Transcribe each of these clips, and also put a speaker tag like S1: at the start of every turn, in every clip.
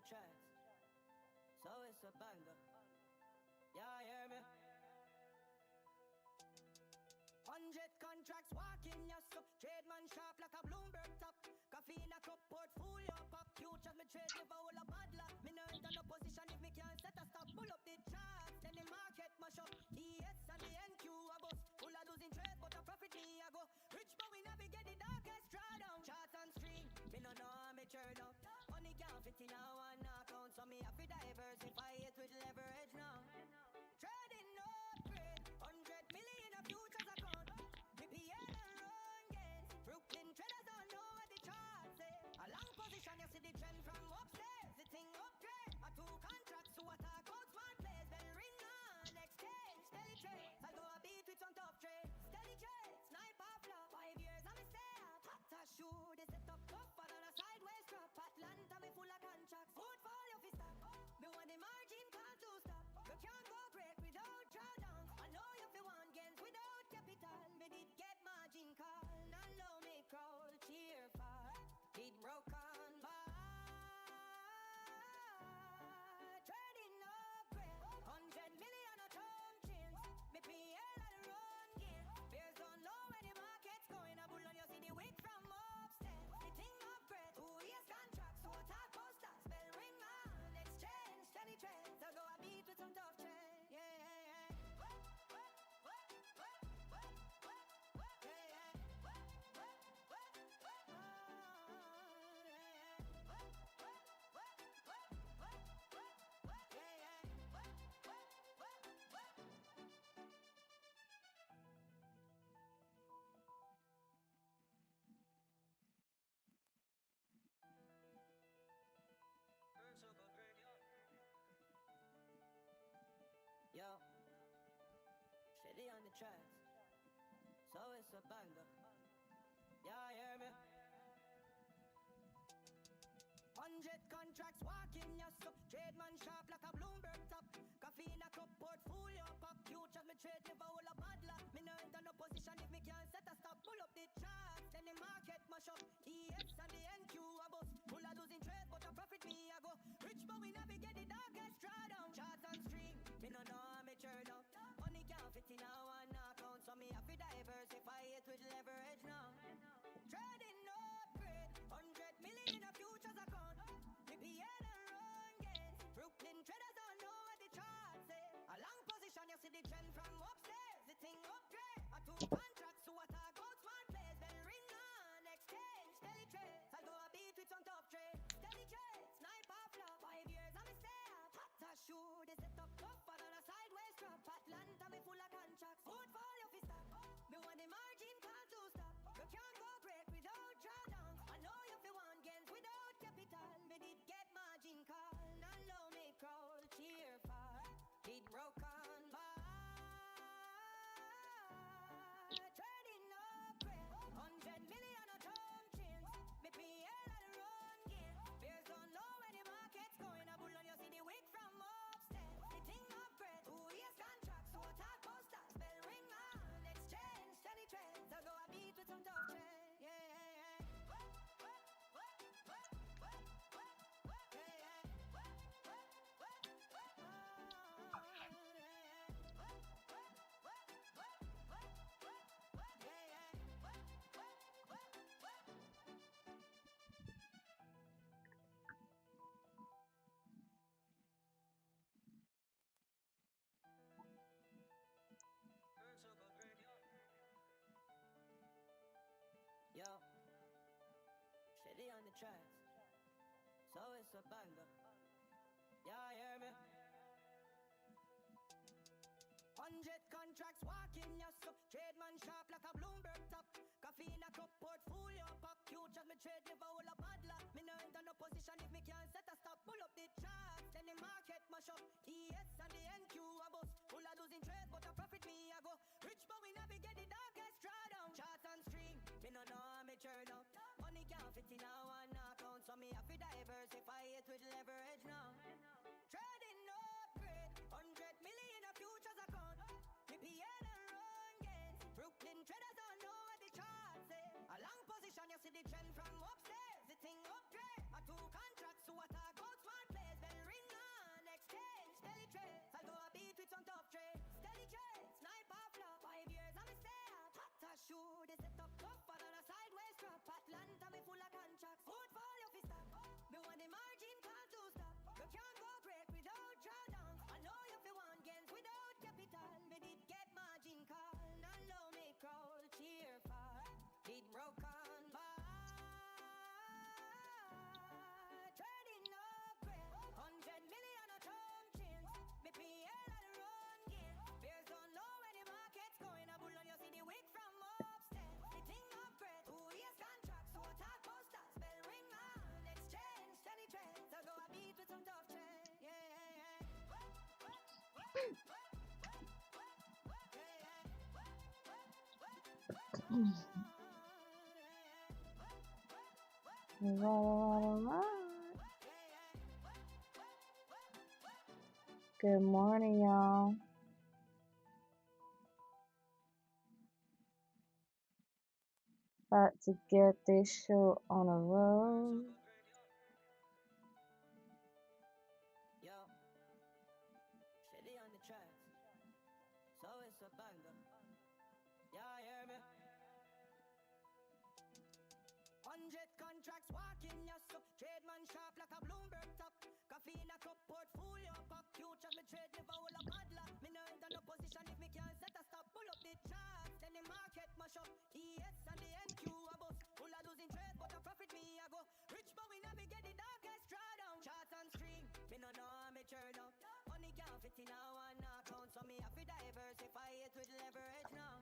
S1: the tracks, so it's a banger. Yeah, hear me? 100 contracts walking your stuff. Trade man sharp like a Bloomberg top. Coffee in a cup, portfolio pop. Futures me trade live a whole a bad luck. Me no enter no position if me can't set a stop. Pull up the charts, then the market mash up. ES and the NQ a bus. Full of losing trade, but a profit me a go. Rich but we navigate the darkest drawdown. Charts on screen, me no know how me turn up. Money can't fit in a one account, so me have to diversify it with leverage now. Trading upgrade, 100 million a futures account. PTR run gains. Brooklyn traders don't know what the charts say. A long position, you see the trend from upstairs. The thing upgrade. A two contracts to attack out smart plays. Bell ring on exchange. StellieTrades. I go a beat with some top trade. StellieTrades. Sniper flop. 5 years I'm a stay up. Hot shoe. They set up tougher than a sideways drop. Atlanta me full of contracts. Portfolio fi stop. Me want the margin call to stop. You can't go great without drawdown. I know you fi want gains without capital. Me did get margin call. And low me crawl. Cheer for did broken bar. Trading upgrade. 100 million a term change. Me PL at the run game. Bears don't know where the market's going. A bull on you see the wick from upstairs. The thing upgrade. 2 years contracts. So attack posters. Bell ring on exchange. StellieTrades. So go a beat with some tough trade. Yeah, yeah, yeah. Yo, Stellie on the tracks, so it's a banger. Yeah, hear me? 100 contracts walking your stuff. Trade man sharp like a Bloomberg top. Coffee in a cup, portfolio pop. Futures me trade live a whole a bad luck. Me no enter no position if me can't set a stop. Pull up the charts, then the market mash up. ES and the NQ a bus. Full of losing trade, but a profit me a go. Rich but we navigate the darkest drawdown. Charts on screen, me no know how me turn up. Money can't fit in a one account, so me have to diversify it with leverage now. Trading upgrade, 100 million a futures account. PTR run gains. Brooklyn traders don't know what the charts say. A long position, you see the trend from upstairs. The thing upgrade. A two contracts to attack out smart plays. Bell ring on exchange. StellieTrades. I go a beat with some top trade. StellieTrades. Sniper flop. 5 years I'm a stay up. Hot shoe. They set up tougher than a sideways drop. Atlanta me full of contracts. Portfolio fi stop. Me want the margin call to stop. You can't go great without drawdown. I know you fi want gains without capital. Me did get margin call. And low me crawl. Cheer for did broken bar. Trading upgrade. 100 million a term change. Me PL at the run game. Bears don't know where the market's going. A bull on you see the wick from upstairs. The thing upgrade. 2 years contracts. So attack posters. Bell ring on exchange. StellieTrades. So go a beat with some tough trade. Yeah, yeah, yeah. Yo, Stellie on the tracks, so it's a banger. Yeah, hear me? 100 contracts walking your stuff. Trade man sharp like a Bloomberg top. Coffee in a cup, portfolio pop. Futures me trade live a whole a bad luck. Me no enter no position if me can't set a stop. Pull up the charts, then the market mash up. ES and the NQ a bus. Full of losing trade, but a profit me a go. Rich but we navigate the darkest drawdown. Charts on screen, me no know how me turn up. Money can't fit in a one account, so me have to diversify it with leverage now. Trading upgrade, 100 million a futures account. PTR run gains. Brooklyn traders don't know what the charts say. A long position, you see the trend from upstairs. The thing upgrade. A two contracts to attack out smart play.
S2: Good morning, y'all. About to get this show on a roll.
S1: Yo, Stellie on the tracks. So it's a banger. Yeah, hear me? 100 contracts walking your so trade man sharp like a Bloomberg top. Coffee in a cup, portfolio pop. Future me trade never will a paddler. Me no enter no position if me can't set a stop. Pull up the charts, then the market mash up. ES and the NQ a bust. Full of losing trade, but a profit me a go. Rich but we navigate the darkest drawdown. Charts on stream, me no know how me turn up. Money can't fit in a one account, so me have to diversify it with leverage now.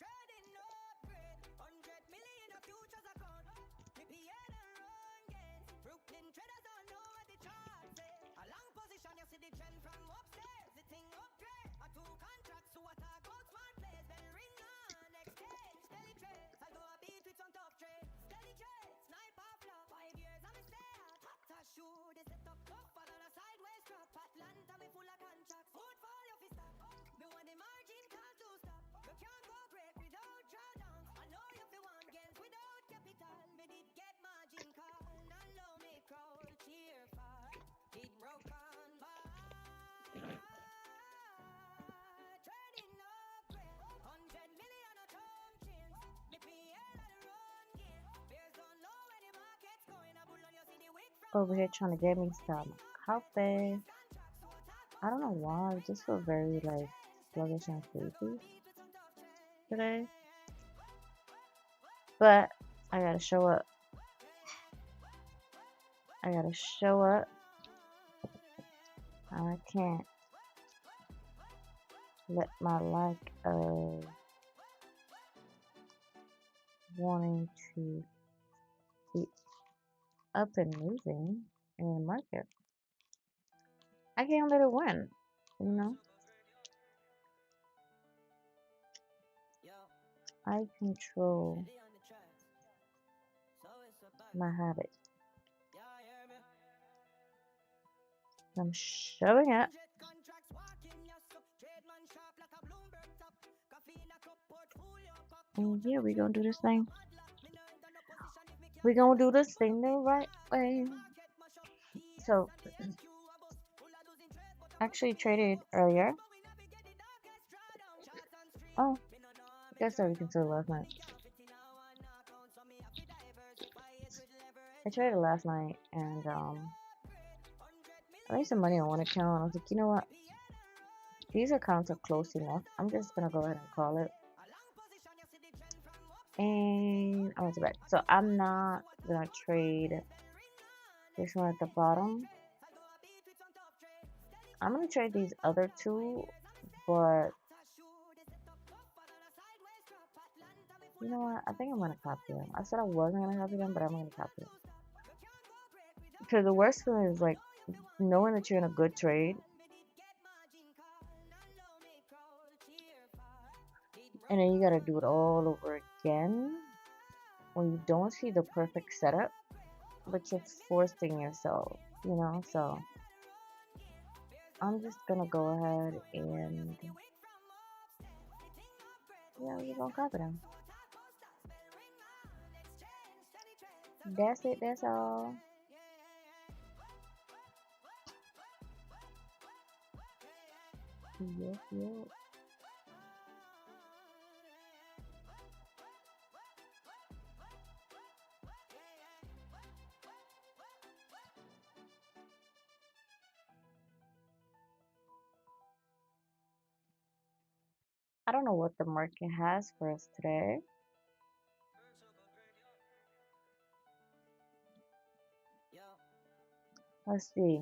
S1: Trading no upgrade, 100 million a futures account. PTR and run gains. Brooklyn traders don't know what the charts say. A long position, you see the trend from upstairs. The thing upgrade. A two contracts to a talk about smart plays. Then ring on exchange. StellieTrades. I go a beat with some tough trade. StellieTrades. Snipe off love. 5 years I'm a stay at. Hot as shoe. They set up tougher than a sideways drop. Atlanta me full of contracts. Portfolio fi stop. Me want the margin can't to stop. You can't go great without drawdowns. I know you fi want gains without capital. Me did get margin call. Now low me crawl. Cheer for it broke on by. Trading upgrade. 100 million a term chains. Me PL and run gain. Bears don't know where the market's going. A bull on you see the wick from
S2: Over here trying to get me some coffee. I don't know why. I just feel very like sluggish and sleepy today. But I gotta show up. I gotta show up. I can't let my lack of wanting to be up and moving in the market. I can't let it win, you know? I control my habit. I'm showing up. And yeah, we're gonna do this thing. We're gonna do this thing the right way. So, actually traded earlier. Oh, I guess that we can say last night. I traded last night and I made some money on one account. I was like, you know what? These accounts are close enough. I'm just gonna go ahead and call it. And I went to bed. So I'm not gonna trade this one at the bottom. I'm gonna trade these other two, but you know what? I think I'm gonna copy them. I said I wasn't gonna copy them, but I'm gonna copy them. Because the worst feeling is like knowing that you're in a good trade and then you gotta do it all over again when you don't see the perfect setup, but you're forcing yourself, you know? So I'm just gonna go ahead and yeah, we're gonna copy them. That's it, that's all. Yep, yep. I don't know what the market has for us today. Let's see.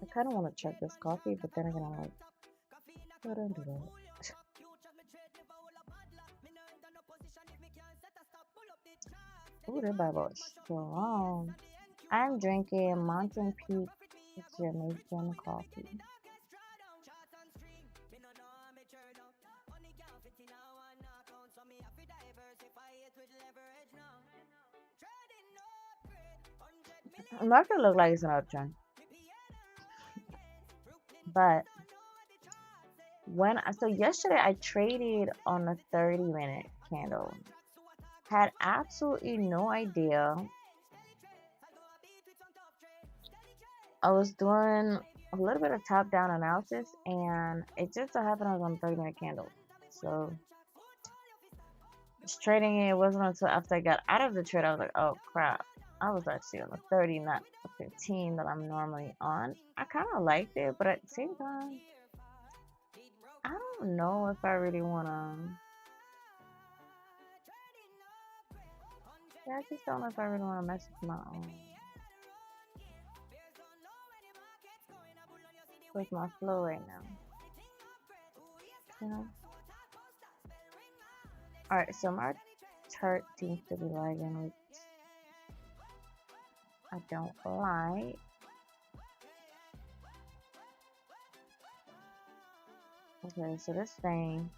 S2: I kind of want to check this coffee, but then again, I'm like, I don't do that. Ooh, that Bible is strong. I'm drinking Mountain Peak Jamaican coffee. The market look like it's an uptrend, but so yesterday I traded on a 30-minute candle. Had absolutely no idea. I was doing a little bit of top-down analysis, and it just so happened I was on a 30-minute candle. So just trading it wasn't until after I got out of the trade I was like, oh crap. I was actually on the 30, not the 15 that I'm normally on. I kind of liked it, but at the same time, I don't know if I really want to. Yeah, I just don't know if I really want to mess with my own. With my flow right now. You know? Alright, so my chart seems to be lagging, which I don't like. Okay, so this thing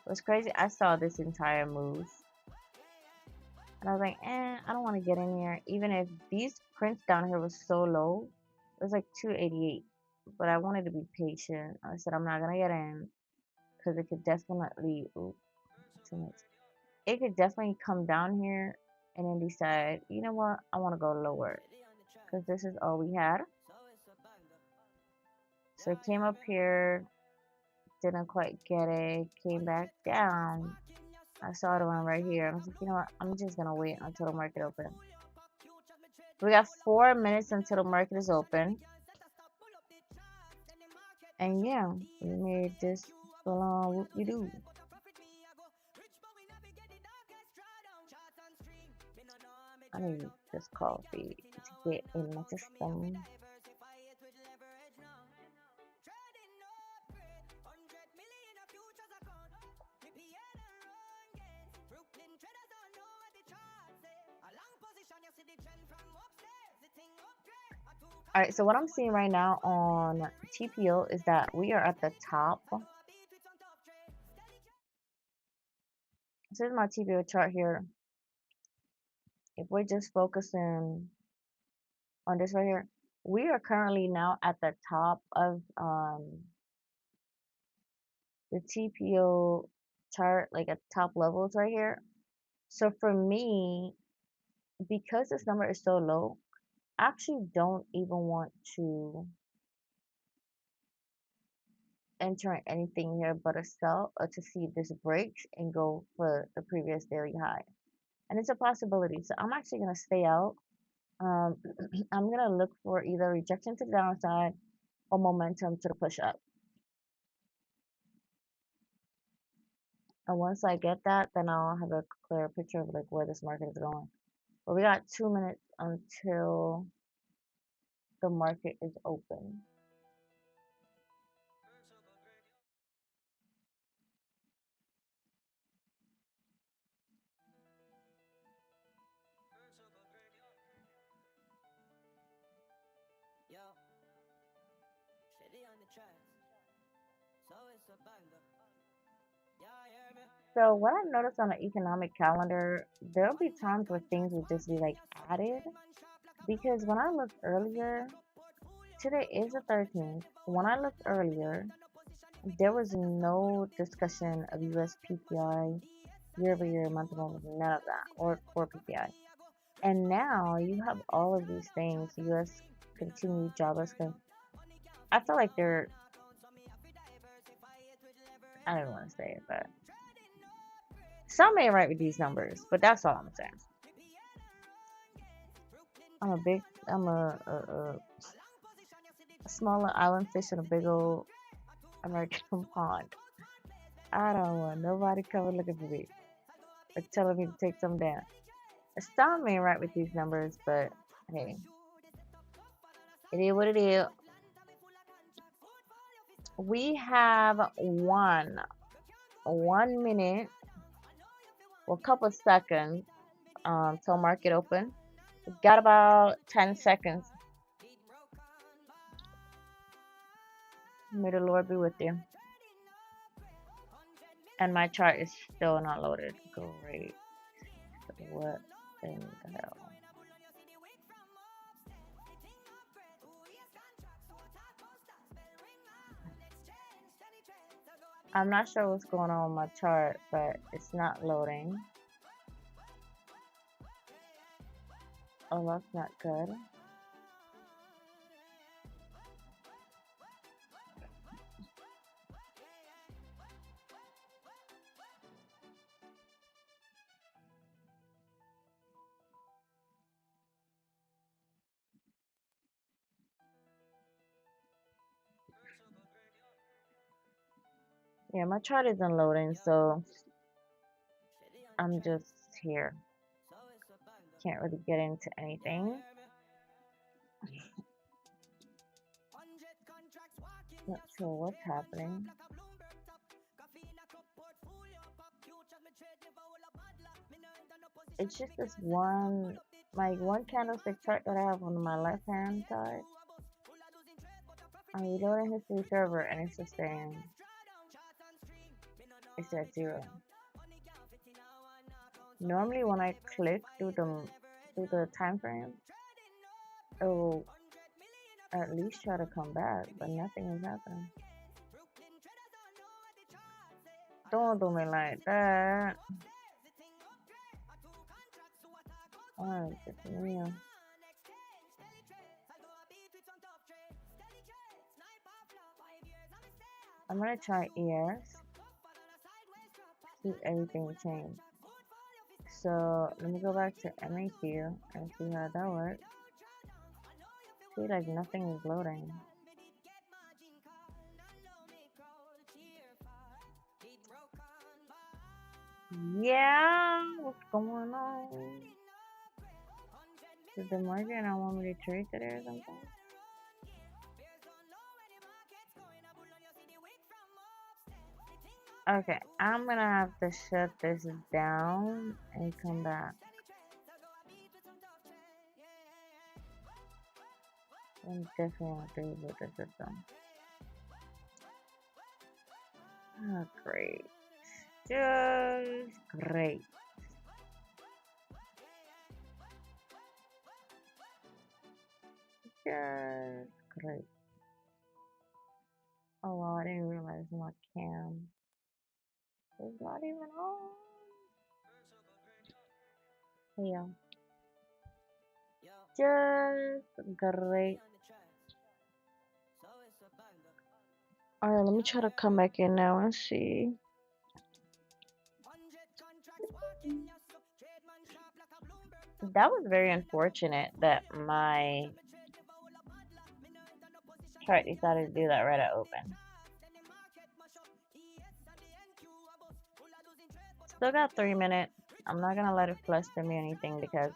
S2: was crazy. I saw this entire move. And I was like, I don't want to get in here. Even if these prints down here was so low, it was like 288. But I wanted to be patient. I said, I'm not going to get in. Because it could definitely, it could definitely come down here and then decide, you know what, I want to go lower. Because this is all we had. So it came up here. Didn't quite get it. Came back down. I saw the one right here. I was like, you know what? I'm just gonna wait until the market opens. We got 4 minutes until the market is open. And yeah, we made this full on whoop-de-doo. I need this coffee to get in my system. Alright, so what I'm seeing right now on TPO is that we are at the top. This is my TPO chart here. If we're just focusing on this right here, we are currently now at the top of the TPO chart, like at top levels right here. So for me, because this number is so low, I actually don't even want to enter anything here but a sell or to see if this breaks and go for the previous daily high. And it's a possibility. So I'm actually going to stay out. I'm going to look for either rejection to the downside or momentum to the push up. And once I get that, then I'll have a clear picture of like where this market is going. But we got 2 minutes until the market is open. So what I've noticed on the economic calendar, there'll be times where things will just be like added. Because when I looked earlier, today is the 13th. When I looked earlier, there was no discussion of US PPI, year-over-year, month-over-month, none of that, or core PPI. And now you have all of these things, US continued jobless. I feel like they're, I don't want to say it, but some ain't right with these numbers, but that's all I'm saying. I'm a smaller island fish in a big old American pond. I don't want nobody coming looking for me or telling me to take some down. Some ain't right with these numbers, but hey, it is what it is. We have 1 minute, or a couple of seconds till market open. Got about 10 seconds. May the Lord be with you. And my chart is still not loaded. Great. What in the hell? I'm not sure what's going on with my chart, but it's not loading. Oh, that's not good. Yeah, my chart isn't loading, so I'm just here. Can't really get into anything. Not sure what's happening. It's just this one, like one candlestick chart that I have on my left hand side. I'm reloading history server and it's just saying it's at 0. Normally when I click through the time frame, it will at least try to come back, but nothing is happening. Don't do me like that. Oh, it's me. I'm gonna try ES. See if everything changed. So let me go back to MAQ and see how that works. See, like nothing is loading. Yeah, what's going on? Did the market not want me to trade today or something? Okay, I'm gonna have to shut this down and come back. I'm definitely not through with the system. Oh, great. Just great. Just great. Oh wow, I didn't realize my cam is not even on. Hey y'all. Just great. Alright, let me try to come back in now and see. That was very unfortunate that my chart decided to do that right at open. Still got 3 minutes. I'm not gonna let it fluster me or anything because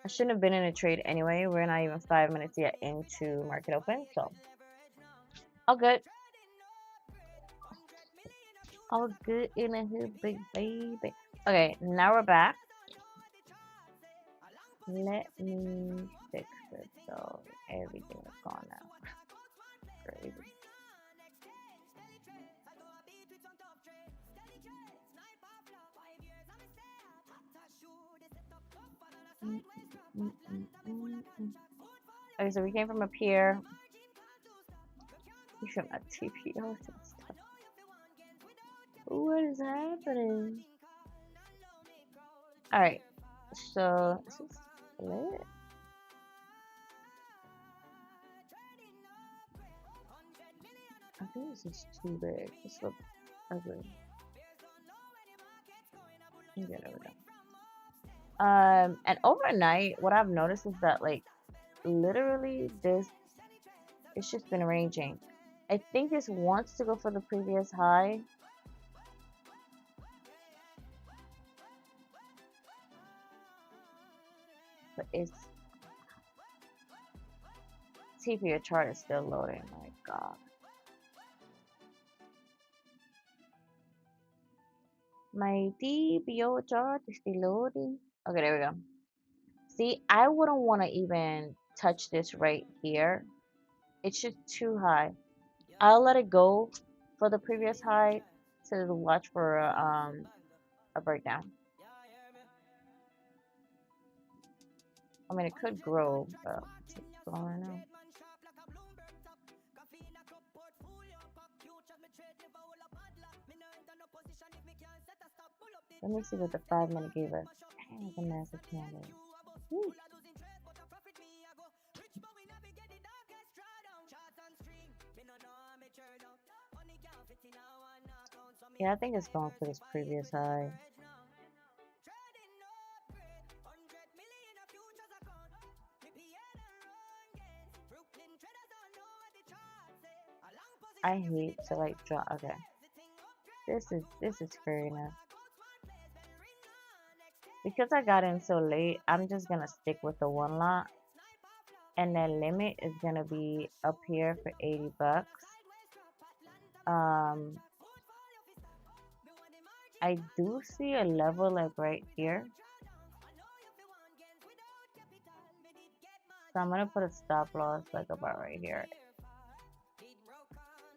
S2: I shouldn't have been in a trade anyway. We're not even 5 minutes yet into market open, so all good. All good in a hood, big baby. Okay, now we're back. Let me fix it so everything is gone now. Crazy. Okay, so we came from up here. We from a TPO stuff. What is happening? Alright, so this is split. I think this is too big. This looks ugly. Okay, there we go. And overnight, what I've noticed is that like literally it's just been ranging. I think this wants to go for the previous high. But its TPO chart is still loading. My God. My TPO chart is still loading. Okay, there we go. See, I wouldn't want to even touch this right here. It's just too high. I'll let it go for the previous high to watch for a breakdown. I mean, it could grow, but it's going right now. Let me see what the 5 minute gave us. Dang, it's a massive candle. Woo. Yeah, I think it's going for this previous high. I hate to like draw. Okay, this is fair enough. Because I got in so late, I'm just gonna stick with the one lot, and then limit is gonna be up here for 80 bucks. I do see a level like right here, so I'm gonna put a stop loss like about right here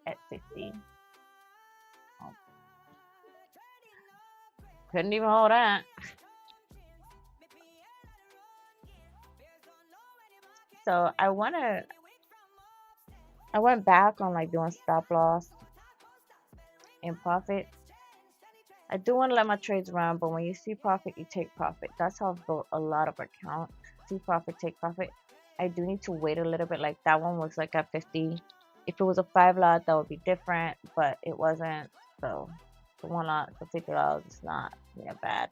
S2: at 60. Oh. Couldn't even hold that. So I went back on like doing stop loss and profit. I do want to let my trades run, but when you see profit, you take profit. That's how I've built a lot of accounts. See profit, take profit. I do need to wait a little bit. Like that one was like at 50. If it was a 5 lot, that would be different, but it wasn't. So the 1 lot for $50 is not bad.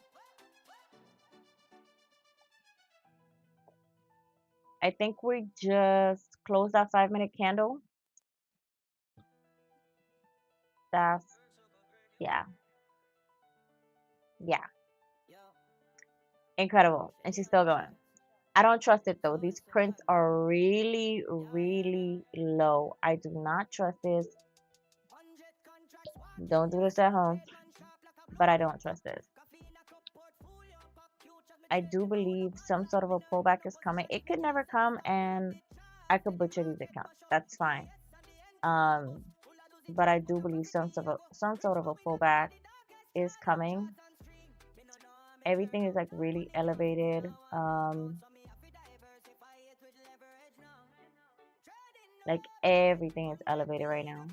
S2: I think we just closed that 5 minute candle. That's yeah. Incredible. And she's still going. I don't trust it though. These prints are really, really low. I do not trust this. Don't do this at home. But I don't trust this. I do believe some sort of a pullback is coming. It could never come, and I could butcher these accounts. That's fine. But I do believe some sort of a pullback is coming. Everything is like really elevated. Like everything is elevated right now.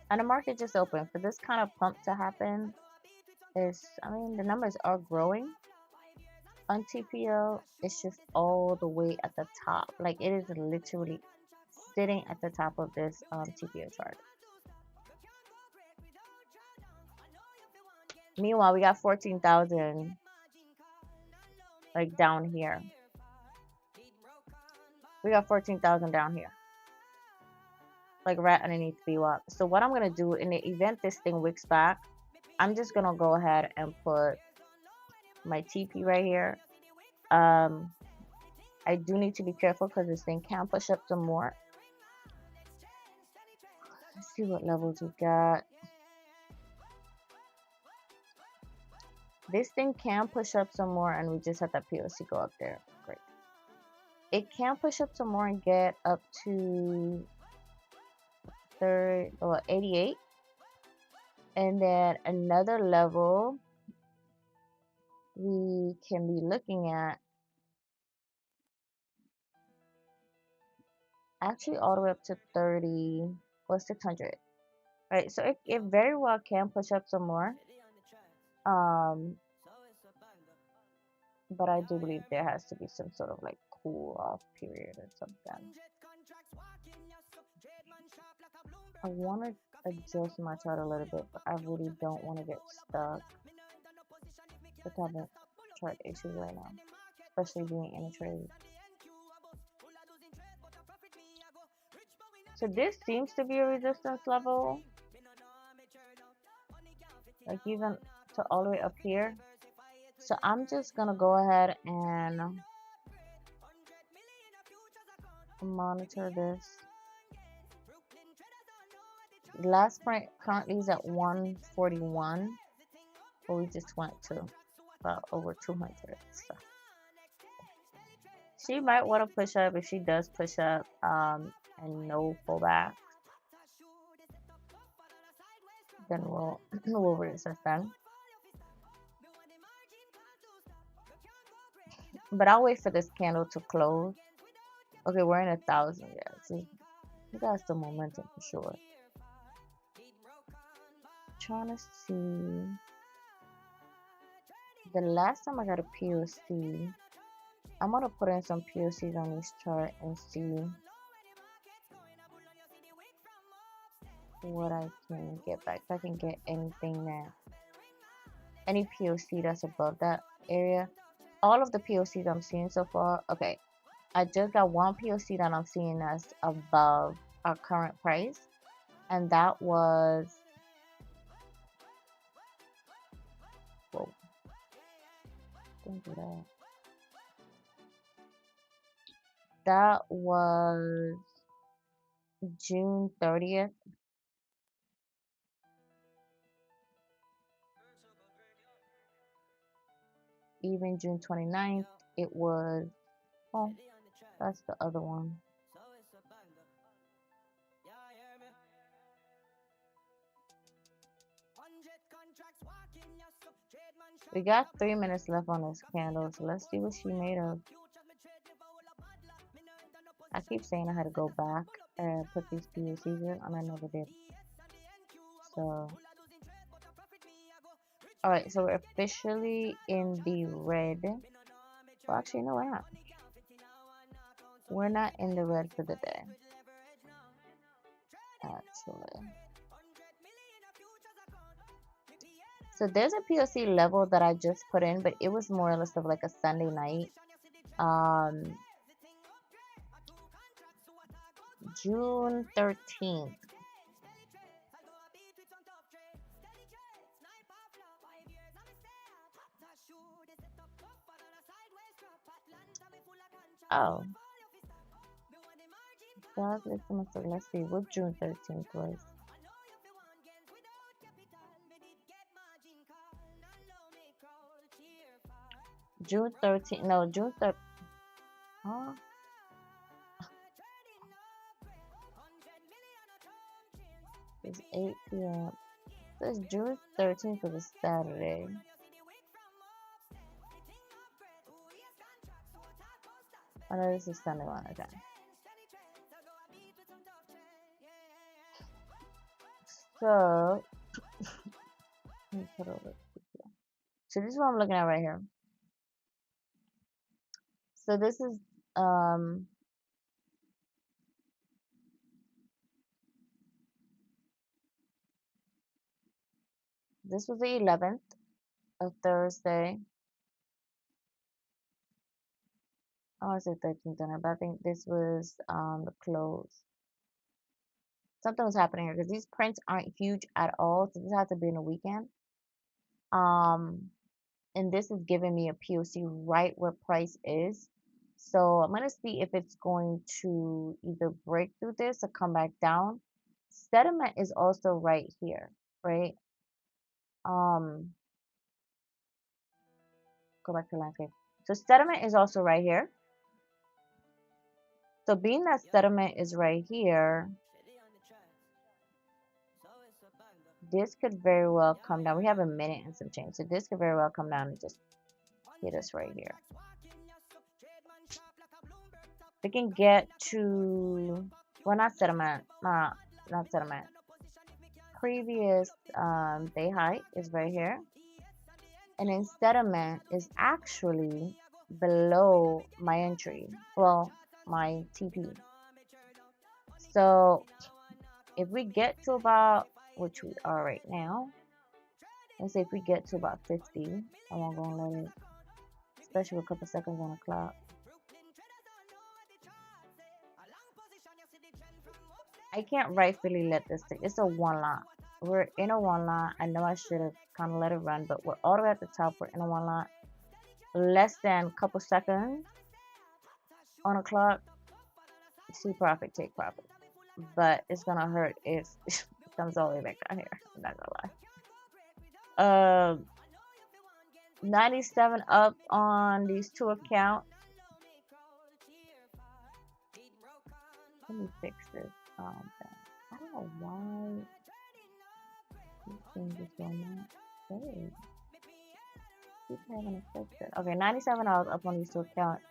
S2: And the market just opened. For this kind of pump to happen, I mean, the numbers are growing. On TPO, it's just all the way at the top. Like it is literally sitting at the top of this TPO chart. Meanwhile, we got 14,000 like down here. We got 14,000 down here. Like right underneath VWAP. So what I'm gonna do in the event this thing wicks back, I'm just gonna go ahead and put my TP right here. I do need to be careful because this thing can push up some more. Let's see what levels we got. This thing can push up some more, and we just had that POC go up there. Great. It can push up some more and get up to 88. And then another level we can be looking at actually all the way up to 30 or 600. Right, so it very well can push up some more. But I do believe there has to be some sort of like cool off period or something. I want to adjust my chart a little bit, but I really don't want to get stuck with having chart issues right now, especially being in a trade. So this seems to be a resistance level, like even to all the way up here. So I'm just gonna go ahead and monitor this. Last print currently is at 141, but we just went to about over 200. So she might want to push up. If she does push up, and no pullback, then we'll reassess then. But I'll wait for this candle to close. Okay, we're in 1,000. Yeah, see, you got some momentum for sure. Trying to see. The last time I got a POC, I'm gonna put in some POCs on this chart and see what I can get back. If I can get anything that, any POC that's above that area. All of the POCs I'm seeing so far, okay, I just got one POC that I'm seeing that's above our current price, and that was, whoa, don't do that. That was June 30th. Even June 29th, it was, oh, that's the other one. We got 3 minutes left on this candle, so let's see what she made of. I keep saying I had to go back and put these POCs in, and I never did. So, alright, so we're officially in the red. Well, actually, no, we're not. We're not in the red for the day. Actually. So there's a POC level that I just put in, but it was more or less of like a Sunday night. June 13th. Oh. Let's see what June 13th was. June 13th. No, June 3rd. Huh? It's 8 p.m. This June 13th was a Saturday. Oh no, this is Sunday one. Okay. So, let me put over. So this is what I'm looking at right here. So this is this was the 11th of Thursday. I want to say 13th dinner, but I think this was the close. Something was happening here because these prints aren't huge at all, so this has to be in a weekend. And this is giving me a POC right where price is. So I'm gonna see if it's going to either break through this or come back down. Sediment is also right here, right? Go back to landscape. So sediment is also right here. So being that sediment is right here, this could very well come down. We have a minute and some change. So this could very well come down and just hit us right here. We can get to, well, not sediment, not sediment. Previous day high is right here. And then sediment is actually below my entry. Well, my TP. So if we get to about, which we are right now, let's say if we get to about 50, I won't go and let it, especially with a couple seconds on the clock. I can't rightfully let this thing, it's a one lot. We're in a one lot. I know I should have kind of let it run, but we're all the way at the top. We're in a one lot. Less than a couple seconds on a clock. See profit, take profit. But it's gonna hurt if comes all the way back down here. I'm not gonna lie. 97 up on these two accounts. Let me fix this. I don't know why these things is going on. Hey, keep having to fix it. Okay, $97 up on these two accounts.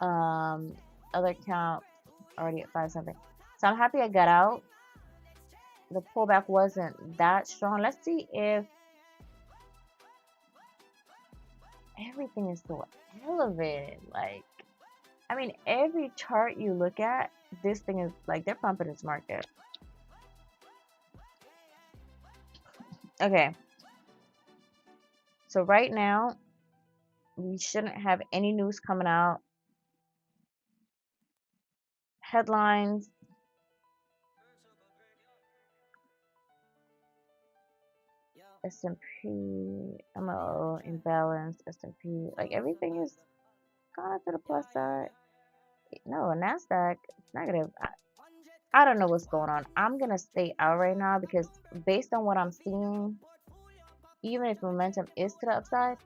S2: Other account already at 5 something. So I'm happy I got out. The pullback wasn't that strong. Let's see if everything is so elevated. Like, I mean, every chart you look at, this thing is like they're pumping its market. Okay. So right now, we shouldn't have any news coming out. Headlines. S&P, MO, imbalance, S&P, like everything is kind of to the plus side. No, Nasdaq, negative. I don't know what's going on. I'm going to stay out right now because based on what I'm seeing, even if momentum is to the upside,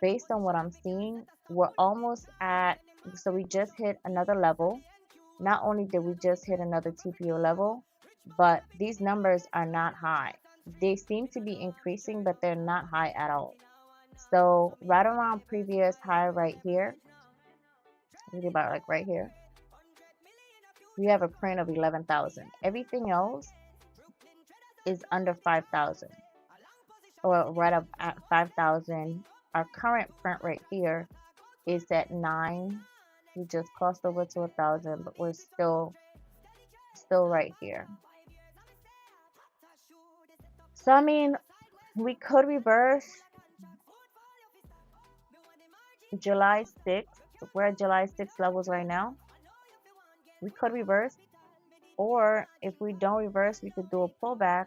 S2: based on what I'm seeing, we're almost at, so we just hit another level. Not only did we just hit another TPO level, but these numbers are not high. They seem to be increasing, but they're not high at all. So right around previous high right here, really about like right here, we have a print of 11,000. Everything else is under 5,000 or right up at 5,000. Our current print right here is at 9. We just crossed over to 1,000, but we're still right here. So I mean, we could reverse July 6th. We're at July 6th levels right now. We could reverse, or if we don't reverse, we could do a pullback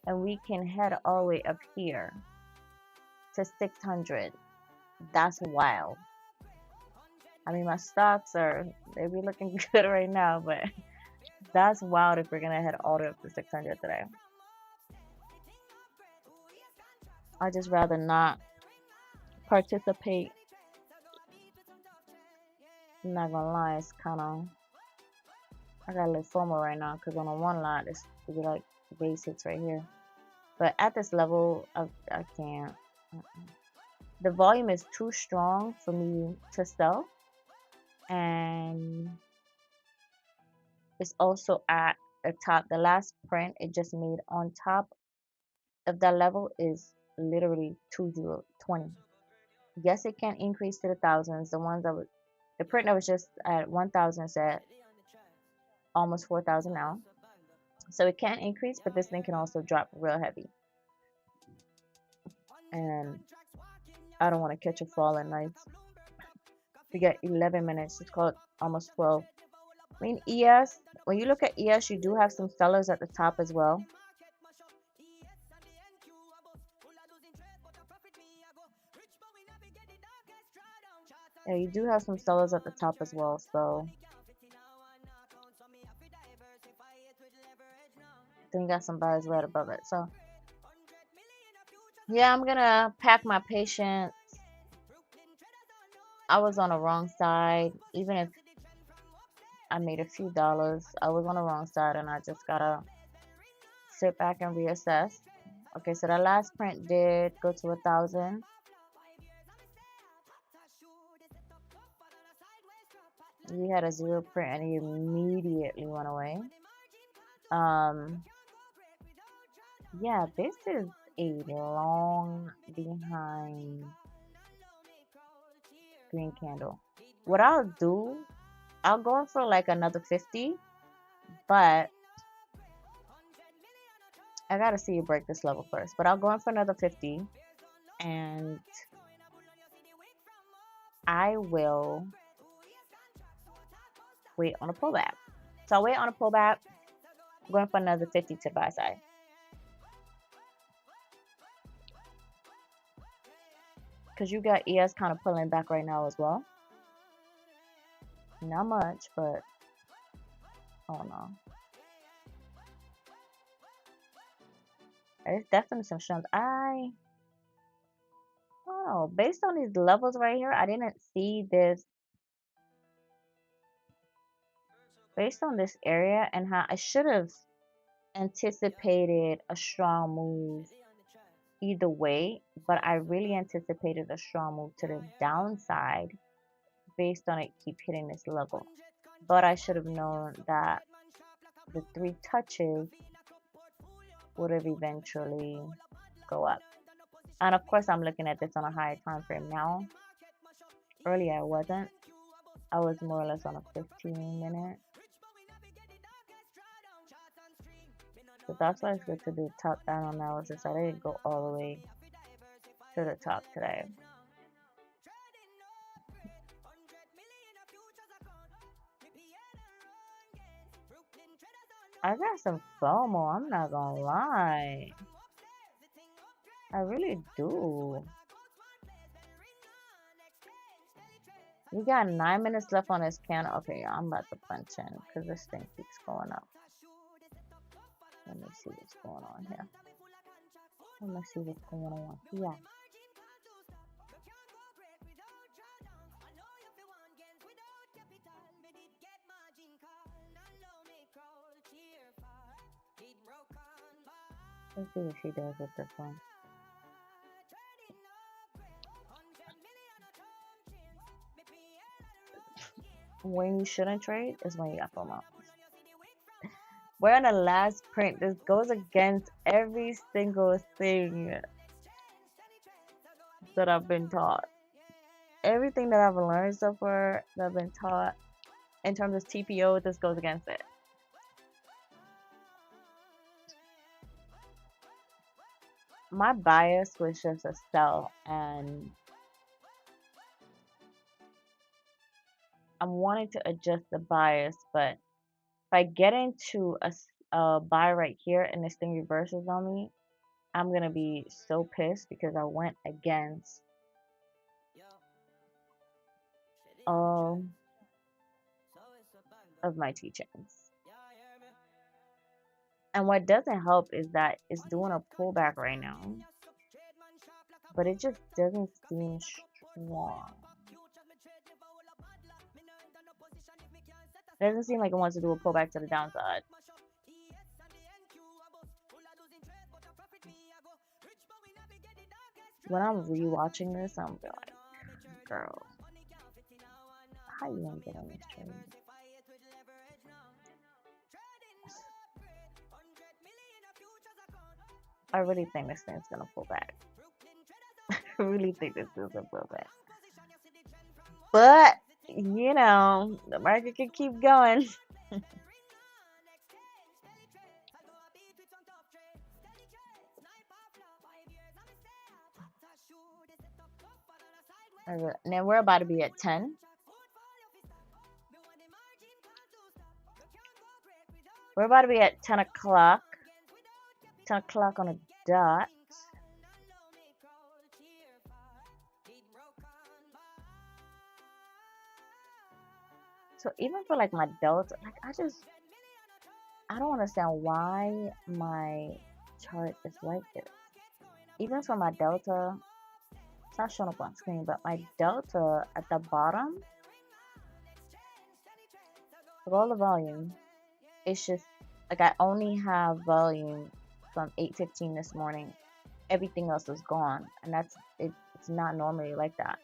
S2: and we can head all the way up here to 600. That's wild. I mean, my stocks they be looking good right now, but that's wild if we're gonna head all the way up to 600 today. I just rather not participate. I'm not gonna lie, it's kind of, I got a little FOMO right now because on the one lot it's like base hits right here, but at this level I can't. The volume is too strong for me to sell, and it's also at the top. The last print it just made on top of that level is literally 2020. Yes, it can increase to the thousands. The print that was just at 1,000 is at almost 4,000 now. So it can increase, but this thing can also drop real heavy. And I don't want to catch a fall at night. We got 11 minutes. It's called almost 12. I mean, ES, when you look at ES, you do have some sellers at the top as well. Yeah, you do have some sellers at the top as well, so then you got some buyers right above it. So yeah, I'm gonna pack my patience. I was on the wrong side. Even if I made a few dollars, I was on the wrong side, and I just gotta sit back and reassess. Okay, so the last print did go to 1,000. We had a 0 print and it immediately went away. Yeah, this is a long behind green candle. What I'll do, I'll go in for like another 50, but I gotta see you break this level first. But I'll go in for another 50, and I will wait on a pullback. So I'll wait on a pullback. I'm going for another 50 to the buy side. Because you got ES kind of pulling back right now as well. Not much, but oh no. There's definitely some strength. I don't know. Based on these levels right here, I didn't see this. Based on this area and how I should have anticipated a strong move either way, but I really anticipated a strong move to the downside based on it keep hitting this level. But I should have known that the 3 touches would have eventually go up. And of course, I'm looking at this on a higher time frame now. Earlier, I wasn't. I was more or less on a 15-minute. So that's why it's good to do top-down analysis. I didn't go all the way to the top today. I got some FOMO, I'm not gonna lie. I really do. We got 9 minutes left on this can. Okay, I'm about to punch in because this thing keeps going up. Let me see what's going on here. Let me see what's going on here. Let's see what she does with this one. When you shouldn't trade is when you got FOMO. We're on the last print. This goes against every single thing that I've been taught. Everything that I've learned so far that I've been taught in terms of TPO, this goes against it. My bias was just a sell, and I'm wanting to adjust the bias, but if I get into a buy right here and this thing reverses on me, I'm gonna be so pissed because I went against all of my teachings. And what doesn't help is that it's doing a pullback right now, but it just doesn't seem strong. It doesn't seem like it wants to do a pullback to the downside. When I'm rewatching this, I'm like, girl, how you gonna get on this trade? I really think this thing's gonna pull back. I really think this is a pullback. But, you know, the market can keep going. Now we're about to be at 10. We're about to be at 10 o'clock. 10 o'clock on a dot. So even for like my delta, like I don't understand why my chart is like this. Even for my delta, it's not showing up on screen, but my delta at the bottom, with all the volume, it's just like I only have volume from 8:15 this morning. Everything else is gone, and it's not normally like that.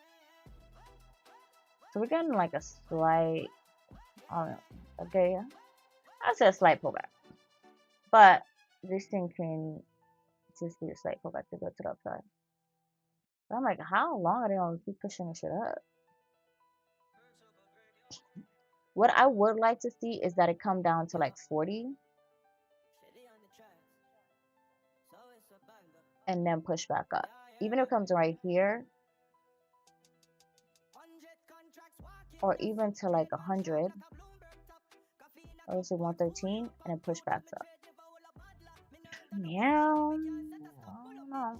S2: So we're getting like a slight, I don't know, okay, I said a slight pullback, but this thing can just be a slight pullback to go to the upside. But I'm like, how long are they gonna keep pushing this shit up? What I would like to see is that it come down to like 40 and then push back up. Even if it comes right here, or even to like 100, or let's say 113, and then push back up. Yeah, I don't know.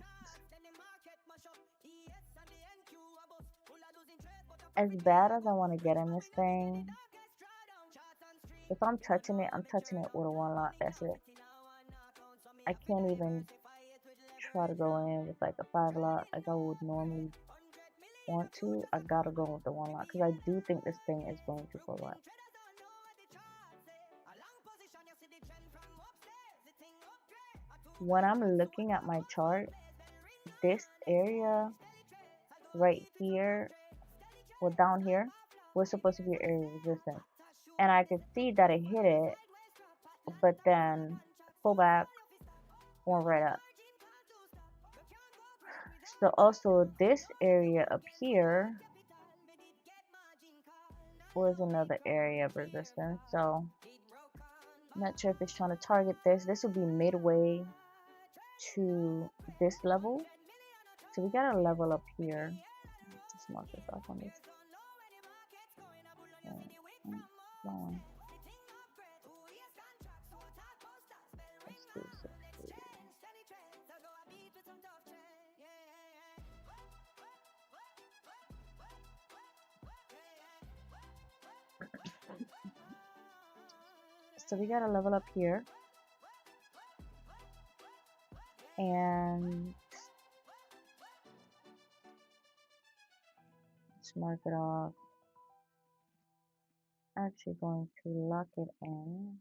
S2: As bad as I want to get in this thing, if I'm touching it with a one lot. That's it. I can't even try to go in with like a 5 lot like I would normally want to. I gotta go with the 1 lot because I do think this thing is going to pull up. When I'm looking at my chart, this area right here, well down here, was supposed to be an area of resistance. And I could see that it hit it, but then pull back, went right up. So also this area up here was another area of resistance. So I'm not sure if it's trying to target this. This would be midway to this level. So we got a level up here. Let's mark this off on this. Let's do 60. So we got a level up here. And let's mark it off. Actually going to lock it in.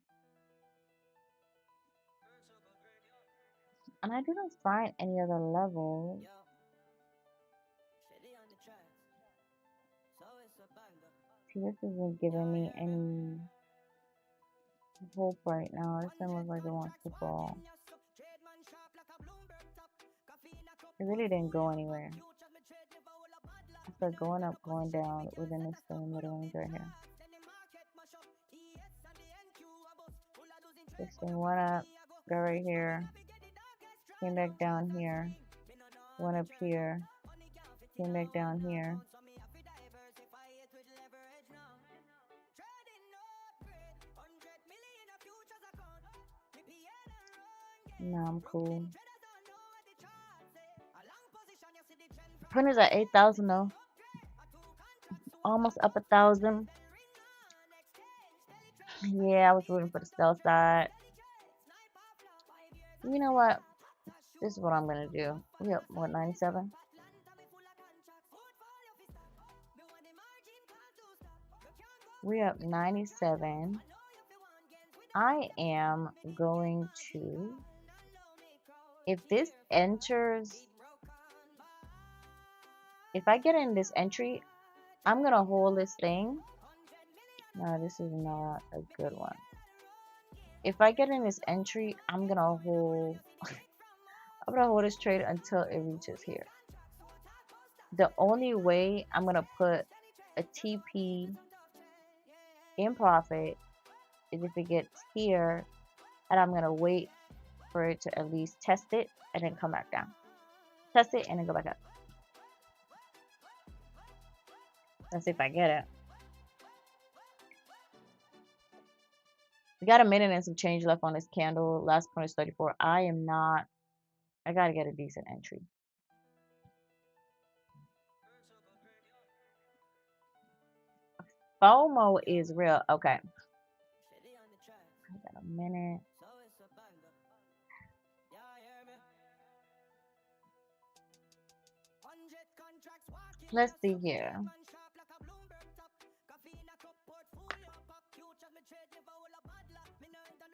S2: And I didn't find any other level. See, this isn't giving me any hope right now. This doesn't look like it wants to fall. It really didn't go anywhere. I started going up, going down within this same little range right here. This thing went up, got right here, came back down here, went up here, came back down here. Nah, I'm cool. Print is at 8,000 though. Almost up 1,000. Yeah, I was rooting for the sell side. You know what? This is what I'm gonna do. We up what, 97? We up 97. I am going to, if this enters, if I get in this entry, I'm gonna hold this thing. No, this is not a good one. If I get in this entry, I'm gonna hold this trade until it reaches here. The only way I'm gonna put a TP in profit is if it gets here, and I'm gonna wait for it to at least test it and then come back down. Test it and then go back up. Let's see if I get it. We got a minute and some change left on this candle. Last point is 34. I gotta get a decent entry. FOMO is real. Okay. I got a minute. Let's see here.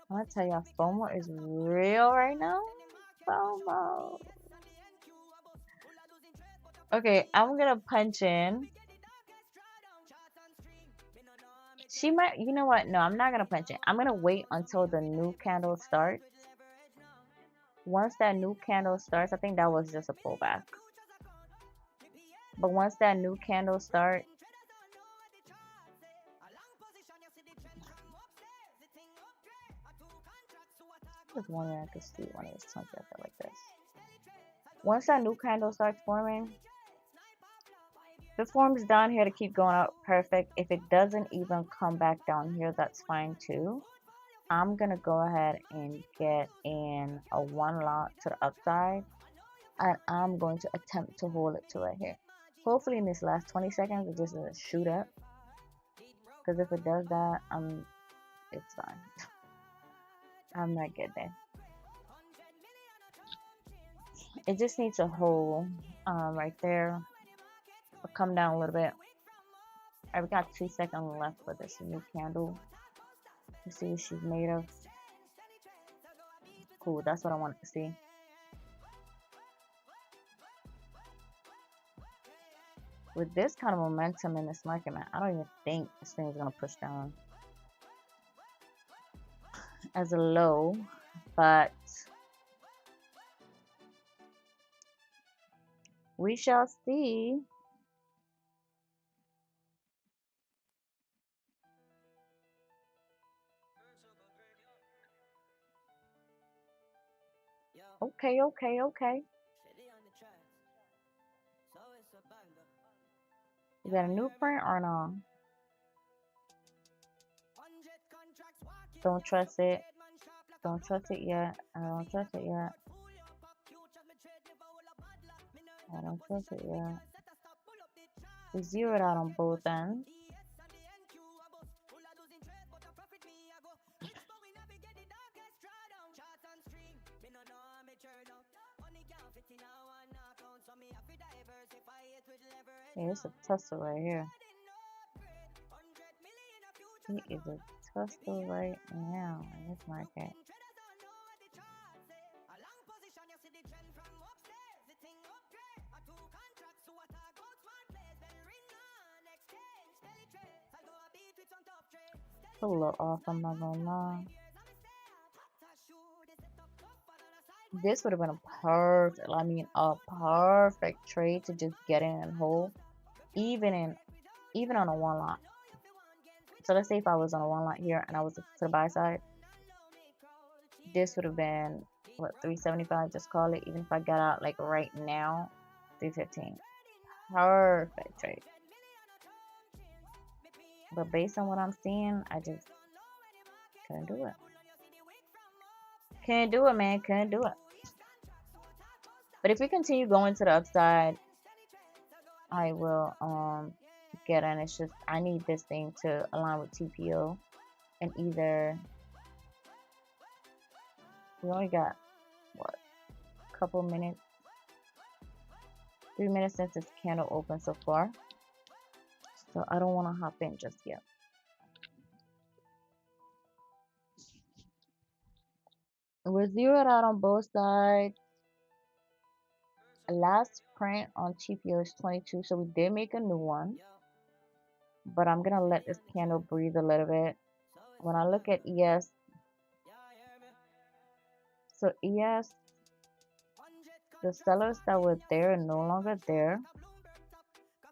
S2: I'm gonna tell y'all, FOMO is real right now. FOMO. Okay, I'm gonna punch in. She might, you know what? No, I'm not gonna punch in. I'm gonna wait until the new candle starts. Once that new candle starts, I think that was just a pullback. But once that new candle starts, there's one way I could see one of those chunks like this. Once that new candle starts forming, if it forms down here to keep going up, perfect. If it doesn't even come back down here, that's fine too. I'm gonna go ahead and get in a 1 lot to the upside, and I'm going to attempt to hold it to right here. Hopefully in this last 20 seconds it just doesn't shoot up, because if it does that, it's fine. I'm not good there. It just needs a hold right there. It'll come down a little bit. Alright, we got 2 seconds left for this new candle. Let's see what she's made of. Cool, that's what I wanted to see. With this kind of momentum in this market, man, I don't even think this thing is gonna push down as a low, but we shall see. Okay. Is that a new print or no? Don't trust it. Don't trust it yet. I don't trust it yet. I don't trust it yet. We zeroed out on both ends. Yeah, it's a tussle right here. It is a tussle right now in this market. A little off, I'm not gonna lie. This would have been a perfect, a perfect trade to just get in and hold, even on a one lot. So let's say if I was on a one lot here and I was to the buy side, this would have been what, 375, just call it. Even if I got out like right now, 315. Perfect trade. But based on what I'm seeing, I just couldn't do it. Couldn't do it, man. Couldn't do it. But if we continue going to the upside, I will get in. It's just I need this thing to align with TPO, and either we only got what, a couple minutes, 3 minutes since this candle opened so far, so I don't want to hop in just yet. We're zeroed out on both sides. Last print on TPO is 22, so we did make a new one, but I'm gonna let this candle breathe a little bit. When I look at ES, so ES, the sellers that were there are no longer there.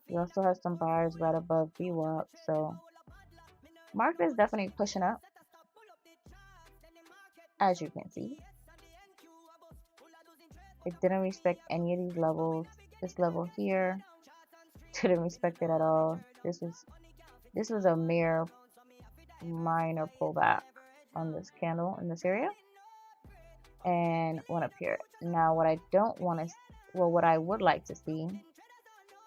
S2: We also have some buyers right above VWAP, so market is definitely pushing up, as you can see. It didn't respect any of these levels. This level here didn't respect it at all. This was a mere minor pullback on this candle in this area, and went up here. Now what I don't want to, well, what I would like to see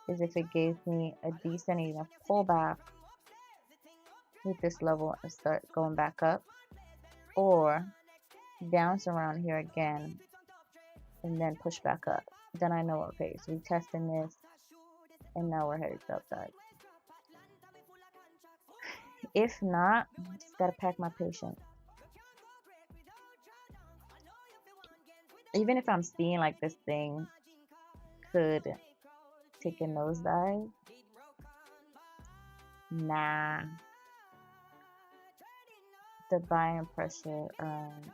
S2: is if it gave me a decent enough pullback with this level and start going back up, or bounce around here again and then push back up. Then I know, okay, so we testing this and now we're headed to upside. If not, just gotta pack my patience. Even if I'm seeing like this thing could take a nosedive, nah, the buying pressure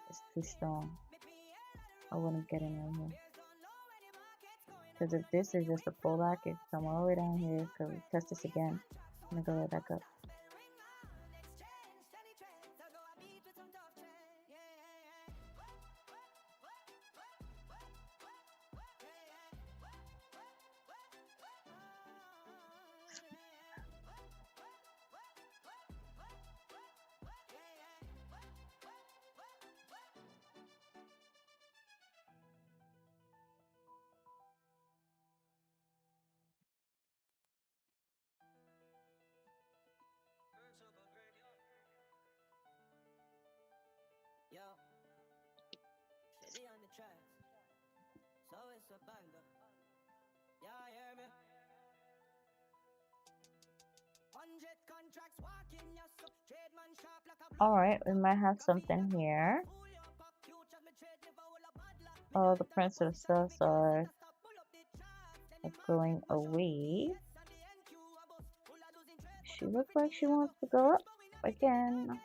S2: is too strong. I wouldn't get in right here. Because if this is just a pullback, it's somewhere all the way down here. Because we test this again, I'm gonna go right back up. Alright, we might have something here. Oh, the Prince of Stuffs are going away. She looks like she wants to go up again.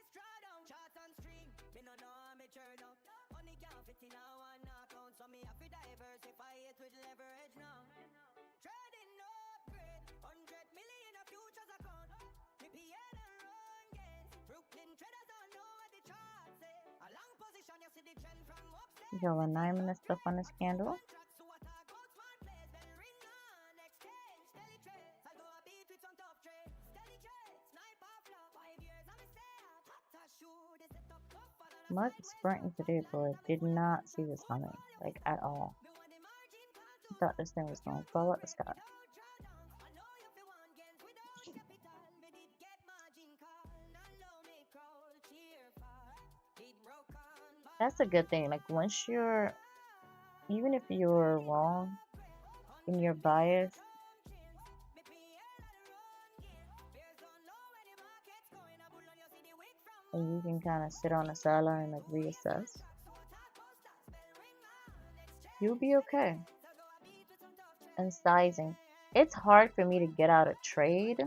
S2: Yo, and 9 minutes stuff on this candle. Market sprinting today, but did not see this coming, like at all. I thought this thing was going to fall out the sky. That's a good thing. Like once you're, even if you're wrong in your bias, and you can kind of sit on the sideline and like reassess, you'll be okay. And sizing, it's hard for me to get out of trade.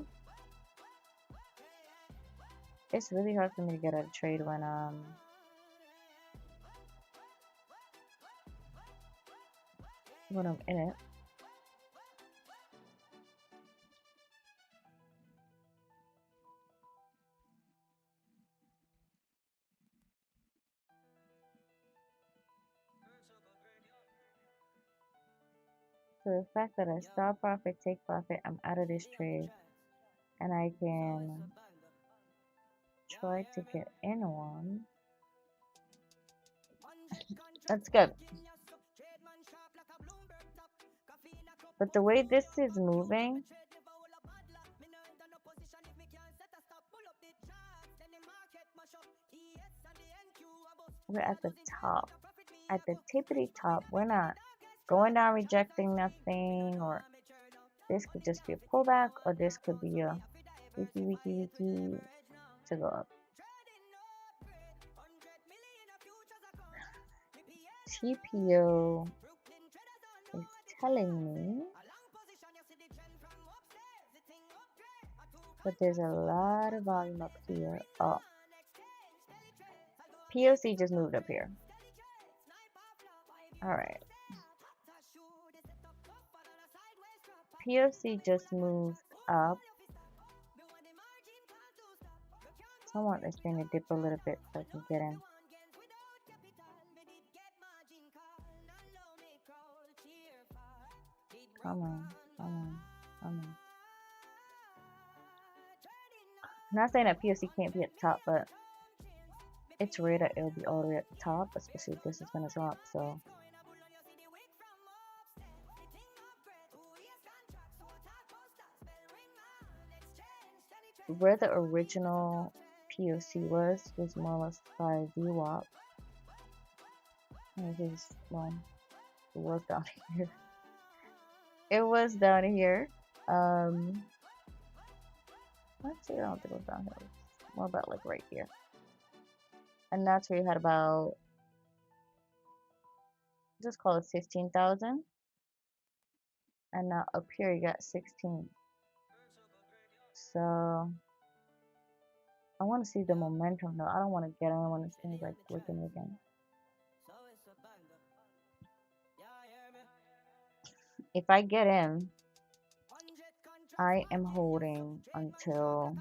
S2: It's really hard for me to get out of trade when I'm in it. So the fact that I stop profit, take profit, I'm out of this trade, and I can try to get in one. That's good. But the way this is moving, we're at the top, at the tippity top. We're not going down, rejecting nothing, or this could just be a pullback, or this could be a wiki to go up. TPO is telling me but there's a lot of volume up here. Oh, POC just moved up here. All right. POC just moved up. So I want this thing to dip a little bit so I can get in. Come on, come on, come on. I'm not saying that POC can't be at the top, but it's rare that it'll be all the way at the top, especially if this is gonna drop, so. Where the original POC was more or less by VWAP. Well, it was down here. It was down here. Actually, I don't think it was down here. It's more about like right here. And that's where you had about, just call it 15,000. And now up here you got 16. So I want to see the momentum though. I don't want to get in when it's things like clicking again. If I get in, I am holding until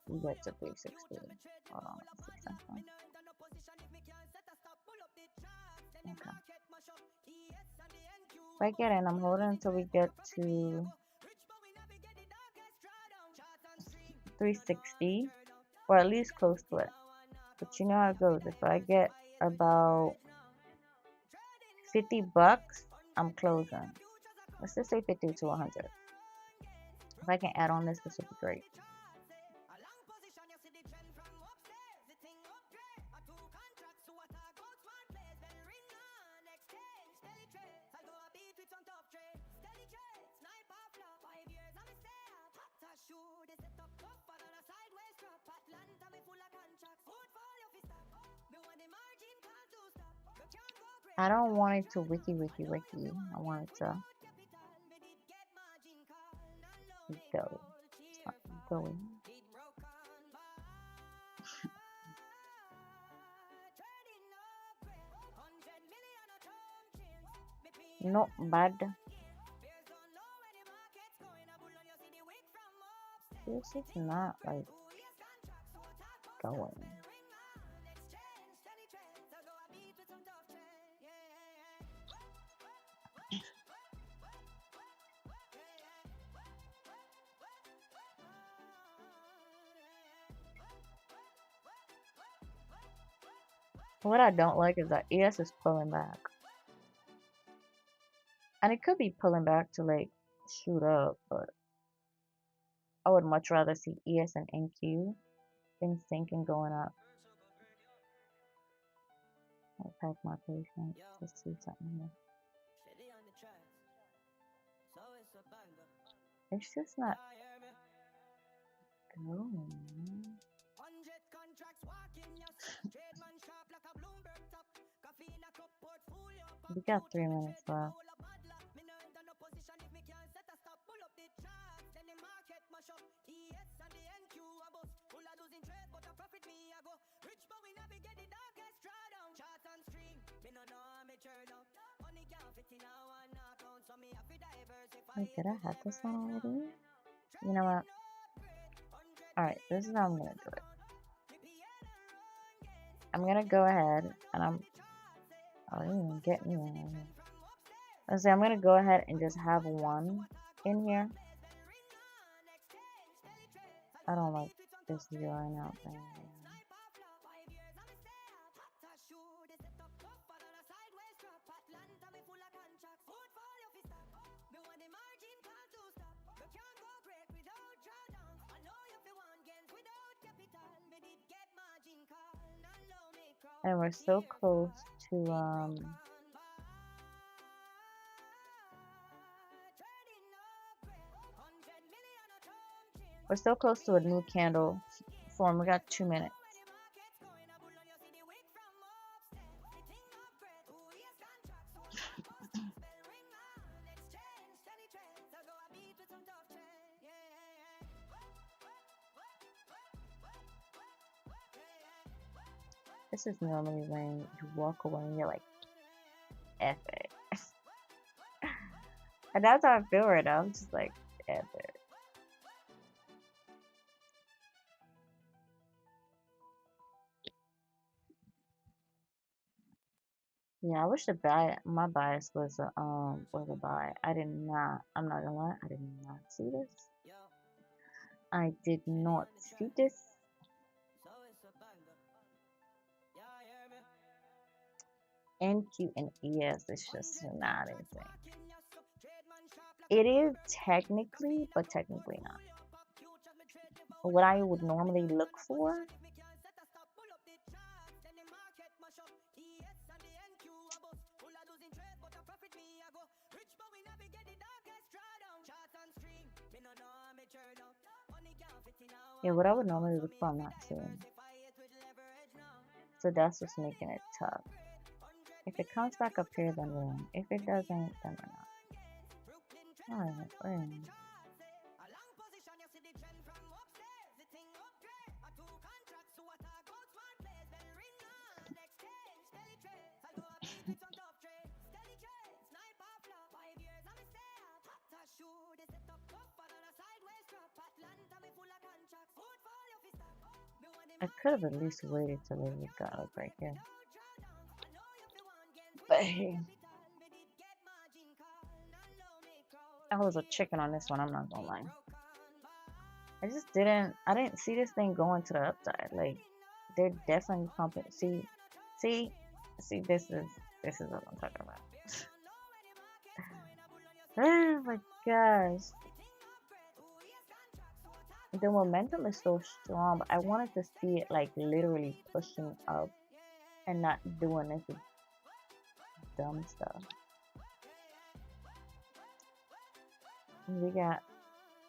S2: we get to 360. Hold on, 6 seconds. Okay. If I get in, I'm holding until we get to 360, or at least close to it. But you know how it goes. If I get about 50 bucks, I'm closing. Let's just say 50 to 100. If I can add on this would be great. I don't want it to wiki. I want it to go. It's not going. Not bad. This is not like going. What I don't like is that ES is pulling back. And it could be pulling back to like shoot up, but I would much rather see ES and NQ than sinking going up. I'll pack my patience. Let's see something here. It's just not going. We got 3 minutes left. Wait, did I have this one already? You know what? Alright, this is how I'm gonna do it. I'm gonna go ahead and I didn't even get me one. Let's say I'm gonna go ahead and just have one in here. I don't like this zeroing out thing. And we're so close to we're so close to a new candle form. We got 2 minutes. This is normally when you walk away and you're like, F it. And that's how I feel right now. I'm just like, F it. Yeah, I wish my bias was a buy. I'm not gonna lie, I did not see this. I did not see this. NQ and ES is just not anything. It is technically, but technically not. What I would normally look for what I would normally look for, I'm not seeing. So that's just making it tough. If it comes back up here, then we're in. If it doesn't, then we're not. Alright, we're in. I could have at least waited till it got up right here. But hey, I was a chicken on this one, I'm not gonna lie. I didn't see this thing going to the upside. Like, they're definitely pumping. See, this is what I'm talking about. Oh my gosh. The momentum is so strong, but I wanted to see it like literally pushing up and not doing this dumb stuff. We got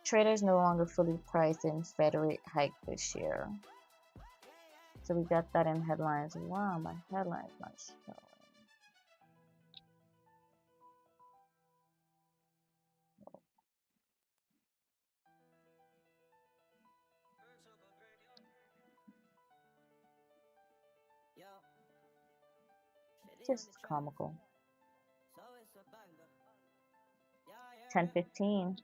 S2: traders no longer fully priced in Fed rate hike this year. So we got that in headlines. Wow, my headlines not showing. Just comical. 10:15.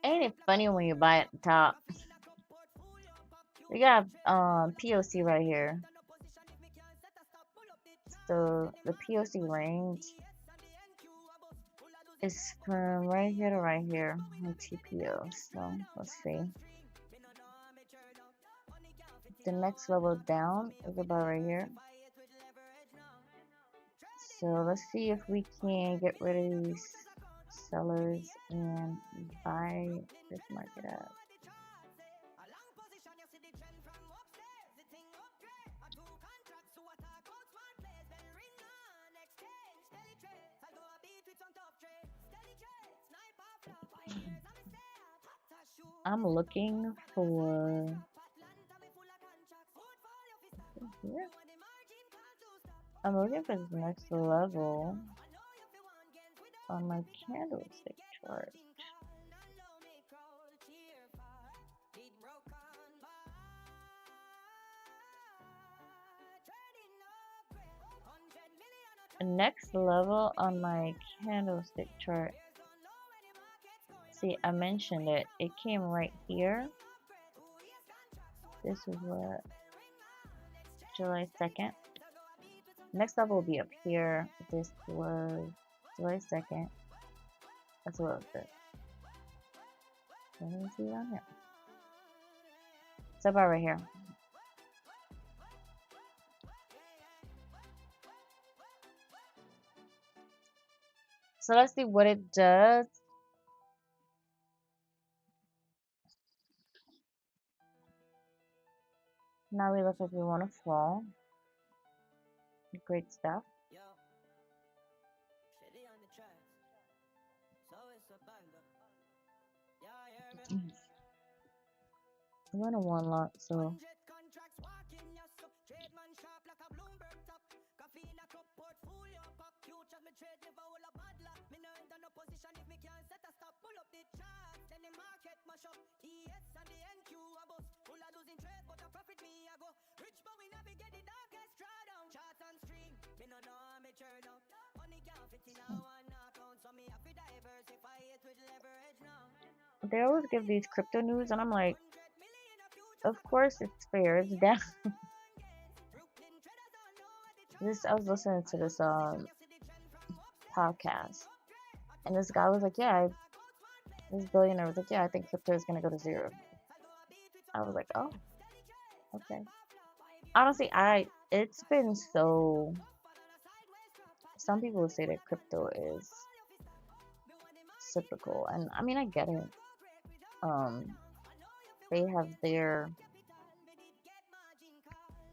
S2: Ain't it funny when you buy at the top? We got POC right here. So the POC range is from right here to right here on TPO. So let's see. The next level down is about right here. So let's see if we can get rid of these sellers and buy this market up. I'm looking for here. I'm looking for the next level on my candlestick chart. The next level on my candlestick chart. See, I mentioned it. It came right here. This is what July 2nd. Next level will be up here. This was July 2nd. That's what it was. Let me see down here. It's about right here. So let's see what it does. Now we look like we want to fall. Great stuff. I'm gonna one lot, so they always give these crypto news, and I'm like, of course it's fair. It's down. I was listening to this podcast, and this guy was like, yeah, this billionaire was like, yeah, I think crypto is gonna go to zero. I was like, oh, okay. Honestly, it's been so. Some people would say that crypto is cyclical, and I mean, I get it. They have their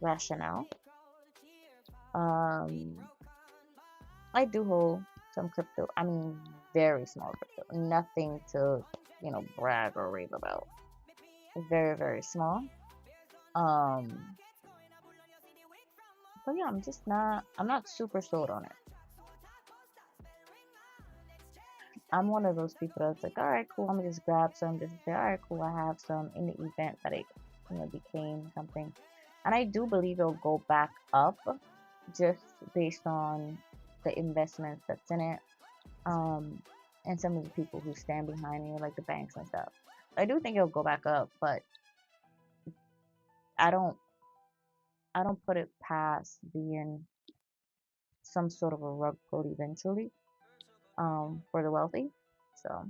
S2: rationale. I do hold some crypto. I mean, very small crypto. Nothing to, brag or rave about. Very, very small. But yeah, I'm not super sold on it. I'm one of those people that's like, all right, cool, I'm gonna just grab some, just say, all right, cool, I have some in the event that it, became something. And I do believe it'll go back up just based on the investments that's in it, and some of the people who stand behind it, like the banks and stuff. I do think it'll go back up, but I don't put it past being some sort of a rug pull eventually, for the wealthy. So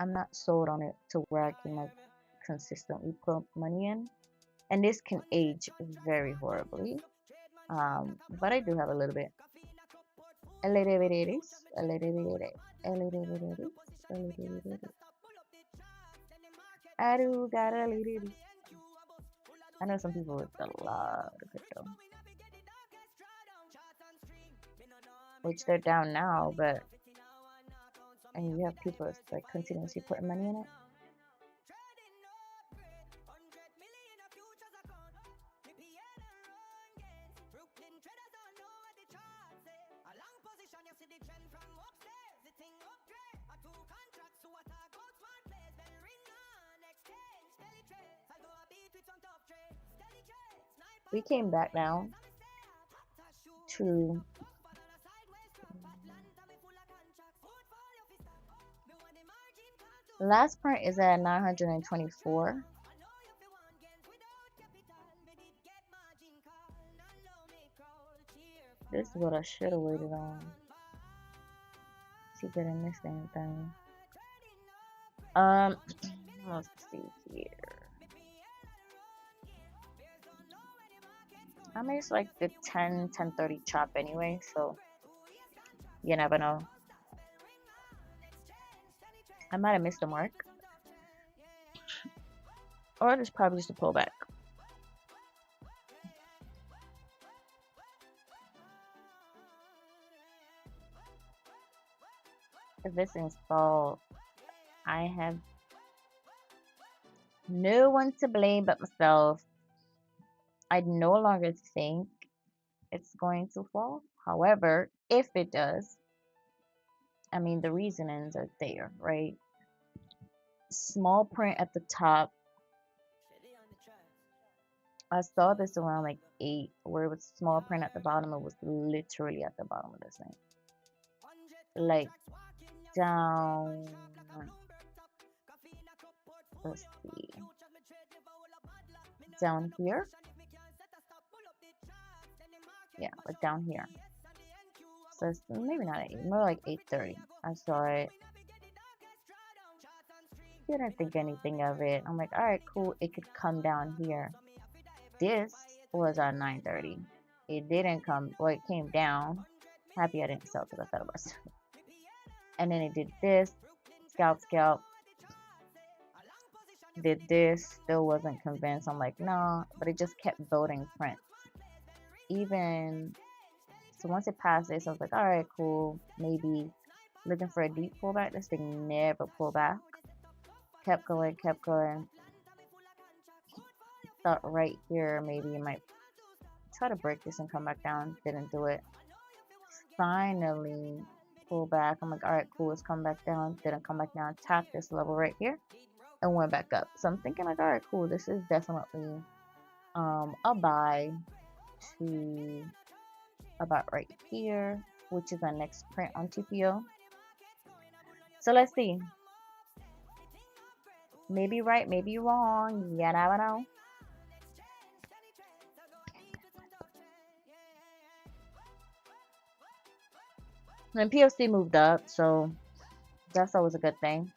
S2: I'm not sold on it to where I can like consistently put money in. And this can age very horribly. But I do have a little bit. I do got a little bit. I know some people with a lot of crypto, which they're down now, but and you have people that's like continuously putting money in it. We came back down to last print is at 924. This is what I should have waited on. See good in this damn thing. Let's see here. I mean, it's like the 10:30 chop anyway, so you never know. I might have missed the mark, or it's probably just a pullback. If this installed, I have no one to blame but myself. I no longer think it's going to fall. However, if it does, I mean, the reasonings are there, right? Small print at the top. I saw this around like 8, where it was small print at the bottom. It was literally at the bottom of this thing. Like, down. Let's see. Down here. Yeah, like down here. So it's maybe not 8, more like 8:30. I saw it. Didn't think anything of it. I'm like, alright, cool. It could come down here. This was at 9:30. It didn't come, well, it came down. Happy I didn't sell because I thought it was. And then it did this. Scalp. Did this. Still wasn't convinced. I'm like, nah. But it just kept building prints. Even so, once it passed this, I was like, all right, cool. Maybe looking for a deep pullback. This thing never pulled back. Kept going. Thought right here maybe you might try to break this and come back down. Didn't do it. Finally pull back. I'm like, all right, cool. Let's come back down. Didn't come back down. Tap this level right here and went back up. So I'm thinking like, all right, cool. This is definitely a buy to about right here, which is our next print on TPO. So let's see. Maybe right, maybe wrong. You never know. And POC moved up, so that's always a good thing.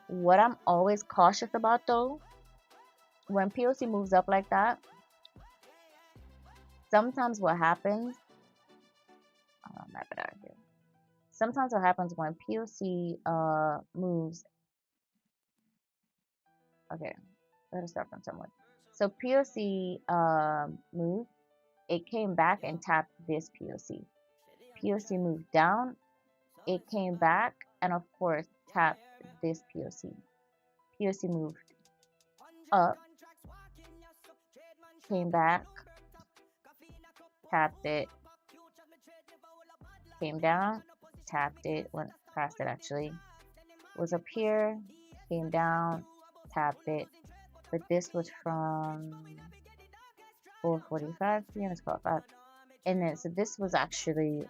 S2: What I'm always cautious about though, when POC moves up like that, sometimes what happens, I'll map it out here. Sometimes what happens when POC moves, okay, let us start from somewhere. So POC moved, it came back and tapped this POC. POC moved down, it came back, and of course tapped this POC. POC moved up, came back, tapped it, came down, tapped it, went past it actually, was up here, came down, tapped it, but this was from 4:45 p.m. Let's call it 5. And then so this was actually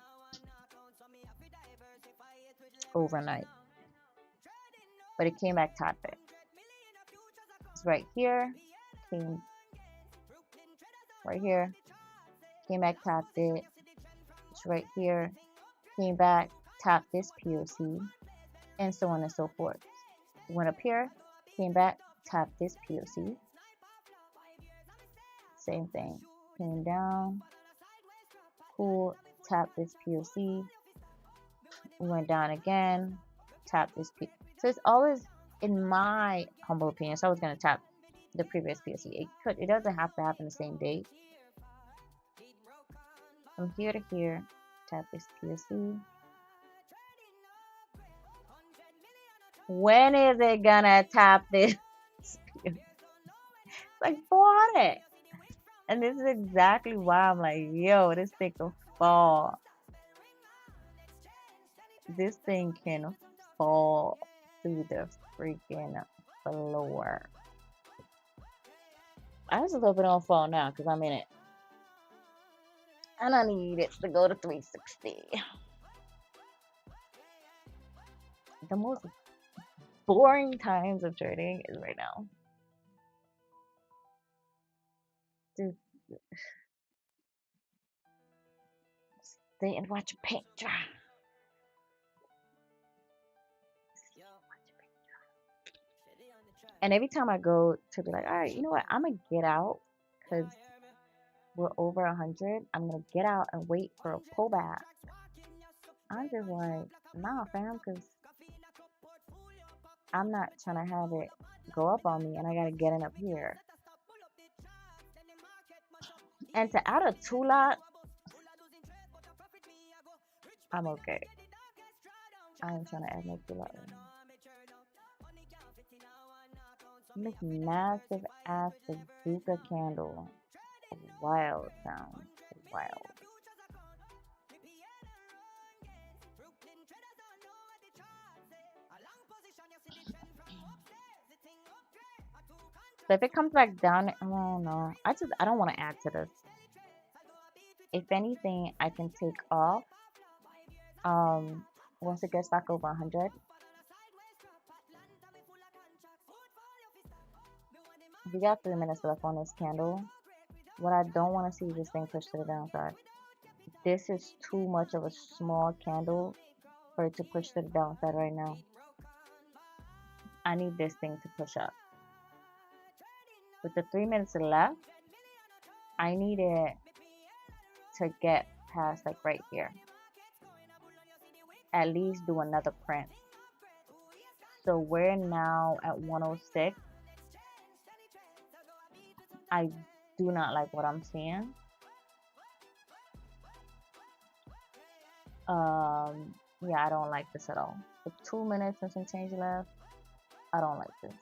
S2: overnight, but it came back, tapped it. It's right here, came right here, came back, tapped it. It's right here, came back, tapped this POC, and so on and so forth. Went up here, came back, tapped this POC. Same thing. Came down, cool, tapped this POC. Went down again, tapped this POC. So it's always, in my humble opinion, so I was going to tap the previous PSE. It doesn't have to happen the same day. From here to here, tap this PSE. When is it gonna tap this? It's like 400. And this is exactly why I'm like, yo, this thing can fall. This thing can fall through the freaking floor. I was a little bit on fall now because I'm in it. And I need it to go to 360. The most boring times of trading is right now. Dude, stay and watch paint dry. And every time I go to be like, all right, you know what? I'm going to get out because we're over 100. I'm going to get out and wait for a pullback. I'm just like, nah, fam, because I'm not trying to have it go up on me and I got to get in up here. And to add a 2-lot, I'm okay. I ain't trying to add no 2-lot right now. This massive ass bazooka candle. Wild sound. Wild. So if it comes back down, oh no. I don't want to add to this. If anything, I can take off. Once it gets back over 100. We got 3 minutes left on this candle. What I don't want to see is this thing push to the downside. This is too much of a small candle for it to push to the downside right now. I need this thing to push up. With the 3 minutes left, I need it to get past like right here. At least do another print. So we're now at 106. I do not like what I'm seeing. Yeah, I don't like this at all. With 2 minutes and some change left, I don't like this.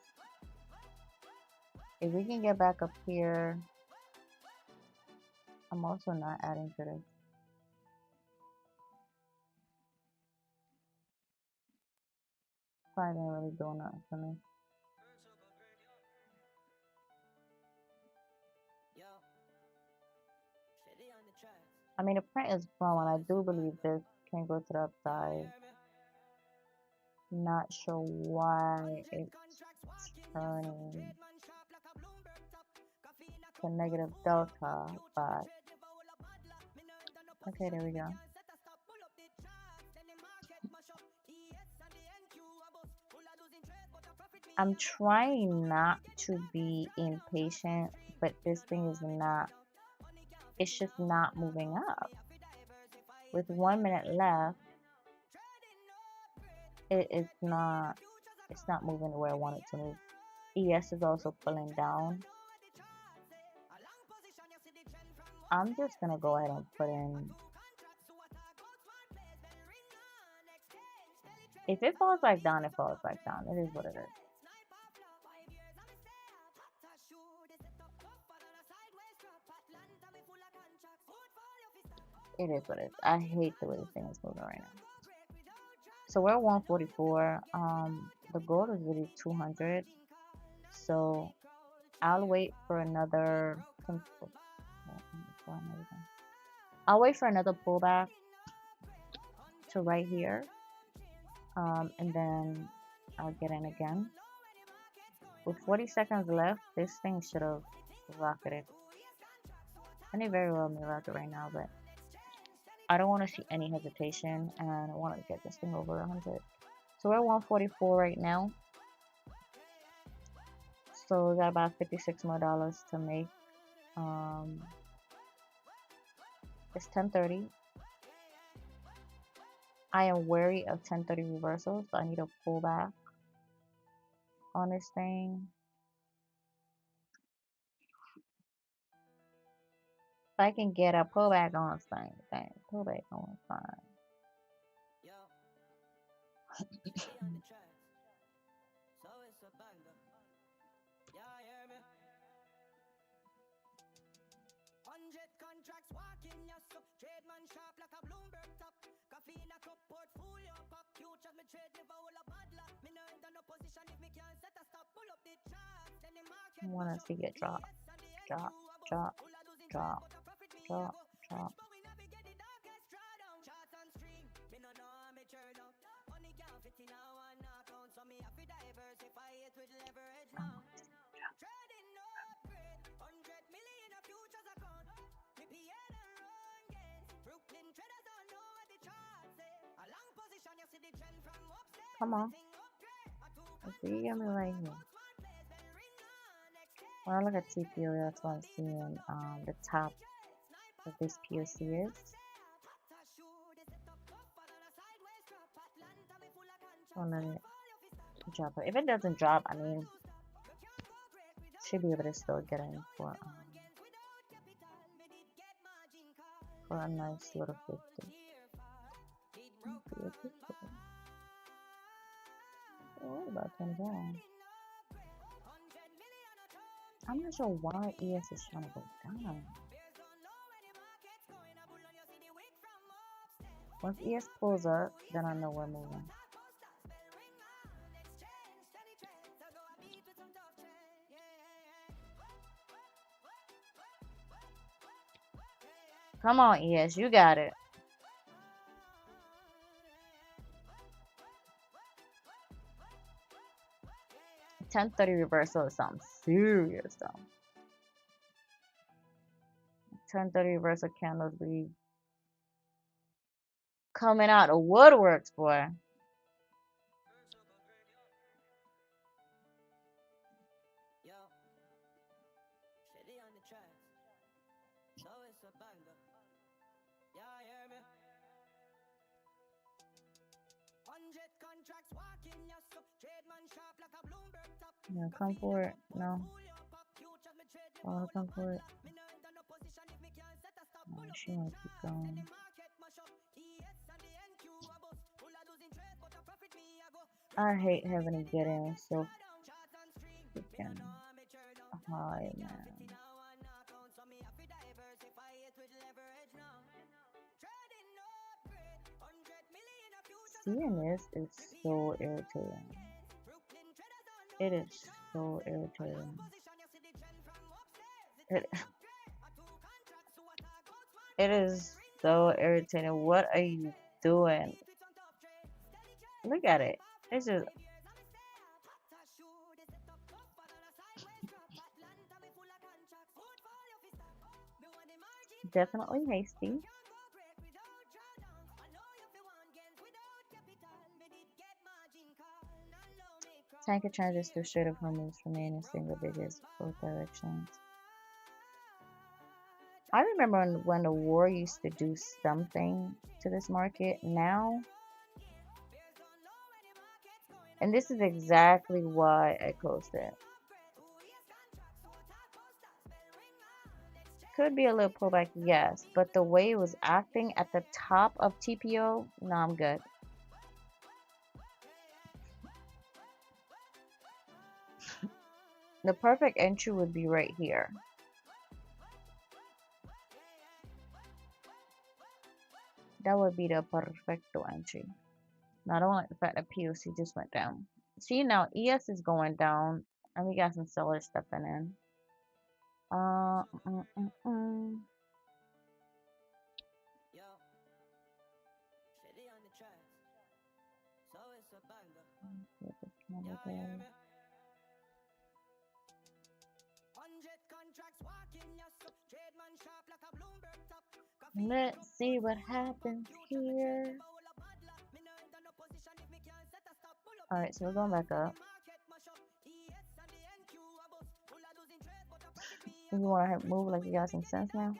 S2: If we can get back up here, I'm also not adding to this. Probably ain't really doing nothing for me. I mean, the print is growing. I do believe this can go to the upside. Not sure why it's turning to negative delta, but okay, there we go. I'm trying not to be impatient, but this thing is not, it's just not moving up. With 1 minute left, it's not moving the way I want it to move. ES is also pulling down. I'm just gonna go ahead and put in, if it falls back down, it falls back down. It is what it is. It is what it is. I hate the way this thing is moving right now. So we're at 144. The goal is really 200. So I'll wait for another. I'll wait for another pullback to right here, and then I'll get in again. With 40 seconds left, this thing should have rocketed. And it very well may rocket right now, but I don't want to see any hesitation, and I want to get this thing over 100. So we're at 144 right now. So we got about $56 more to make. It's 10:30. I am wary of 10:30 reversals, so I need a pullback on this thing. I can get a pullback on thing. Pullback on fine.
S1: Yo, Stellie on the tracks. So it's a banger. Yeah, hear me? 100 contracts walking, yes, so trade man sharp like a Bloomberg top. Coffee in a cup, portfolio pop. Future me trade never will a bad luck. Me no enter no position if me can't set a stop. Pull up the charts, then the market.
S2: I want to see it drop, drop, drop, drop, drop, drop.
S1: But we navigate the darkest drawdown. Charts on stream, me no know how me turn up. Money can't fit in a one account, so me have to diversify it with leverage now. Trading no upgrade, 100 million a futures account. Me PA the run gains. Brooklyn traders don't know what the charts say. A long position, you see the trend from upstairs.
S2: Come on. I see you got me right here. When I look at TPO, that's what I'm seeing the top of this POC is. So let it drop. If it doesn't drop, I mean, should be able to still get in for a nice little 50. Oh, about 20 down. I'm not sure why ES is trying to go down. Once ES pulls up, then I know we're moving. Come on, ES, you got it. $10.30 reversal is something serious though. 10.30 reversal candles be coming out of woodworks, boy.
S1: Yo, Stellie on the tracks. So it's a banger. Yeah, hear me? 100 contracts walking, yes, so trade man sharp like a Bloomberg top.
S2: Yeah, come for it. No. I wanna come for it. Oh, she wanna keep going. I hate having to get in so freaking high, man. Seeing this is so irritating. It is so irritating. It is so irritating. What are you doing? Look at it. It's just definitely hasty. Tanker charges through straight up moves remain in single digits both directions. I remember when the war used to do something to this market. Now, and this is exactly why I closed it. Could be a little pullback, yes, but the way it was acting at the top of TPO, no, I'm good. The perfect entry would be right here. That would be the perfecto entry. Now, I don't like the fact that POC just went down. See, now ES is going down, and we got some sellers stepping in.
S1: Yo, Stellie on the tracks. So it's a banger. Yeah, hear me? 100 contracts walking, yes, so trade man sharp like a Bloomberg top.
S2: Let's see what happens here. Alright, so we're going back up. You want to move like you got some sense now?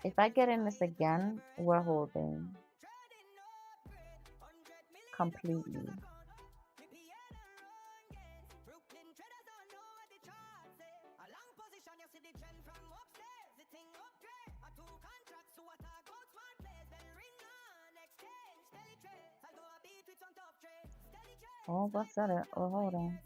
S2: If I get in this again, we're holding completely. Oh, what's that? Oh, hold on.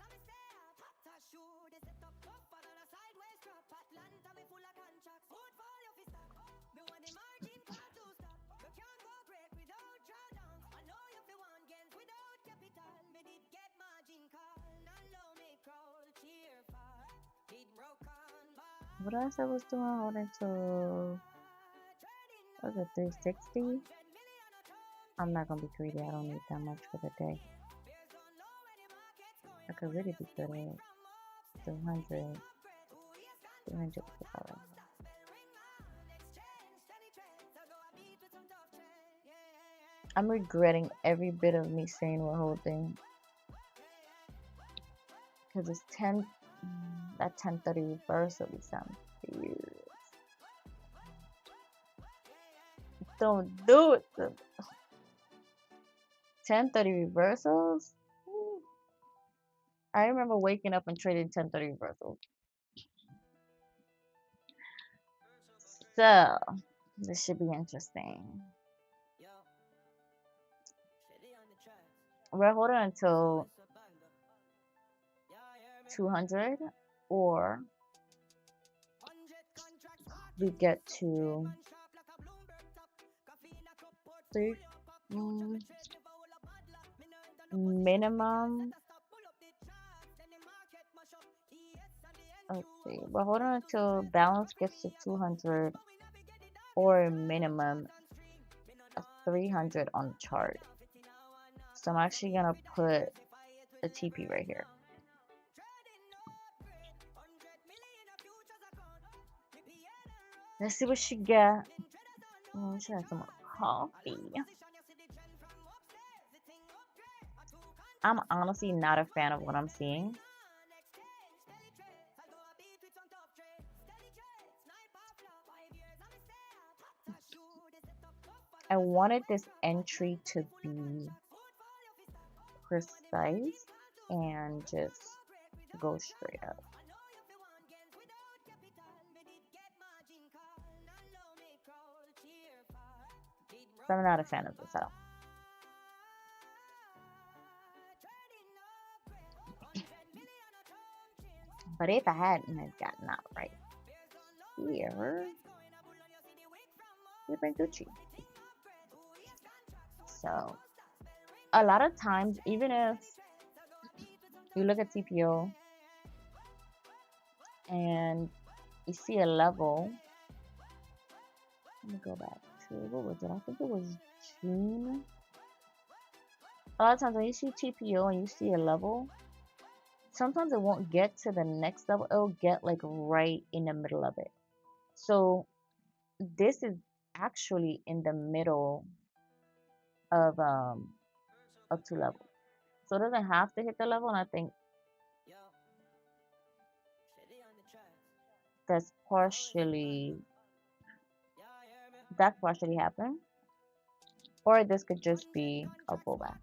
S2: What else I was doing? Holding to, what was it, 360? I'm not gonna be greedy. I don't need that much for the day. I could really be good at 300. 300 $. I'm regretting every bit of me saying we're holding. Because it's 10, that 1030 reversal be something fierce. Don't do it. 1030 reversals? I remember waking up and trading 1030 reversals. So, this should be interesting. We're holding until 200, or we get to 3 minimum. Let's see, we're holding until balance gets to 200, or a minimum of 300 on the chart. So I'm actually gonna put the TP right here. Let's see what she got. Oh, she has some more coffee. I'm honestly not a fan of what I'm seeing. I wanted this entry to be precise and just go straight up. So I'm not a fan of this at all. But if I hadn't gotten out right here, we've been Gucci. So a lot of times, even if you look at TPO and you see a level, let me go back to, what was it? I think it was June. A lot of times when you see TPO and you see a level, sometimes it won't get to the next level. It'll get like right in the middle of it. So this is actually in the middle of 2 levels. So it doesn't have to hit the level, and I think that's partially happened. Or this could just be a pullback.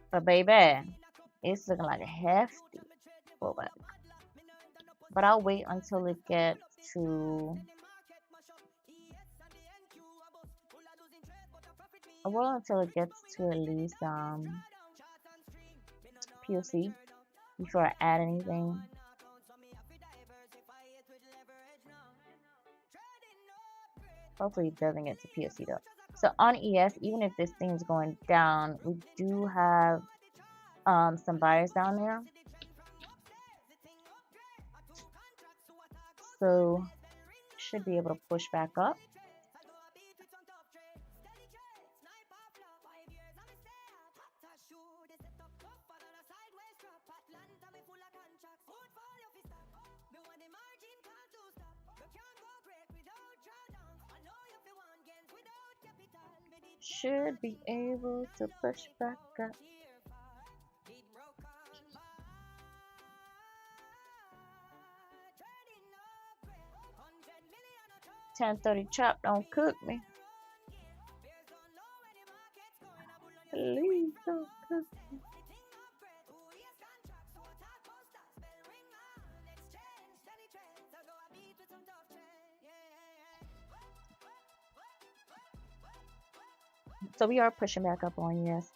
S2: But baby, it's looking like a hefty pullback. But I'll wait until it gets to, at least POC before I add anything. Hopefully it doesn't get to POC though. So on ES, even if this thing's going down, we do have some buyers down there. So should be able to push back up. Should be able to push back up. $10.30 chop, don't cook me. Please don't cook me. So we are pushing back up on, yes.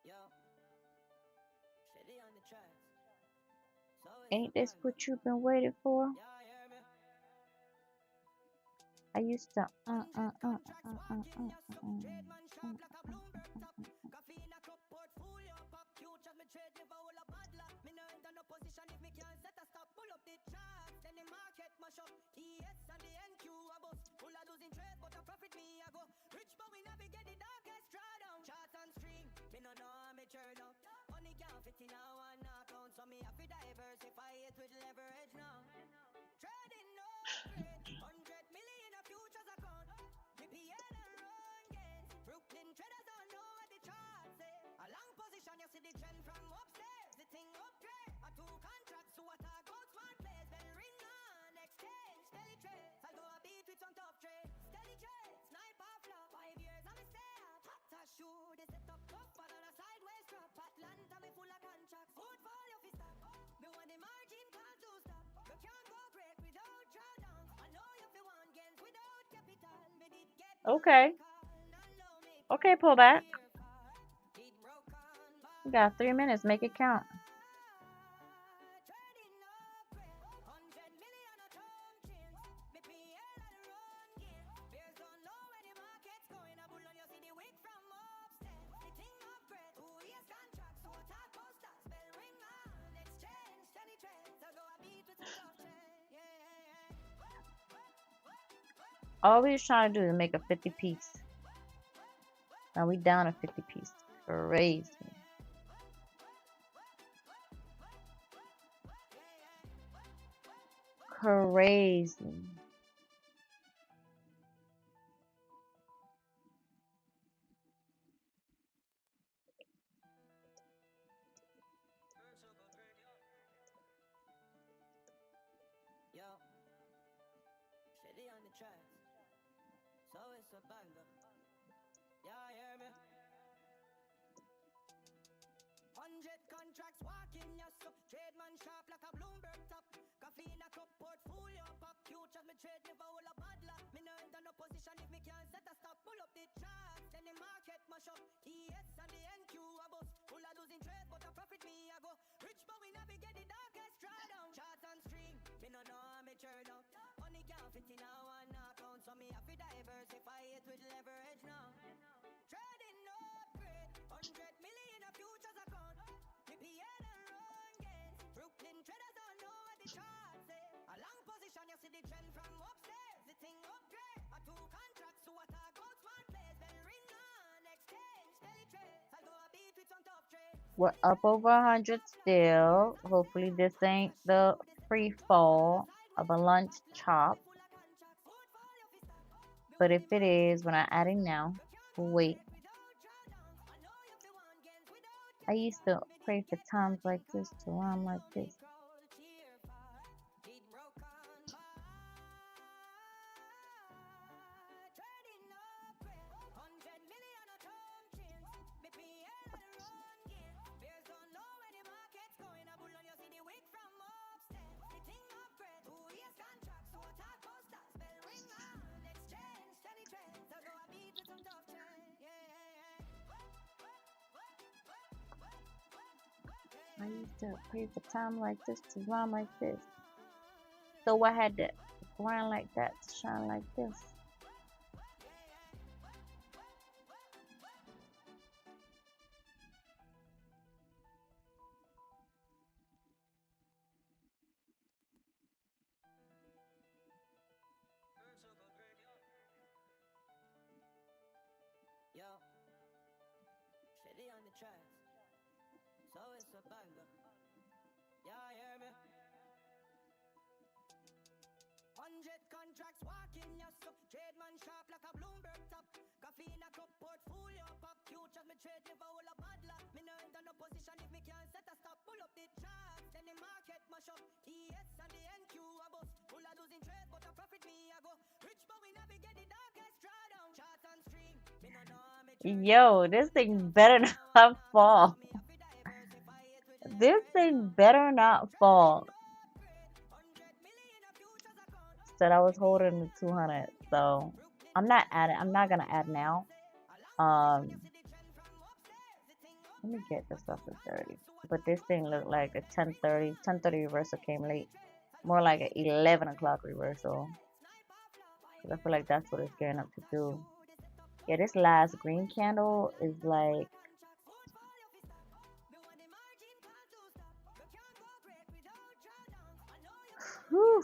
S1: Yo, Stellie on the tracks. So it's a
S2: Ain't this
S1: banger.
S2: what you've been waiting for?
S1: Yeah, hear me?
S2: I used to
S1: 100 contracts walking your sup. Trade man sharp like a Bloomberg top. Coffee in a cup, portfolio pop. Futures me trade never will a bad luck. Me no enter no position if me can't set a stop. Pull up the charts, then the market mash up. ES and the NQ a bust. Full of losing trade, but a profit me a go. Rich but we navigate the darkest drawdown. Charts and stream, me no know how me turn up. Money can't fit in a one account, so me have to diversify it with leverage now. Trading no grade, 100 million a futures account. The PL and run gains. Brooklyn traders don't know what the charts say. A long position, you see the trend from upstairs. The thing upgrade. A two contracts to what I go smart place. Then ring on, exchange, StellieTrades. I go a beat with some top trade. StellieTrades, sniper flop. 5 years I'm a stay up. Hot as shoe, they set up tougher than a sideways drop. Atlanta me full of contracts. Portfolio fi stop. Me want the margin call to stop. You can't go break without drawdown. I know you fi want gains without capital. Me did get
S2: Okay. Okay, pull back. You got 3 minutes. Make it count. All we was trying to do is make a 50 piece. Now we down a 50 piece. Crazy. Crazy.
S1: Yo, Stellie on the tracks. So it's a banger. Yeah, hear me? 100 contracts walking your sup. Trade man sharp like a Bloomberg top. Coffee in a cup, portfolio pop. Futures me trade never will a bad luck. Me no enter no position if me can't set a stop. Pull up the charts, then the market mash up. ES and the NQ a bust. Full of losing trade, but a profit me a go. Rich but we navigate the darkest drawdown. Charts and stream, me no know how me turn up. Money can't fit in a one account, so me have to diversify it with leverage now. Trading no upgrade, 100 million a futures account. The PL and run gains. Brooklyn traders don't know what the charts say. A long position, you see the trend from upstairs. The thing upgrade. A two contracts to what I go smart place. Then ring on, exchange, StellieTrades. I go a beat with some top trade.
S2: We're up over 100 still. Hopefully this ain't the free fall of a lunch chop. But if it is, we're not adding now. We'll wait. I used to pray for times like this to rhyme like this. I used to pray for time like this to rhyme like this. So I had to grind like that to shine like this.
S1: Yo, Stellie on the tracks. So it's a banger. Yeah, hear me? 100 contracts walking your sup. Trade man sharp like a Bloomberg top. Coffee in a cup, portfolio pop. Futures me trade never will a bad luck. Me no enter no position if me can't set a stop. Pull up the charts, then
S2: Yo, this thing better not fall. This thing better not fall. Said I was holding the 200, so I'm not gonna add now. Let me get this up to 30. But this thing looked like a 10:30 reversal came late. More like an 11 o'clock reversal. I feel like that's what it's getting up to do. Yeah, this last green candle is like, whew.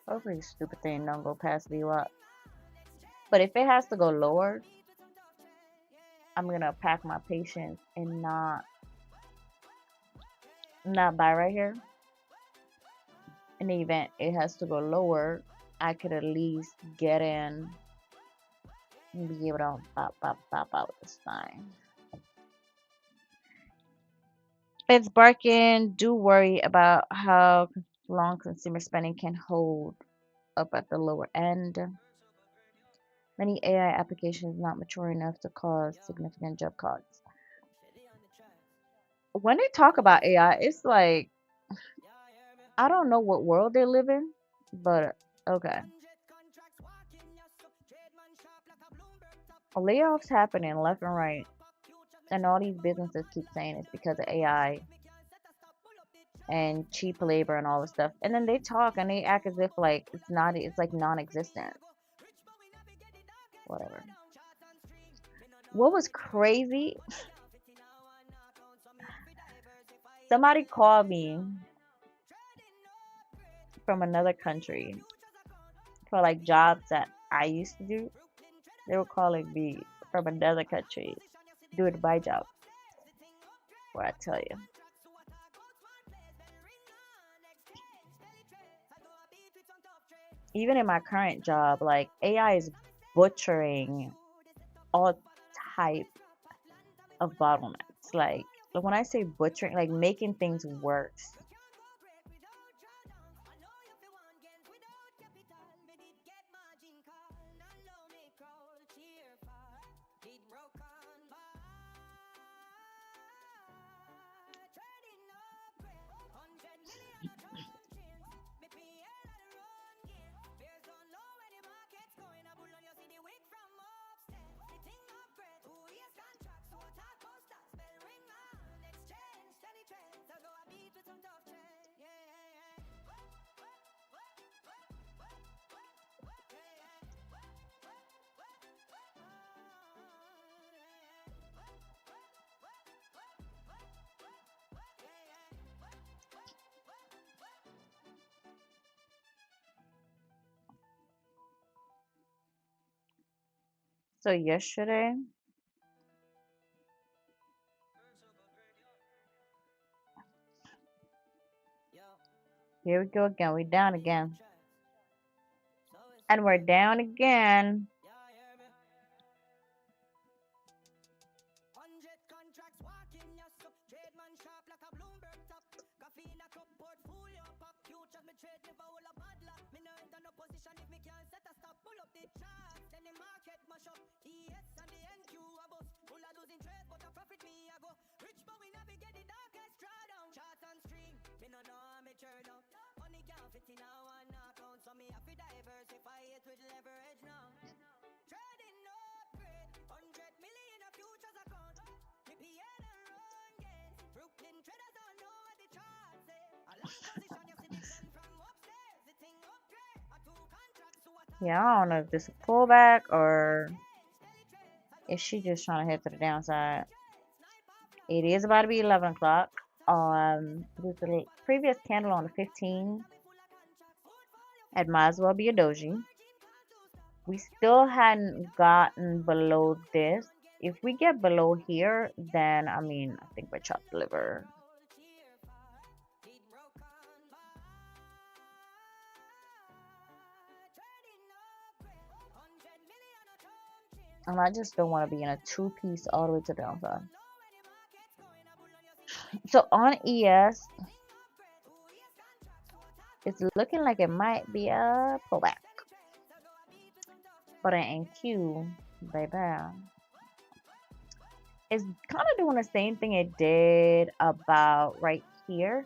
S2: Hopefully stupid thing don't go past VWAP. But if it has to go lower, I'm gonna pack my patience and not buy right here. In the event it has to go lower, I could at least get in and be able to pop out this time. It's barking. Do worry about how long consumer spending can hold up at the lower end. Many AI applications not mature enough to cause significant job cuts. When they talk about AI, it's like, I don't know what world they live in, but okay. Layoffs happening left and right, and all these businesses keep saying it's because of AI and cheap labor and all this stuff. And then they talk and they act as if like it's like non-existent. Whatever. What was crazy? Somebody called me from another country for like jobs that I used to do. They were calling me from another country doing my job. What I tell you. Even in my current job, like AI is butchering all type of bottlenecks. Like when I say butchering, like making things worse. So yesterday, here we go again. We're down again. And we're down again. Yeah, I don't know if this is a pullback or if she just trying to head to the downside. It is about to be 11 o'clock. With the previous candle on the 15, it might as well be a doji. We still hadn't gotten below this, If we get below here, then I mean, I think we're chopped liver. And I just don't want to be in a two-piece all the way to the downside. So on ES, it's looking like it might be a pullback. But in Q, baby, it's kind of doing the same thing it did about right here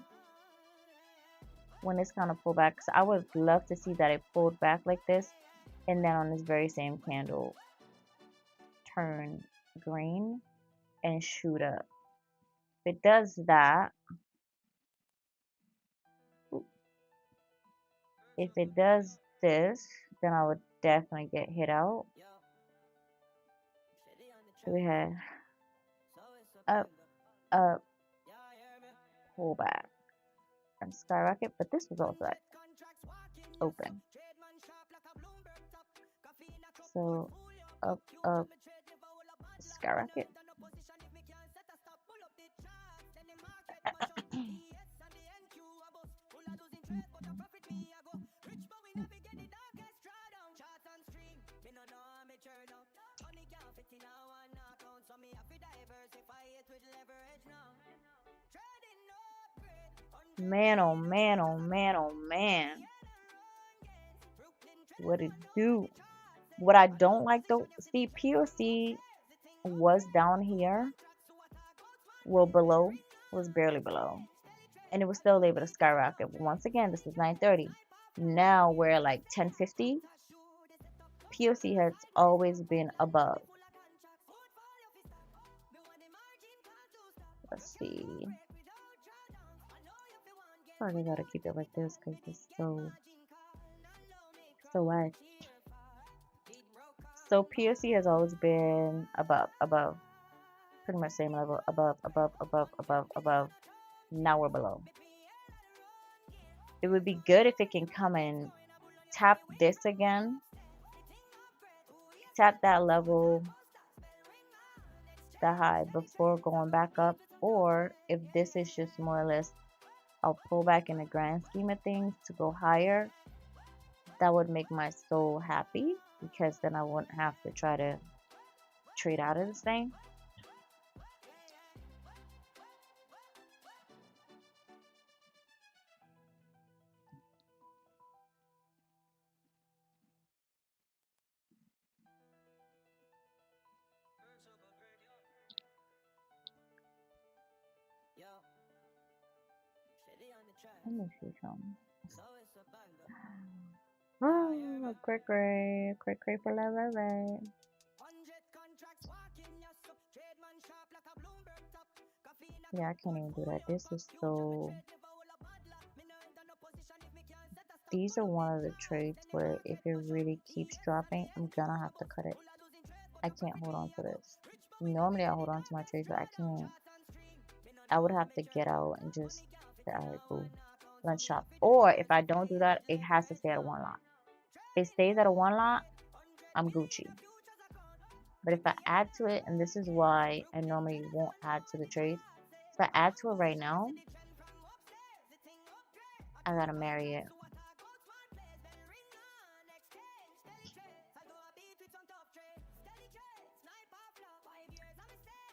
S2: when it's kind of pulled back. So I would love to see that it pulled back like this, and then on this very same candle, turn green and shoot up. If it does that, if it does this, then I would definitely get hit out. So we had up, up, pull back, and skyrocket, but this was also like open. So up, up, skyrocket. Man, oh man, oh man, oh man. What it do? What I don't like though, see, POC was down here. Well, below, was barely below. And it was still able to skyrocket. Once again, this is 9:30. Now we're like 10:50. POC has always been above. Let's see. Probably gotta keep it like this because it's so wide. So POC has always been above, pretty much same level, above. Now we're below. It would be good if it can come and tap this again, tap that level, that high before going back up, or if this is just more or less I'll pull back in the grand scheme of things to go higher, that would make my soul happy because then I wouldn't have to try to trade out of this thing. Let me see something. Oh, cray for love. Yeah, I can't even do that. This is so. These are one of the trades where if it really keeps dropping, I'm gonna have to cut it. I can't hold on to this. Normally I hold on to my trades, but I can't. I would have to get out and just say, alright, cool. Lunch shop. Or if I don't do that, it has to stay at a one lot. If it stays at a one lot, I'm Gucci. But if I add to it, and this is why I normally won't add to the trades, if I add to it right now, I gotta marry it.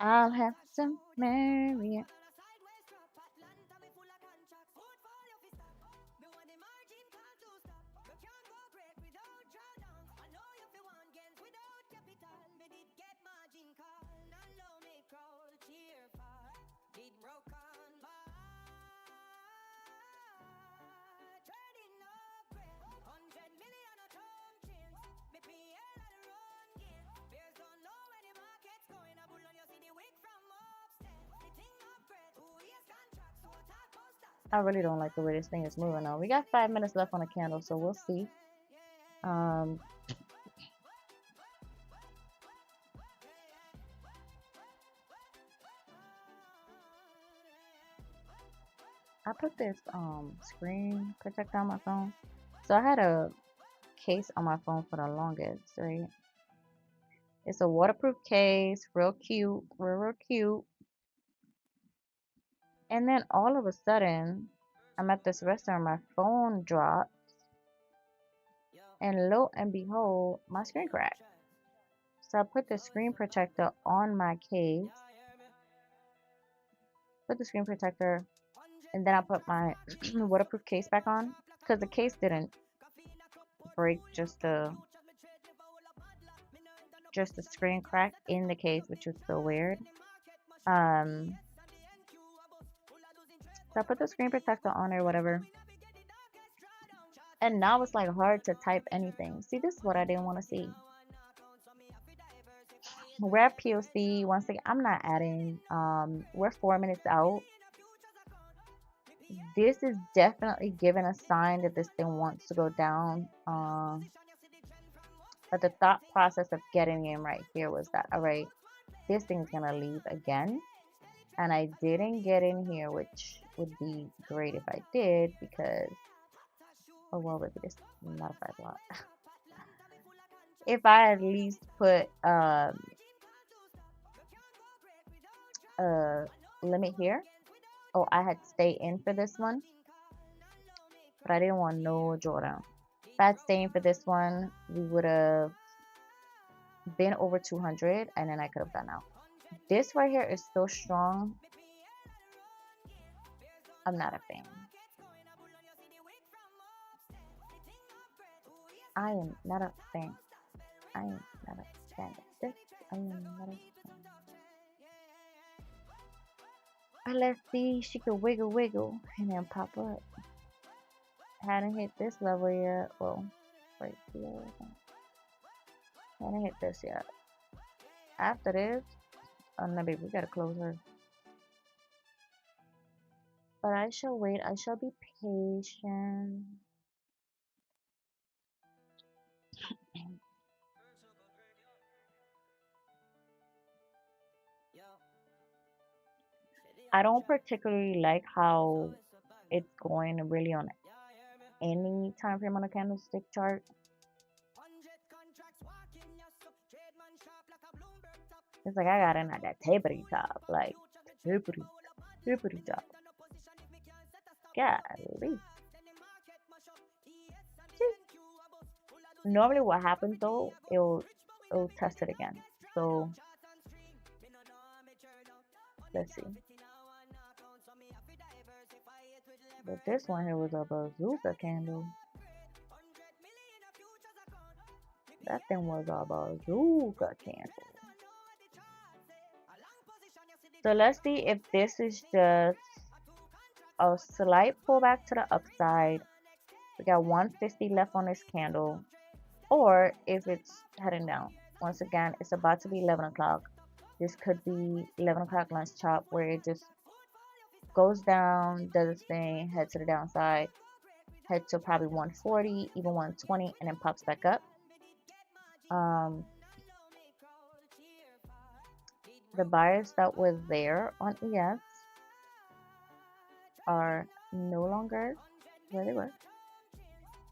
S2: I'll have to marry it. I really don't like the way this thing is moving now. We got 5 minutes left on the candle, so we'll see. I put this screen protector on my phone. So I had a case on my phone for the longest, right? It's a waterproof case, real cute, real cute. And then all of a sudden, I'm at this restaurant, my phone drops, and lo and behold, my screen cracked. So I put the screen protector on my case, put the screen protector, and then I put my waterproof case back on, because the case didn't break, just the screen crack in the case, which was so weird. So I put the screen protector on or whatever. And now it's like hard to type anything. See, this is what I didn't want to see. We're at POC. Once again, I'm not adding. We're 4 minutes out. This is definitely giving a sign that this thing wants to go down. But the thought process of getting in right here was that, all right, this thing's going to leave again. And I didn't get in here, which would be great if I did, because, oh, well, maybe this modifies a lot. If I at least put a limit here. Oh, I had stay in for this one, but I didn't want no drawdown. If I had stay in for this one, we would have been over 200, and then I could have done out. This right here is so strong. I'm not a fan. I am not a fan. I am not a fan of this. I am not a fan. But let's see, she could wiggle, wiggle, and then pop up. Hadn't hit this level yet. Well, right here. Hadn't hit this yet. After this, oh no, baby, we gotta close her. But I shall wait. I shall be patient. I don't particularly like how it's going really on any time frame on a candlestick chart. It's like I got in at that tapering top, like tapering top. Golly. Normally what happens though, it'll test it again. So let's see. But this one here was a bazooka candle. That thing was a bazooka candle. So let's see if this is just a slight pullback to the upside. We got 150 left on this candle. Or if it's heading down. Once again, it's about to be 11 o'clock. This could be 11 o'clock lunch chop where it just goes down, does its thing, head to the downside, head to probably 140, even 120, and then pops back up. The buyers that were there on ES are no longer where they were.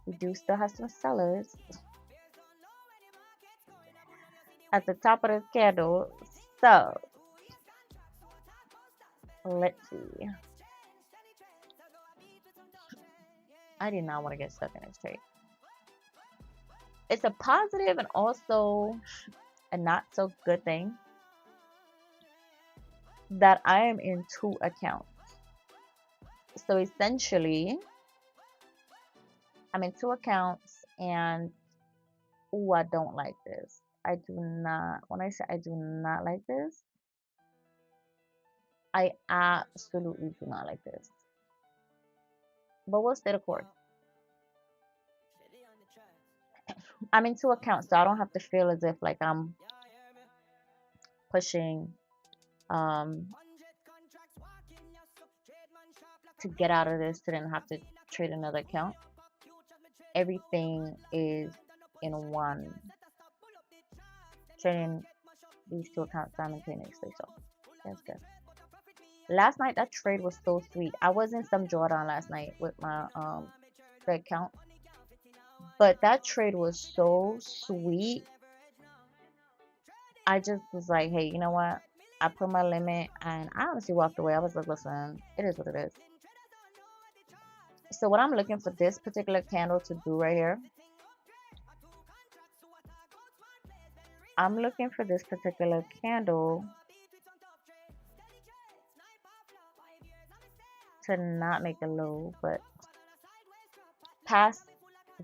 S2: We do still have some sellers at the top of this candle. So let's see. I did not want to get stuck in this trade. It's a positive and also a not so good thing that I am in 2 accounts. So essentially, I'm in 2 accounts, and ooh, I don't like this. I do not, when I say I do not like this, I absolutely do not like this. But we'll stay the course. I'm in 2 accounts, so I don't have to feel as if like I'm pushing to get out of this to then have to trade another account. Everything is in one. Trading these 2 accounts simultaneously, so that's good. Last night that trade was so sweet. I was in some drawdown last night with my account, but that trade was so sweet I just was like, hey, you know what? I put my limit and I honestly walked away. I was like, listen, it is what it is. So what I'm looking for this particular candle to do right here, I'm looking for this particular candle to not make a low, but past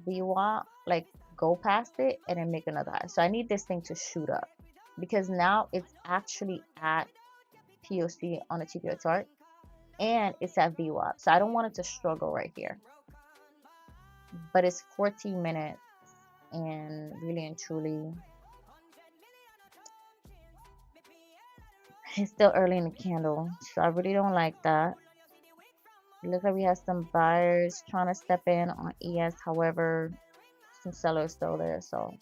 S2: VWAP, like go past it and then make another high. So I need this thing to shoot up because now it's actually at POC on a TPO chart and it's at VWAP. So I don't want it to struggle right here. But it's 14 minutes and really and truly it's still early in the candle. So I really don't like that. It looks like we have some buyers trying to step in on ES. However, some sellers still there. So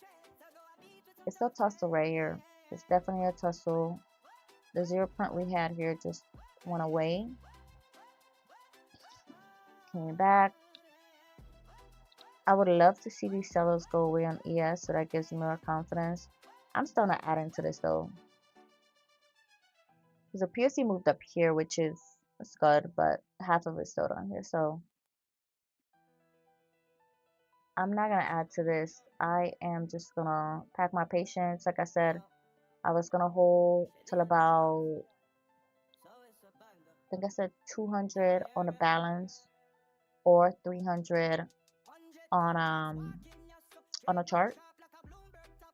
S2: it's a tussle right here. It's definitely a tussle. The 0 point we had here just went away. Came back. I would love to see these sellers go away on ES, so that gives me more confidence. I'm still not adding to this though. Because the POC moved up here, which is good, but half of it's still down here. So I'm not going to add to this. I am just going to pack my patience. Like I said, I was going to hold till about, I think I said 200 on the balance or 300 on a chart.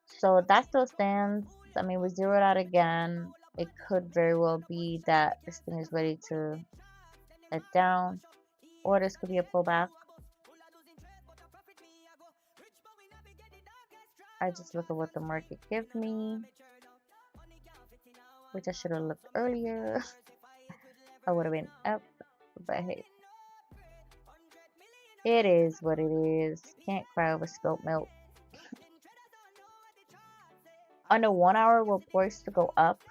S2: So that still stands. I mean, we zeroed out again. It could very well be that this thing is ready to head down, or this could be a pullback. I just look at what the market gives me, which I should have looked earlier. I would have been up, but hey, it is what it is. Can't cry over spilt milk. On the 1 hour, we're poised to go up.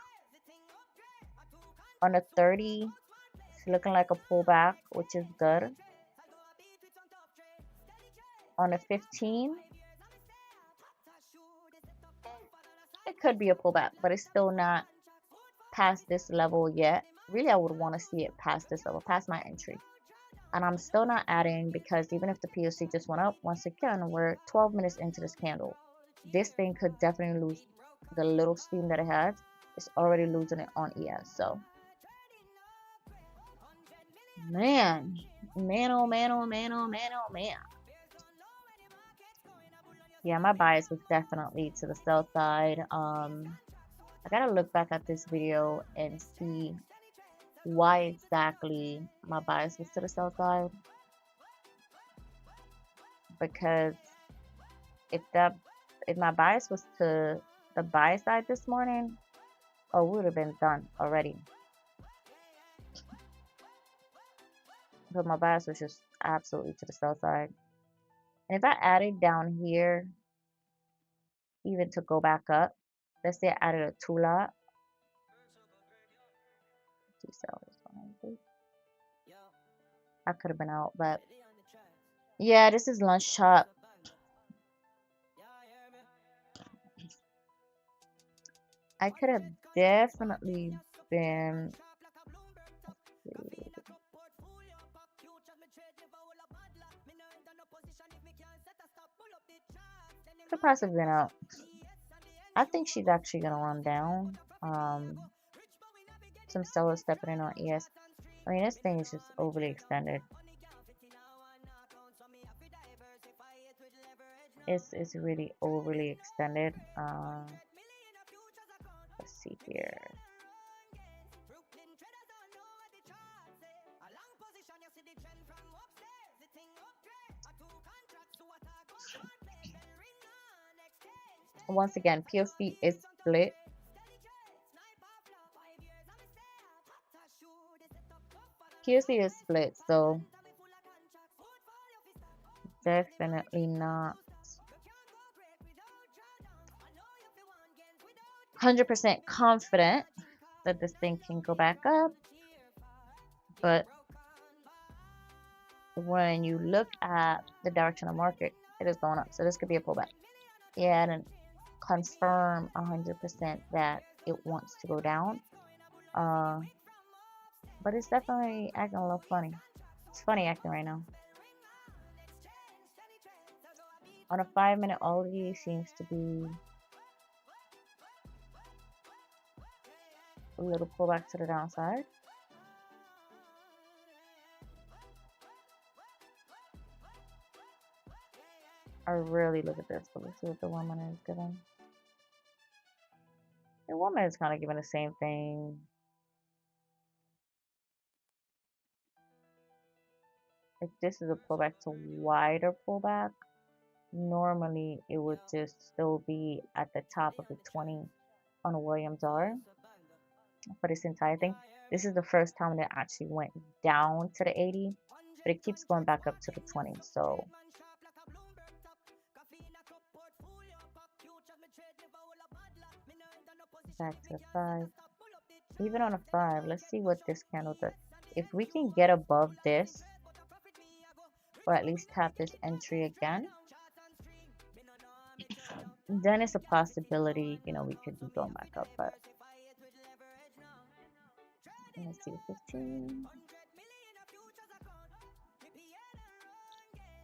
S2: On the 30, it's looking like a pullback, which is good. On the 15, it could be a pullback, but it's still not past this level yet. Really, I would want to see it past this level, past my entry. And I'm still not adding because even if the POC just went up, once again, we're 12 minutes into this candle. This thing could definitely lose the little steam that it has. It's already losing it on ES. So, man, oh man, oh man, oh man, oh man. Yeah, my bias was definitely to the sell side. I gotta look back at this video and see why exactly my bias was to the sell side. Because if my bias was to the buy side this morning, oh, we would have been done already. But my bias was just absolutely to the sell side. And if I added down here, even to go back up, let's say I added a 2 lot. I could have been out, but yeah, this is lunch chop. I could have definitely been. Could possibly been out. I think she's actually gonna run down. Some sellers stepping in on ES. I mean, this thing is just overly extended. It's really overly extended. Let's see here. Once again, POC is split. POC is split, so definitely not 100% confident that this thing can go back up. But when you look at the direction of market, it is going up. So this could be a pullback. Yeah, confirm 100% that it wants to go down. But it's definitely acting a little funny. It's funny acting right now. On a 5-minute, all of these seems to be a little pullback to the downside. I rarely look at this, but let's see what the 1 minute is giving. The 1 minute is kind of giving the same thing. If this is a pullback to wider pullback, normally it would just still be at the top of the 20 on a Williams R for this entire thing. This is the first time that it actually went down to the 80, but it keeps going back up to the 20. So back to the 5. Even on a 5, let's see what this candle does. If we can get above this, or at least tap this entry again, then it's a possibility, you know, we could be going back up. But let's see, 15.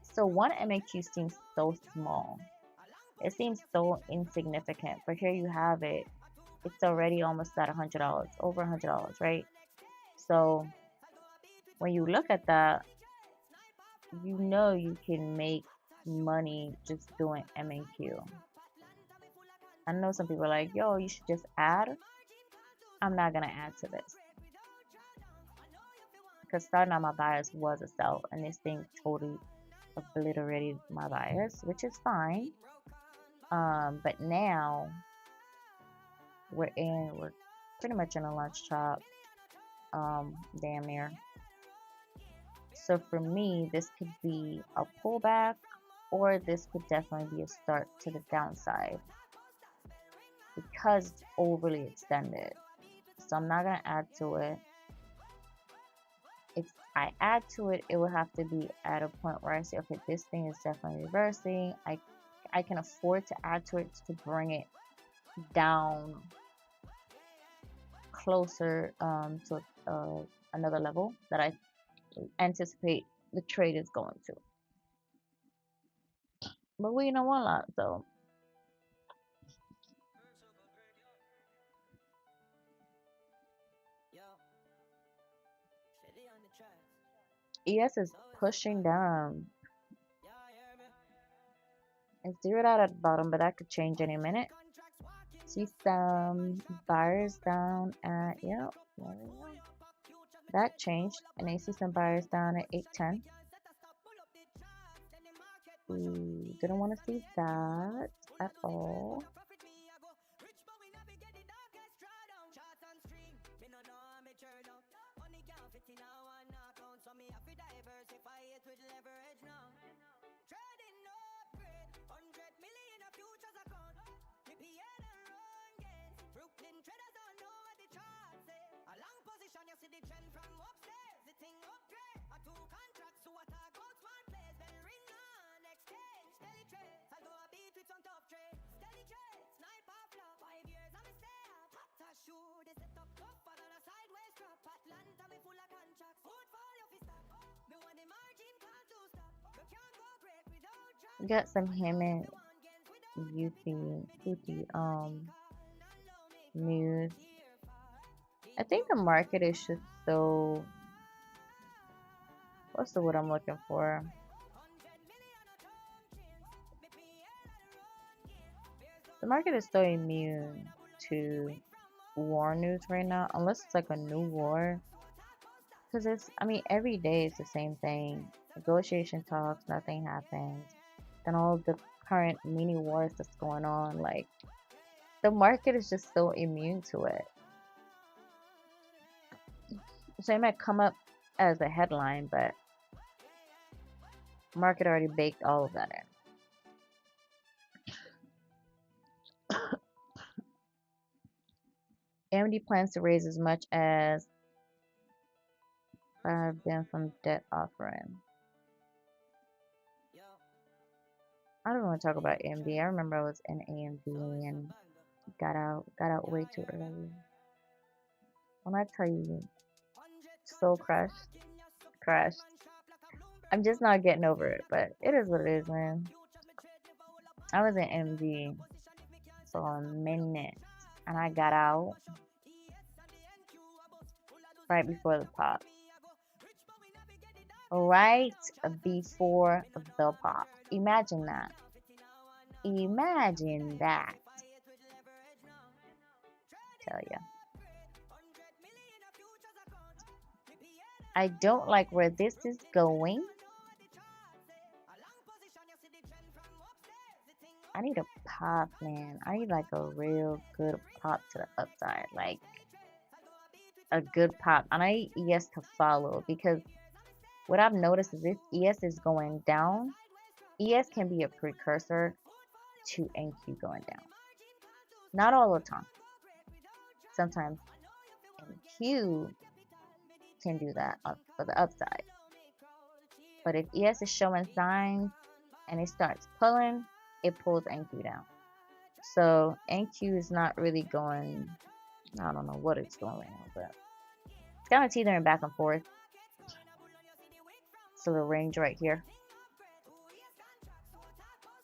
S2: So one MAQ seems so small. It seems so insignificant, but here you have it. It's already almost at $100, over $100, right? So when you look at that, you know you can make money just doing MAQ. I know some people are like, yo, you should just add. I'm not gonna add to this, because starting out my bias was a sell, and this thing totally obliterated my bias, which is fine. But now we're pretty much in a lunch chop, damn near. So for me, this could be a pullback, or this could definitely be a start to the downside, because it's overly extended. So I'm not gonna add to it. If I add to it, it would have to be at a point where I say, okay, this thing is definitely reversing. I can afford to add to it to bring it down closer to another level that I anticipate the trade is going to. But we don't want a lot, so ES is pushing down. It's zeroed out at the bottom, but that could change any minute. See some buyers down at, yeah, there we go. That changed, and I see some buyers down at 810. Ooh, didn't want to see that at all. We got some him and Yuki news. I think the market is just so, what's the word I'm looking for? The market is so immune to war news right now, unless it's like a new war. Because it's, I mean, every day it's the same thing. Negotiation talks, nothing happens. Then all the current mini wars that's going on, like, the market is just so immune to it. So it might come up as a headline, but market already baked all of that in. AMD plans to raise as much as $5 billion from debt offering. I don't want to talk about AMD. I remember I was in AMD and got out way too early. When I tell you, so crashed. I'm just not getting over it, but it is what it is, man. I was in AMD for a minute, and I got out right before the pop. Right before the pop. Imagine that. Imagine that. Tell ya. I don't like where this is going. I need a pop, man. I need like a real good pop to the upside. Like a good pop. And I need ES to follow, because what I've noticed is if ES is going down, ES can be a precursor to NQ going down. Not all the time. Sometimes NQ can do that for the upside. But if ES is showing signs and it starts pulling, it pulls NQ down. So NQ is not really going, I don't know what it's doing right now, but it's kind of teetering back and forth. It's a little range right here.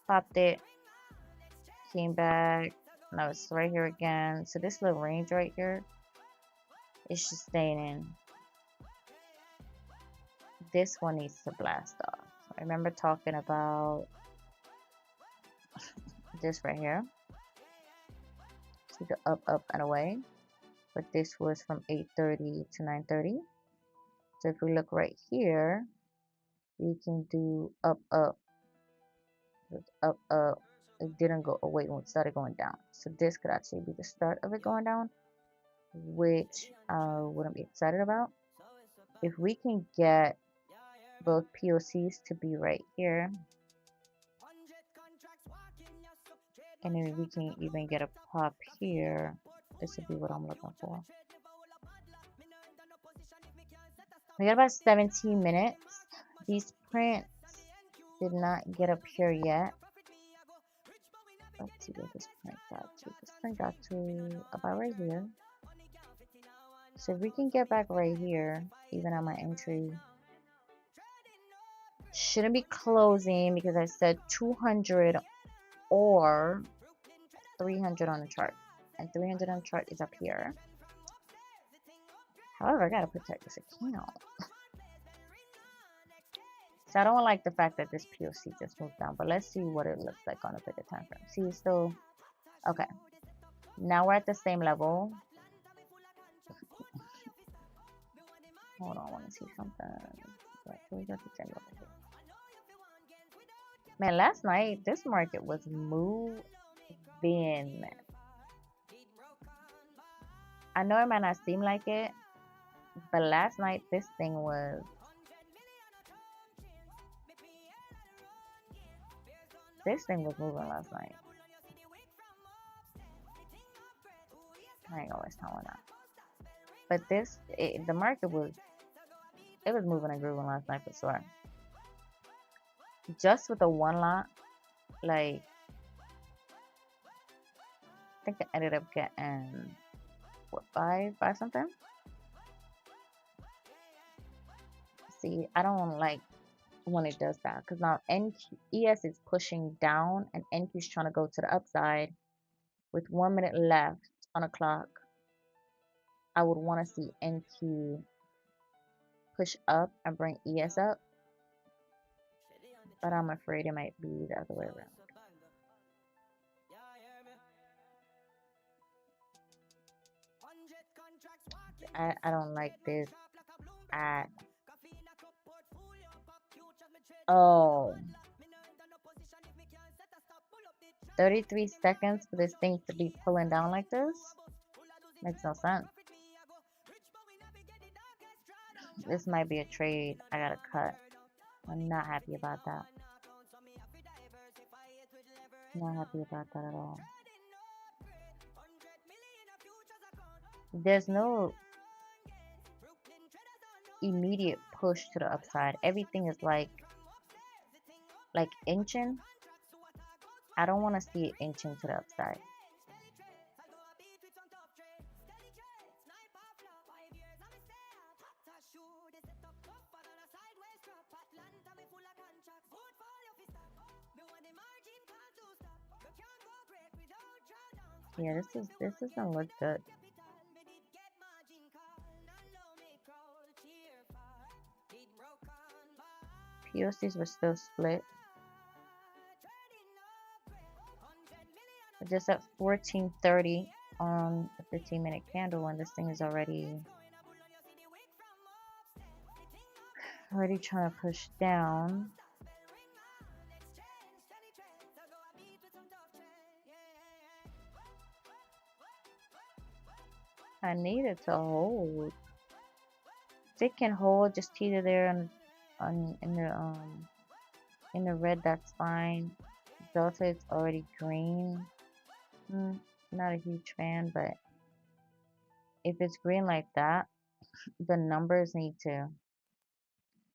S2: Popped it, came back. Now it's right here again. So this little range right here, it's just staying in. This one needs to blast off. I remember talking about this right here. See the up, and away. But this was from 8:30 to 9:30. So if we look right here, we can do up. It didn't go away when it started going down. So this could actually be the start of it going down, which I wouldn't be excited about. If we can get both POCs to be right here, and then we can even get a pop here, this would be what I'm looking for. We got about 17 minutes. These prints did not get up here yet. Let's see what this print got to. This print got to about right here. So if we can get back right here, even on my entry, shouldn't be closing because I said 200 or 300 on the chart, and 300 on the chart is up here. However, I gotta protect this account. So I don't like the fact that this POC just moved down, but let's see what it looks like on a bigger time frame. See, it's still okay. Now we're at the same level. Hold on, I want to see something. Man, last night this market was moving. I know it might not seem like it, but last night this thing was moving last night. I ain't gonna waste time on that. But the market was moving and grooving last night for sure. Just with the one lot, like I think I ended up getting what, five something. See, I don't like when it does that, because now ES is pushing down and NQ is trying to go to the upside. With 1 minute left on the clock, I would want to see NQ push up and bring ES up, but I'm afraid it might be the other way around. I don't like this at all. 33 seconds for this thing to be pulling down like this makes no sense. This might be a trade I gotta cut. I'm not happy about that. Not happy about that at all. There's no immediate push to the upside. Everything is like inching, I don't want to see it inching to the upside. Yeah, this doesn't look good. POCs were still split. Just at 1430 on the 15-minute candle, and this thing is already trying to push down. I need it to hold. If it can hold, just teeter there in the red, that's fine. Delta is already green. Not a huge fan, but if it's green like that, the numbers need to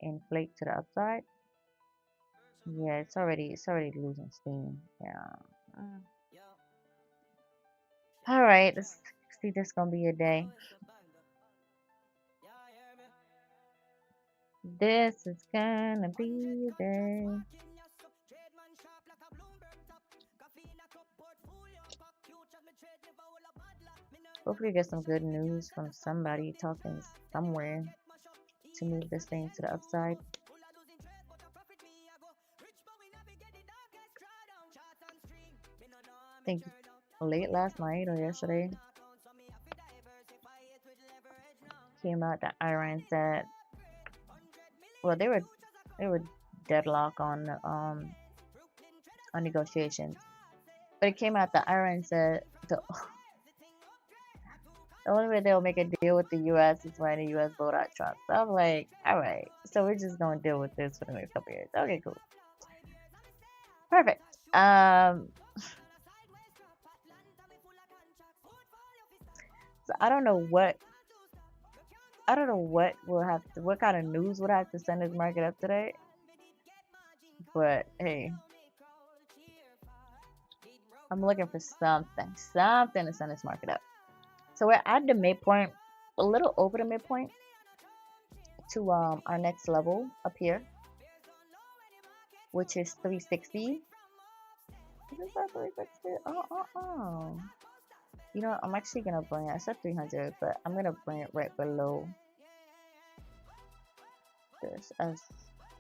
S2: inflate to the upside. Yeah, it's already losing steam. Yeah. All right, let's see. This gonna be a day. This is gonna be a day. Hopefully get some good news from somebody talking somewhere to move this thing to the upside. I think late last night or yesterday came out that Iran said, well, they were deadlock on negotiations, but it came out that Iran said the only way they'll make a deal with the U.S. is when the U.S. vote out Trump. So I'm like, all right, so we're just gonna deal with this for the next couple years. Okay, cool, perfect. So I don't know what will have to, what kind of news would have to send this market up today. But hey, I'm looking for something to send this market up. So we're at the midpoint, a little over the midpoint to our next level up here, which is 360. Is this our 360? Oh. You know, I'm actually gonna bring it. I said 300, but I'm gonna bring it right below this as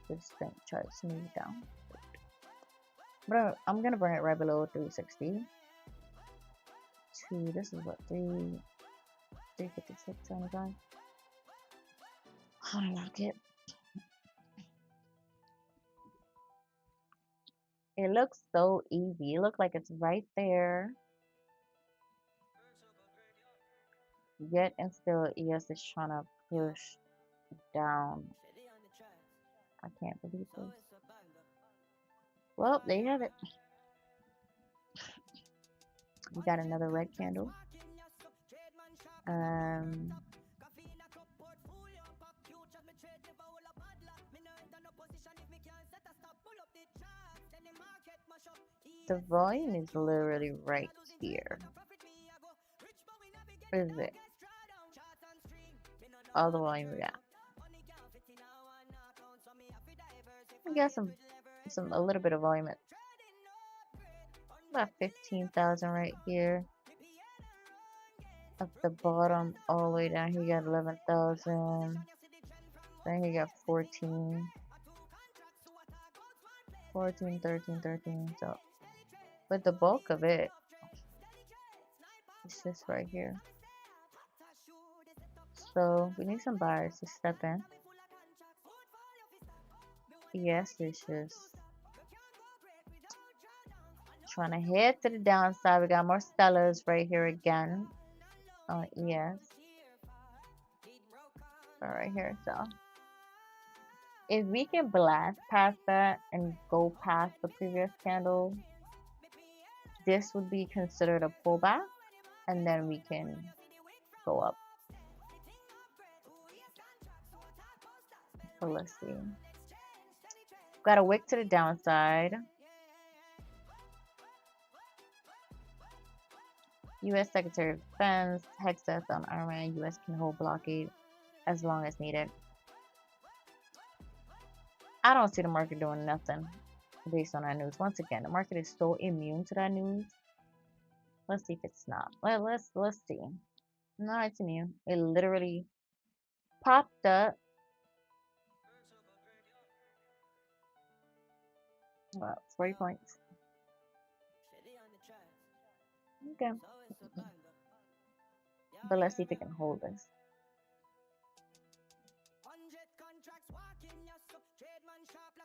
S2: this thing tries to move down. But I'm gonna bring it right below 360. This is what 356.75. How do I lock it? It looks so easy. It looks like it's right there. Yet and still ES is trying to push down. I can't believe this. Well, there you have it. We got another red candle. The volume is literally right here. Where is it? All the volume we got. We got a little bit of volume at about 15,000 right here. At the bottom, all the way down here, you got 11,000. Then you got 14, 13. So, but the bulk of it is just right here. So we need some buyers to step in. Yes, it's just trying to head to the downside. We got more sellers right here again. ES. Right here. So if we can blast past that and go past the previous candle, this would be considered a pullback, and then we can go up. So let's see. Got a wick to the downside. U.S. Secretary of Defense, hex death on Iran. U.S. can hold blockade as long as needed. I don't see the market doing nothing based on that news. Once again, the market is so immune to that news. Let's see if it's not. Let's see. No, it's immune. It literally popped up. Well, 40 points. Okay. But let's see if it can hold this.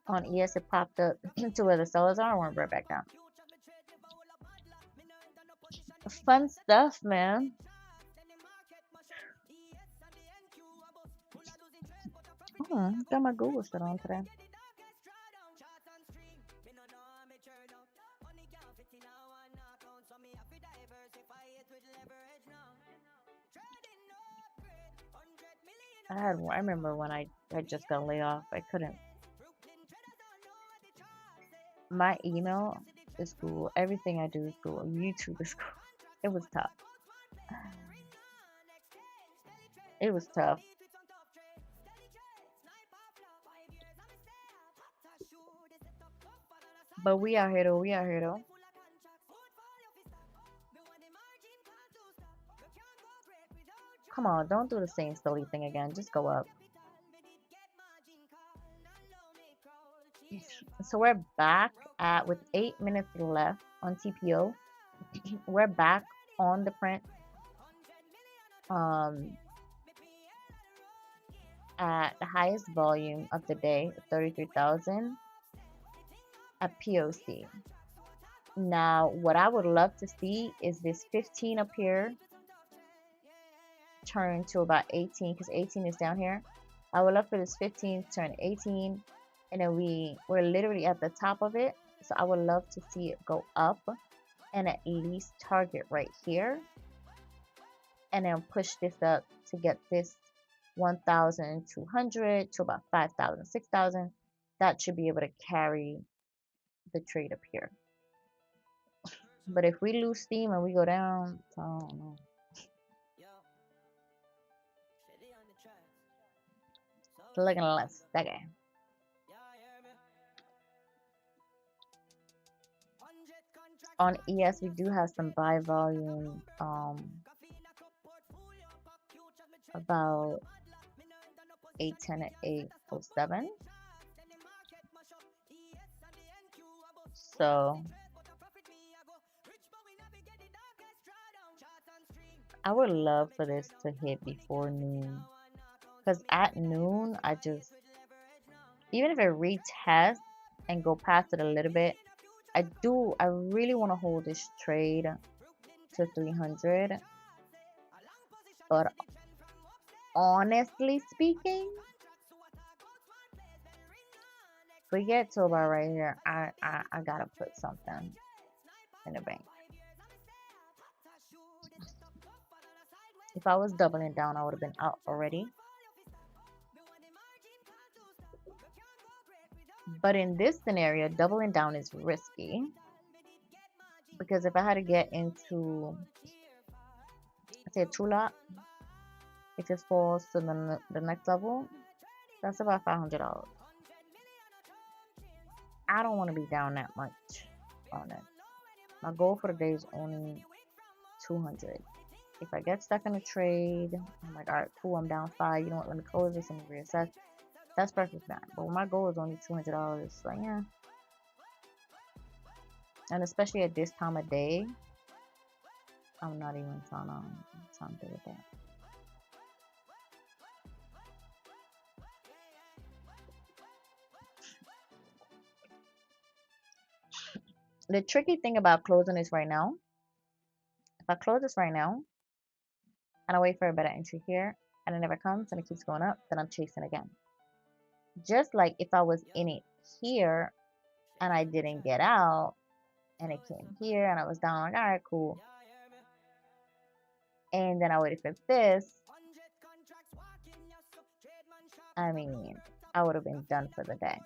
S2: On ES, it popped up to where the sellers are. I want to bring it back down. Fun stuff, man. Got my Google shit on today. I remember when I just got laid off. I couldn't. My email is Google. Everything I do is Google. YouTube is Google. It was tough. It was tough. But we out here though. We out here though. Come on, don't do the same Stellie thing again. Just go up. So we're back at with 8 minutes left on TPO. We're back on the print. At the highest volume of the day, 33,000 at POC. Now, what I would love to see is this 15 up here turn to about 18, because 18 is down here. I would love for this 15 to turn 18, and then we're literally at the top of it. So I would love to see it go up and at least target right here, and then push this up to get this 1,200 to about 5,000, 6,000. That should be able to carry the trade up here. But if we lose steam and we go down, I don't know. Look at less. Okay. On ES, we do have some buy volume. About 810 and 807. So I would love for this to hit before noon, because at noon even if it retests and go past it a little bit, I really want to hold this trade to 300. But honestly speaking, if we get to about right here, I gotta put something in the bank. If I was doubling down, I would have been out already. But in this scenario, doubling down is risky, because if I had to get into, let's say, a 2-lot, it just falls to the next level, that's about $500. I don't want to be down that much on it. My goal for the day is only 200. If I get stuck in a trade, I'm like, all right, cool, I'm down 5. You know what? Let me close this and reassess. That's perfect fine. But my goal is only $200. Like, yeah. And especially at this time of day, I'm not even trying to do with that. The tricky thing about closing this right now, if I close this right now and I wait for a better entry here and it never comes and it keeps going up, then I'm chasing again. Just like if I was in it here and I didn't get out and it came here and I was down, like, all right, cool. And then I waited for this. I mean, I would have been done for the day.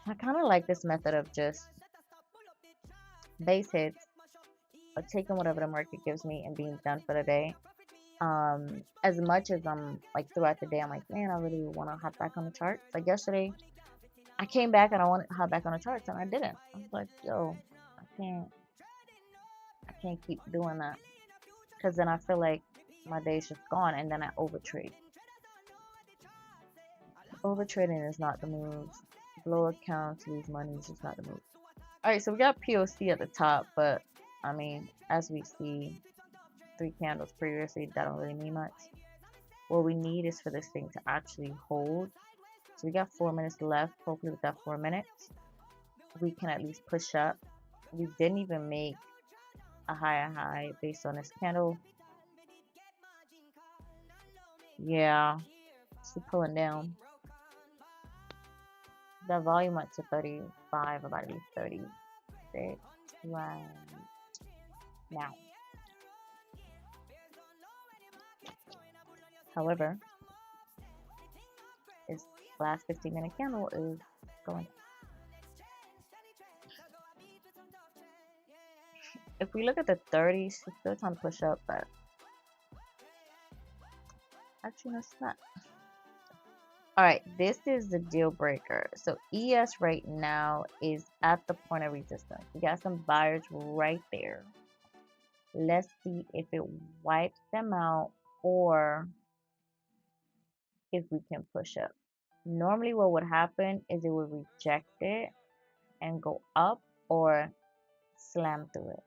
S2: I kind of like this method of just base hits, or taking whatever the market gives me and being done for the day. As much as I'm like throughout the day, I'm like, man, I really want to hop back on the charts. Like yesterday, I came back and I wanted to hop back on the charts and I didn't. I was like, yo, I can't keep doing that, because then I feel like my day's just gone and then I overtrade. Overtrading is not the move. Blow accounts, lose money is just not the move. Alright, so we got POC at the top, but I mean, as we see, 3 candles previously, that don't really mean much. What we need is for this thing to actually hold. So we got 4 minutes left. Hopefully with that 4 minutes, we can at least push up. We didn't even make a higher high based on this candle. Yeah, she's pulling down. That volume went to 35, about to be 36 right now. However, this last 15-minute candle is going. If we look at the 30s, she's still trying to push up, but actually, no, it's not. Alright, this is the deal breaker. So ES right now is at the point of resistance. We got some buyers right there. Let's see if it wipes them out or if we can push up. Normally what would happen is it would reject it and go up or slam through it.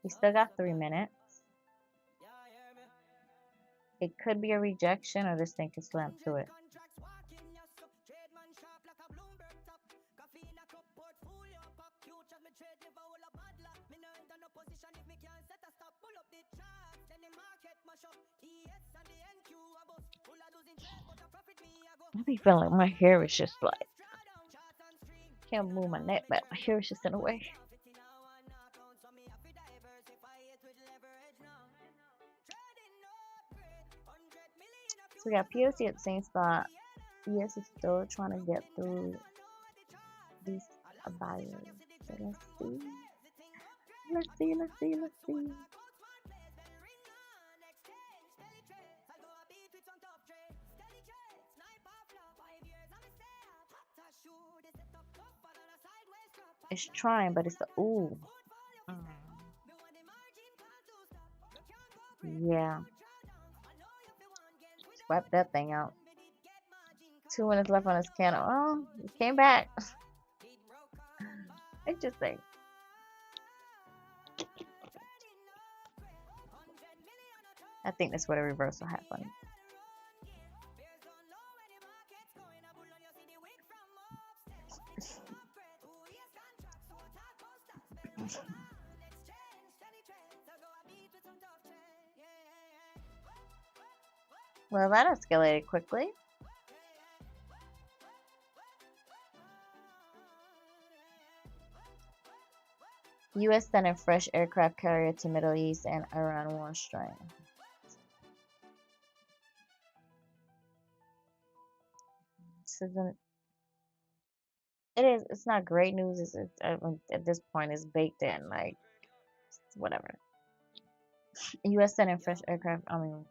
S2: We still got 3 minutes. It could be a rejection or this thing could slam through it. I be feeling like my hair is just like, can't move my neck back. My hair is just in the way. So we got POC at the same spot. ES is still trying to get through these buyers. So let's see. Let's see. It's trying, but it's the ooh. Yeah. Swipe that thing out. 2 minutes left on this candle. Oh, it came back. Interesting. I think that's what a reversal happened. Well, that escalated quickly. U.S. sending fresh aircraft carrier to Middle East and Iran war strain. This isn't. It is. It's not great news. It's at this point, it's baked in. Like, whatever. U.S. sending fresh aircraft. I mean,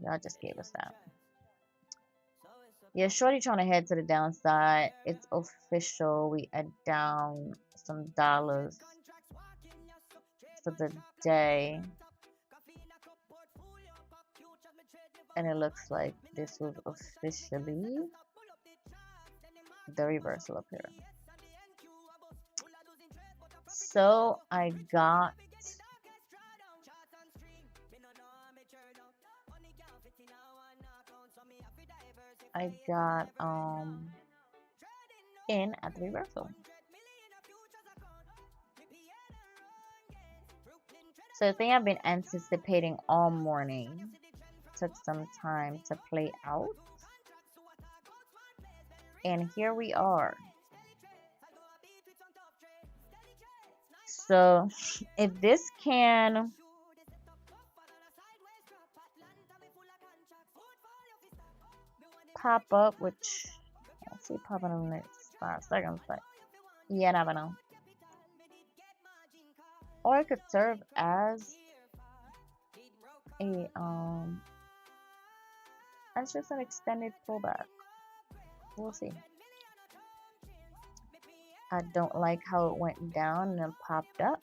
S2: y'all just gave us that. Yeah, shorty trying to head to the downside. It's official. We are down some dollars for the day. And it looks like this was officially the reversal up here. So I got in at the reversal. So the thing I've been anticipating all morning took some time to play out. And here we are. So if this can pop up, which I see popping in the next 5 seconds, but yeah, never know. or it could serve as a as just an extended pullback. We'll see. I don't like how it went down and then popped up.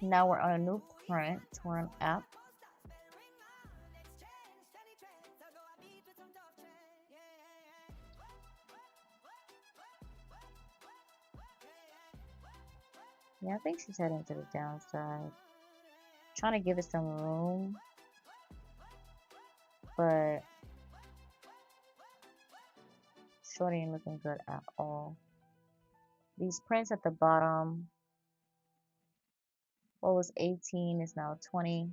S2: Now we're on a new print. We're on app. Yeah, I think she's heading to the downside. Trying to give it some room, but short ain't looking good at all. These prints at the bottom, what was 18 is now 20.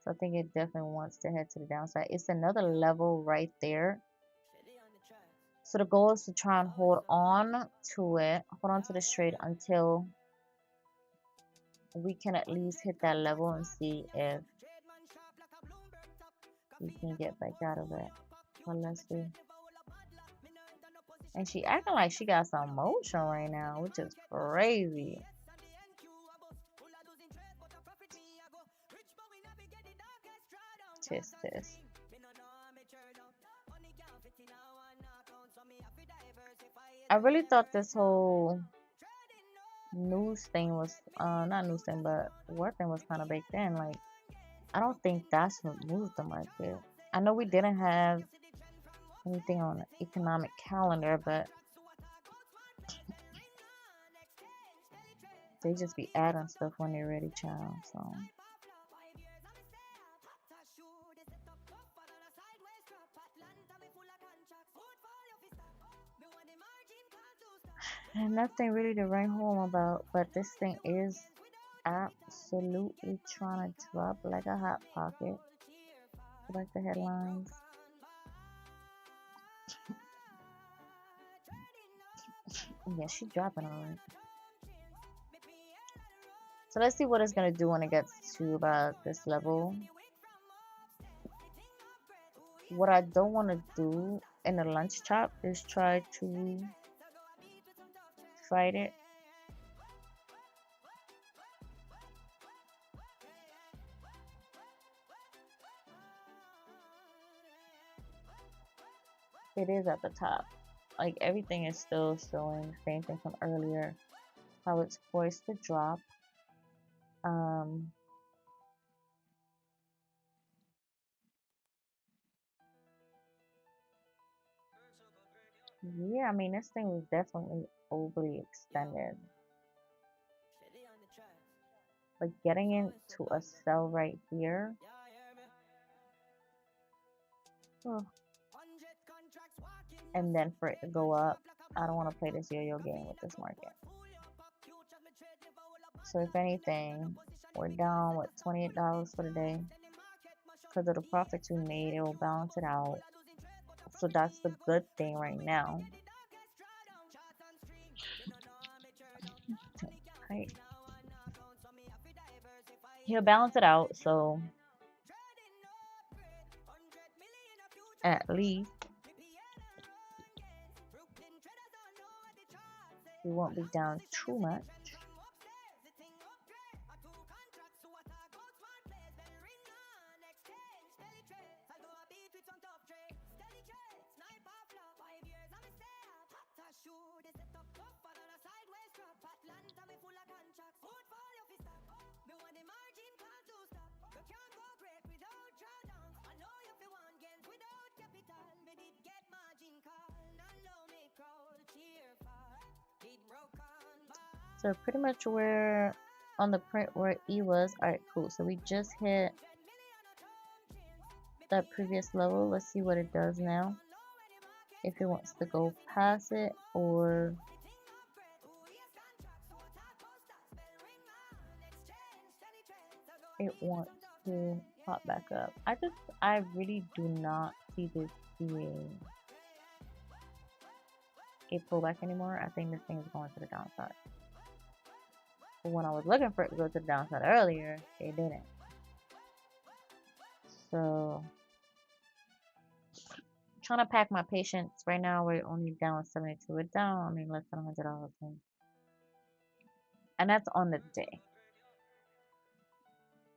S2: So I think it definitely wants to head to the downside. It's another level right there. So the goal is to try and hold on to it, hold on to this trade until we can at least hit that level and see if we can get back out of it. But let's see. And she acting like she got some motion right now, which is crazy. Tisk. I really thought this whole news thing was not news thing, but war thing was kind of baked in. Like, I don't think that's what moved the market. I know we didn't have anything on the economic calendar, but they just be adding stuff when they're ready, child. So and nothing really to write home about, but this thing is absolutely trying to drop like a hot pocket. Like the headlines. Yeah, she's dropping alright. So let's see what it's gonna do when it gets to about this level. What I don't want to do in a lunch chop is try to fight it. It is at the top. Like, everything is still showing the same thing from earlier. How it's poised to drop. Yeah, I mean, this thing was definitely overly extended. Like, getting into a sell right here. Oh. And then for it to go up. I don't want to play this yo-yo game with this market. So if anything, we're down with $28 for the day. Because of the profits we made, it will balance it out. So that's the good thing right now. Right. He'll balance it out, so at least we won't be down too much. So pretty much we're on the print where E was. Alright, cool. So we just hit that previous level. Let's see what it does now. If it wants to go past it or it wants to pop back up. I really do not see this being a pullback anymore. I think this thing is going to the downside. But when I was looking for it to go to the downside earlier, it didn't. So trying to pack my patience. Right now, we're only down 72. We're down, I mean, less than $100. And that's on the day.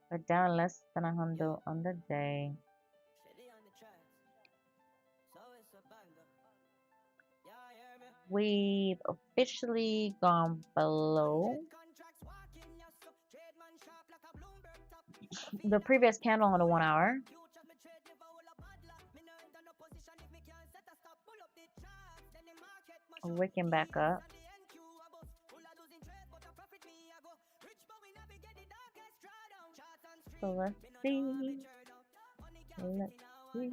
S2: We're down less than 100 on the day. We've officially gone below the previous candle on the 1 hour. Wicking back up. So let's see. Let's see.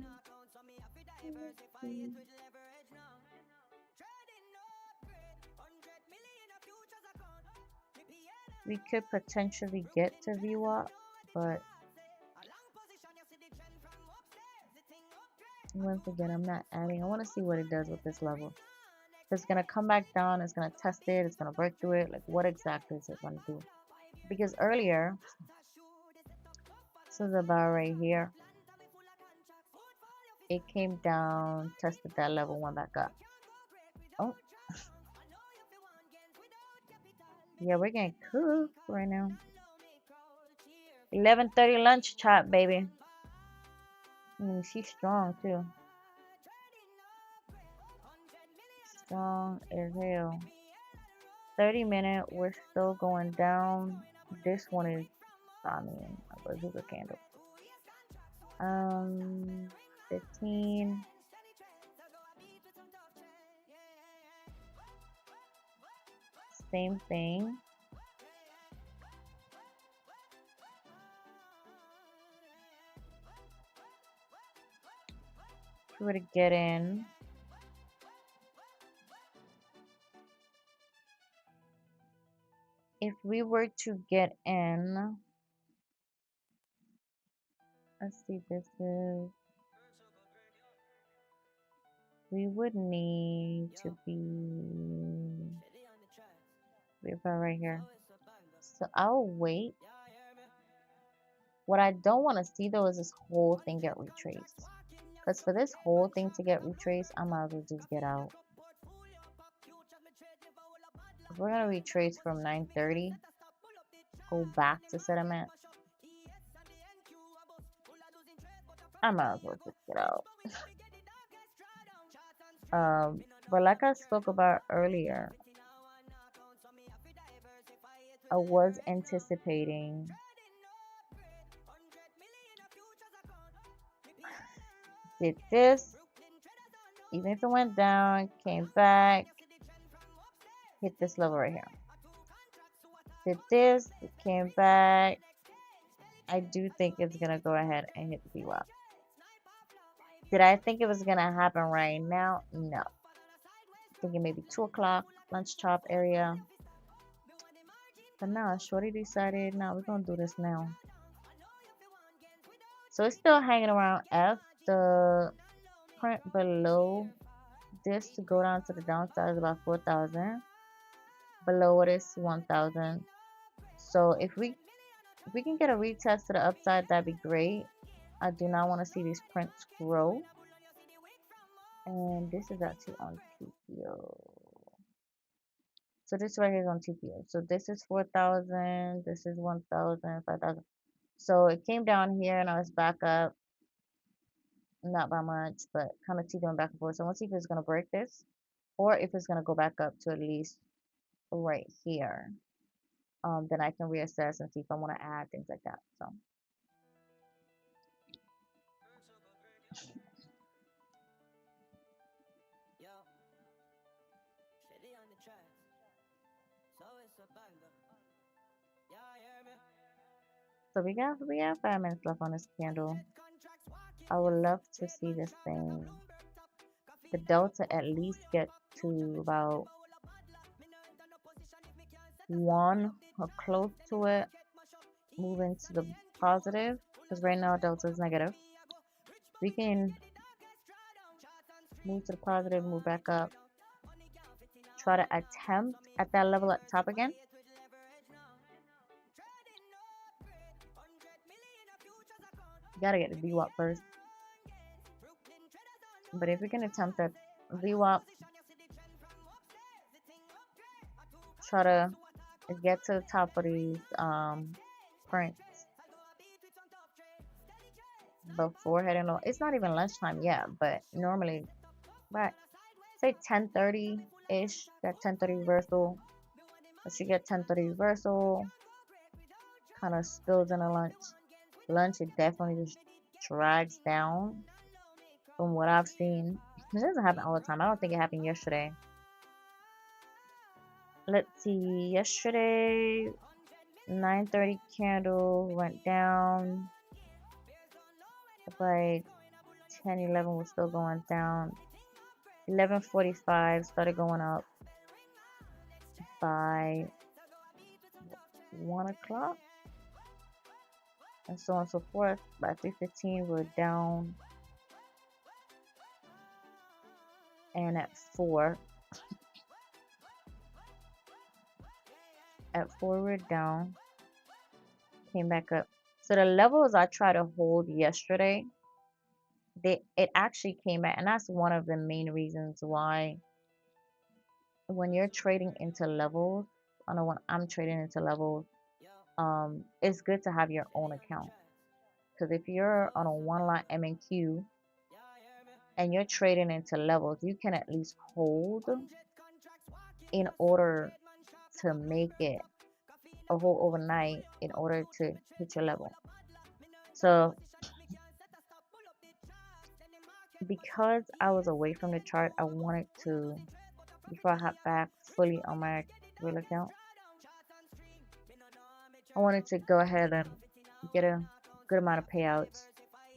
S2: We could potentially get to VWAP, but once again, I'm not adding. I want to see what it does with this level. If it's going to come back down, it's going to test it, it's going to break through it. Like, what exactly is it going to do? Because earlier, this is about right here. It came down, tested that level, went back up. Oh. Yeah, we're getting cooked right now. 11:30 lunch chop, baby. I mean, she's strong too. Strong as hell. 30-minute, we're still going down. This one is, I mean, a bazooka candle. 15. Same thing. If we were to get in, let's see, this is, we would need to be about right here. So I'll wait. What I don't want to see though is this whole thing get retraced. Because for this whole thing to get retraced, I might as well just get out. If we're going to retrace from 930, go back to settlement, I might as well just get out. But like I spoke about earlier, I was anticipating did this, even if it went down, came back, hit this level right here. Did this, it came back. I do think it's gonna go ahead and hit the VWAP. Did I think it was gonna happen right now? No. Thinking maybe 2 o'clock, lunch chop area. But now, Shorty decided, no, we're gonna do this now. So it's still hanging around F. The print below this to go down to the downside is about 4,000. Below it is 1,000. So if we can get a retest to the upside, that'd be great. I do not want to see these prints grow. And this is actually on TPO. So this right here is on TPO. So this is 4,000. This is 1,000, 5,000. So it came down here and I was back up. Not by much, but kind of teetering back and forth. So I want to see if it's going to break this or if it's going to go back up to at least right here. Then I can reassess and see if I want to add things like that. So we got 5 minutes left on this candle. I would love to see this thing, the delta, at least get to about 1 or close to it, move into the positive, because right now delta is negative. We can move to the positive, move back up, try to attempt at that level at the top again. You gotta get the VWAP first. But if you're gonna attempt that VWAP, try to get to the top of these prints before heading low. It's not even lunchtime yet, but normally, right, say 10:30 ish. That 10:30 reversal. Once you get 10:30 reversal, kind of spills into lunch. Lunch, it definitely just drags down. From what I've seen, it doesn't happen all the time. I don't think it happened yesterday. Let's see. Yesterday, 9:30 candle went down. Like 10:11 was still going down. 11:45 started going up by 1 o'clock, and so on and so forth. By 3:15 we're down, and at 4 we're down, came back up. So the levels I tried to hold yesterday, it actually came back, and that's one of the main reasons why when you're trading into levels, I know when I'm trading into levels, it's good to have your own account. Because if you're on a one line MNQ and you're trading into levels, you can at least hold in order to make it a hold overnight in order to hit your level. So because I was away from the chart, I wanted to, before I hop back fully on my real account, I wanted to go ahead and get a good amount of payouts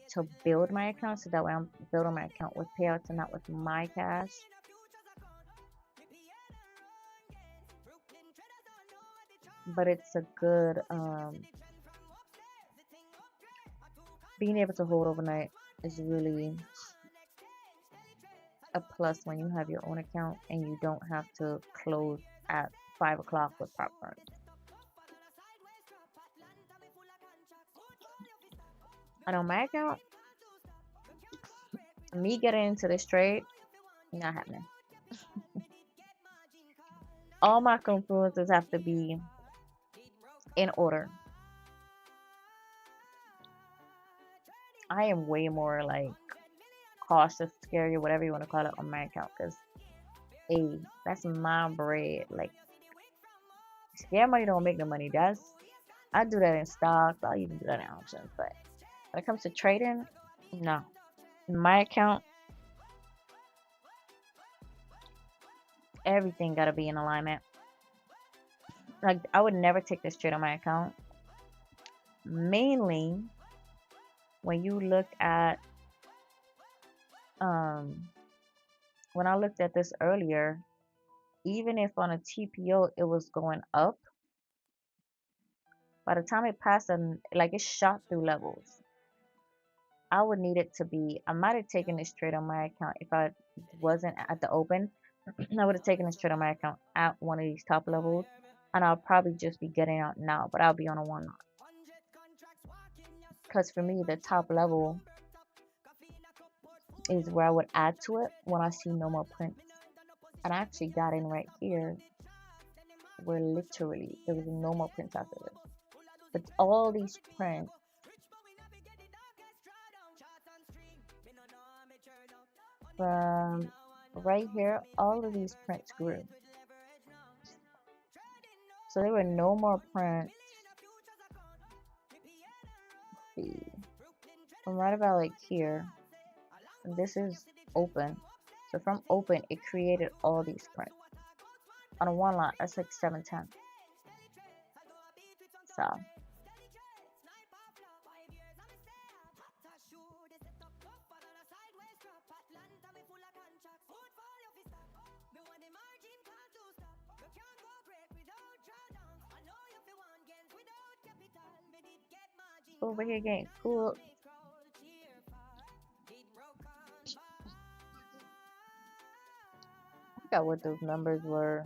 S2: to build my account, so that way I'm building my account with payouts and not with my cash. But it's a good being able to hold overnight is really a plus when you have your own account and you don't have to close at 5 o'clock with prop firms. And on my account, me getting into this trade, not happening. All my confluences have to be in order. I am way more like cautious, scary, whatever you want to call it on my account, because hey, that's my bread. Like, scare money don't make no money. I do that in stocks. I'll even do that in options. But when it comes to trading, no. In my account, everything gotta be in alignment. Like, I would never take this trade on my account. Mainly when you look at when I looked at this earlier, even if on a TPO it was going up, by the time it passed and like it shot through levels, I would need it to be, I might have taken this trade on my account if I wasn't at the open. I would have taken this trade on my account at one of these top levels, and I'll probably just be getting out now, but I'll be on a one lot. Because for me, the top level is where I would add to it when I see no more prints. And I actually got in right here where literally there was no more prints after this. But all these prints from right here, all of these prints grew. So there were no more prints. Let's see, from right about like here, and this is open. So from open, it created all these prints on a one lot. That's like 710. So over here getting cool. I forgot what those numbers were.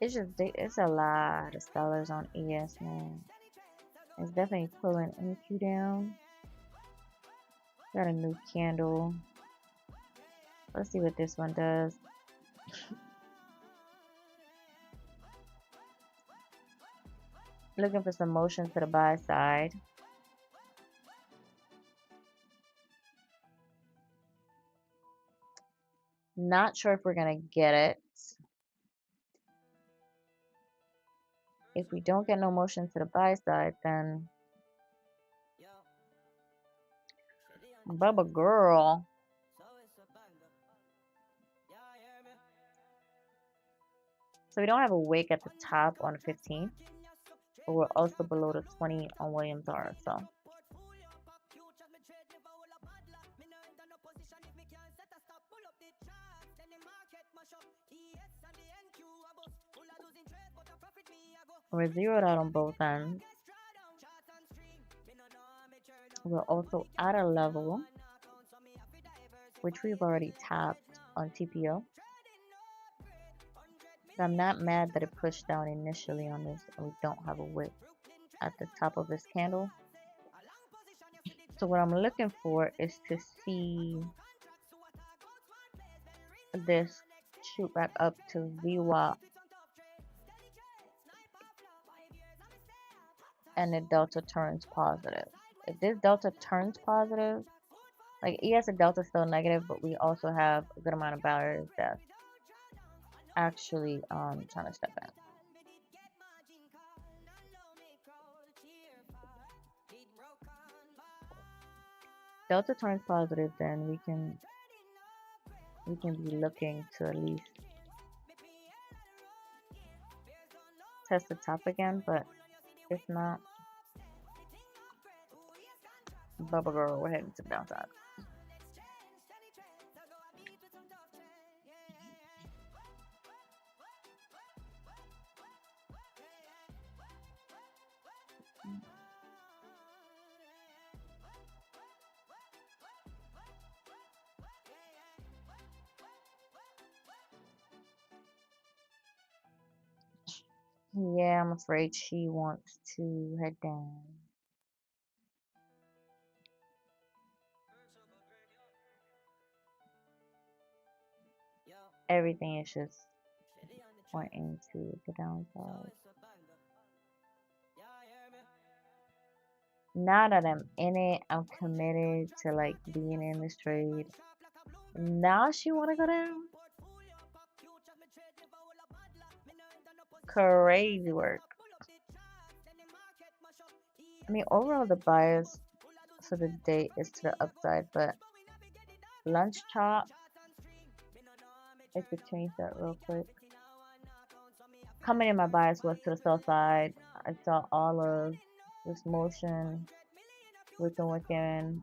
S2: It's just, it's a lot of sellers on ES, man. It's definitely pulling NQ down. Got a new candle. Let's see what this one does. Looking for some motion to the buy side. Not sure if we're gonna get it. If we don't get no motion to the buy side, then Bubba girl. So we don't have a wick at the top on the 15th, but we're also below the 20 on Williams R. So we're zeroed out on both ends. We're also at a level which we've already tapped on TPO. I'm not mad that it pushed down initially on this and we don't have a wick at the top of this candle. So what I'm looking for is to see this shoot back up to VWAP and the delta turns positive. If this delta turns positive, like yes, the delta is still negative, but we also have a good amount of buyers that's actually trying to step in. Delta turns positive, then we can be looking to at least test the top again, but if not, Bubba girl, we're heading to the downside. Yeah, I'm afraid she wants to head down. Everything is just pointing to the downside. Now that I'm in it, I'm committed to like being in this trade. Now she wanna go down? Crazy work. I mean, overall the bias for the day is to the upside, but lunch chop, I could change that real quick. Coming in, my bias was to the sell side. I saw all of this motion wicking,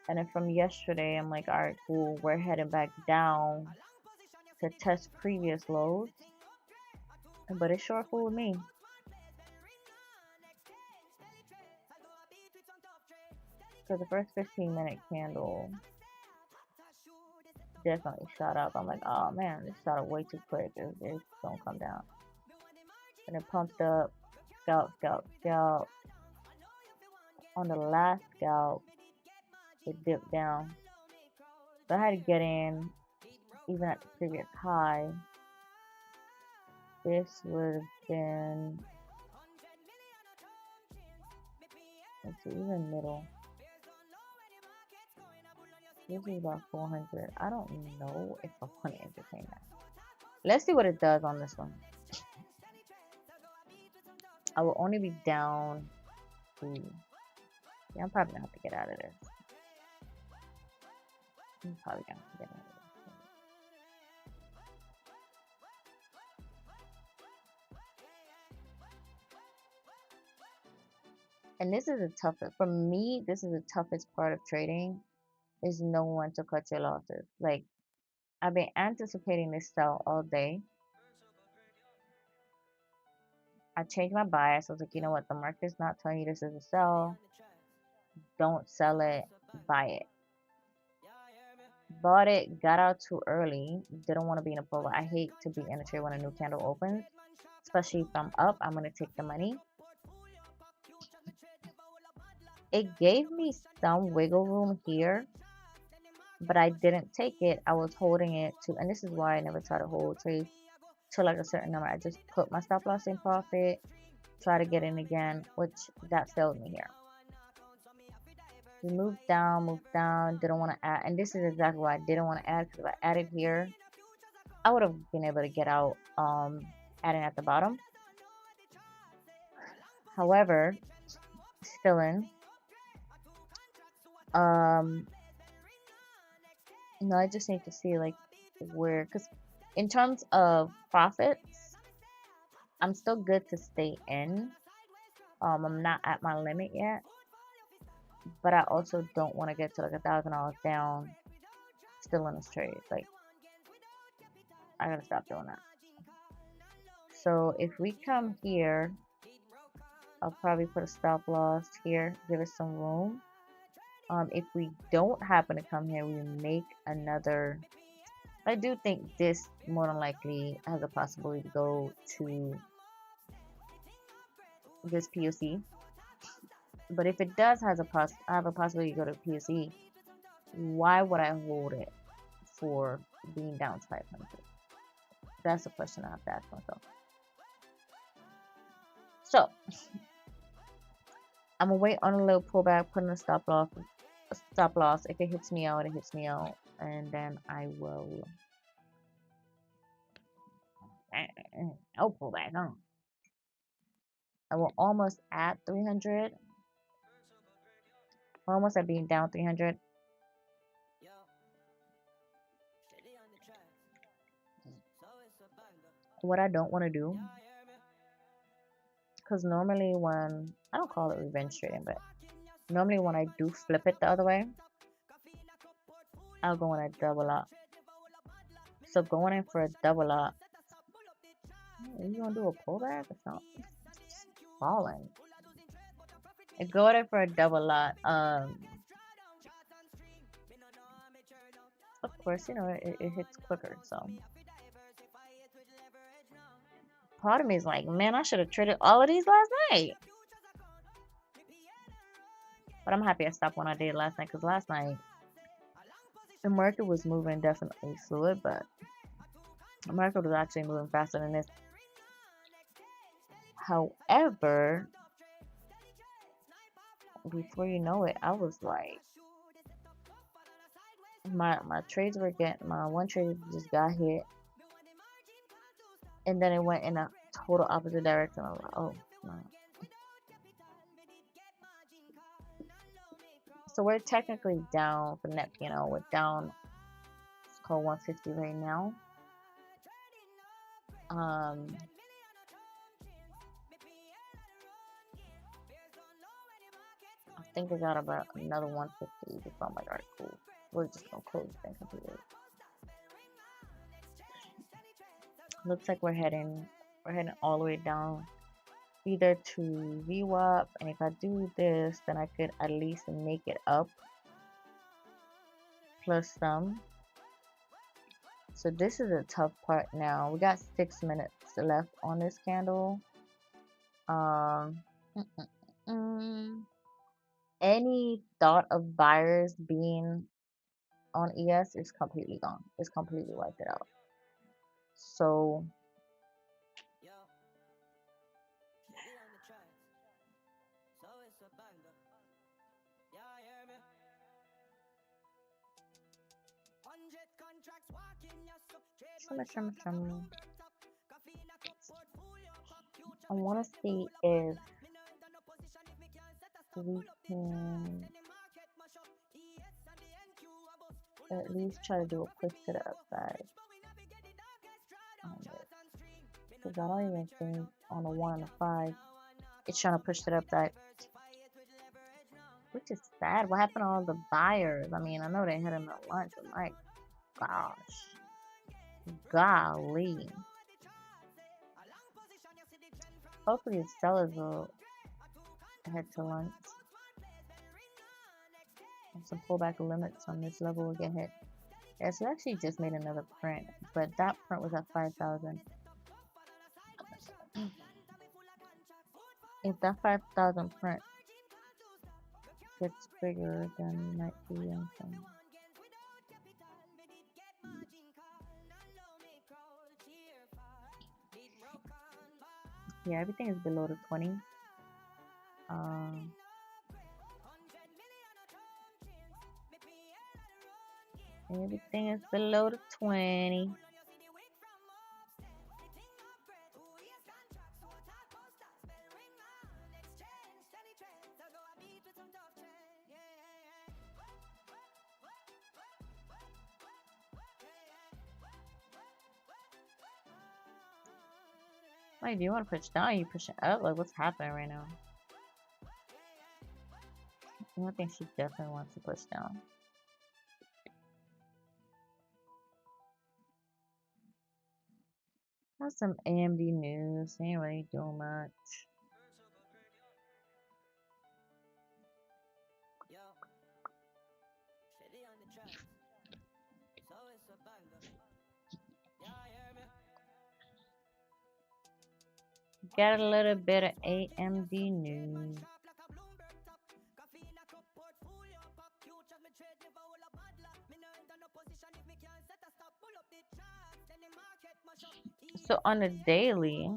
S2: and then from yesterday I'm like, all right, cool, we're heading back down to test previous lows, but it sure fooled me. So the first 15-minute candle definitely shot up. I'm like, oh man, this shot up way too quick. It's gonna come down. And it pumped up, scalp. On the last scalp, it dipped down. So I had to get in even at the previous high. This would have been, let's see, even middle. This is about 400. I don't know if I want to entertain that. Let's see what it does on this one. I will only be down to, yeah, I'm probably gonna have to get out of this. I'm probably gonna have to get out of this. And this is the toughest, for me, this is the toughest part of trading, is knowing when to cut your losses. Like, I've been anticipating this sell all day. I changed my bias. I was like, you know what? The market's not telling you this is a sell. Don't sell it. Buy it. Bought it, got out too early. Didn't want to be in a pullback. I hate to be in a trade when a new candle opens, especially if I'm up. I'm gonna take the money. It gave me some wiggle room here, but I didn't take it. I was holding it to, and this is why I never try to hold trades to like a certain number. I just put my stop loss in profit, try to get in again, which that failed me here. We moved down, didn't want to add, and this is exactly why I didn't want to add, because if I added here, I would have been able to get out adding at the bottom. However, still in. No, I just need to see like where, because in terms of profits, I'm still good to stay in. I'm not at my limit yet, but I also don't want to get to like $1,000 down still in this trade. Like, I gotta stop doing that. So if we come here, I'll probably put a stop loss here, give us some room. If we don't happen to come here, we make another. I do think this more than likely has a possibility to go to this POC. But if it does have a possibility to go to POC, why would I hold it for being down to 500? That's a question I have to ask myself. So I'm gonna wait on a little pullback, put in a stop loss. If it hits me out, it hits me out, and then I will. I'll pull back on. I will almost at 300. Almost at being down 300. What I don't want to do, because normally when, I don't call it revenge trading, but normally when I do flip it the other way, I'll go in a double up. So going in for a double up, are you gonna do a pullback? It's not falling. And going in for a double lot, of course, you know, it hits quicker, so. Part of me is like, man, I should have traded all of these last night. But I'm happy I stopped when I did last night, because last night the market was moving definitely fluid, but the market was actually moving faster than this. However, before you know it, I was like, my trades were getting, my one trade just got hit, and then it went in a total opposite direction. I was like, oh no. So we're technically down for net P&L. We're down, it's called 150 right now. I think we got about another 150 before I'm like, alright, cool. We're just gonna close this thing completely. Looks like we're heading all the way down either to VWAP, and if I do this, then I could at least make it up plus some. So this is a tough part now. We got 6 minutes left on this candle. Any thought of buyers being on ES is completely gone. It's completely wiped it out. So I want to see if we can at least try to do a push to the upside on it, because I don't even think on the 1 and the 5 it's trying to push to the upside, which is sad. What happened to all the buyers? I mean, I know they had them at lunch, but my gosh, golly. Hopefully the sellers will head to lunch. And some pullback limits on this level will get hit. Yeah, she actually just made another print, but that print was at 5,000. If that 5,000 print gets bigger, then we might be in some. Yeah, everything is below the 20. Everything is below the 20. Wait, do you want to push down? Or you pushing up? Like, what's happening right now? I think she definitely wants to push down. That's some AMD news. Ain't really doing much. Got a little bit of AMD news. So on the daily,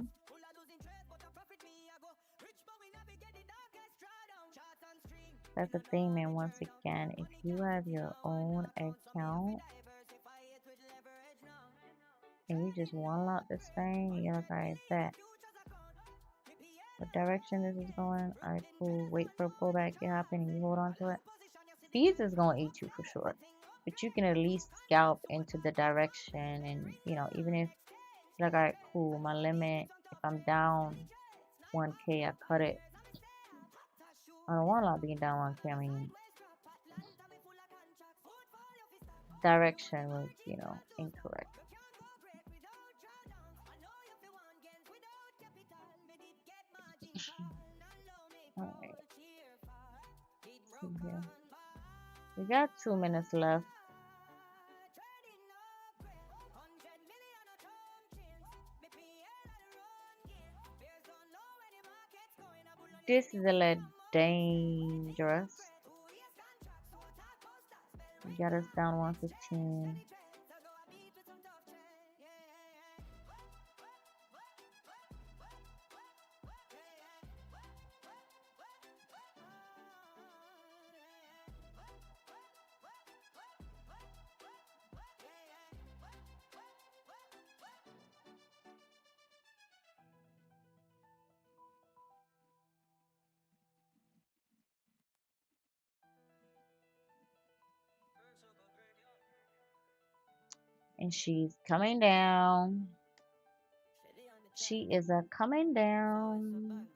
S2: that's the thing, man. Once again, if you have your own account and you just one lot this thing, you're like, alright, bet. What direction this is going? Alright, cool. Wait for a pullback to happen and you hold on to it. Fees is gonna eat you for sure, but you can at least scalp into the direction, and you know, even if like, alright, cool, my limit, if I'm down 1K, I cut it. I don't want a lot being down 1K. I mean, direction was, you know, incorrect. Alright. See here. We got 2 minutes left. This is a little dangerous. We got us down 115. And she's coming down. She is a coming down.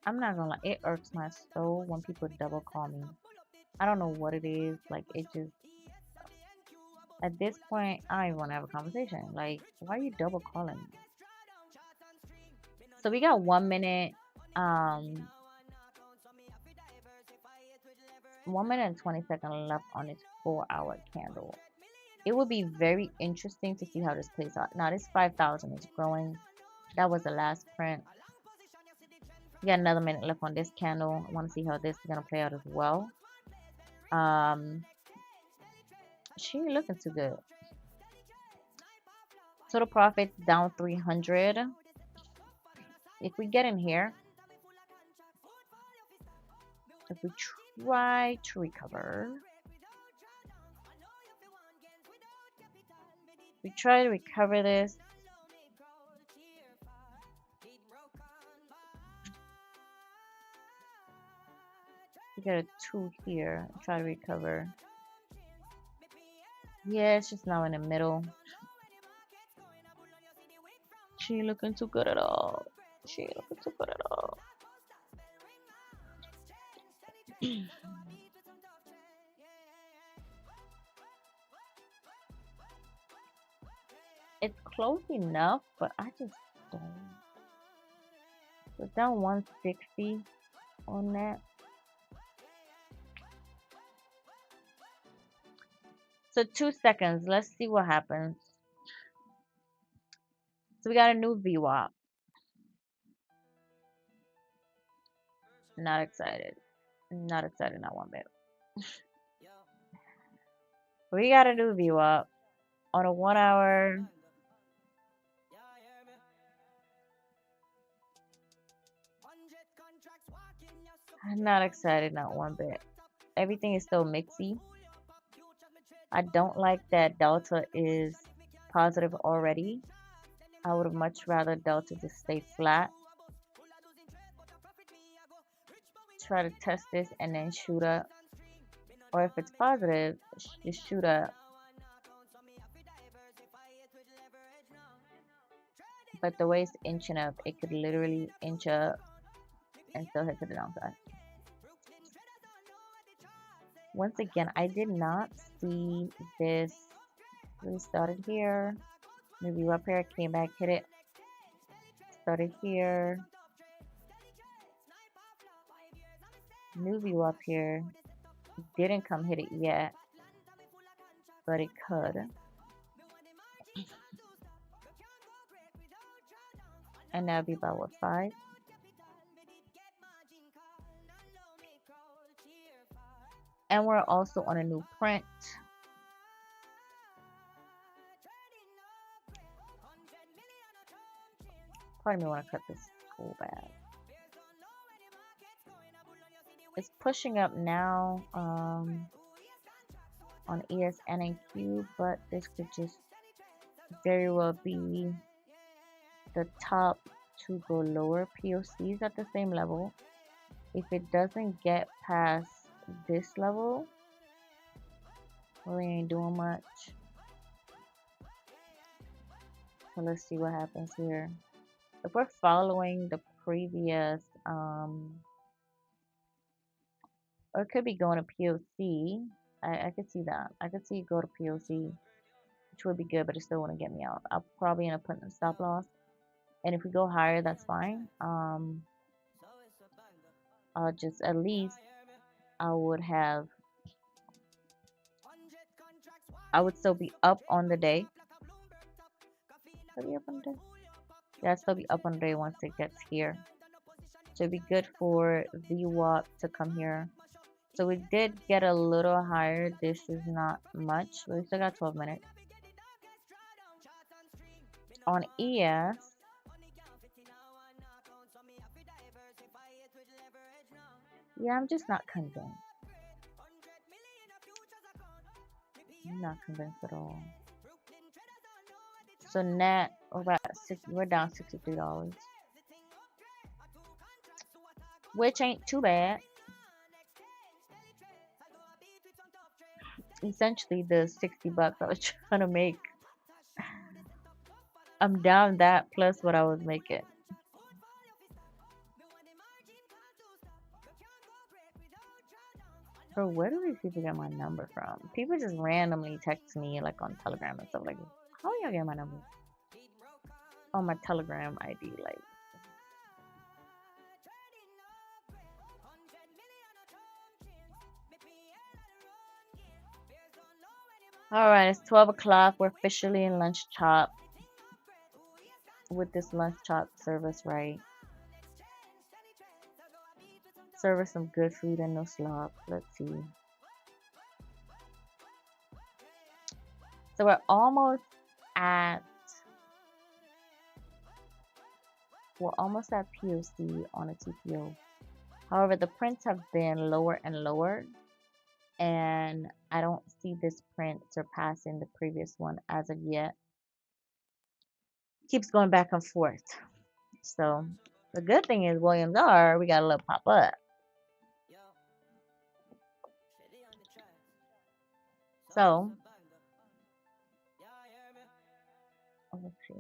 S2: I'm not gonna lie, it irks my soul when people double call me. I don't know what it is. Like, it just, at this point, I don't even want to have a conversation. Like, why are you double calling me? So we got 1 minute, 1 minute and 20 seconds left on this 4-hour candle. It would be very interesting to see how this plays out. Now this 5,000 is growing. That was the last print. We got another minute left on this candle. I want to see how this is gonna play out as well. She ain't looking too good. Total profit down 300. If we get in here, if we try to recover, we try to recover this. We got a 2 here. Try to recover. Yeah, it's just now in the middle. She ain't looking too good at all. She ain't looking too good at all. It's close enough, but I just don't. So down 160 on that. So 2 seconds. Let's see what happens. So we got a new VWAP. Not excited. Not excited, not one bit. We got a new VWAP on a 1 hour. I'm not excited, not one bit. Everything is still mixy. I don't like that Delta is positive already. I would have much rather Delta just stay flat. Try to test this and then shoot up. Or if it's positive, just shoot up. But the way it's inching up, it could literally inch up and still hit to the downside. Once again, I did not see this. We started here, maybe up here, came back, hit it. Started here. New view up here. Didn't come hit it yet, but it could. And that'd be about what, 5? And we're also on a new print. Pardon me when I cut this tool bad. It's pushing up now on ES and NQ, but this could just very well be the top to go lower. POCs at the same level. If it doesn't get past this level, really ain't doing much. So let's see what happens here. If we're following the previous, or it could be going to POC. I could see that. I could see it go to POC, which would be good, but it still wouldn't get me out. I'll probably end up putting a stop loss. And if we go higher, that's fine. I'll just at least I would still be up on the day. Be up on the day? Yeah, I'll still be up on the day once it gets here. So it'd be good for VWAP to come here. So we did get a little higher. This is not much. We still got 12 minutes. On ES, yeah, I'm just not convinced. I'm not convinced at all. So net, we're down $63, which ain't too bad. Essentially, the 60 bucks I was trying to make, I'm down that plus what I was making. Bro, where do these people get my number from? People just randomly text me like on Telegram and stuff like, how y'all get my number? On my Telegram ID, like. Alright, it's 12 o'clock. We're officially in lunch chop. With this lunch chop service, right? Service some good food and no slop. Let's see. So we're almost at POC on a TPO. However, the prints have been lower and lower, and I don't see this print surpassing the previous one as of yet. Keeps going back and forth. So the good thing is Williams R, we got a little pop up. So let's see.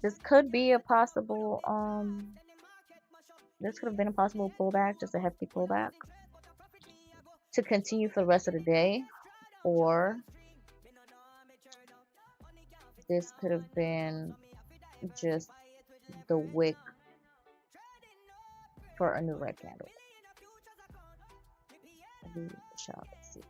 S2: This could be a possible This could have been a possible pullback, just a hefty pullback to continue for the rest of the day, or this could have been just the wick for a new red candle. We shall see.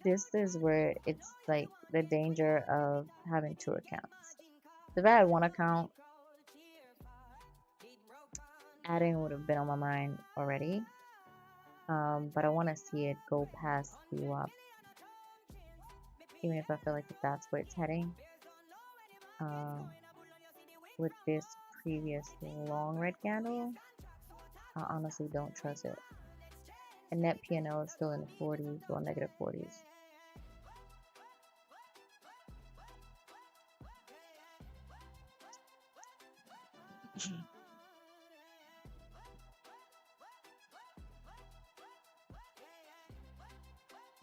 S2: This is where it's like the danger of having two accounts. If I had one account, adding would have been on my mind already. But I want to see it go past the WAP, even if I feel like that's where it's heading. With this previous long red candle, I honestly don't trust it. And net P&L is still in the 40s or negative 40s.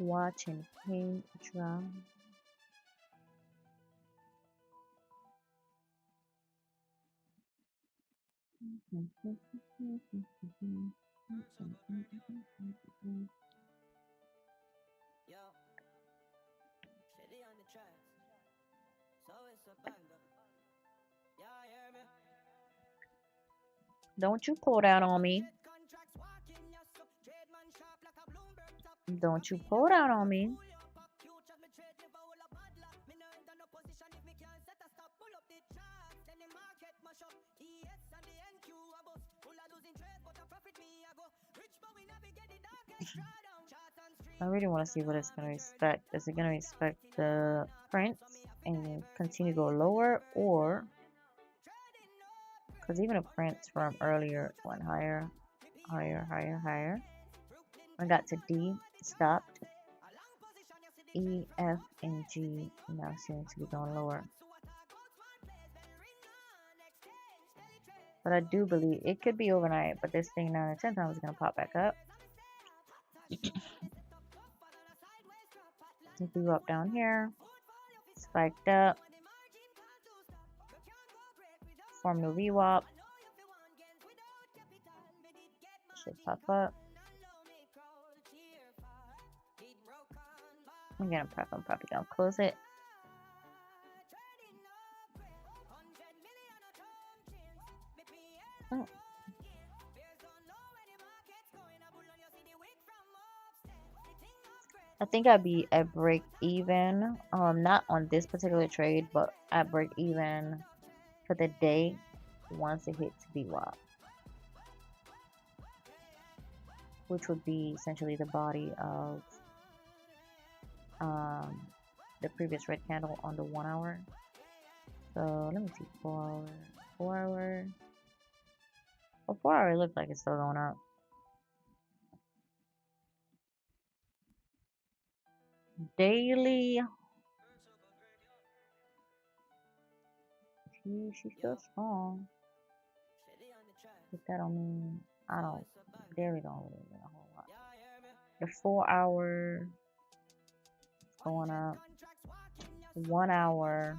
S2: Watching paint dry. Don't you pull down on me. Don't you pull down on me. I really want to see what it's going to respect. Is it going to respect the prints and continue to go lower, or because even the prints from earlier went higher, higher, higher, higher. I got to D, stopped. E, F, and G now seem to be going lower. But I do believe it could be overnight, but this thing 9 or 10 times is going to pop back up. If we go up down here, spiked up, form new VWAP, should pop up. I'm gonna prep and probably gonna close it. Oh. I think I'd be at break even, not on this particular trade, but at break even for the day once it hits VWAP, which would be essentially the body of the previous red candle on the 1 hour. So let me see, 4 hour, 4 hour. Well, 4 hour looks like it's still going up. Daily, she's still strong. But that don't mean daily don't really mean a whole lot. The 4 hour going up. 1 hour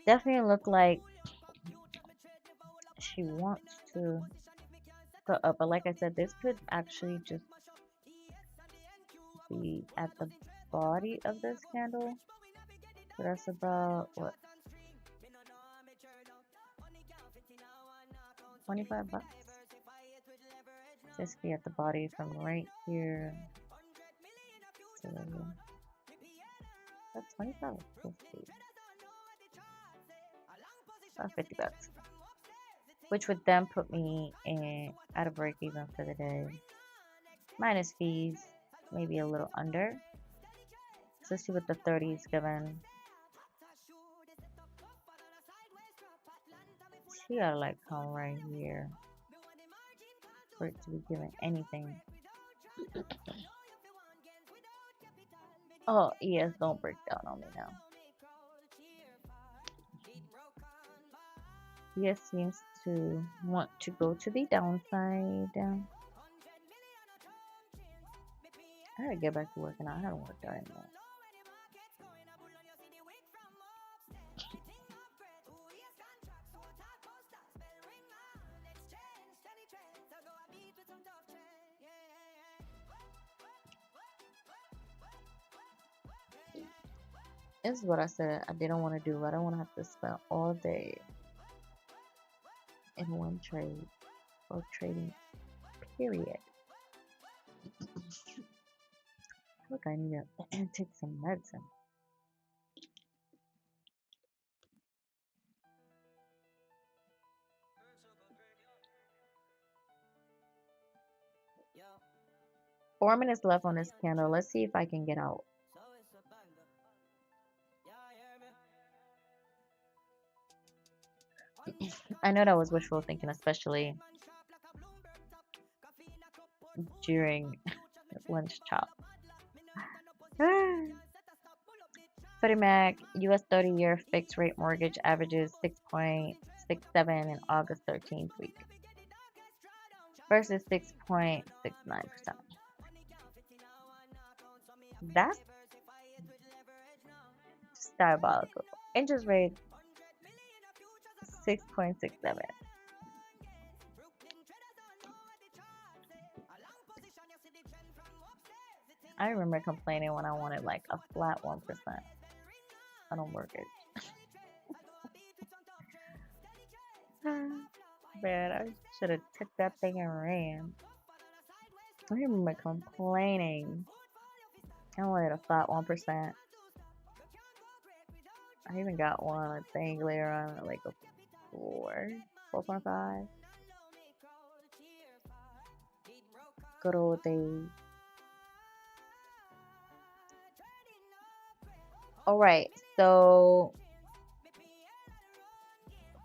S2: definitely look like she wants to go up, but like I said, this could actually just be at the body of this candle. So that's about what, 25 bucks. This be at the body from right here to the, that's 25 or 50. About 50 bucks. Which would then put me in at a break even for the day. Minus fees, maybe a little under. So let's see what the 30 is given. She gotta like come right here for it to be given anything. Oh, ES don't break down on me now. ES seems to want to go to the downside. I gotta get back to working out. I haven't worked out anymore. This is what I said I didn't want to do. I don't want to have to spend all day in one trade or trading, period. Look, I need to take some medicine.
S1: Yo,
S2: 4 minutes left on this candle. Let's see if I can get out.
S1: so it's a banger. Yeah, hear me?
S2: I know that was wishful thinking, especially during lunch chop. 30 Mac US 30-year fixed rate mortgage averages 6.67 in August 13th week versus 6.69%. That's just diabolical. Interest rate 6.67. I remember complaining when I wanted like a flat 1% on a mortgage. Man, I should have took that thing and ran. I remember complaining. I wanted a flat 1%. I even got one, I think, later on at like a 4.5. Good old days. Alright, so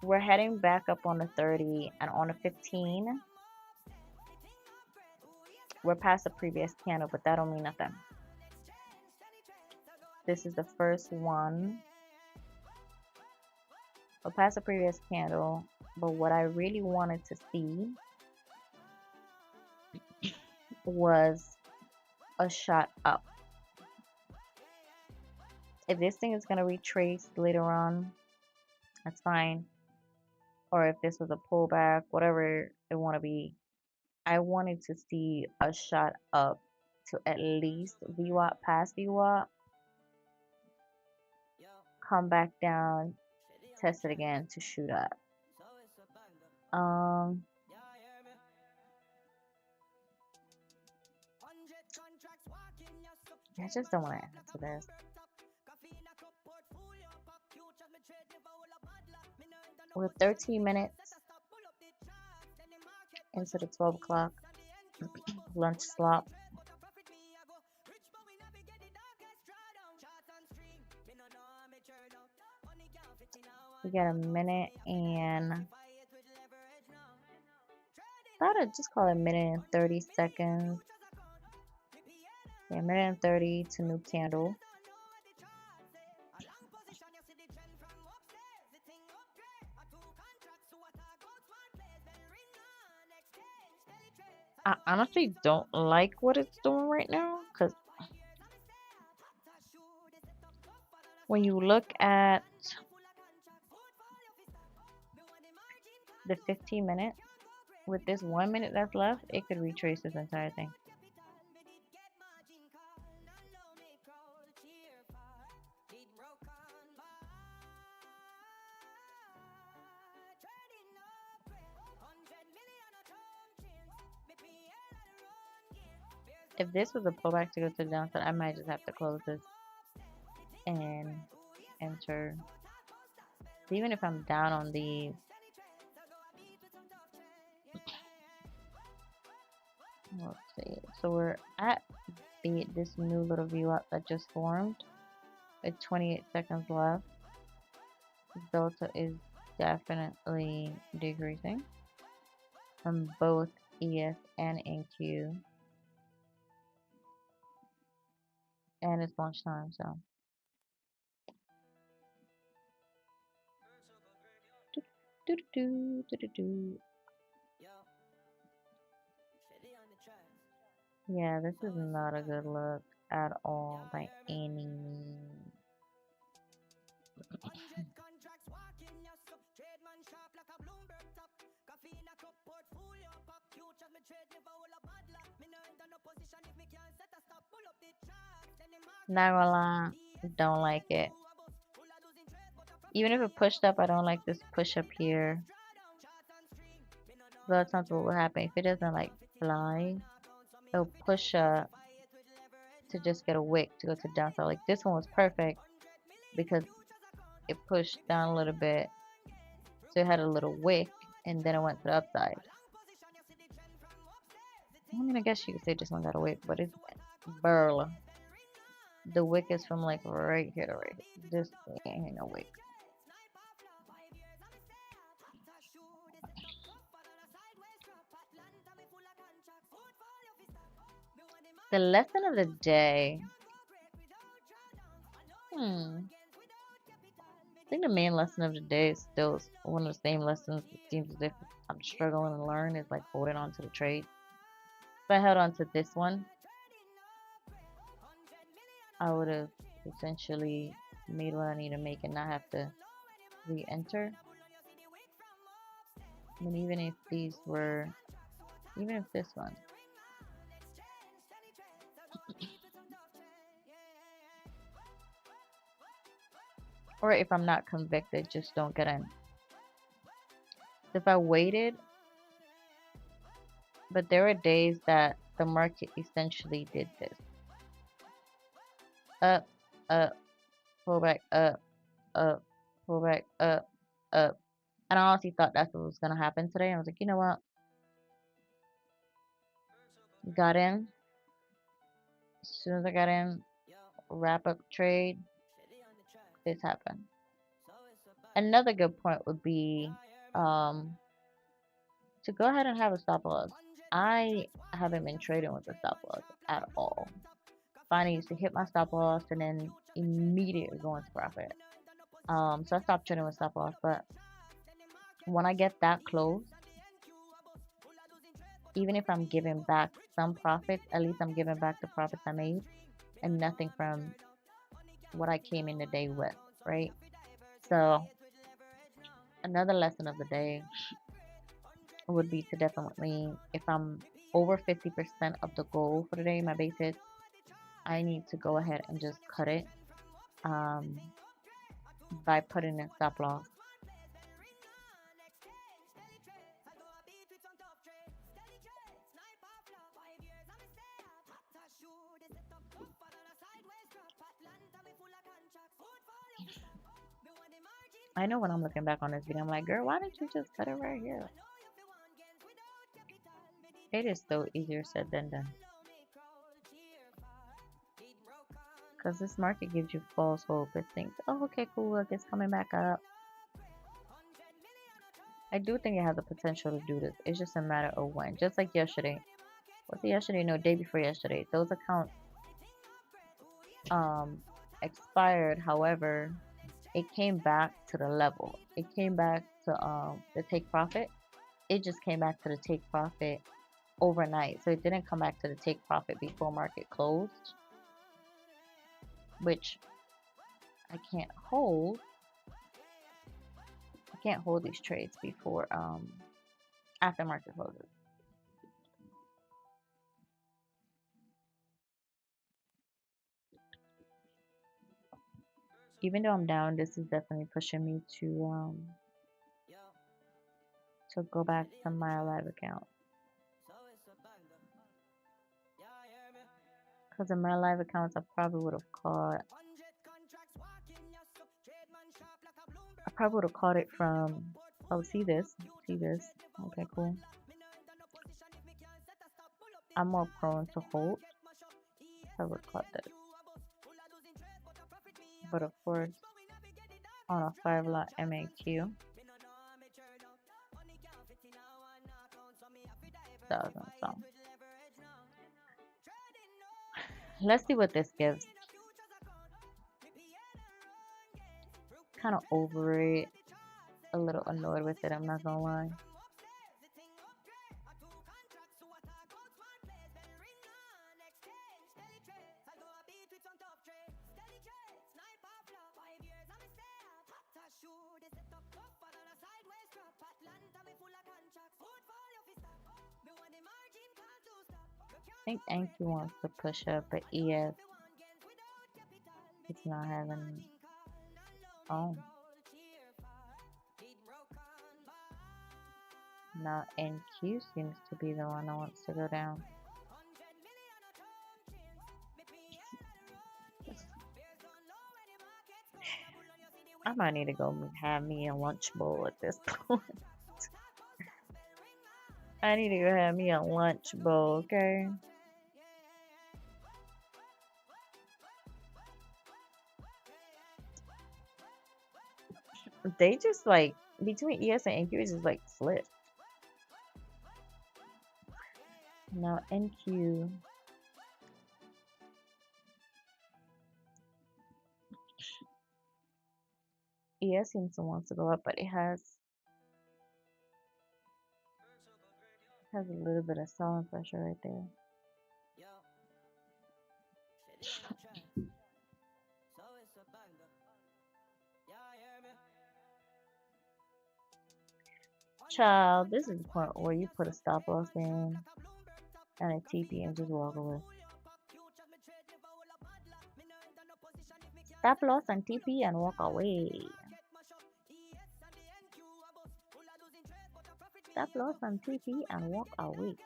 S2: we're heading back up on the 30 and on the 15. We're past the previous candle, but that don't mean nothing. This is the first one. We're past the previous candle, but what I really wanted to see was a shot up. If this thing is going to retrace later on, that's fine. Or if this was a pullback, whatever it want to be, I wanted to see a shot up to at least VWAP, past VWAP, come back down, test it again to shoot up. I just don't want to answer this. We're 13 minutes into the 12 o'clock lunch slot. We got a minute and thought I'd just call it a minute and 30 seconds. Yeah, a minute and 30 to new candle. I honestly don't like what it's doing right now, because when you look at the 15 minutes, with this 1 minute that's left, it could retrace this entire thing. If this was a pullback to go to the downside, I might just have to close this and enter. Even if I'm down on the let's see. So we're at this new little view up that just formed with 28 seconds left. Delta is definitely decreasing from both ES and NQ. and it's lunchtime, so. Do do do do do do. Yeah, this is not a good look at all by any means. Not gonna lie, don't like it. Even if it pushed up, I don't like this push up here. A lot of times what will happen if it doesn't like fly, it'll push up to just get a wick to go to the downside. Like this one was perfect because it pushed down a little bit, so it had a little wick, and then it went to the upside. I mean, I guess you could say this one got a wick, but it's burl. The wick is from like right here to right here. This ain't no wick. The lesson of the day. I think the main lesson of the day is still one of the same lessons. It seems as if I'm struggling to learn is like holding on to the trade. If I held on to this one, I would have essentially made what I need to make and not have to re-enter. I mean, even if this one. Or if I'm not convicted, just don't get in. If I waited, but there were days that the market essentially did this. Up, up, pull back, up, pull back, up. And I honestly thought that's what was going to happen today. I was like, you know what? Got in. As soon as I got in, wrap up trade, this happened. Another good point would be to go ahead and have a stop loss. I haven't been trading with a stop loss at all. Finally used to hit my stop loss and then immediately go into profit. So I stopped trading with stop loss, but when I get that close, even if I'm giving back some profits, at least I'm giving back the profits I made and nothing from what I came in the day with, right? So another lesson of the day would be to definitely, if I'm over 50% of the goal for the day, my base hits, I need to go ahead and just cut it by putting in stop loss. I know when I'm looking back on this video, I'm like, girl, why didn't you just cut it right here? It is still easier said than done. Because this market gives you false hope. It thinks, oh, okay, cool, look, it's coming back up. I do think it has the potential to do this. It's just a matter of when. Just like yesterday. What's it yesterday? No, day before yesterday. Those accounts expired. However, it came back to the level. It came back to the take profit. It just came back to the take profit overnight. So it didn't come back to the take profit before market closed, which I can't hold. I can't hold these trades before after market closes. Even though I'm down, this is definitely pushing me to go back to my live account. Because in my live accounts, I probably would have caught. I probably would have caught it from. Oh, see this? See this? Okay, cool. I'm more prone to hold. I would have caught this. But of course, on a 5-lot MAQ, doesn't. So let's see what this gives. kind of over it, a little annoyed with it, I'm not gonna lie. I think Anki wants to push up, but EF it's not having. Oh. Now NQ seems to be the one that wants to go down. I might need to go have me a lunch bowl at this point. I need to go have me a lunch bowl, okay? They just like, between ES and NQ, it's just like flip. Now NQ. ES seems to want to go up, but it has a little bit of selling pressure right there. Child, this is the point where you put a stop loss in and a TP and just walk away. Stop loss and TP and walk away. Stop loss and TP and walk away.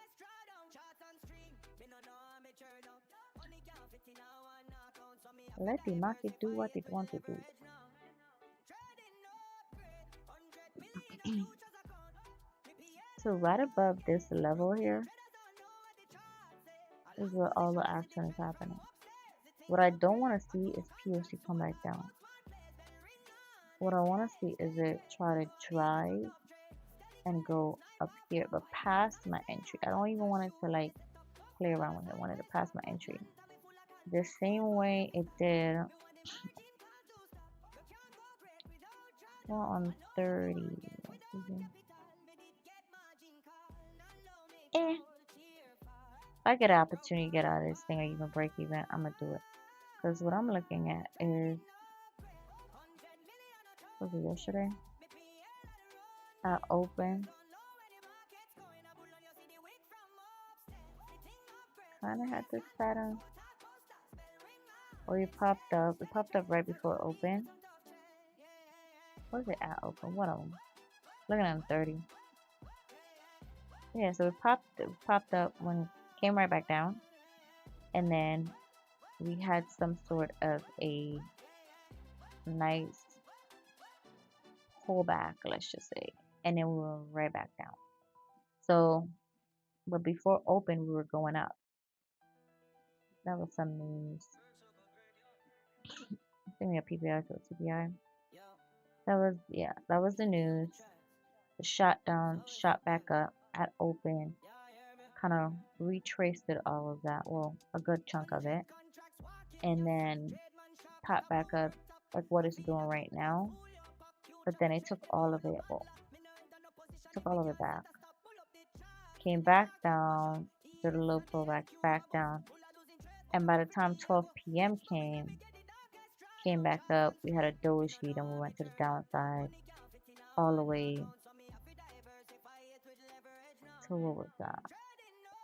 S2: Let the market do what it wants to do. So right above this level here is where all the action is happening. What I don't want to see is POC come back down. What I want to see is it try to drive and go up here, but past my entry. I don't even want it to like play around with it. I wanted to pass my entry. The same way it did well on 30. If I get an opportunity to get out of this thing or even break even, I'm gonna do it. Because what I'm looking at is, was it yesterday? I opened. Kinda had this pattern. Or it popped up. It popped up right before it opened. What was it at open? One of them. Looking at 30. Yeah, so it popped up when it came right back down. And then we had some sort of a nice pullback, let's just say. And then we were right back down. So, but before open, we were going up. That was some news. I think we have PPI, so CPI. That was the news. The shot down, shot back up at open. Kind of retraced it, all of that. Well, a good chunk of it. And then popped back up like what it's doing right now. But then it took all of it, took all of it back. Came back down, did a little pullback, back down. And by the time 12 p.m. came back up, we had a Doge sheet and we went to the downside all the way to what was that?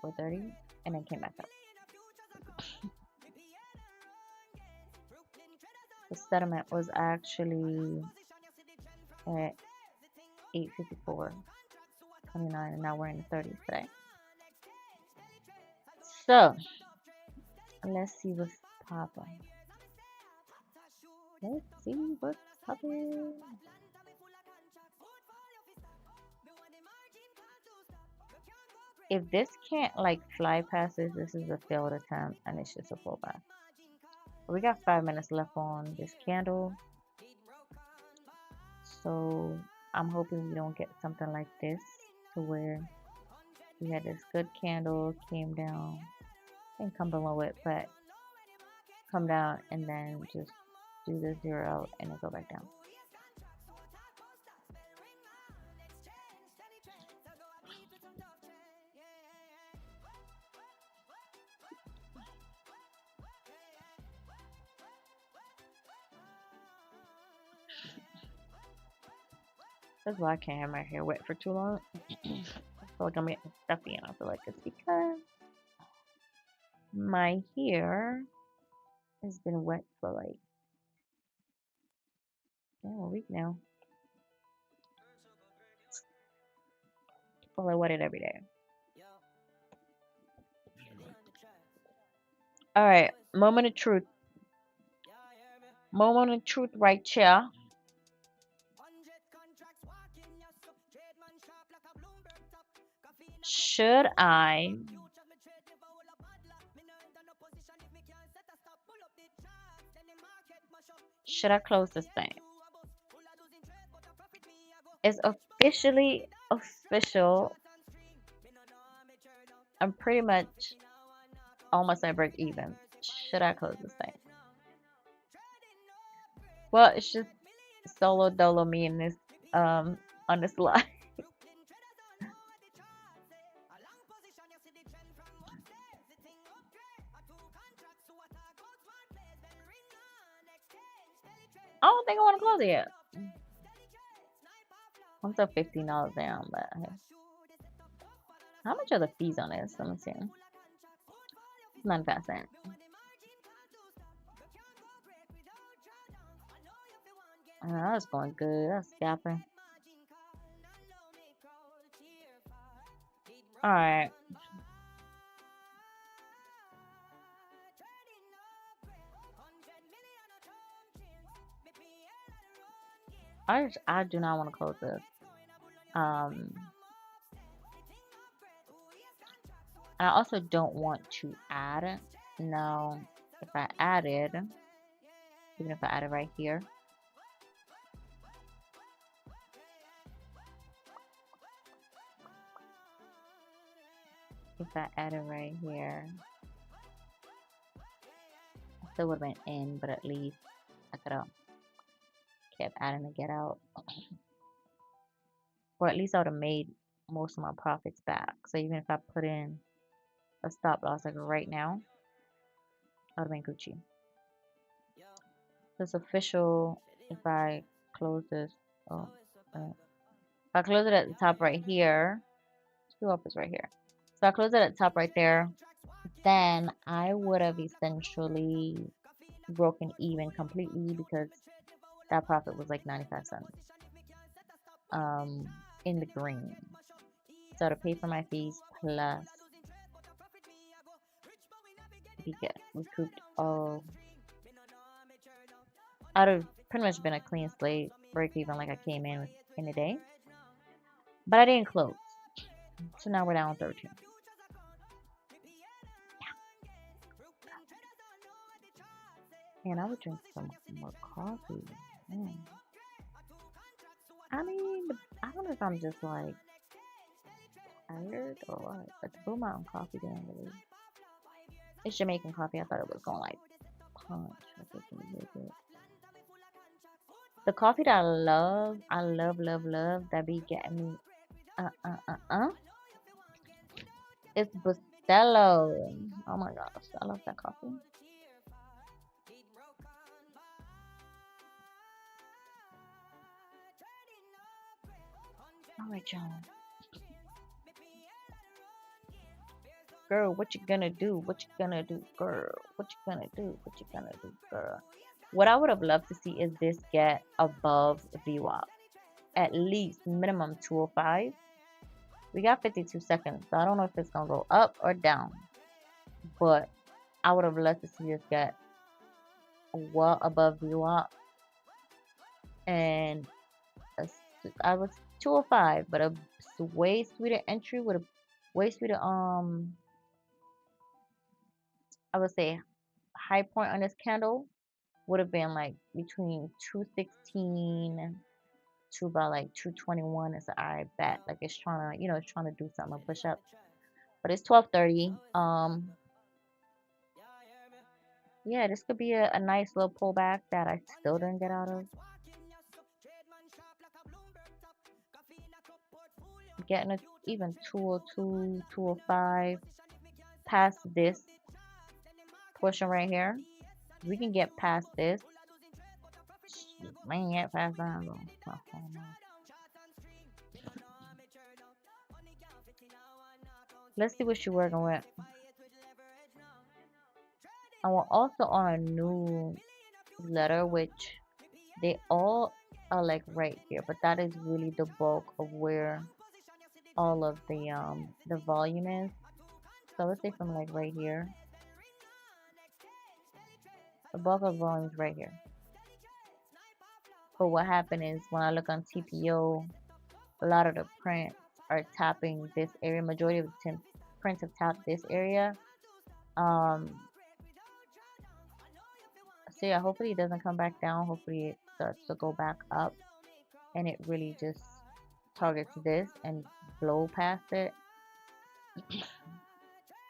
S2: 430, and then came back up. The settlement was actually at 854.29, and now we're in the 30s today. So let's see what's popping. Let's see what's popping. If this can't like fly past this is a failed attempt and it's just a pullback. We got 5 minutes left on this candle. So I'm hoping we don't get something like this to where we had this good candle, came down, and come below it, but come down and then just do the zero out and then go back down. That's why I can't have my hair wet for too long. I feel like I'm getting stuffy, and I feel like it's because my hair has been wet for like a week now. Well, I wet it every day. All right, moment of truth. Moment of truth, right here. Should I close this thing? It's officially official. I'm pretty much almost at break even. Should I close this thing? Well, it's just solo dolo me in this on this live. I don't think I want to close it yet. I'm still $15 down, but okay. How much are the fees on this? Let me see. 95 cents. That's going good. That's scalping. Alright. I do not want to close this. I also don't want to add it. Now, if I added, even if I add it right here, if I add it right here, I still would have been in, but at least I could have kept adding to get out. Or at least I would have made most of my profits back. So even if I put in a stop loss like right now, I would have been Gucci. So it's official if I close this. Oh, if I close it at the top right here, screw up is right here. So I close it at the top right there, then I would have essentially broken even completely because that profit was like 95 cents in the green. So to pay for my fees plus we get recouped all. I'd have pretty much been a clean slate, break even like I came in the day, but I didn't close. So now we're down 13. And I would drink some more coffee. I mean, I don't know if I'm just like tired or what, but the Blue Mountain coffee didn't really. It's Jamaican coffee. I thought it was going like punch. The coffee that I love, that be getting me it's Stellie. Oh my gosh, I love that coffee. Alright, y'all. Girl, what you gonna do? What you gonna do, girl? What you gonna do? What you gonna do, girl? What I would have loved to see is this get above VWAP. At least minimum 205. We got 52 seconds, so I don't know if it's gonna go up or down. But I would have loved to see this get well above VWAP. And I was 205, but a way sweeter entry would have way sweeter I would say high point on this candle would have been like between 216 to about like 221. It's I bet like it's trying to it's trying to do something to push up, but it's 12:30. Yeah, this could be a nice little pullback that I still didn't get out of. I'm getting a even 202, 205 past this portion right here. We can get past this. I ain't get past that though. Oh, no. Let's see what she's working with. And we're also on a new letter, which they all are like right here, but that is really the bulk of where all of the volume is. So let's say from like right here, the bulk of volume is right here. But what happened is when I look on TPO, a lot of the prints are tapping this area. Majority of the prints have tapped this area. So yeah, hopefully it doesn't come back down. Hopefully it starts to go back up and it really just targets this and blow past it.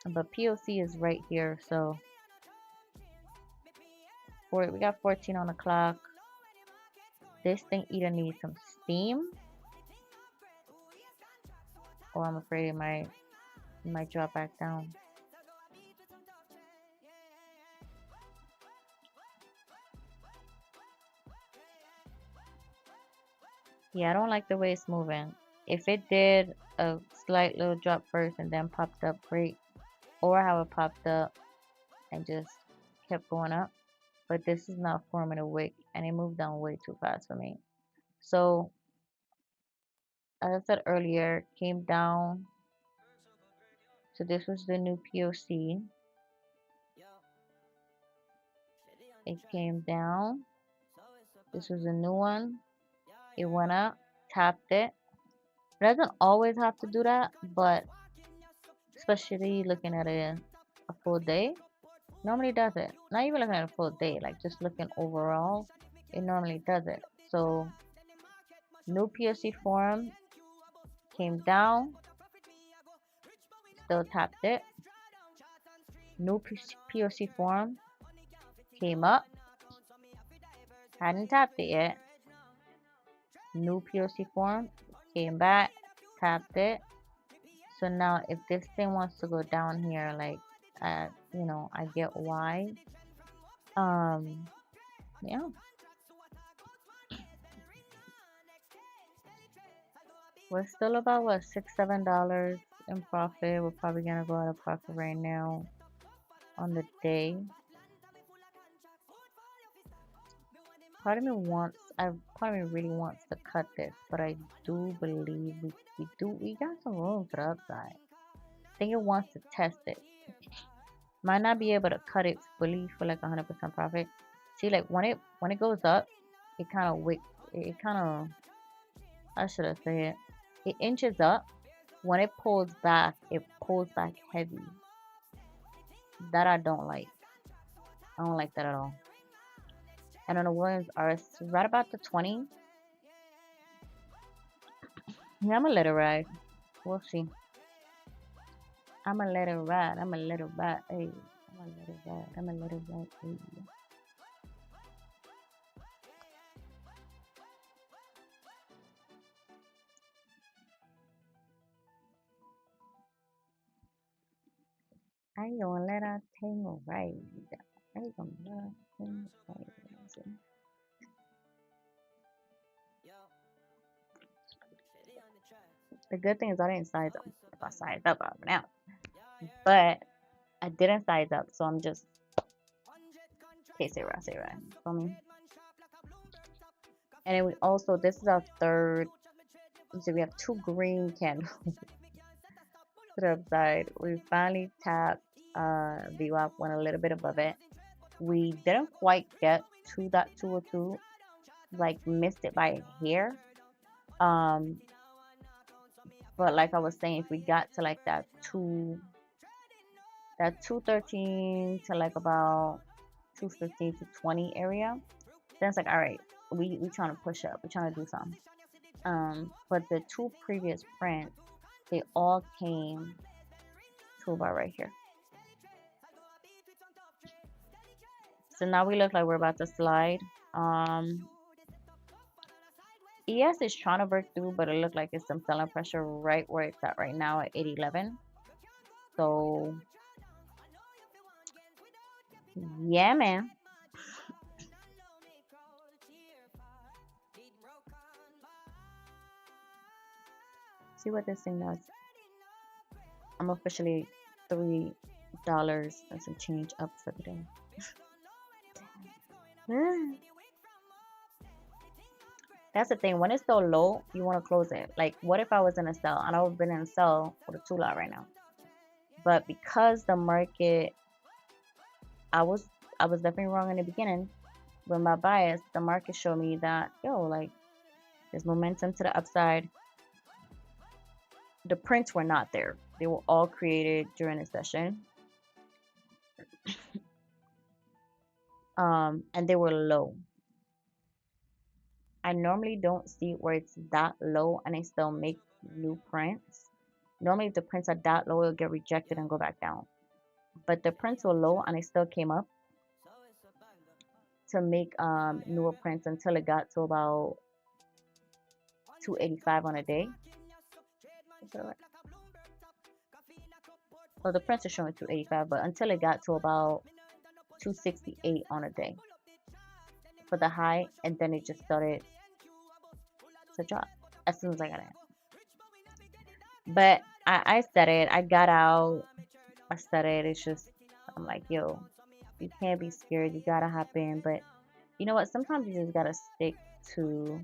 S2: But POC is right here, so we got 14 on the clock. This thing either needs some steam, or I'm afraid it might drop back down. Yeah, I don't like the way it's moving. If it did a slight little drop first and then popped up, great. Or how it popped up and just kept going up. But this is not forming a wick and it moved down way too fast for me. So as I said earlier, came down. So this was the new POC. It came down. This was a new one. It went up, tapped it. It doesn't always have to do that, but especially looking at a full day, normally does it. Not even looking at a full day, like just looking overall, it normally does it. So new POC form, came down, still tapped it. New POC form, came up, hadn't tapped it yet. New POC form, came back, tapped it. So now if this thing wants to go down here, like you know, I get why. Yeah. We're still about what, $6-7 in profit. We're probably gonna go out of profit right now on the day. Part of me really wants to cut this, but I do believe we got some room for the upside. I think it wants to test it. Might not be able to cut it fully for like 100% profit. See, like when it goes up, it kind of how should I say it? It inches up. When it pulls back heavy. That I don't like. I don't like that at all. And on the Williams RS, right about the 20. Yeah, I'm gonna let it ride. We'll see. I'm gonna let it ride. Hey, I'm gonna let it ride. Hey. I gonna let our thing ride. I gonna let our thing ride. The good thing is I didn't size up. If I sized up, I would out. But I didn't size up, so I'm just say right. Feel me? And then we also, this is our third. So we have 2 green candles to the upside. We finally tapped VWAP, went a little bit above it. We didn't quite get to that 202, like missed it by a hair. But like I was saying, if we got to like that 213 to like about 215 to 20 area, then it's like, all right, we trying to push up, we're trying to do something. But the 2 previous prints, they all came to about right here. So now we look like we're about to slide. ES is trying to break through, but it looked like it's some selling pressure right where it's at right now at 811. So yeah, man. See what this thing does. I'm officially $3 and some change up for the day. That's the thing. When it's so low, you want to close it. Like, what if I was in a sell? And I would have been in a sell with a 2 lot right now. But because the market, I was definitely wrong in the beginning. With my bias, the market showed me that, yo, like, there's momentum to the upside. The prints were not there. They were all created during the session. And they were low. I normally don't see where it's that low and they still make new prints. Normally, if the prints are that low, it'll get rejected and go back down. But the prints were low and they still came up to make newer prints until it got to about 285 on a day. Well, the prints are showing 285, but until it got to about 268 on a day for the high, and then it just started to drop as soon as I got in. But I said it. I got out. I said it. It's just, I'm like, yo, you can't be scared. You gotta hop in. But you know what? Sometimes you just gotta stick to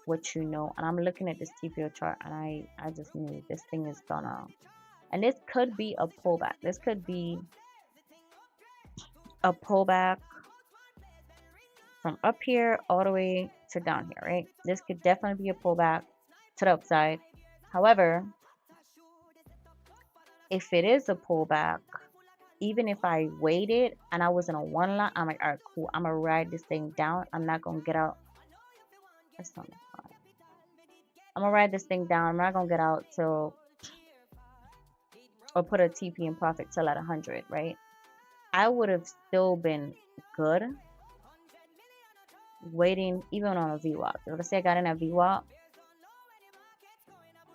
S2: what you know. And I'm looking at this TPO chart, and I just knew this thing is gonna. And this could be a pullback. This could be a pullback from up here all the way to down here, right? This could definitely be a pullback to the upside. However, if it is a pullback, even if I waited and I was in a 1 lot, I'm like, all right, cool. I'm gonna ride this thing down. I'm not gonna get out. That's not fine. I'm gonna ride this thing down. I'm not gonna get out till, or put a TP in profit till at 100, right? I would have still been good waiting even on a VWAP. Let's say I got in a VWAP.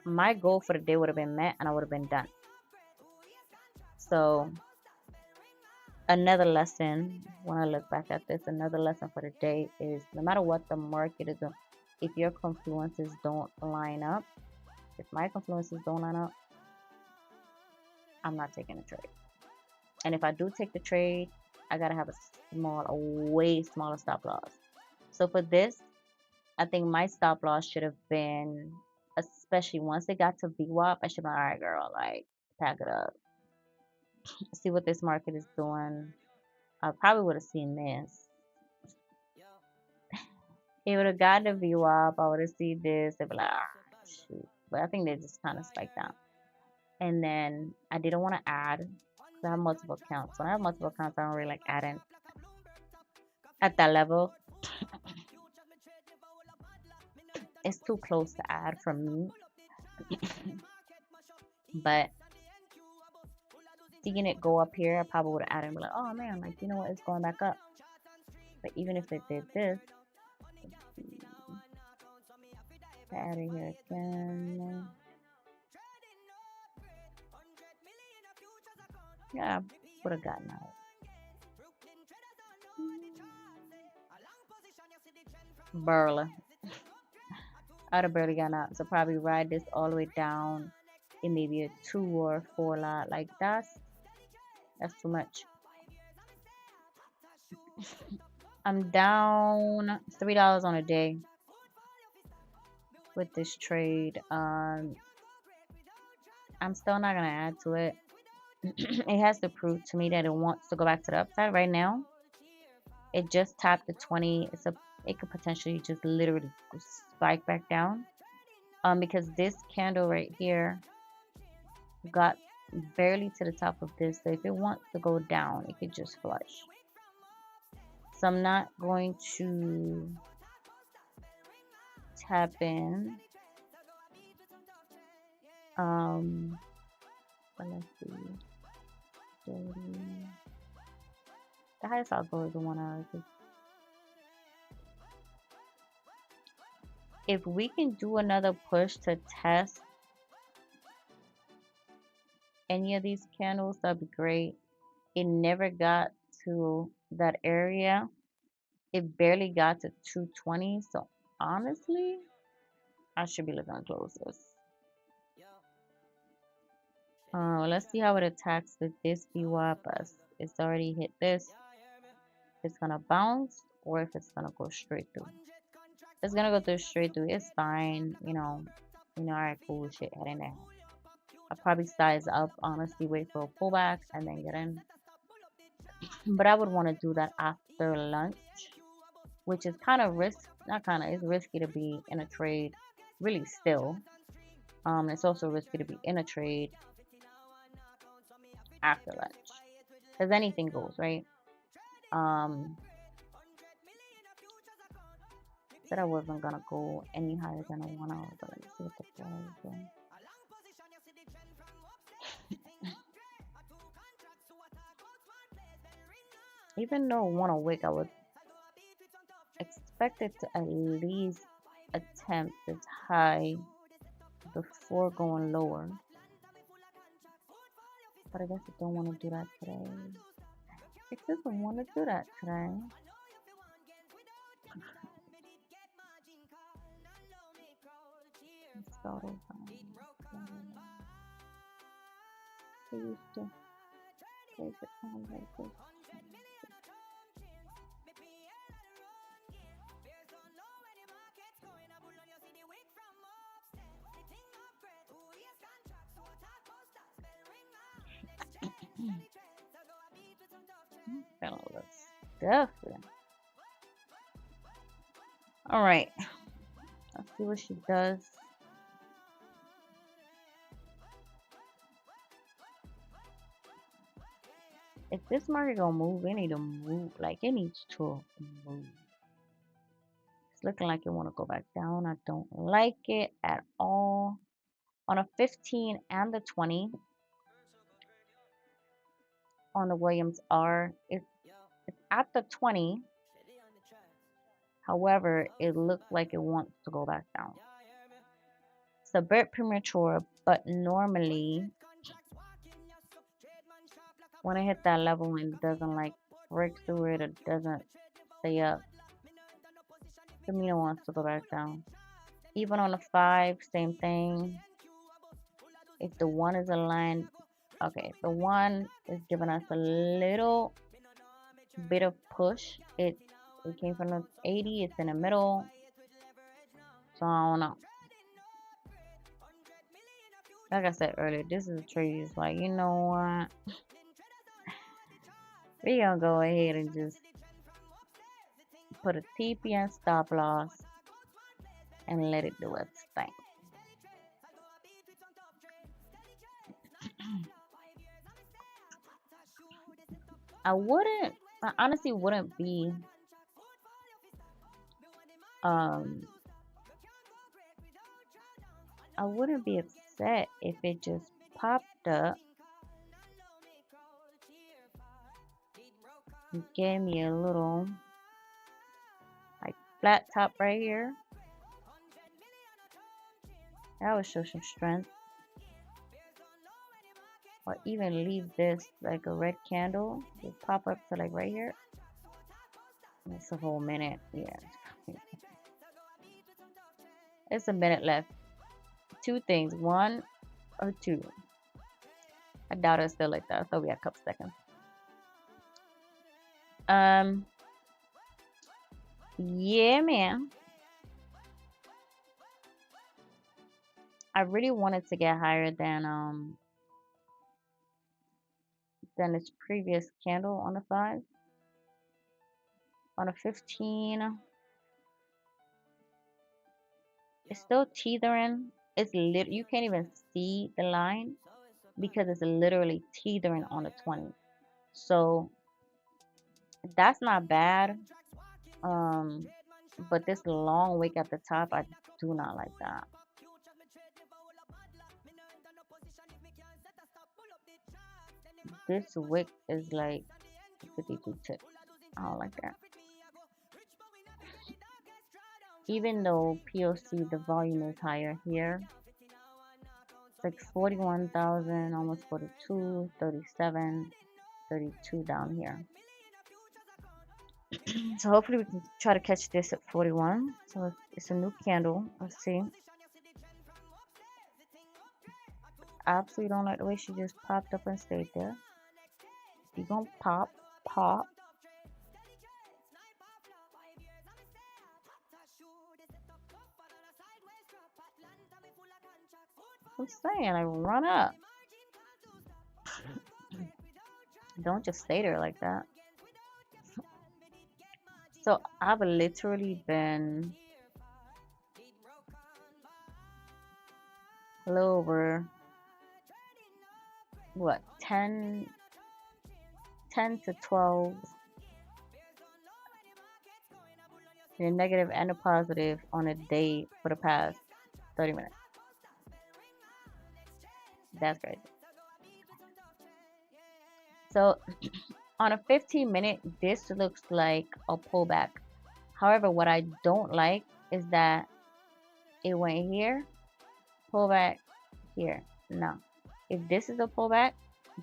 S2: My goal for the day would have been met and I would have been done. So another lesson, when I look back at this, another lesson for the day is no matter what the market is doing, if your confluences don't line up, if my confluences don't line up, I'm not taking a trade. And if I do take the trade, I gotta have a way smaller stop loss. So for this, I think my stop loss should have been, especially once it got to VWAP, I should be like, all right, girl, like, pack it up. See what this market is doing. I probably would have seen this. It would have got the VWAP. I would have seen this. They'd be like, ah, shoot. But I think they just kind of spiked down. And then I didn't want to add because I have multiple accounts. When I have multiple accounts, I don't really like adding at that level. It's too close to add for me. But seeing it go up here, I probably would have added and be like, oh man, like, you know what, it's going back up. But even if it did this, add it here again. Yeah, I would have gotten out. Barely. I'd have barely gotten out. So probably ride this all the way down. It may be a 2 or 4 lot. Like that's too much. I'm down $3 on a day with this trade. I'm still not gonna add to it. It has to prove to me that it wants to go back to the upside. Right now, it just tapped the 20. It could potentially just literally spike back down. Because this candle right here got barely to the top of this. So if it wants to go down, it could just flush. So I'm not going to tap in. But let's see. 30. The highest I'll go is the 1 hour. If we can do another push to test any of these candles, that'd be great. It never got to that area. It barely got to 220. So honestly, I should be looking to close this. Let's see how it attacks with this VWAP. It's already hit this. It's gonna bounce, or if it's gonna go straight through. It's gonna go through straight through. It's fine, you know. Alright, cool shit, head in there. I'll probably size up, honestly, wait for a pullback and then get in. But I would want to do that after lunch, which is kind of it's risky to be in a trade really still. It's also risky to be in a trade after lunch, because anything goes, right? Said I wasn't gonna go any higher than a 1 hour, but let me see what the price is doing. Even though 1 a wick, I would expect it to at least attempt its high before going lower. But I guess I don't want to do that today. It doesn't want to do that today. Start over. I used to take it on like this. Feeling a little stuffy. All right, let's see what she does. If this market gonna move, it need to move. Like, it needs to move. It's looking like it want to go back down. I don't like it at all. On a 15 and the 20 on the Williams R, it's at the 20. However, it looks like it wants to go back down. It's a bit premature, but normally when I hit that level and it doesn't like break through it, it doesn't stay up, Camino wants to go back down. Even on the 5, same thing. If the 1 is aligned, okay, the 1 is giving us a little bit of push. It came from the 80, it's in the middle. So I don't know. Like I said earlier, this is a trade. It's like, you know what? We're gonna go ahead and just put a TP and stop loss and let it do its thing. I honestly wouldn't be I wouldn't be upset if it just popped up and gave me a little like flat top right here. That would show some strength. Or even leave this like a red candle. Just pop up to like right here. It's a whole minute. Yeah. It's a minute left. 2 things. 1 or 2. I doubt it's still like that. I thought we had a couple seconds. Yeah, man. I really wanted to get higher than its previous candle on the 5. On a 15, it's still teetering. It's you can't even see the line because it's literally teetering on the 20. So that's not bad. But this long wick at the top, I do not like that. This wick is like 52 ticks. I don't like that. even though POC the volume is higher here. It's like 41,000, almost 42, 37, 32 down here. So hopefully we can try to catch this at 41. So it's a new candle. Let's see. Absolutely don't like the way she just popped up and stayed there. You gonna pop, pop. I'm saying, like, run up. Don't just stay there like that. So I've literally been a little over, what, 10 to 12 in a negative and a positive on a day for the past 30 minutes. That's crazy. So on a 15-minute, this looks like a pullback. However, what I don't like is that it went here, pullback here. Now, if this is a pullback,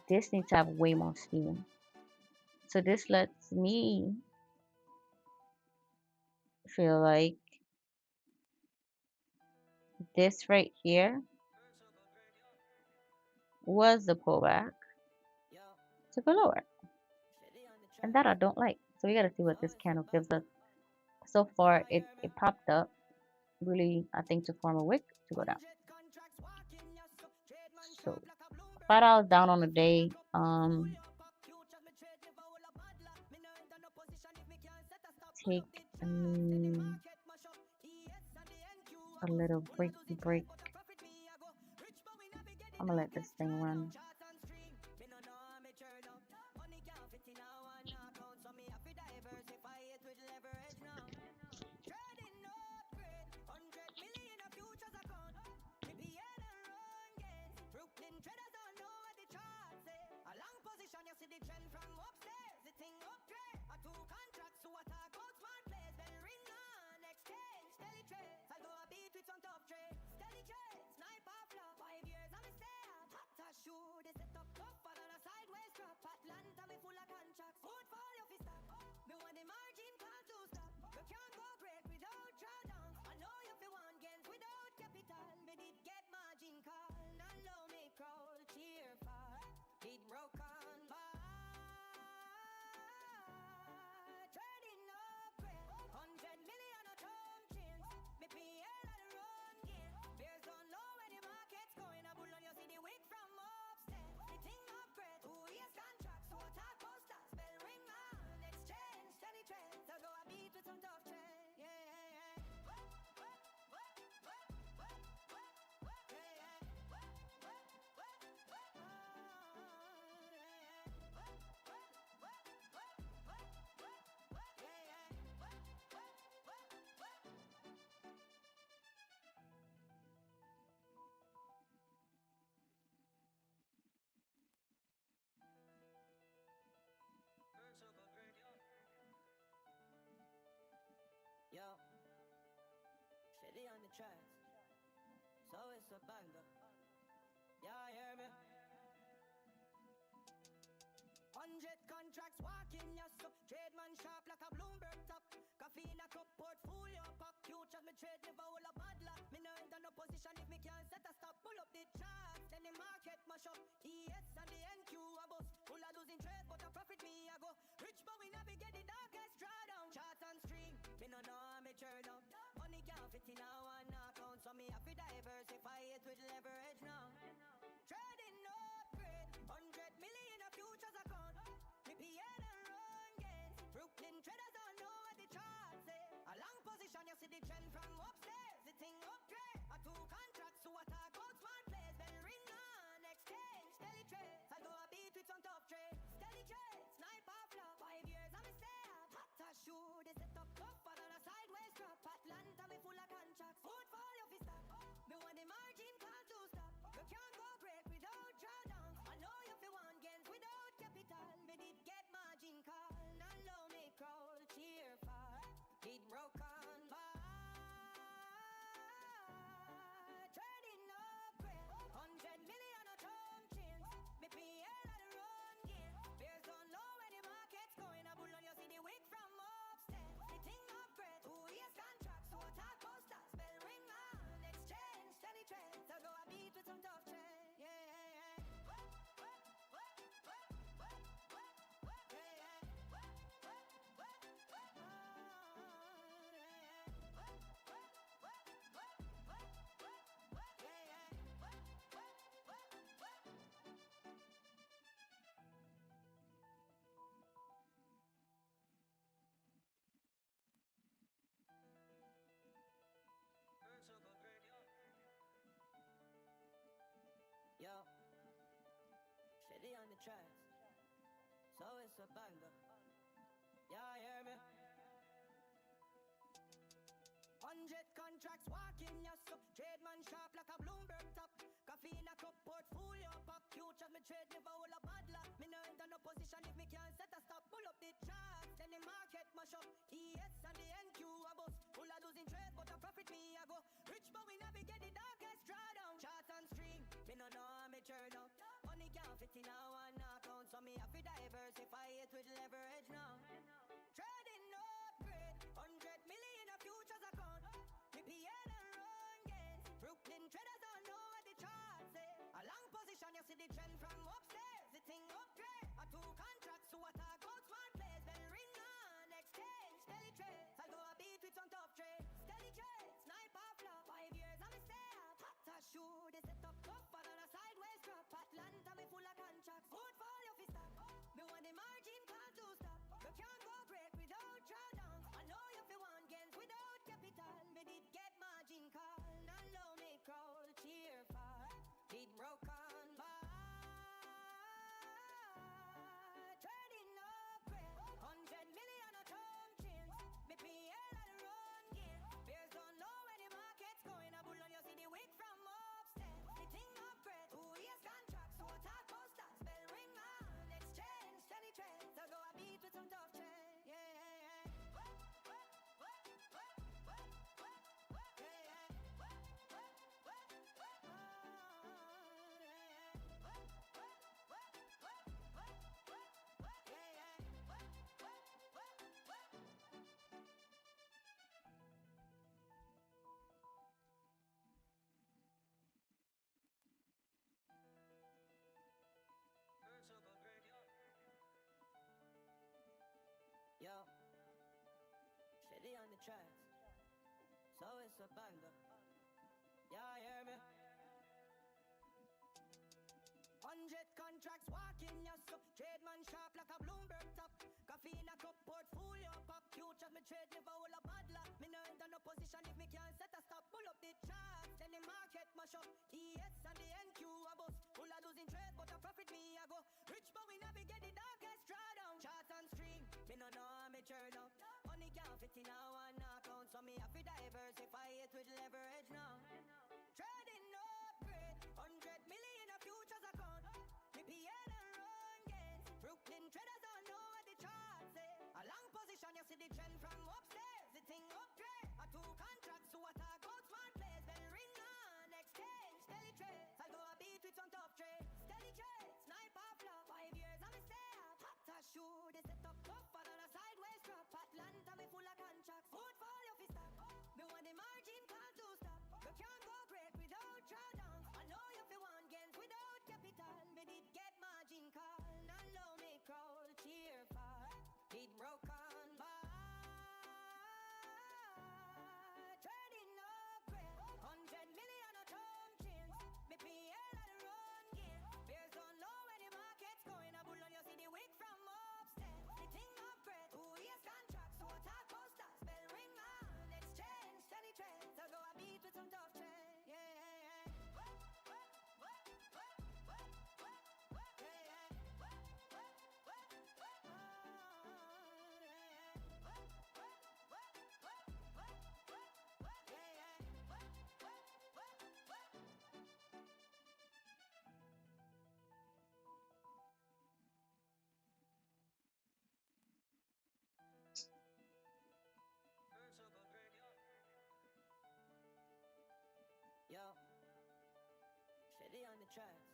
S2: this needs to have way more steam. So this lets me feel like this right here was the pullback to go lower. And that I don't like. So we gotta see what this candle gives us. So far, it popped up, really, I think, to form a wick to go down. So $5 down on the day. Take a little break. I'm gonna let this thing run.
S1: Drop, Atlanta, me full of contracts. Portfolio fi stop. Me want the margin call to stop. You can't go great without drawdown. I know you fi want gains without capital. Me need get margin call to stop. You can't go great without drawdown. I know you fi want gains without capital. Me want the margin call to stop. Now me crowd cheer for it broken bar. Trading upgrade, 100 million a term chains. Me PL at the run game. Bears don't know where the market's going. A bull on you see the wick from upstairs. The thing upgrade, 2 years contracts to attack poster. Spell ring on exchange, StellieTrades. I go a beat with some tough trade. Yo, Stellie on the tracks, so it's a banger. Y'all hear me? 100 contracts walking your stuff. Trade man sharp like a Bloomberg top. Coffee in a cup, portfolio pop. Future me trade never will a bad luck. Me no enter no position if me can't set a stop. Pull up the charts, then the market mash up. ES and the NQ a bust. Full of losing trade, but a profit me a go. Rich but we navigate the darkest drawdown. Charts on stream, me no know how me turn up. Money can't fit in a one account, so me have to diversify it with leverage now. Trading upgrade, 100 million a futures account. Me PL and run gains. Brooklyn traders don't know what the charts say. A long position, you see the trend from upstairs. The thing upgrade, a 2 contracts to attack out smart plays. Bell ring on exchange, StellieTrades. I go a beat with some tough trade. StellieTrades, sniper flop. 5 years I'm a stay up. Hot a shoe, they set up tougher than a sideways drop. Atlanta, me full of contracts. Portfolio fi stop. Me want the margin call to stop. You Steady on the tracks. So it's a banger. Yeah, hear me? 100 contracts walking, yes, so trade man sharp like a Bloomberg top. Coffee in a cup, portfolio pop. Future me trade, never will a bad luck. Me no enter no position if me can't set a stop. Pull up the charts, then the market mash up. ES and the NQ a bus. Full of losing trade, but a profit me I go. Rich but we navigate the darkest drawdown. Charts and stream, me no know how me turn up. Money can't fit in a one account, so me have to diversify it with leverage now. Trading no upgrade, 100 million a futures account. PTR and run gains. Brooklyn traders don't know what the charts say. A long position, you see the trend from upstairs. The thing upgrade. A two contracts to a talk out smart plays. Bell ring on, exchange, StellieTrades. I go a beat with some tough trade. StellieTrades, sniper flop. 5 years I'm a stay up. Hot as shoe, they set up tougher than a sideways drop. Atlanta me full of contracts. Portfolio fi stop. Me want the margin call to stop. You can't go break without drawdowns. I know you fi want gains without capital. Me did get margin call. Now low me crawl. Cheer for did broke on bar. Trading upgrade. 100 million a term chains. Me PL and run gain. Bears don't know where the market's going. A bull on you see the wick from upstairs. The thing upgrade. 2 years contracts to a talk posters. Bell ring on. Exchange, StellieTrades. I go a beat with some tough trade. Yeah, yeah, yeah. Yo, Steady on the tracks. So it's a banger. Yeah, hear me? 100 contracts walking, yes, so trade man sharp like a Bloomberg top. Coffee in a cup, portfolio pop. Future me trade, never will a bad luck. Me no enter no position if me can't set a stop. Pull up the charts, then the market mash up. ES and the NQ a bus. Full of losing trade, but a profit me I go. Rich but we navigate the darkest drawdown. Charts and stream, me no know how me turn up. Money can't fit in a one account, so me have to diversify it with leverage now. Trading no upgrade, 100 million a futures account. PTR and run gains. Brooklyn traders don't know what the charts say. A long position, you see the trend from upstairs. The thing upgrade. A two contracts to a talk out smart plays. Bell ring on, exchange, StellieTrades. I go a beat with some tough trade. StellieTrades, sniper flop. 5 years I'm a stay up. Hot as shoe, they set up tougher than a sideways drop. Atlanta me full of contracts. Portfolio fi stop. Me want the margin call to stop. You can't go break without drawdowns. I know you fi want gains without capital. Me did get margin call. Now low me crawl. Cheer for did broke on bar. Trading upgrade. 100 million a term chains. Me PL and run gain. Bears don't know where the market's going. A bull on you see the wick from upstairs. The thing upgrade. 2 years contracts to a talk posters. Bell ring on. Exchange, StellieTrades. I go a beat with some tough trade. Yeah, yeah, yeah. Yo, Steady on the tracks.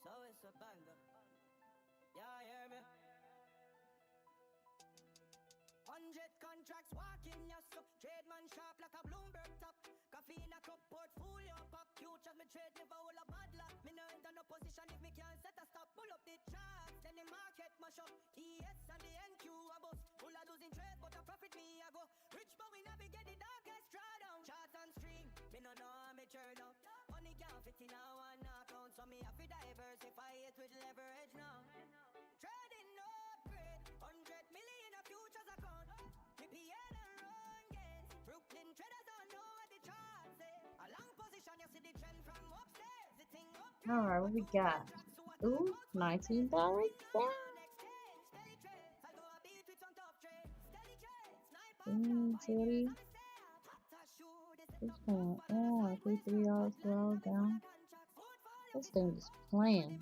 S1: So it's a banger. Yeah, hear me? 100 contracts walking, yes, so trade man sharp like a Bloomberg top. Coffee in a cup, portfolio pop. Future me trade, never will a bad luck. Me no enter no position if me can't set a stop. Pull up the charts, then the market mash up. ES and the NQ a bus. Full of losing trade, but a profit me I go. Rich but we navigate the darkest drawdown. Charts and stream, me no know how me turn up. Money can't fit in a one account, so me have to diversify it with leverage now. Trading no upgrade, 100 million a futures account. PTR and run gains. Brooklyn traders don't know what the charts say. A long position, you see the trend from upstairs. The thing up.
S2: Alright, what we got? Ooh, $19 down. Shorty. What's going on? 3 hours, 4 hours down. This thing is playing.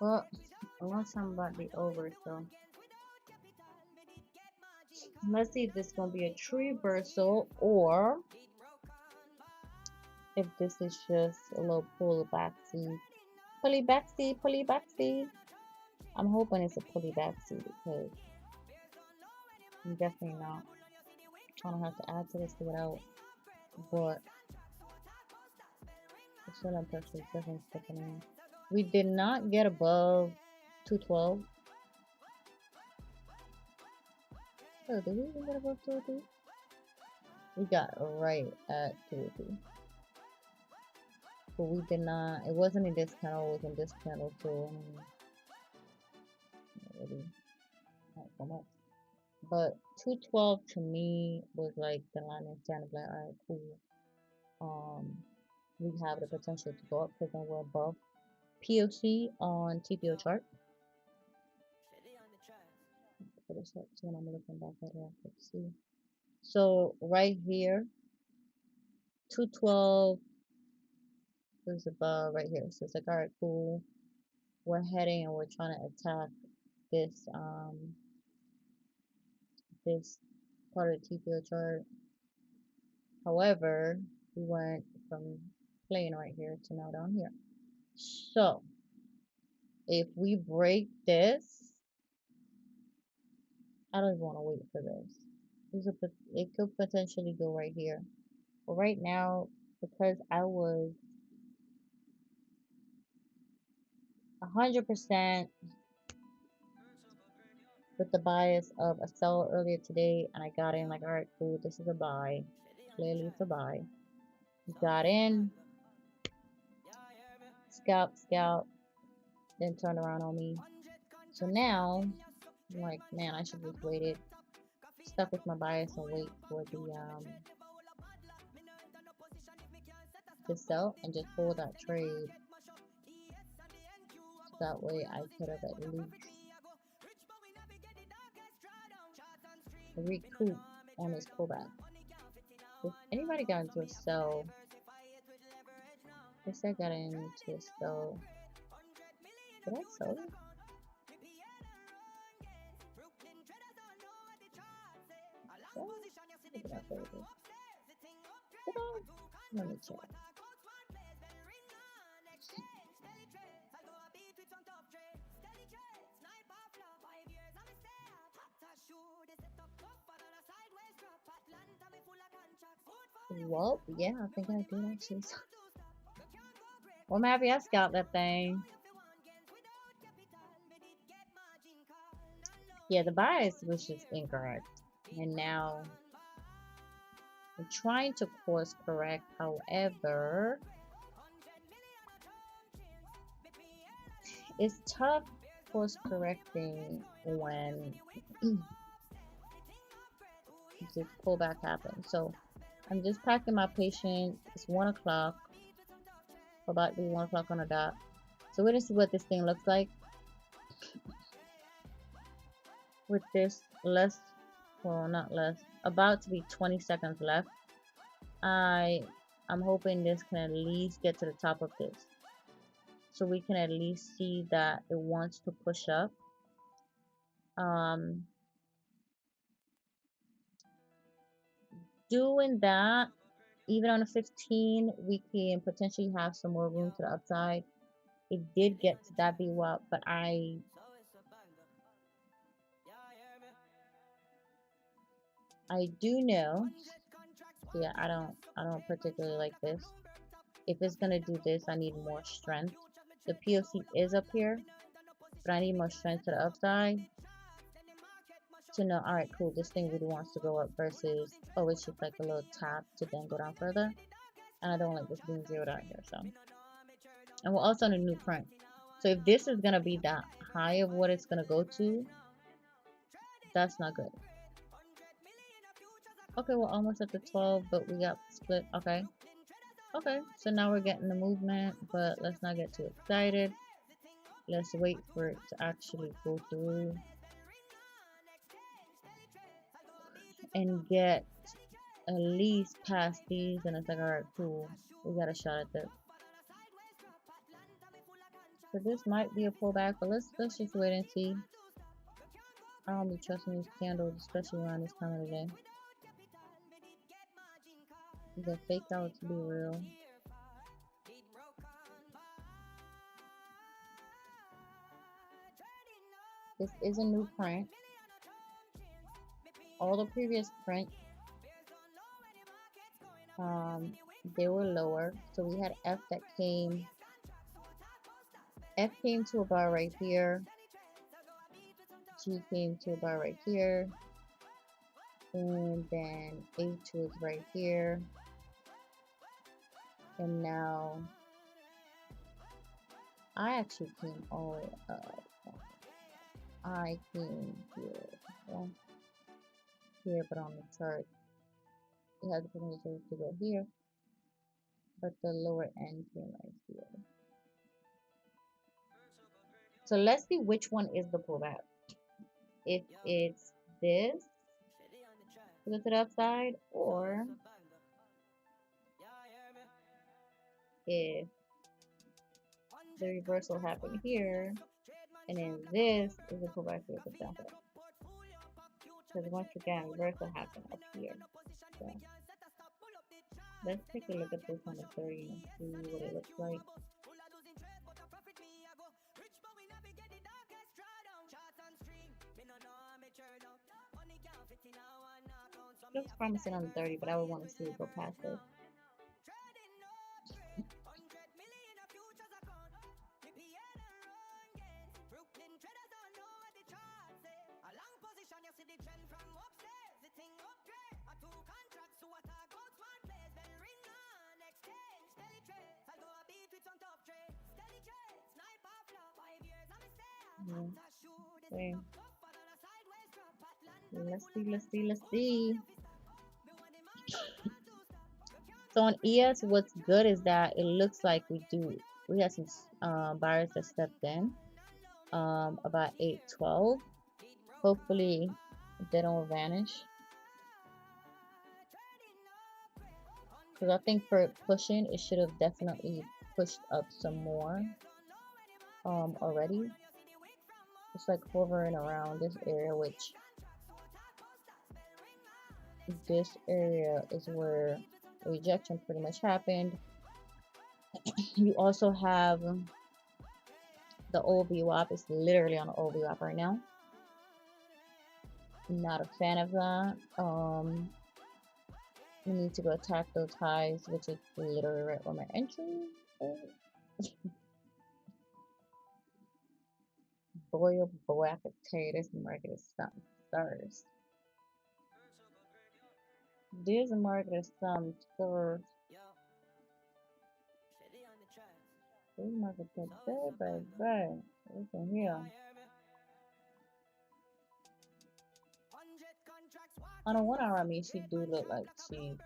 S2: Well, unless I'm about to be over, so. Let's see if this is going to be a true reversal or if this is just a little pull backsy. Pulley backsy, pulley backsy. I'm hoping it's a pulley backsy because I'm definitely not trying to have to add to this to get out. But the selling pressure is definitely sticking in. We did not get above 212. Oh, did we even get above 203? We got right at 203. But we did not, it wasn't a discount, it was a discount or two. Really not so much. But 212 to me was like the line in stand of like, alright, cool. We have the potential to go up because then we're above POC on TPO chart. For this up too, and I'm looking back at it. Let's see. So right here, 212 is above right here. So it's like, alright, cool. We're heading and we're trying to attack this this part of the TPO chart. However, we went from playing right here to now down here. So if we break this, I don't even want to wait for this. It could potentially go right here. But right now, because I was 100% with the bias of a sell earlier today, and I got in like, alright, cool, this is a buy. Clearly it's a buy. Got in, scalp, then turned around on me. So now, I'm like, man, I should just wait it. Stuck with my bias and wait for the sell and just hold that trade. So that way I could have at least recoup on this pullback. If anybody got into a sell, I guess I got into a sell. Did I sell it? Let me check. Well, yeah, I think I did actually. Well, I'm happy I scalped that thing. Yeah, the bias was just incorrect. And now I'm trying to course correct. However, it's tough course correcting when this pullback happens. So I'm just packing my patience. It's 1 o'clock. About to be 1 o'clock on the dot. So we're gonna see what this thing looks like. With this less, well, not less, about to be 20 seconds left. I'm hoping this can at least get to the top of this. So we can at least see that it wants to push up. Doing that, even on a 15, we can potentially have some more room to the upside. It did get to that VWAP, but I do know, yeah, I don't particularly like this. If it's gonna do this, I need more strength. The POC is up here, but I need more strength to the upside to know, all right, cool, this thing really wants to go up versus, oh, it's just like a little tap to then go down further. And I don't like this being zeroed out here, so. And we're also on a new print. So if this is gonna be that high of what it's gonna go to, that's not good. Okay, we're almost at the 12, but we got split. Okay. Okay, so now we're getting the movement, but let's not get too excited. Let's wait for it to actually go through and get at least past these, and it's like, alright, cool, we got a shot at this. So this might be a pullback, but let's just wait and see. I don't be trusting these candles, especially around this time of the day. They're fake out to be real. This is a new print. All the previous prints, they were lower. So we had F that came. F came to about right here. G came to about right here. And then H was right here. And now I actually came all the way up. I came here. Yeah. Here, but on the chart, it has the potential to go here. But the lower end came right here. So let's see which one is the pullback. If it's this to the upside, or if the reversal happened here, and then this is the pullback to the downside. Because once again, reversal happened up here. So let's take a look at this on the 30 and see what it looks like. Looks promising on the 30, but I would want to see it go past this. Okay. Let's see. So on ES, what's good is that it looks like we have some buyers that stepped in about 8:12. Hopefully they don't vanish, because I think for it pushing, it should have definitely pushed up some more already. It's like hovering around this area, which this area is where rejection pretty much happened. You also have the old VWAP. It's literally on the old VWAP right now. Not a fan of that. We need to go attack those highs, which is literally right where my entry is. Boy, oh boy, I could tell you this market is something stars. This market is something stars. This market is bad, bad. Listen here. On a 1 hour, I mean, she do look like she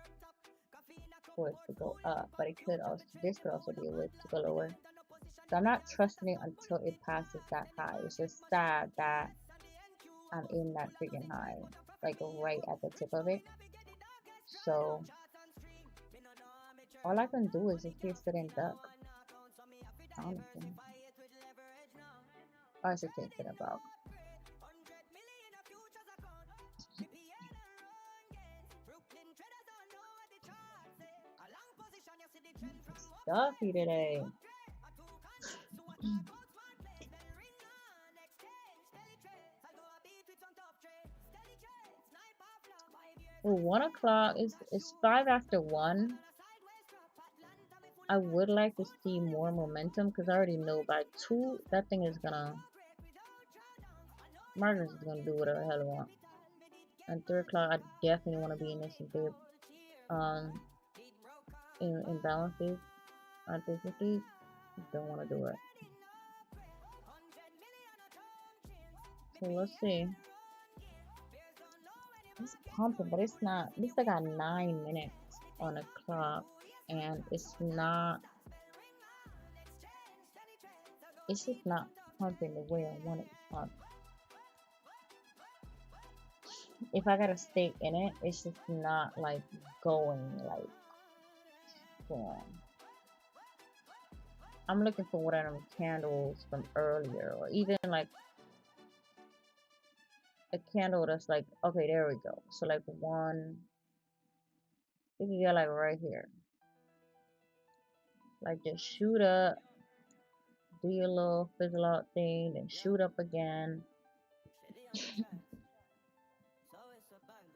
S2: forced to go up, but it could also, this could also be a way to go lower. So I'm not trusting it until it passes that high. It's just sad that I'm in that freaking high, like right at the tip of it. So all I can do is just here sit and duck. Honestly, I should take it about. Stuffy today. Well, 1 o'clock is 5 after 1. I would like to see more momentum, because I already know by 2 that thing is gonna, markets is gonna do whatever the hell it want. And 3 o'clock, I definitely want to be in this big in balances. I definitely don't want to do it. So let's see. It's pumping, but it's not. At least I got 9 minutes on the clock. and it's just not pumping the way I want it to pump. If I gotta stay in it, it's just not like going like boom. I'm looking for one of them candles from earlier, or even like a candle that's like, okay, there we go. So like one, you can get like right here, like just shoot up, do your little fizzle out thing, then shoot up again.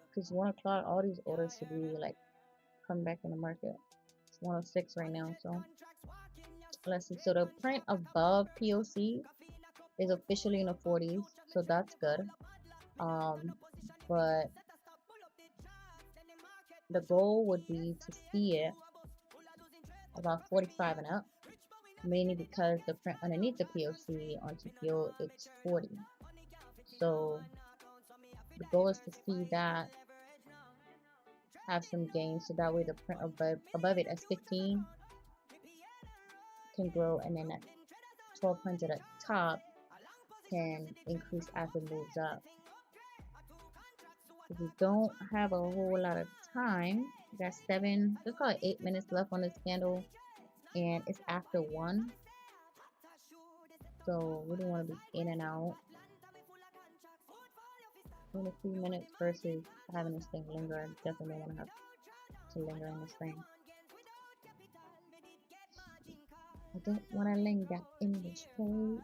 S2: Because 1 o'clock, all these orders should be like come back in the market. It's 106 right now, so let's see. So the print above POC is officially in the 40s, so that's good. But the goal would be to see it about 45 and up, mainly because the print underneath the POC on TPO it's 40. So the goal is to see that have some gains, so that way the print above it as 15 can grow, and then at 1200 at top can increase as it moves up. If we don't have a whole lot of time, we got 7, let's call it 8 minutes left on this candle, and it's after 1, so we don't want to be in and out in a few minutes versus having this thing linger. I definitely don't want to have to linger in this thing. I don't want to linger in this trade.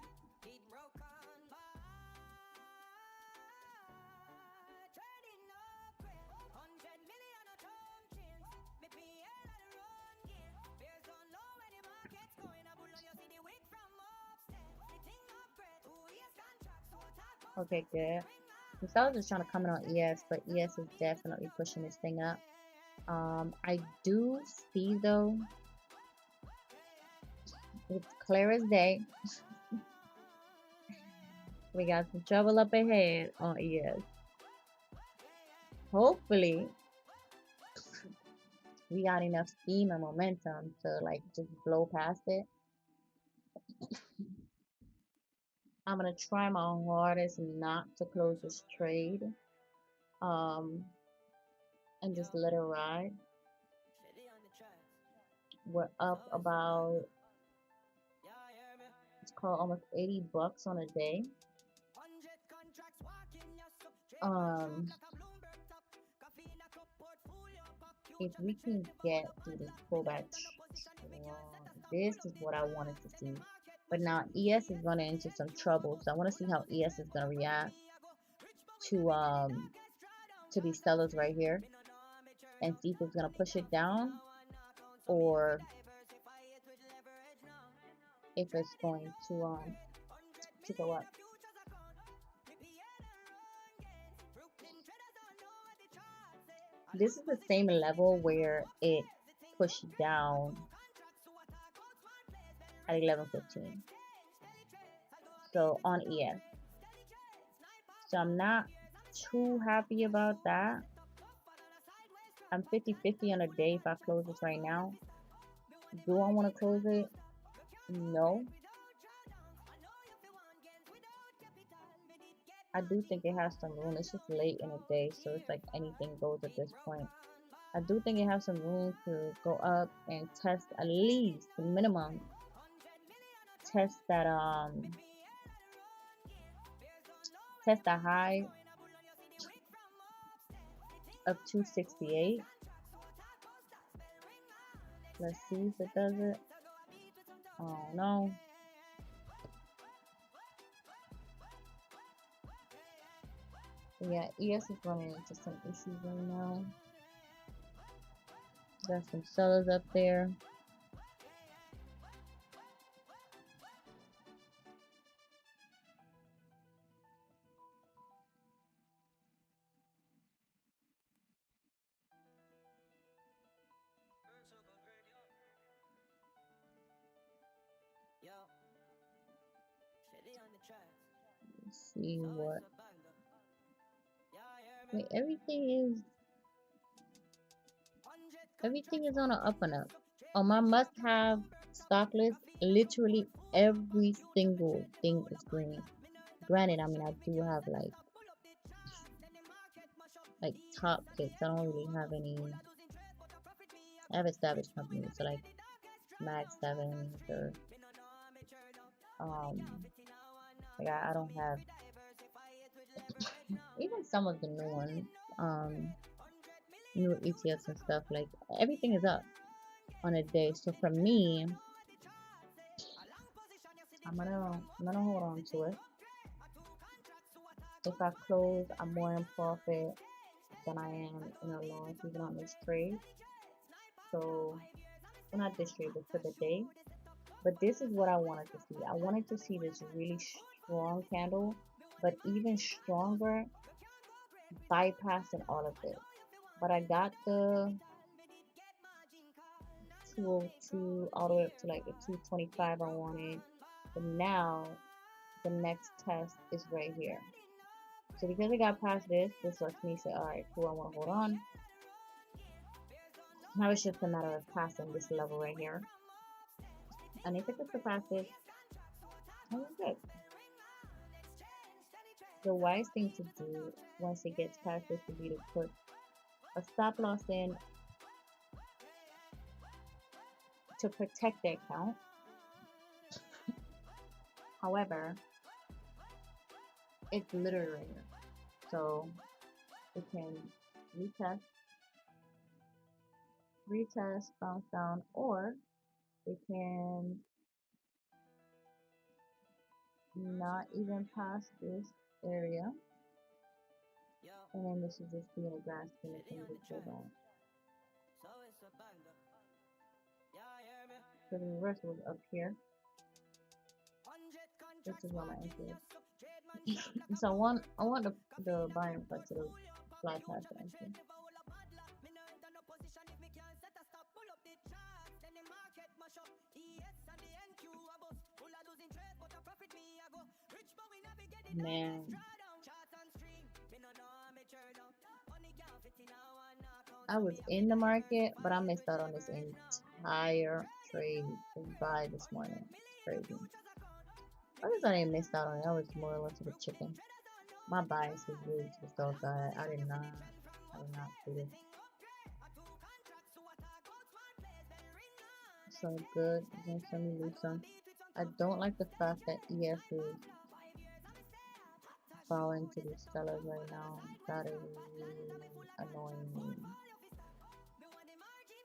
S2: Okay, good. So I was just trying to comment on ES, but ES is definitely pushing this thing up. I do see though, it's clear as day. We got some trouble up ahead on ES. Hopefully, we got enough steam and momentum to like just blow past it. I'm gonna try my hardest not to close this trade, and just let it ride. We're up about, it's called almost 80 bucks on a day. If we can get through this pullback, this is what I wanted to see. But now ES is running into some trouble, so I want to see how ES is gonna react to these sellers right here, and see if it's gonna push it down or if it's going to go up. This is the same level where it pushed down at 11:15. So on ES. So I'm not too happy about that. I'm 50-50 on a day if I close this right now. Do I want to close it? No. I do think it has some room. It's just late in the day, so it's like anything goes at this point. I do think it has some room to go up and test at least the minimum. Test that test the high of 268. Let's see if it does it. Oh no. Yeah, ES is running into some issues right now. Got some sellers up there. Let's see what. Wait, everything is on an up and up.
S3: On my must-have stock list, literally every single thing is green. Granted, I mean, I do have like top picks. I don't really have any. I have established companies, so like Mag 7 or like I don't have even some of the new ones, new ETFs and stuff. Like everything is up on a day. So for me, I'm gonna hold on to it. If I close, I'm more in profit than I am in a loss even on this trade. So, well, not this trade, but for the day. But this is what I wanted to see. I wanted to see this really strong candle, but even stronger, bypassing all of this. But I got the 202 all the way up to like the 225 I wanted. But now the next test is right here. So because I got past this lets me say, alright, cool, I want to hold on. Now it's just a matter of passing this level right here. And if it gets to pass it, I'm good. The wise thing to do once it gets past this would be to put a stop loss in to protect the account. However, it's literally right here. So it can retest, bounce down, or it can not even pass this area. And then this is just being a grass skin that can just pull back. So the reversal was up here. This is where my entry is. So I want the buying price to fly past the entry. Man, I was in the market, but I missed out on this entire trade to buy this morning. It's crazy. I just I didn't miss out on it. I was more or less of a chicken. My bias was really to the sell side. I did not do this. So good. I'm gonna send me lose some. I don't like the fact that ES is falling to these sellers right now. That is really annoying me.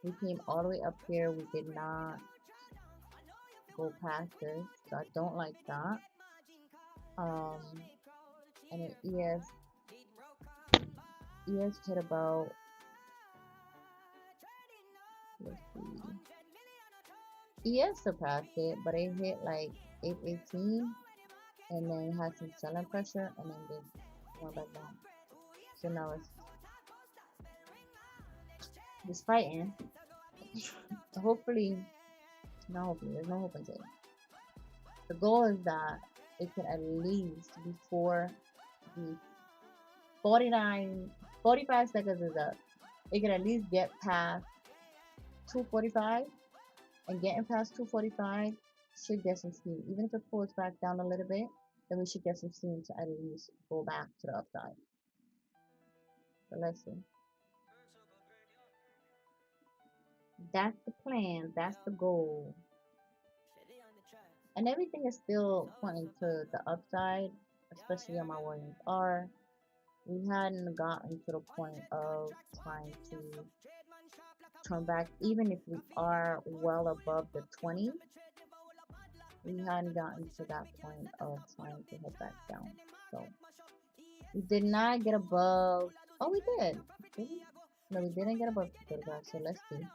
S3: We came all the way up here. We did not go past this, so I don't like that. And then ES hit about, let's see, ES surpassed it, but it hit like 818, and then it had some selling pressure, and then they went back down. So now it's fighting. Hopefully, there's no hope until. The goal is that it can at least, before the 45 seconds is up, it can at least get past 245, and getting past 245 should get some steam. Even if it pulls back down a little bit, then we should get some steam to at least go back to the upside. So let's see. That's the plan. That's the goal. And everything is still pointing to the upside, especially on my Williams R. We hadn't gotten to the point of trying to turn back, even if we are well above the 20. We hadn't gotten to that point of trying to head back down. So we did not get above. Oh, we did. No, we didn't get above 235. So let's see.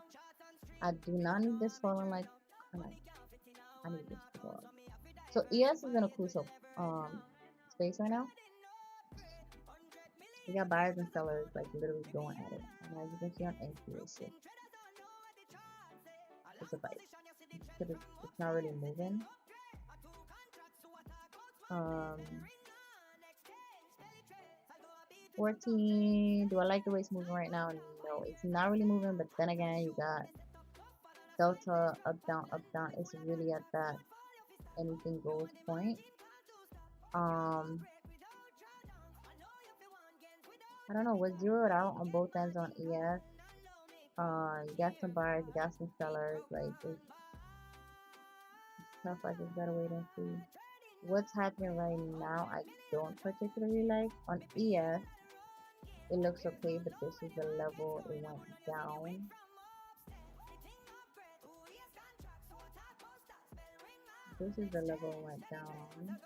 S3: I do not need this falling like. I need this to go up. So ES is in a crucial space right now. We got buyers and sellers like literally going at it. And as you can see on entry, it's a fight. It's not really moving. 14. Do I like the way it's moving right now? No, it's not really moving. But then again, you got delta up down is really at that anything goes point. I don't know, what zeroed out on both ends on ES. You got some buyers, you got some sellers, like it's tough. I just gotta wait and see. What's happening right now, I don't particularly like. On ES, it looks okay, but this is the level it went down. This is the level it went down.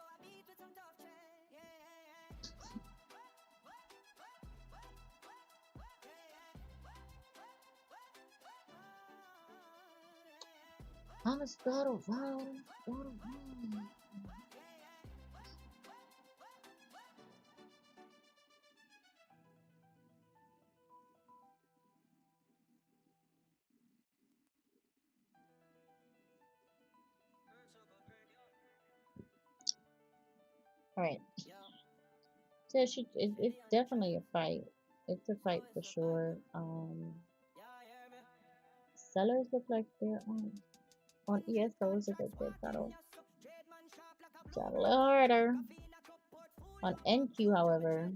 S3: I'm a start around. All right. So it's definitely a fight. It's a fight for sure. Sellers look like they're on ES. Sellers look like they're trying a little harder. On NQ, however,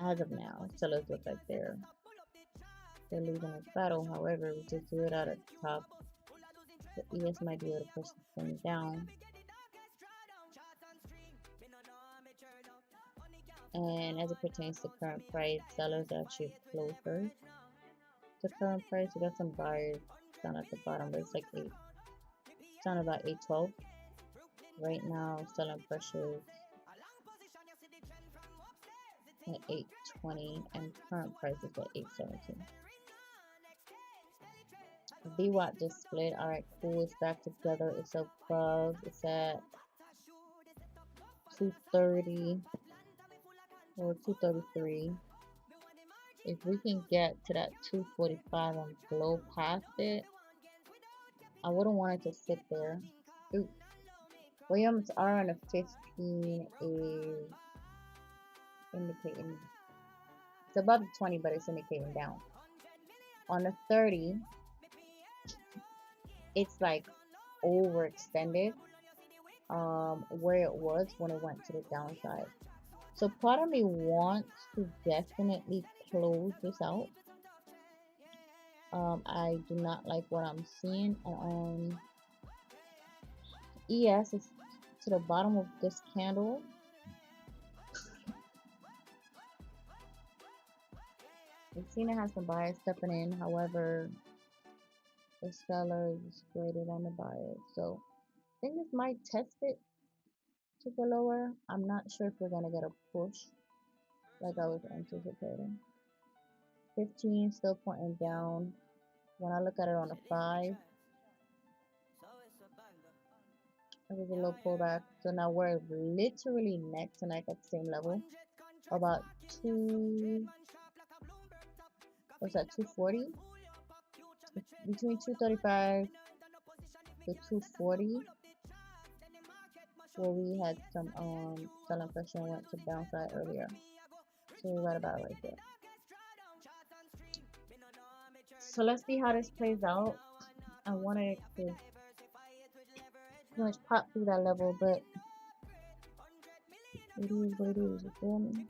S3: as of now, sellers look like they're losing this battle. However, we just do it out at the top. The ES might be able to push this thing down. And as it pertains to current price, sellers are actually closer to current price. We got some buyers down at the bottom, but it's like it's down about 812. Right now, selling pressure is at 820, and current price is at 817. VWAP just split. Alright, cool. It's back together. It's above. It's at 230 or 233. If we can get to that 245 and blow past it, I wouldn't want it to sit there. Ooh. Williams R on a 15 is indicating it's above the 20, but it's indicating down. On the 30, it's like overextended where it was when it went to the downside. So part of me wants to definitely close this out. I do not like what I'm seeing. On ES, it's to the bottom of this candle. We've seen it has some buyers stepping in. However, the seller is greater than the buyer. So I think this might test it to the lower. I'm not sure if we're going to get a push like I was anticipating. 15 still pointing down. When I look at it on a 5, there's a little pullback. So now we're literally neck to neck at the same level. About 240? Between 235 to 240. Where we had some selling pressure and went to downside earlier. So we're right about right there. So let's see how this plays out. I wanted it to pretty much pop through that level, but it is what it is, you feel me?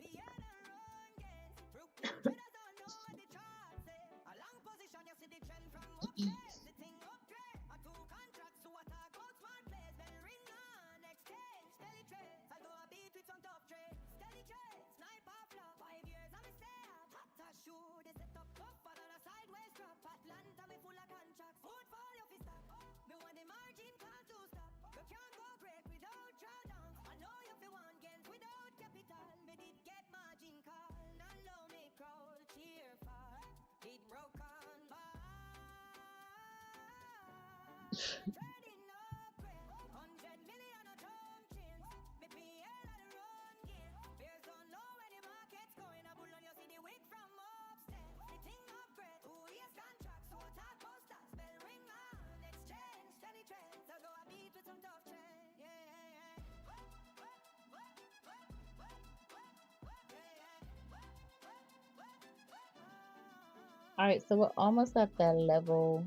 S3: Alright, so we're almost at that level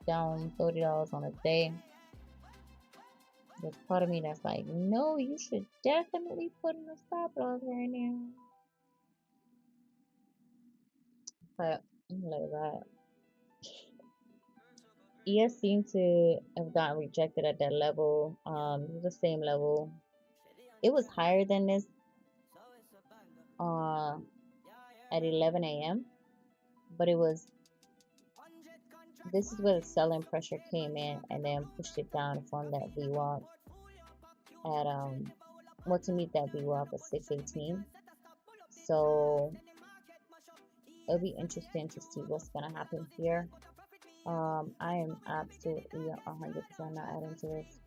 S3: down $30 on a day. There's part of me that's like, no, you should definitely put in a stop loss right now. But I'm gonna let it ride. ES seemed to have gotten rejected at that level. It was the same level. It was higher than this at 11 a.m. But it was, this is where the selling pressure came in and then pushed it down from that VWAP at well, to meet that VWAP at 618. So it'll be interesting to see what's gonna happen here. I am absolutely 100% not adding to this.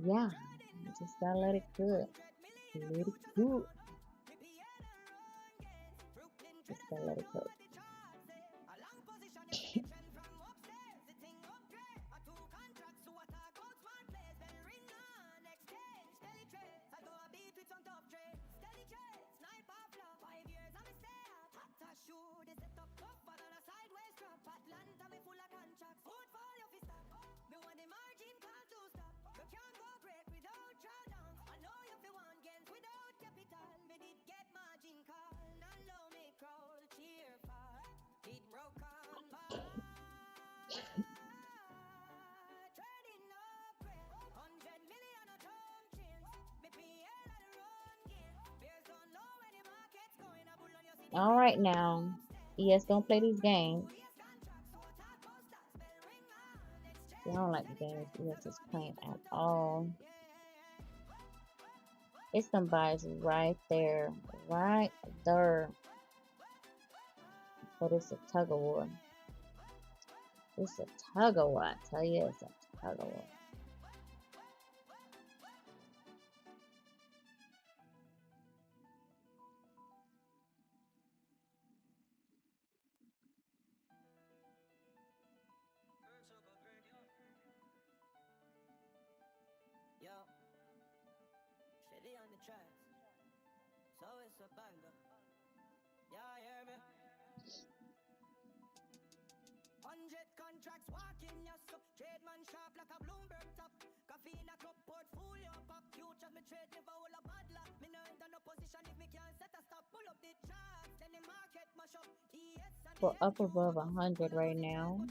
S3: Yeah, just gotta let it cook. Let it cook. Just gotta let it cook. All right now, ES don't play these games. I don't like the games ES is playing at all. It's some buys right there, right there. But it's a tug of war. It's a tug of war. I tell you, it's a tug of war.
S1: So it's a banger. Yeah, hear me? 100 contracts walking, yes, so trade man sharp like a Bloomberg top. Coffee in a cup, portfolio pop. Futures me trade, never hold a bad luck. Me no enter no position if me can't set a stop. Pull up the charts, then the market mash up. Yes, and
S3: We're up above 100 right now.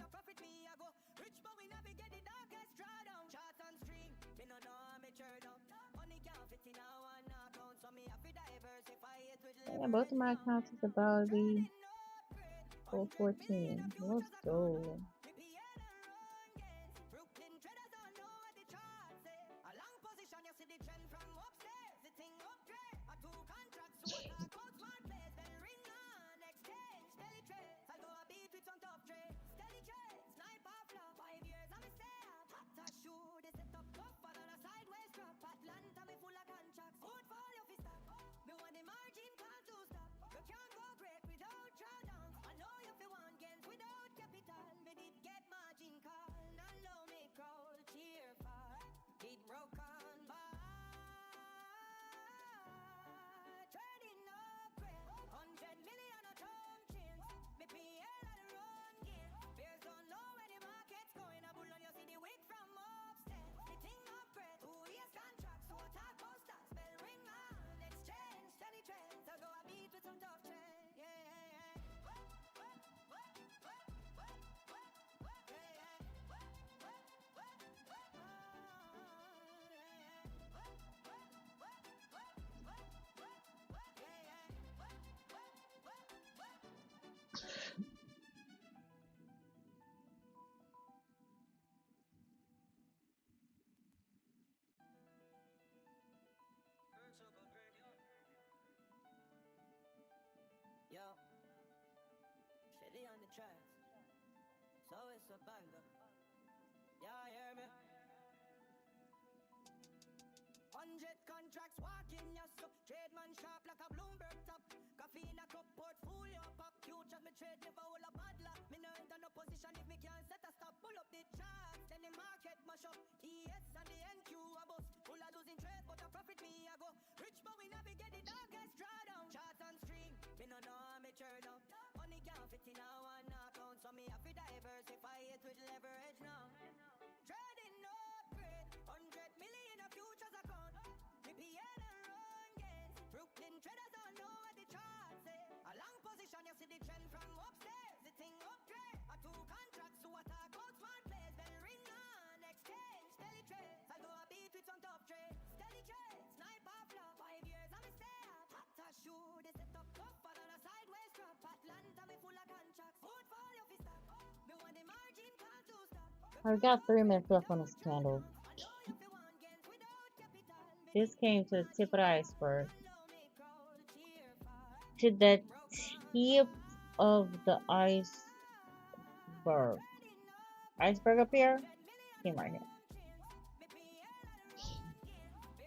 S1: Rich but we navigate the darkest drawdown. Charts and string, me no know how me churn up. Money can't fit in our one account, so me have to diversify it with leverage.
S3: Yeah, both of my accounts is about to be 414. Let's go.
S1: Yo, Stellie on the tracks. So it's a banger. Yeah, hear me? 100 contracts walking, yes, so trade man sharp like a Bloomberg top. Coffee in a cup, portfolio pop. Futures me trade, never hold a bad luck. Me no enter no position if me can't set a stop. Pull up the charts, then the market mash up. ES and the NQ a bust. Full of losing trade, but a profit me a go. Rich but we navigate the darkest drawdown. Charts and string,
S3: I got 3 minutes left on this candle. This came to the tip of the iceberg. To the tip of the iceberg. Iceberg up here? Came right here.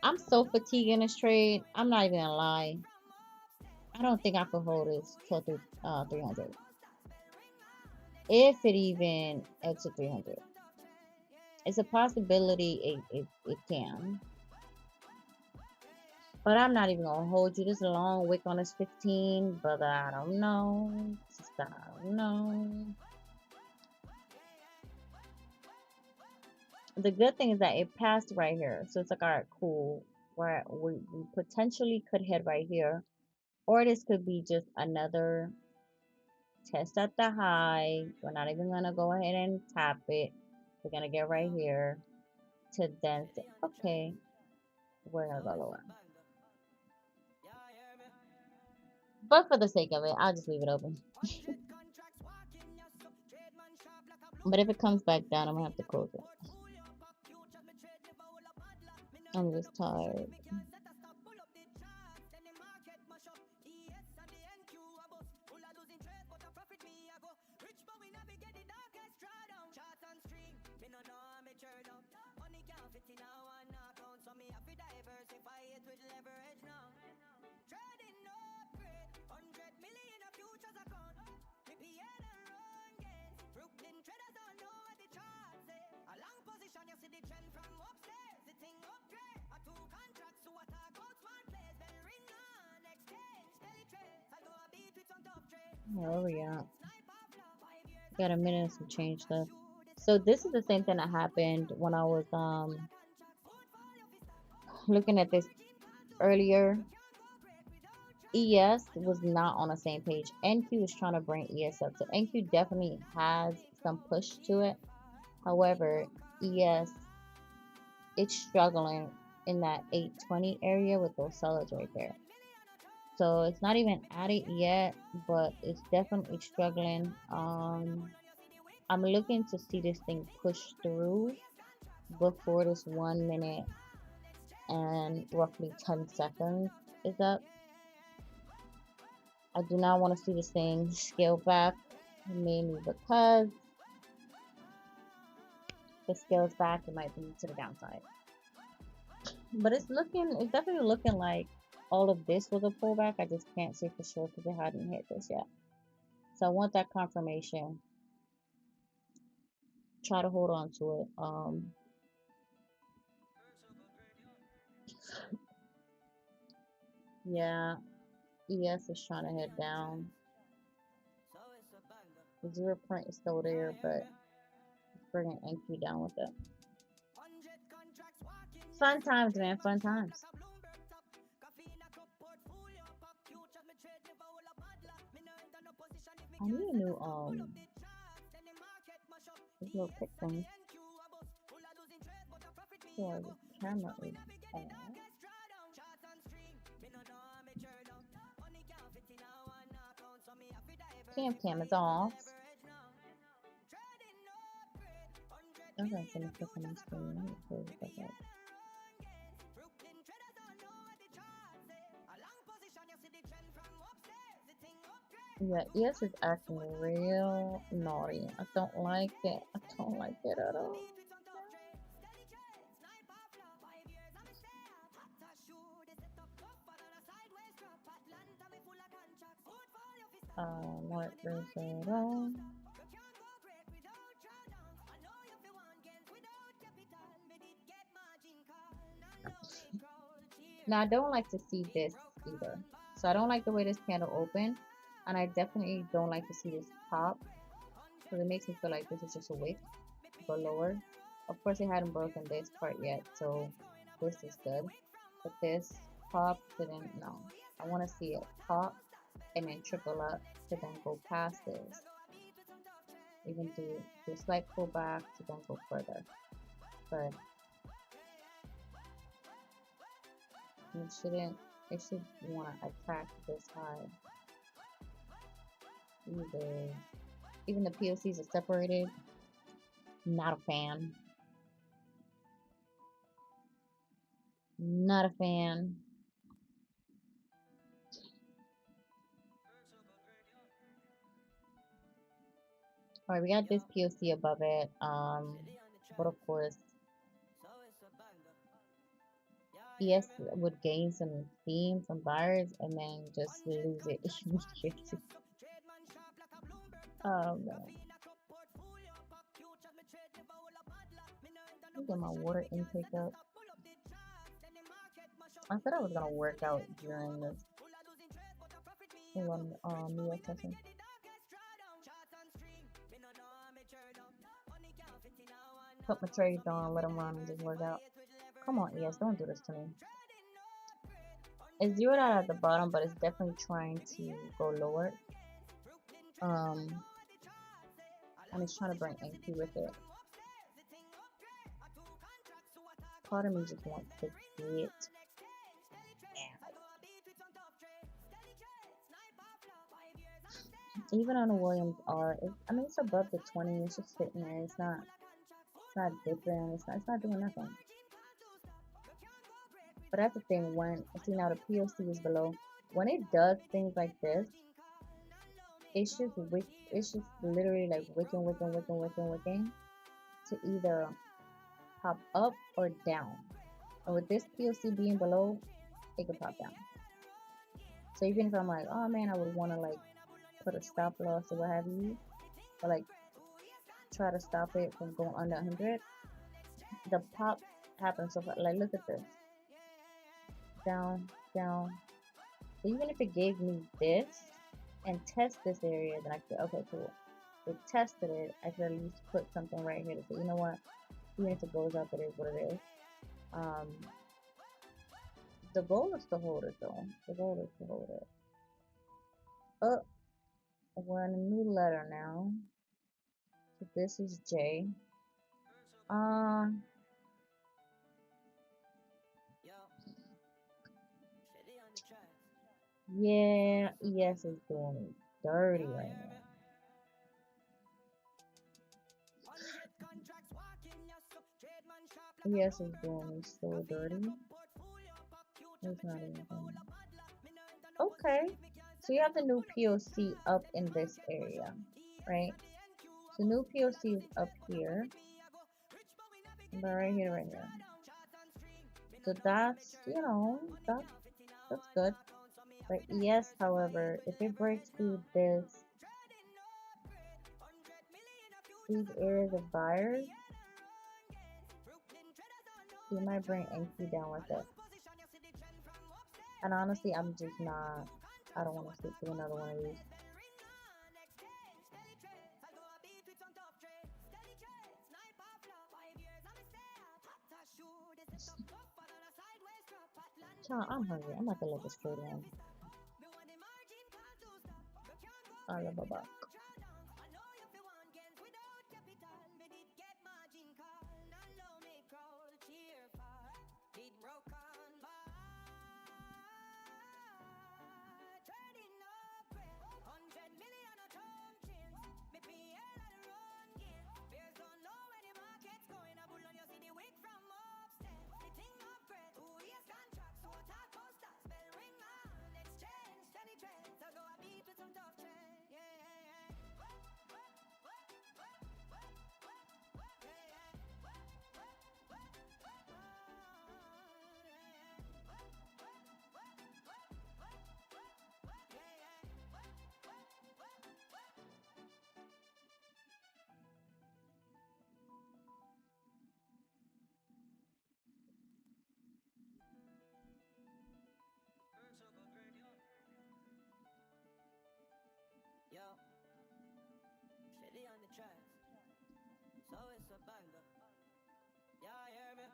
S3: I'm so fatigued in this trade. I'm not even gonna lie. I don't think I could hold this till 300. If it even exits 300. It's a possibility it can. But I'm not even gonna hold you. This is a long wick on this 15, but I don't know. I don't know. The good thing is that it passed right here. So it's like, alright, cool. We potentially could head right here. Or this could be just another test at the high. We're not even gonna go ahead and tap it. We're gonna get right here to then say, okay, we're gonna go lower. But for the sake of it, I'll just leave it open. But if it comes back down, I'm gonna have to close it. I'm just tired. Where we at? Got a minute and some change left. So this is the same thing that happened when I was looking at this earlier. ES was not on the same page. NQ was trying to bring ES up. So NQ definitely has some push to it. However, ES it's struggling in that 820 area with those sellers right there. So it's not even at it yet, but it's definitely struggling. I'm looking to see this thing push through before this 1 minute and roughly 10 seconds is up. I do not want to see this thing scale back, mainly because if it scales back, it might be to the downside. But it's definitely looking like all of this was a pullback. I just can't say for sure because it hadn't hit this yet. So I want that confirmation. Try to hold on to it. Yeah, ES is trying to head down. The 0 point is still there, but it's bringing NQ down with it. Fun times, man. Fun times. I need a new this little pick thing. Yeah, the camera is on. Cam is off. Okay, so let's click on my screen. Yeah, ES is acting real naughty. I don't like it. I don't like it at all. What is it all? Now, I don't like to see this either. So I don't like the way this candle opened. And I definitely don't like to see this pop. because it makes me feel like this is just a wick. Go lower. Of course, it hadn't broken this part yet, so this is good. But this pop didn't. No, I want to see it pop and then trickle up to then go past this. Even do a slight pullback to then go further. But it shouldn't. It should want to attack this high. Even the POCs are separated. Not a fan. Not a fan. Alright, we got this POC above it. But of course, ES would gain some steam, some buyers, and then just lose it immediately. Man. Let me get my water intake up. I said I was gonna work out during this US session. Put my trades on, let them run, and just work out. Come on, ES, don't do this to me. It's zeroed out at the bottom, but it's definitely trying to go lower. And it's trying to bring NQ with it. Part of me just wants to get even on the Williams R, I mean, it's above the 20. It's just sitting there. It's not dipping. It's not doing nothing. But that's the thing. When see now the POC is below, when it does things like this, it's just literally like wicking to either pop up or down. And with this POC being below, it could pop down. So even if I'm like, oh man, I would want to like put a stop loss or what have you, or like try to stop it from going under 100, the pop happens. So like, look at this, down. So even if it gave me this and test this area, then I could, okay, cool. It tested it, I could at least put something right here to say, you know what, even if it goes up, it is what it is. The goal is to hold it though. The goal is to hold it. Oh, we're in a new letter now. So this is J. Yeah, ES is doing me dirty right now. ES is doing me so dirty. It's not even funny. Okay, so you have the new POC up in this area, right? So new POC is up here, but right here. So that's, you know, that's good. But ES, however, if it breaks through these areas of buyers, you might bring NQ down with it. And honestly, I'm just not, I don't want to stick to another one of these. Child, I'm hungry. I'm about to let this trade in. I love a buck.
S1: So it's a banger. Yeah, hear me?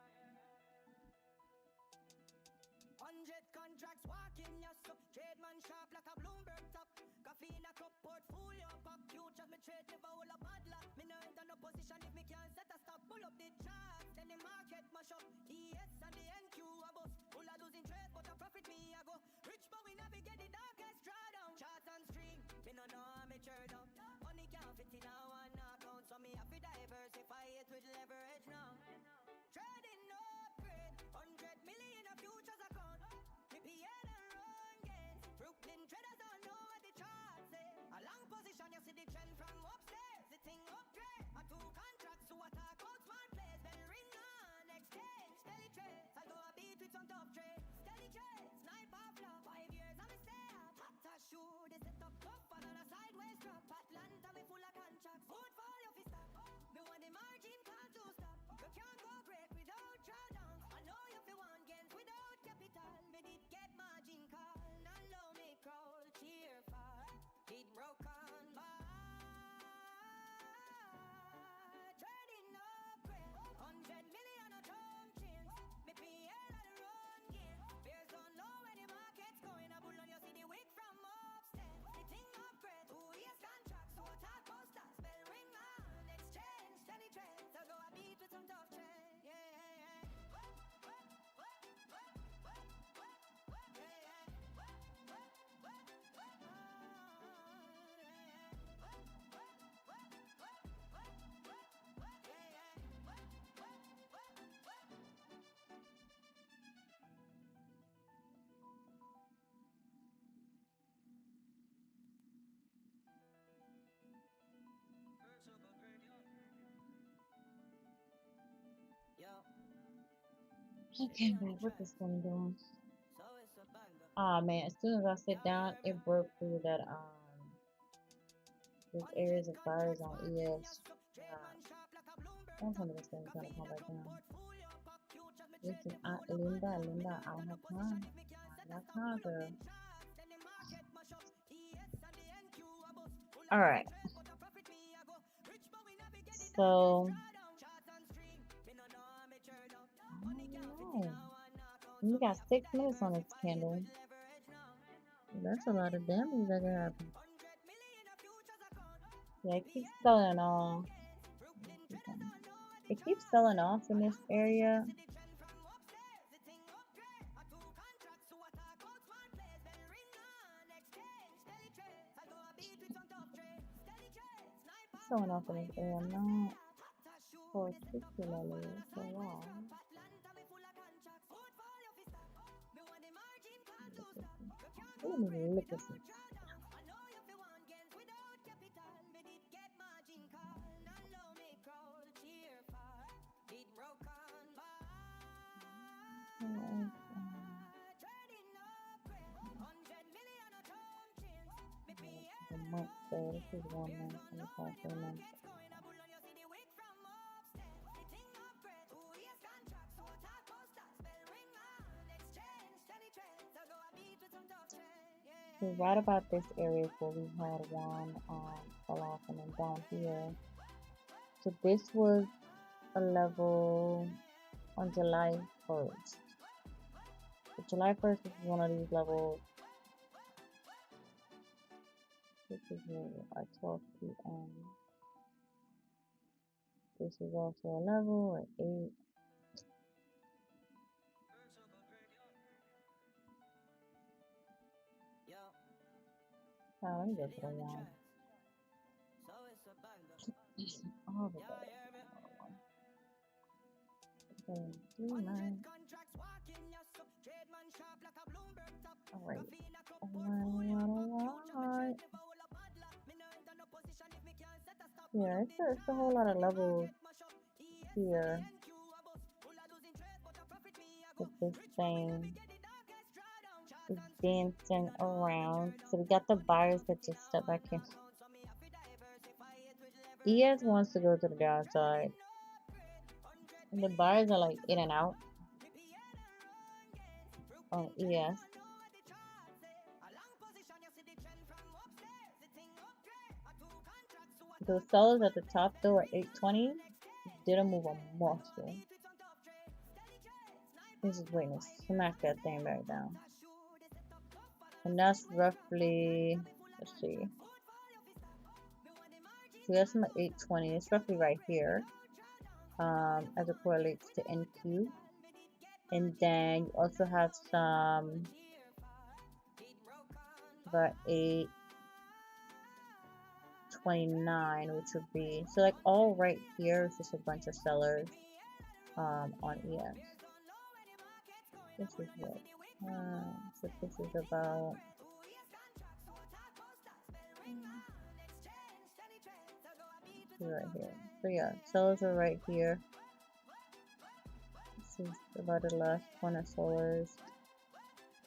S1: 100 contracts walking, yes, so trade man sharp like a Bloomberg top. Coffee in a cup, portfolio pop. Future me trade, never hold a bad luck. Me no enter no position if me can't set a stop. Pull up the charts, then the market mash up. ES and the NQ a bust. Full of losing trade, but a profit me a go. Rich but we navigate the darkest drawdown. Charts and stream, me no know how me churn up. Money can't fit in a one account, so me have to diversify it with leverage now. Trading no upgrade, 100 million a futures account. PTR and run gains. Brooklyn traders don't know what the charts say. A long position, you see the trend from upstairs. The thing upgrade. A two contracts to attack out smart plays. Then ring on, exchange, StellieTrades. I go a beat with some top trade. StellieTrades, sniper flop. 5 years I'm a stay up. Hot as shoe, they set up tough and on a sideways drop. Atlanta me full of contracts. Portfolio fi stop. Me want the margin can't to stop. You can't go great without drawdown. I know you fi want gains without capital. Me did get margin call. Now low me crawl. Cheer for it broke on by. Trading upgrade. 100 million a term chains. Me PL and run gain. Bears don't know where the market's going. A bull on you see the wick from upstairs. The thing upgrade. 2 years contracts to attack posters. Bell ring on. Exchange. StellieTrades. I go a beat with some tough trade. Yeah, yeah, yeah. Yo,
S3: I can't believe what this thing doing.
S1: so it's a banger.
S3: Ah man, as soon as I sit down, it broke through that those areas of fires on ES. Once some of this thing's gonna come back down. Listen, Linda, I don't have time. I don't have time, girl. Alright. So I don't know. We got 6 minutes on this candle. That's a lot of damage that could happen. Yeah, it keeps selling off. It keeps selling off in this area. It's selling off in this area, not particularly so long. Let me look at this. A month, so this is 1 month, 25 for a month. So right about this area is where we had one fall off, and then down here. So this was a level on July 1st. So July 1st is one of these levels. This is here at 12 p.m. This is also a level at 8. Oh, let me go to the one. Oh, the bad. Alright. Alright. Yeah, it's a whole lot of levels here with this thing. It's dancing around. So we got the buyers that just step back here. ES wants to go to the downside. And the buyers are like in and out on ES. The sellers at the top though are 820. didn't move a muscle. He's just waiting to smack that thing back down. And that's roughly, let's see. So that's my 820. It's roughly right here. As it correlates to NQ. And then you also have some about 829, which would be, so like all right here is just a bunch of sellers on ES. This is what, so this is about, right here. So yeah, sellers are right here. This is about the last one of sellers.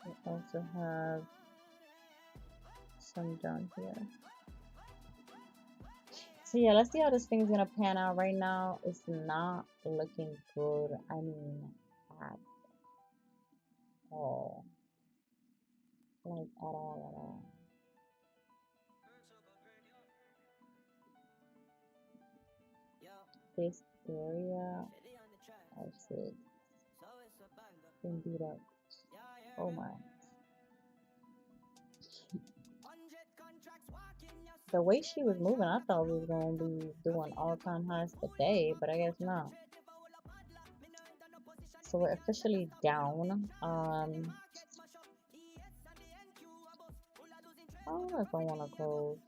S3: We also have some down here. So yeah, let's see how this thing's gonna pan out. Right now, it's not looking good. I mean, at all. Like, at all. This area, I should been beat up. Oh my. The way she was moving, I thought we was gonna be doing all-time highs today, but I guess not. So we're officially down. I don't know if I want to close.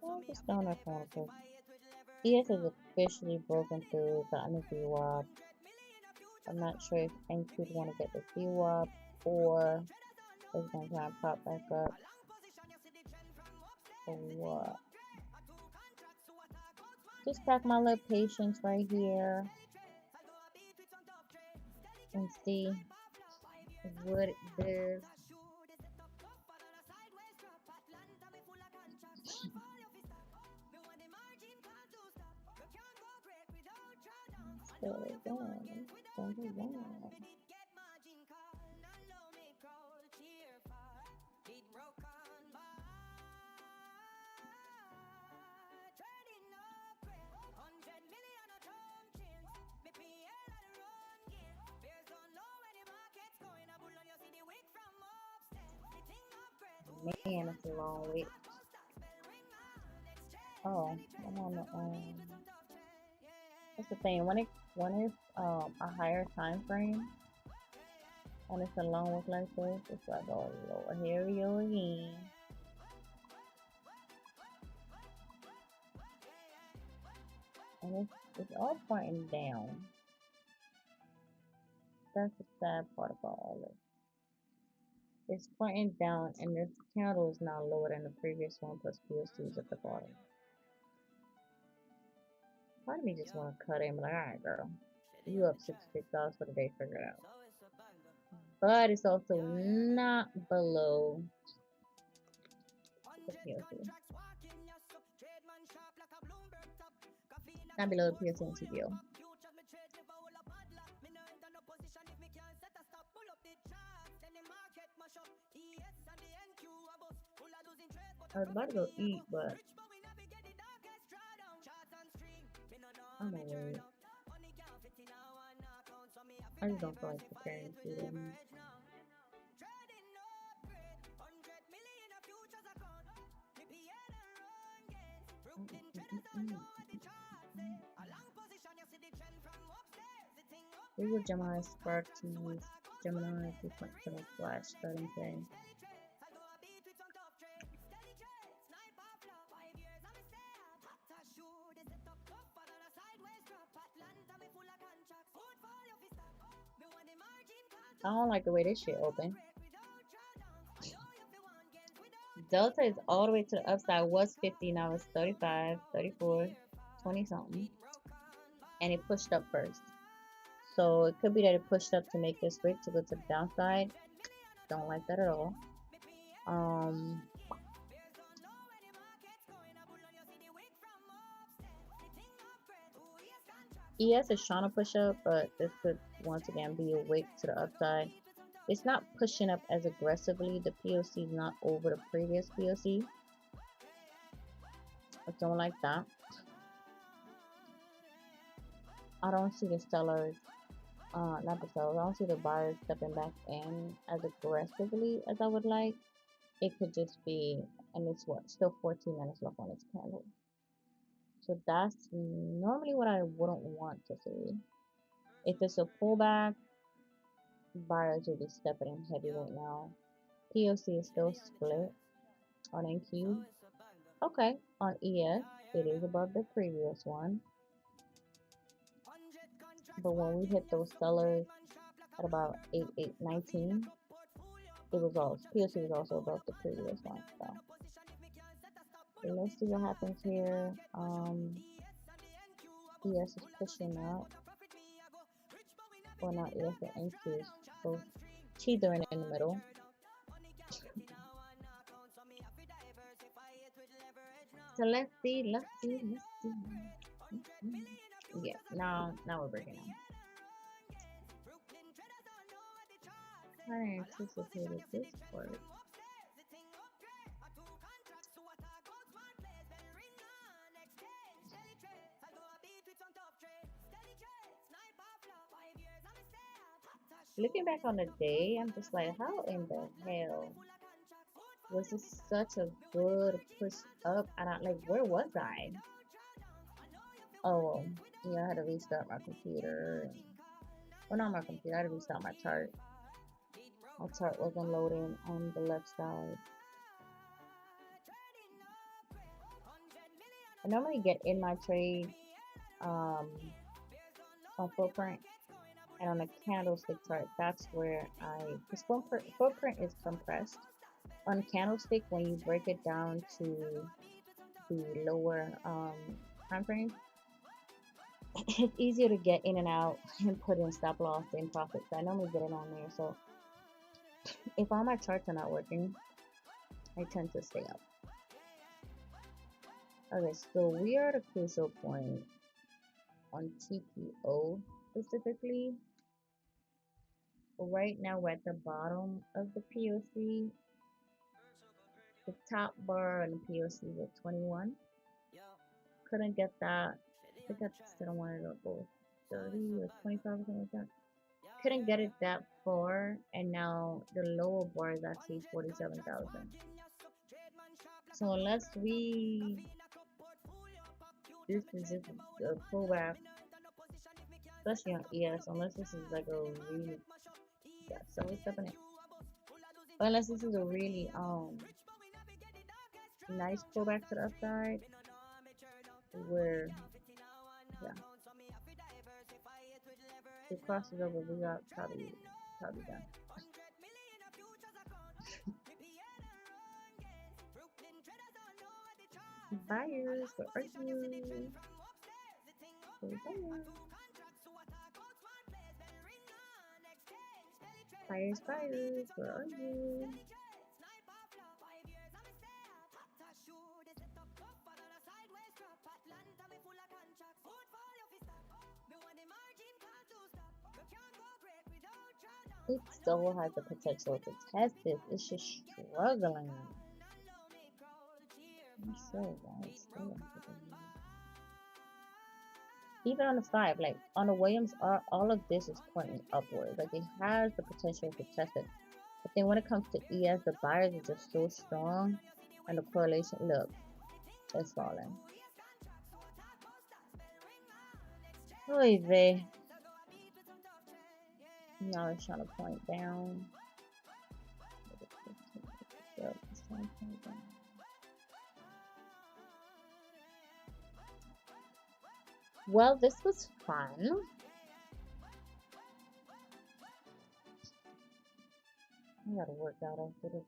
S3: Well, just don't know if I want to close. ES has officially broken through the VWAP. I'm not sure if NQ would want to get the VWAP or it's going to try and pop back up. Or what? Just pack my little patience right here and see what it does. Man, it's a long wait. Oh, I'm on the that's the thing. When it's a higher time frame and it's a long wait like this, it's like, oh Lord, here we go again. And it's all pointing down. That's the sad part about all this. It's pointing down, and this candle is now lower than the previous one, plus POCs at the bottom. Part of me just want to cut in, but like, alright, girl, you up $66 for the day, figure it out. But it's also not below the POC. Not below the POC and TPO. I was about to go eat, but I'm gonna wait. I just don't feel like preparing food anymore. We were Gemini Spark to use Gemini 2.7 Flash starting today. I don't like the way this shit open. Delta is all the way to the upside. Was 50, now it's 35, 34, 20 something. And it pushed up first. So it could be that it pushed up to make this wick to go to the downside. Don't like that at all. ES is trying to push up, but this could once again be a wick to the upside. It's not pushing up as aggressively. The POC is not over the previous POC. I don't like that. I don't see the sellers, not the sellers, I don't see the buyers stepping back in as aggressively as I would like. It could just be, and it's what, still 14 minutes left on this candle. So that's normally what I wouldn't want to see. If it's a pullback, buyers will be stepping in heavy right now. POC is still split on NQ. Okay, on ES, it is above the previous one. But when we hit those sellers at about 8.19, it was also POC was also above the previous one. So let's see what happens here. ES is pushing up. Well, not ES, but NQ is both teetering in the middle. So let's see. Yeah, now we're breaking down. I anticipated this part. Looking back on the day, I'm just like, how in the hell was this such a good push up? And I like, where was I? Oh, yeah, I had to restart my computer. Well, not my computer, I had to restart my chart. My chart wasn't loading on the left side. I normally get in my trade on footprint, and on the candlestick chart, that's where because footprint is compressed. On candlestick, when you break it down to the lower time frame, it's easier to get in and out and put in stop loss and profits. I normally get it on there. So if all my charts are not working, I tend to stay up. Okay, so we are at a crucial point on TPO specifically. Right now we're at the bottom of the POC. The top bar on the POC is at 21. Couldn't get that. I think I said I wanted to go 30 or 25 or something like that. Couldn't get it that far, and now the lower bar is actually 47,000. So unless this is just a pullback, especially on ES, unless this is like a really, yeah, so we're stepping in. But unless this is a really nice pullback to the upside, where, yeah, if it crosses over, we got probably done. Buyers, where are you? Buyers, where are you? It still has the potential to test this. It's just struggling. I'm sure, guys. Even on the 5, like on the Williams, all of this is pointing upwards. Like it has the potential to test it. But then when it comes to ES, the buyers are just so strong, and the correlation, look, it's falling. Oy vey. Now it's trying to point down. Well, this was fun. I gotta work out after this.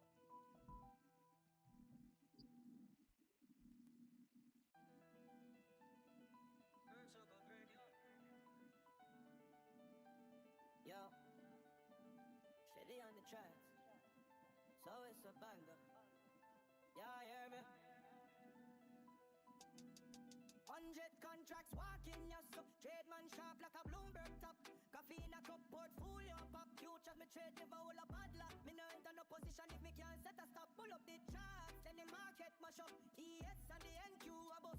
S1: Yo, Stellie on the tracks, so it's a banger. Yeah, hear me? 100 contracts walking, yes, so trade man sharp like a Bloomberg top. Coffee in a cup, portfolio pop. Futures me trade never hold a bad luck. Me no enter no position if me can't set a stop. Pull up the charts, then the market mash up. ES and the NQ about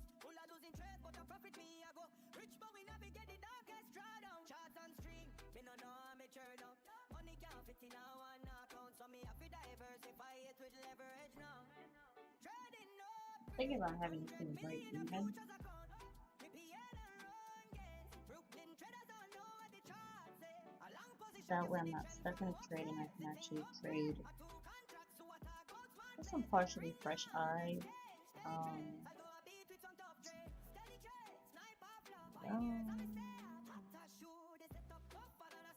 S2: Thinking about having this thing break even. That way I'm not stuck in a trading. I can actually trade with some partially fresh eyes.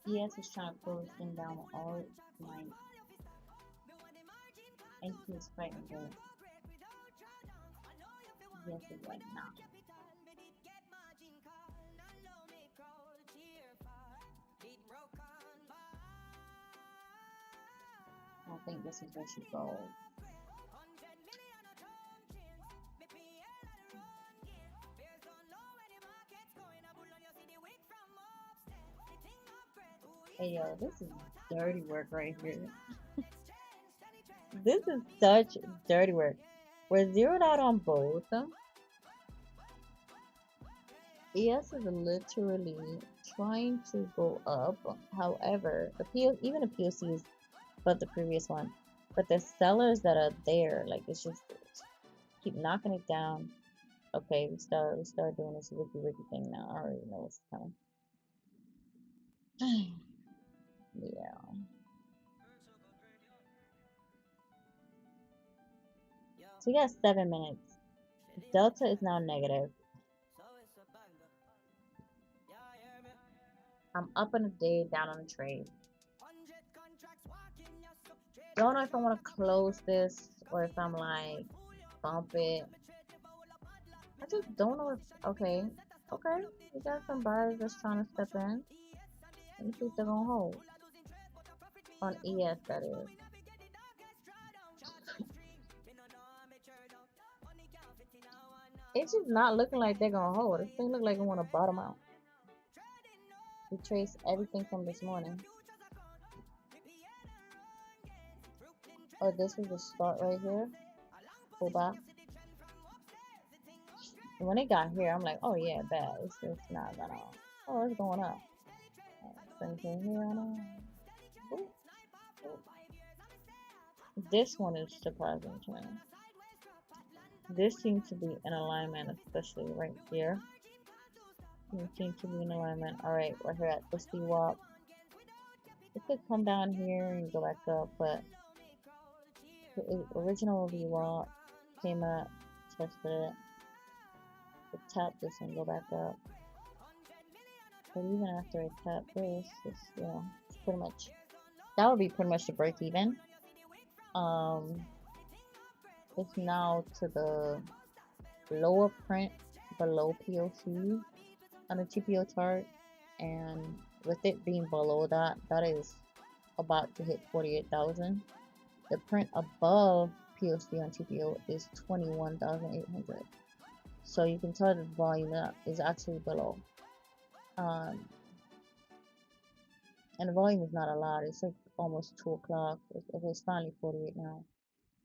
S2: ES is trying to pull this thing down with all my NQ is fighting good. ES is like, nah. I don't think this is where she goes. Hey yo, this is dirty work right here. This is such dirty work. We're zeroed out on both. ES is literally trying to go up. However, even the POC is above the previous one. But the sellers that are there, like it's just keep knocking it down. Okay, we start doing this wiki thing now. I already know what's coming. Yeah. So we got 7 minutes. Delta is now negative. I'm up on the day, down on the trade. Don't know if I want to close this or if I'm like bump it. I just don't know if okay. We got some buyers that's trying to step in. Let me see if they're gonna hold. On ES, that is. It's just not looking like they're gonna hold. This thing look like it wanna bottom out. We traced everything from this morning. Oh, this was the start right here. Pull back. And when it got here, I'm like, oh yeah, bad. It's just not gonna. Oh, it's going up. Same thing here on. This one is surprising to me. This seems to be in alignment, especially right here. It seems to be in alignment. Alright, we're here at the CWAP. It could come down here and go back up, but the original VWAP came up, tested it. It tapped this and go back up. But even after I tap this, it's, you know, it's pretty much, that would be pretty much the break even. It's now to the lower print below POC on the TPO chart, and with it being below that, that is about to hit 48,000. The print above POC on TPO is 21,800. So you can tell the volume up is actually below. And the volume is not a lot. It's like almost 2 o'clock. It's finally 48 now.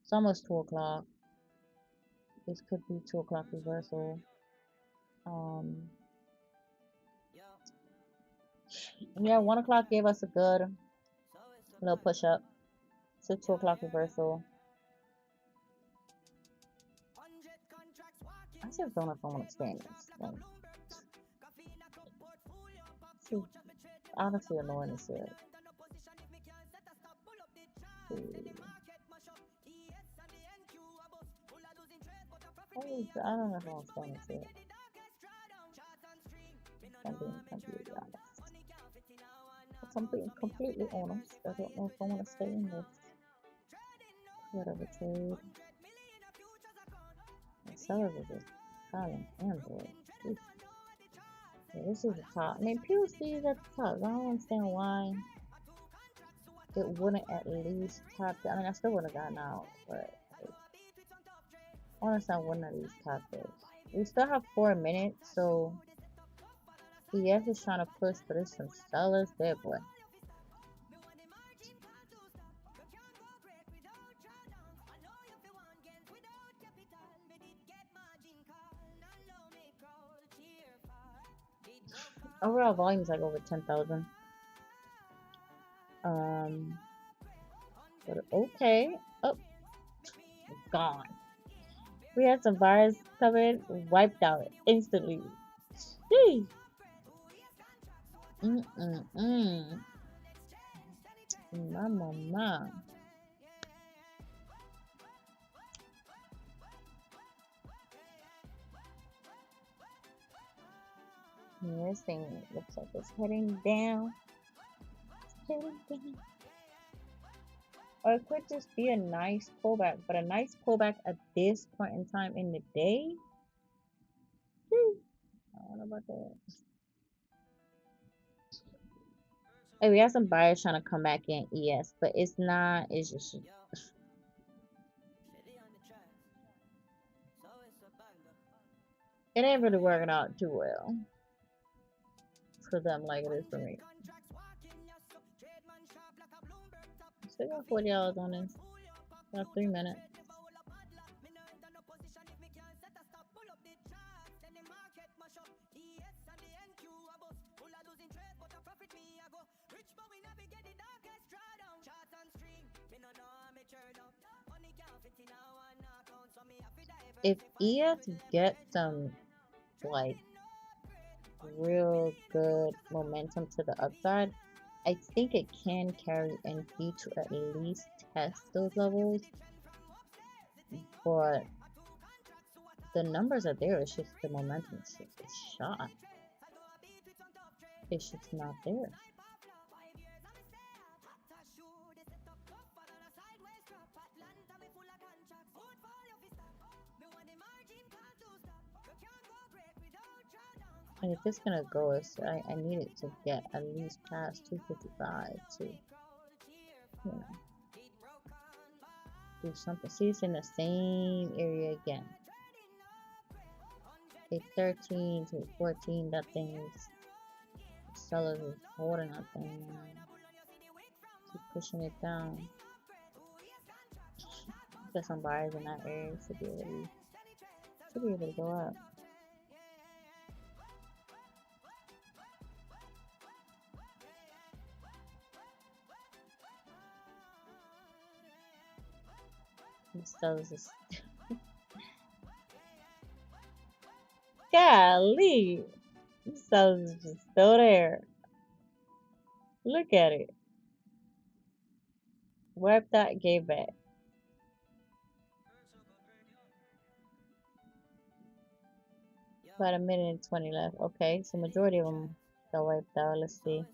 S2: It's almost 2 o'clock. This could be 2 o'clock reversal. Yeah, 1 o'clock gave us a good little push up. It's a 2 o'clock reversal. I just don't know if I want to stay in this thing. It's honestly annoying to see it. I don't know if I want to stay in this yet. I'm being completely honest. If I'm being completely honest, I don't know if I want to stay in this. Whatever trade. The sellers are just calling Android. Yeah, this is the top. I mean, POC is at the top. I don't understand why it wouldn't at least top. I mean, I still would have gotten out, but I understand wouldn't at least top this. We still have 4 minutes, so ES is trying to push, but there's some sellers there, boy.
S3: Overall volume is like over 10,000. But okay. Oh, gone. We had some buyers come in, wiped out instantly. Sheesh. Mama. This thing looks like it's heading down. Or it could just be a nice pullback, but a nice pullback at this point in time in the day. I don't know about that. Hey, we have some buyers trying to come back in ES, but it's not, it's just, it ain't really working out too well for them like it is for me. Still got $40 on this. About 3 minutes. If ES gets some like real good momentum to the upside, I think it can carry NP to at least test those levels. But the numbers are there, it's just the momentum is shot. It's just not there. And if it's gonna go, I need it to get at least past 255 to, you know, do something. See, it's in the same area again. 813 to 14, that thing is, sellers is holding that thing, man. Keep pushing it down. Get some buyers in that area to be able to go up. Sellers is golly, sellers is just still there. Look at it. Wiped that, gave back. About a minute and 20 left. Okay, so majority of them got wiped out. Let's see.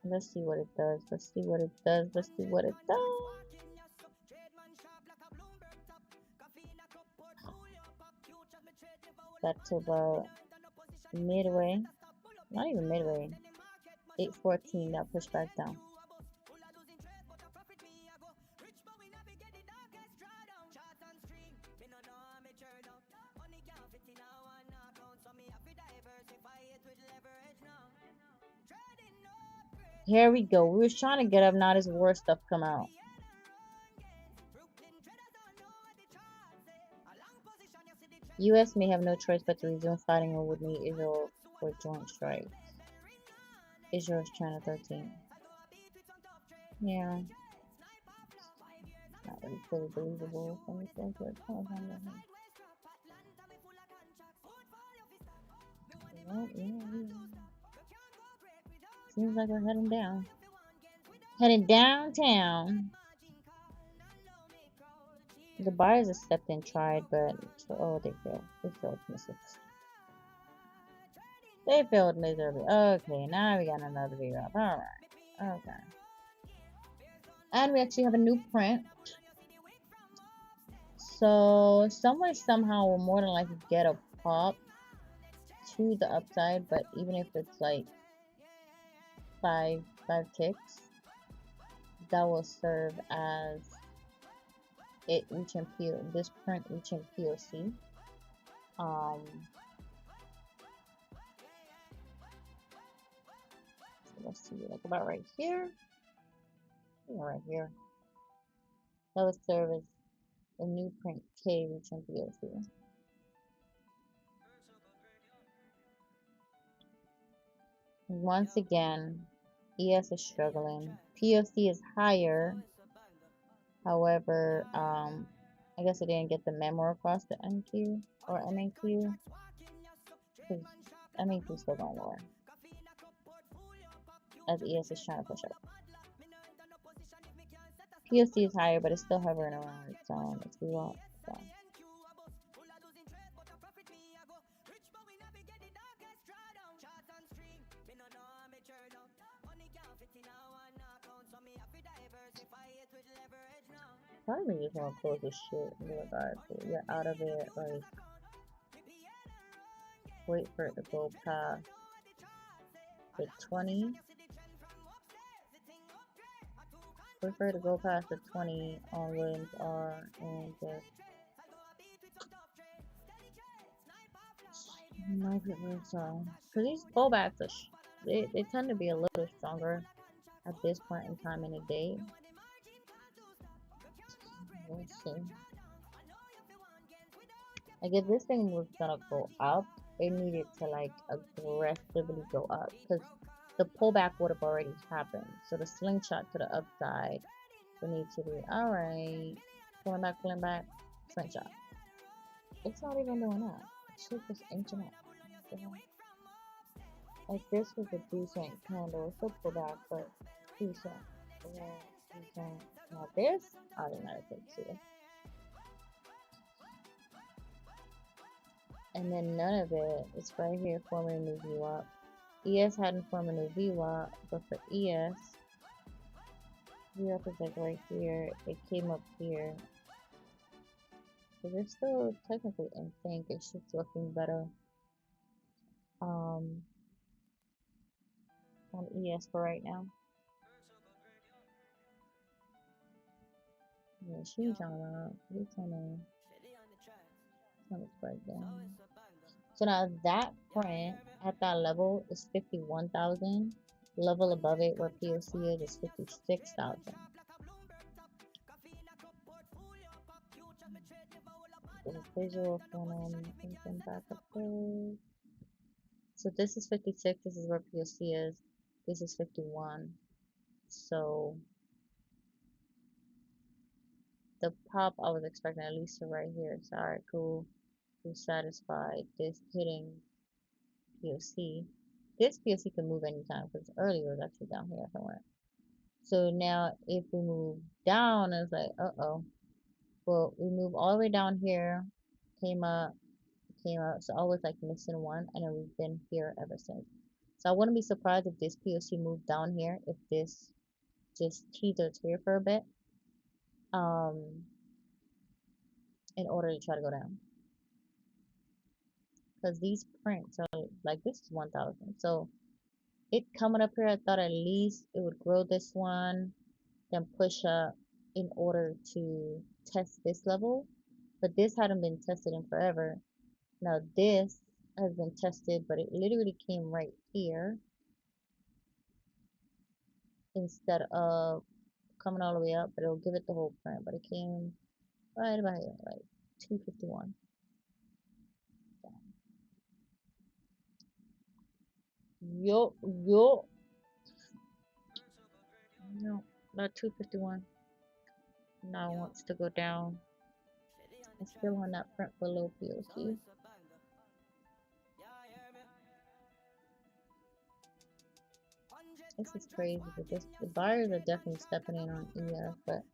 S3: Let's see what it does. Let's see what it does. Let's see what it does. Got to about midway. Not even midway. 814 got pushed back down. Here we go. We was trying to get up. Now this worse stuff come out. U.S. may have no choice but to resume fighting or would meet Israel for joint strikes. Israel's China 13. Yeah. Not really fully believable. Seems like we're heading down. Heading downtown. The buyers have stepped in, tried, but oh, they failed. They failed miserably. They failed miserably. Okay, now we got another video up. Alright. Okay. And we actually have a new print. So, somewhere, somehow, we'll more than likely get a pop to the upside, but even if it's like five ticks, that will serve as it reaching this print reaching POC. So let's see, like about right here. Right here. That would serve as a new print K reaching POC. Once again, ES is struggling. POC is higher. However, I guess I didn't get the memo across to NQ or MAQ because MAQ is still going lower as ES is trying to push up. POC is higher, but it's still hovering around its its VWAP. So. Probably just want to close this shit in regard to get out of it, like wait for it to go past the 20. Wait for it to go past the 20 on Williams R and just market so because these pullbacks are they tend to be a little stronger at this point in time in the day. Let's see. Like if this thing was gonna go up, it needed to like aggressively go up because the pullback would have already happened. So the slingshot to the upside would need to be alright. Pulling back, slingshot. It's not even doing that. It's just inching up. Like this was a decent candle. It's a pullback, but decent. Yeah, decent. Now this, I didn't know if it's here. And then none of it is right here forming a new VWAP. ES hadn't formed a new VWAP, but for ES, VWAP is like right here. It came up here. So they're still technically in sync. It's just looking better. On ES for right now. Yeah, she's on it's on its breakdown. So now that print at that level is 51,000. Level above it where POC is 56,000. Visual funnel, back up there. So this is 56, this is where POC is. This is 51. So the pop I was expecting at least to right here. So alright, cool. We're satisfied. This hitting POC. This POC can move anytime because earlier it was actually down here somewhere. So now if we move down, it's like, uh-oh. Well, we move all the way down here, came up, so always like missing one, and then we've been here ever since. So I wouldn't be surprised if this POC moved down here, if this just teeters here for a bit, in order to try to go down. Because these prints are like, this is 1,000. So it coming up here, I thought at least it would grow this one, then push up in order to test this level. But this hadn't been tested in forever. Now this has been tested, but it literally came right here instead of coming all the way up, but it'll give it the whole print. But it came right about here, like 251. Yo, no, not 251. Now it wants to go down. It's still on that print below POC. This is crazy, but the buyers are definitely stepping in on ES, but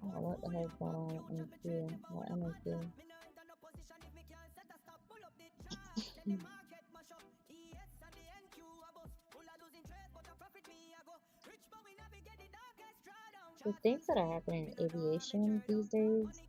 S3: I don't know what the hell's going on in Q or MAQ. The things that are happening in aviation these days,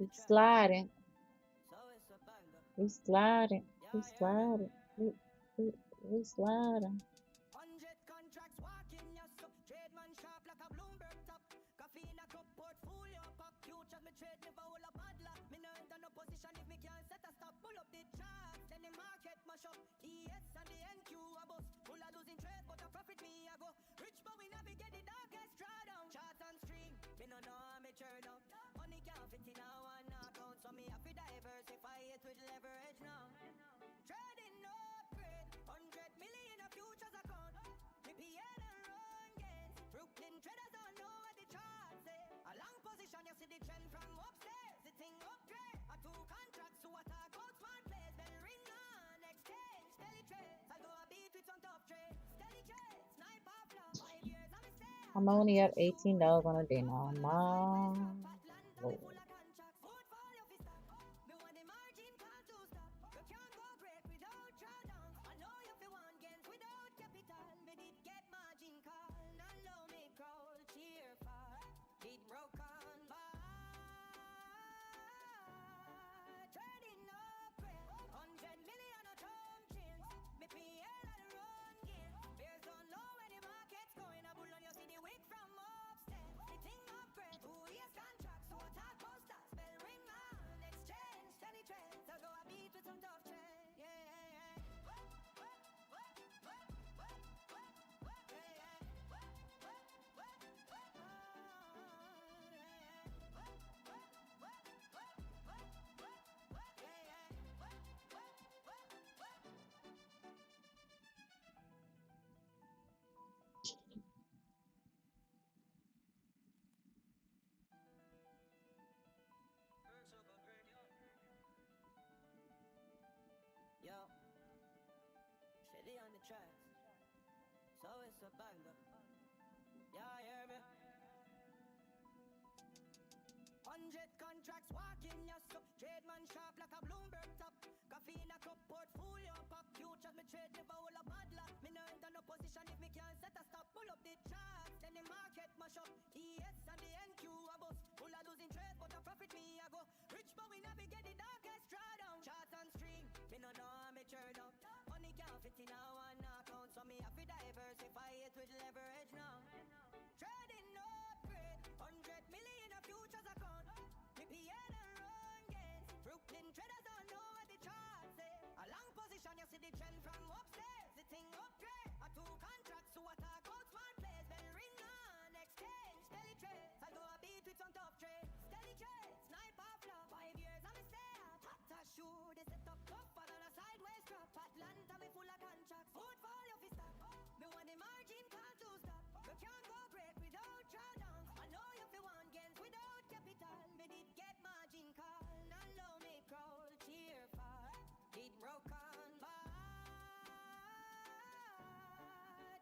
S3: We sliding. We sliding. We sliding. We sliding.
S1: 100 contracts walking, yes, so trade man sharp like a Bloomberg top. Coffee in a cup, portfolio pop. Futures me trade, never hold a paddler. Me no enter no position if me can't set a stop. Pull up the charts, then the market mash up. ES and the NQ a bust. Full of losing trade, but a profit me a go. Rich but we navigate the darkest drawdown. Charts and string, me no know how me churn up. Money can't fit in a one account, so me have to diversify it with leverage now. Trading upgrade, 100 million a futures account. Me PL and run gains. Brooklyn traders don't know what the charts say. A long position, you see the trend from upstairs. The thing upgrade. A two contracts to attack out smart plays. Then ring on, exchange, StellieTrades. I go a beat with some tough trades. StellieTrades, sniper flop. 5 years I'm a stay.
S3: I'm only up $18 on a day now. Mom. Lord.
S1: Yo, Stellie on the tracks, so it's a banger. Yeah, hear me? 100 contracts walking, yes, so trade man sharp like a Bloomberg top. Coffee in a cup, portfolio pop. Futures me trade, never hold a paddler. Me no enter no position if me can't set a stop. Pull up the charts, then the market mash up. ES and the NQ a bust. Full of losing trade, but a profit me a go. Rich but we navigate the darkest drawdown. Charts and string, me no know how me churn up. Money can't fit in a one account, so me have to diversify it with leverage now. Trading upgrade, 100 million a futures account. Me PL and run gains. Brooklyn traders don't know what the charts say. A long position, you see the trend from upstairs. The thing upgrade, a two contracts to attack out smart plays. Then ring on, exchange, StellieTrades. I go a beat with some tough trades. StellieTrades, sniper flop. 5 years I'm a stay up. Tata shoe, they set up tougher than a sideways drop. Atlanta me full of contracts. Portfolio fi stop. Me want the margin can't to stop. You can't go break without drawdowns. I know you fi want gains without capital. Me did get margin call. Now low me crawl, cheer for. Did broke on by.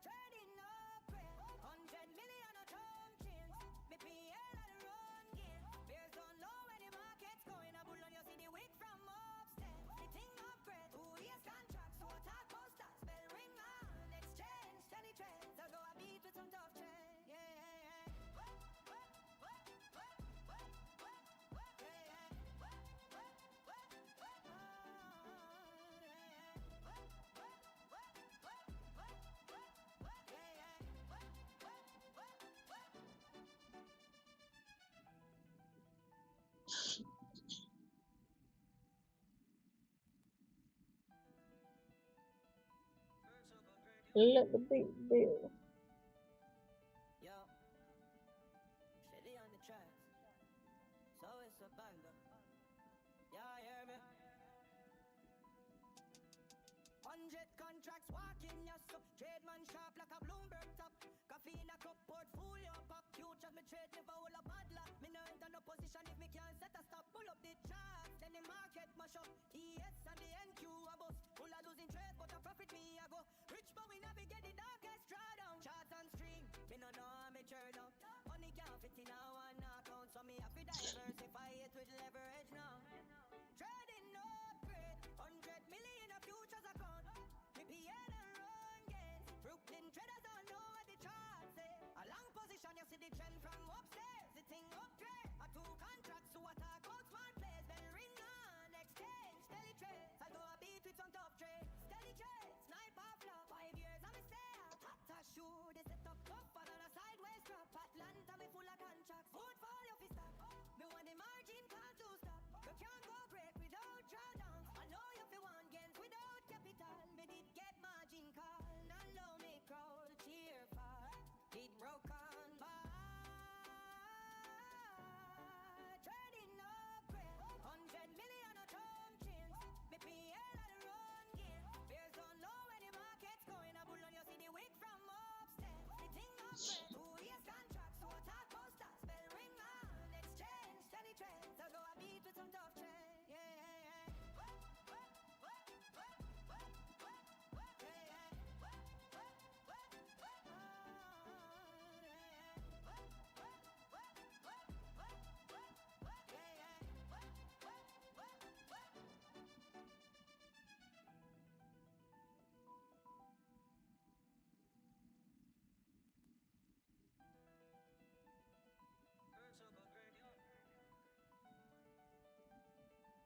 S1: Trading upgrade. 100 million a term change. Me PL and run gain. Bears don't know where the market's going. A bull on you see the wick from upstairs. The thing upgrade. 2 years contracts to attack posters. Bell ring on, exchange, StellieTrades. I go a beat with some tough trade. Yeah, yeah, yeah.
S3: Let the beat build.
S1: Yo, Stellie on the tracks, so it's a banger. Yeah, hear me? 100 contracts walking, yes, so trade man sharp like a Bloomberg top. Coffee in a cup, portfolio pop. Futures me trade, never hold a paddler. Me no enter no position if me can't set a stop. Pull up the charts, then the market mash up. ES and the NQ a bust. Full of losing trade, but a profit me a go. Rich but we navigate the darkest drawdown. Charts and string, me no know how me churn up. Money can't fit in a one account, so me have to diversify it with leverage now. Trading upgrade, 100 million a futures account. Me PL and run gains. Brooklyn traders don't know what the charts say. A long position, you see the trend from upstairs. The thing upgrade, a two contracts to attack out smart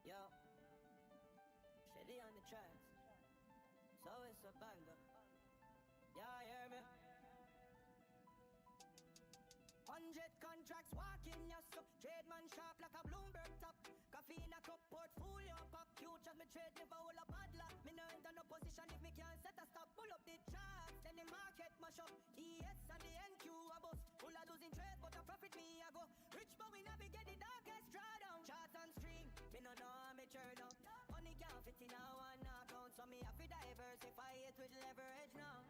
S1: Yo, Stellie on the tracks. So it's a banger. Yeah, hear me? 100 contracts walking, yes, so trade man sharp like a Bloomberg top. Coffee in a cup, portfolio pop. Futures me trade, never hold a bad luck. Me no enter no position if me can't set a stop. Pull up the charts, then the market mash up. ES and the NQ a bust. Full of losing trade, but a profit me I go. Rich but we navigate the darkest drawdown. Charts and string, me no know how me churn up. Money can't fit in a one account, so me have to diversify it with leverage now.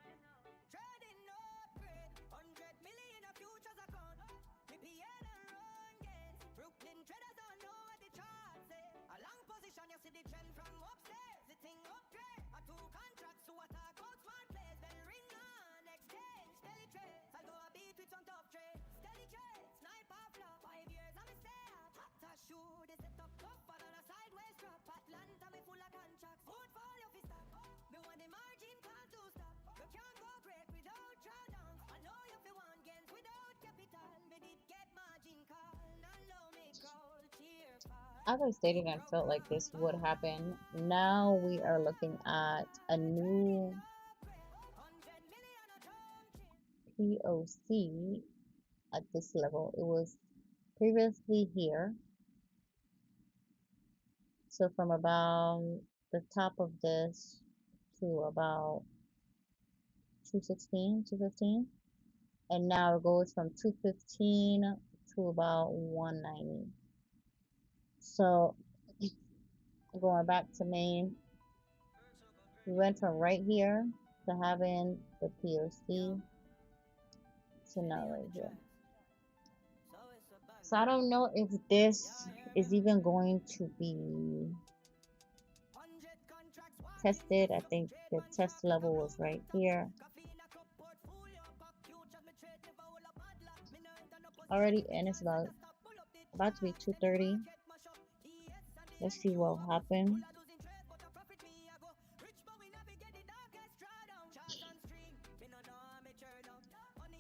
S1: Trading no upgrade, 100 million a futures account. Me PL and run gains. Brooklyn traders don't know what the charts say. A long position, you see the trend from upstairs. The thing upgrade. A two contracts to attack out smart plays. Bell ring on, exchange, StellieTrades. I'll go a beat with some tough trade. StellieTrades, sniper flop. 5 years I'm a stay up. Hot shoe, they set up tougher than a sideways drop. Atlanta me full of contracts. Portfolio fi stop. Me want the margin call to stop. You can't go great without drawdowns. I know you fi want gains without capital. Me did get margin call. And low me crawl. Cheer for.
S3: As I stated, I felt like this would happen. Now we are looking at a new POC at this level. It was previously here. So from about the top of this to about 216, 215. And now it goes from 215 to about 190. So going back to main, we went from right here to having the POC to now right here. So I don't know if this is even going to be tested. I think the test level was right here. Already, and it's about to be 2:30. Let's see what will happen.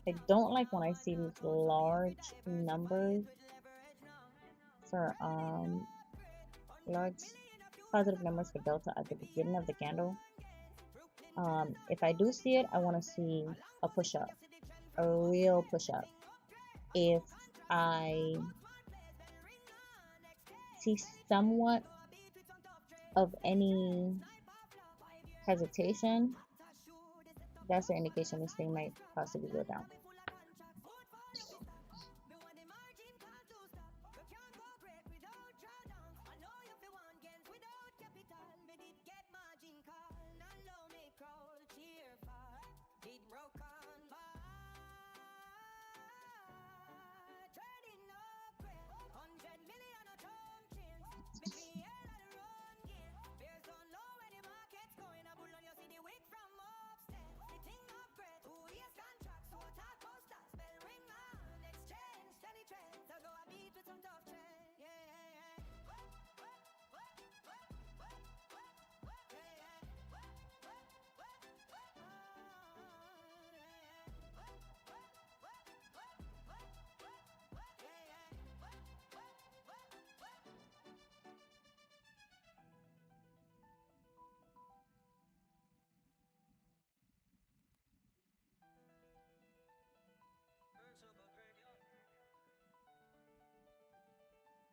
S3: I don't like when I see these large numbers for large positive numbers for delta at the beginning of the candle. If I do see it, I want to see a push up, a real push up. If I see somewhat of any hesitation, that's an indication this thing might possibly go down.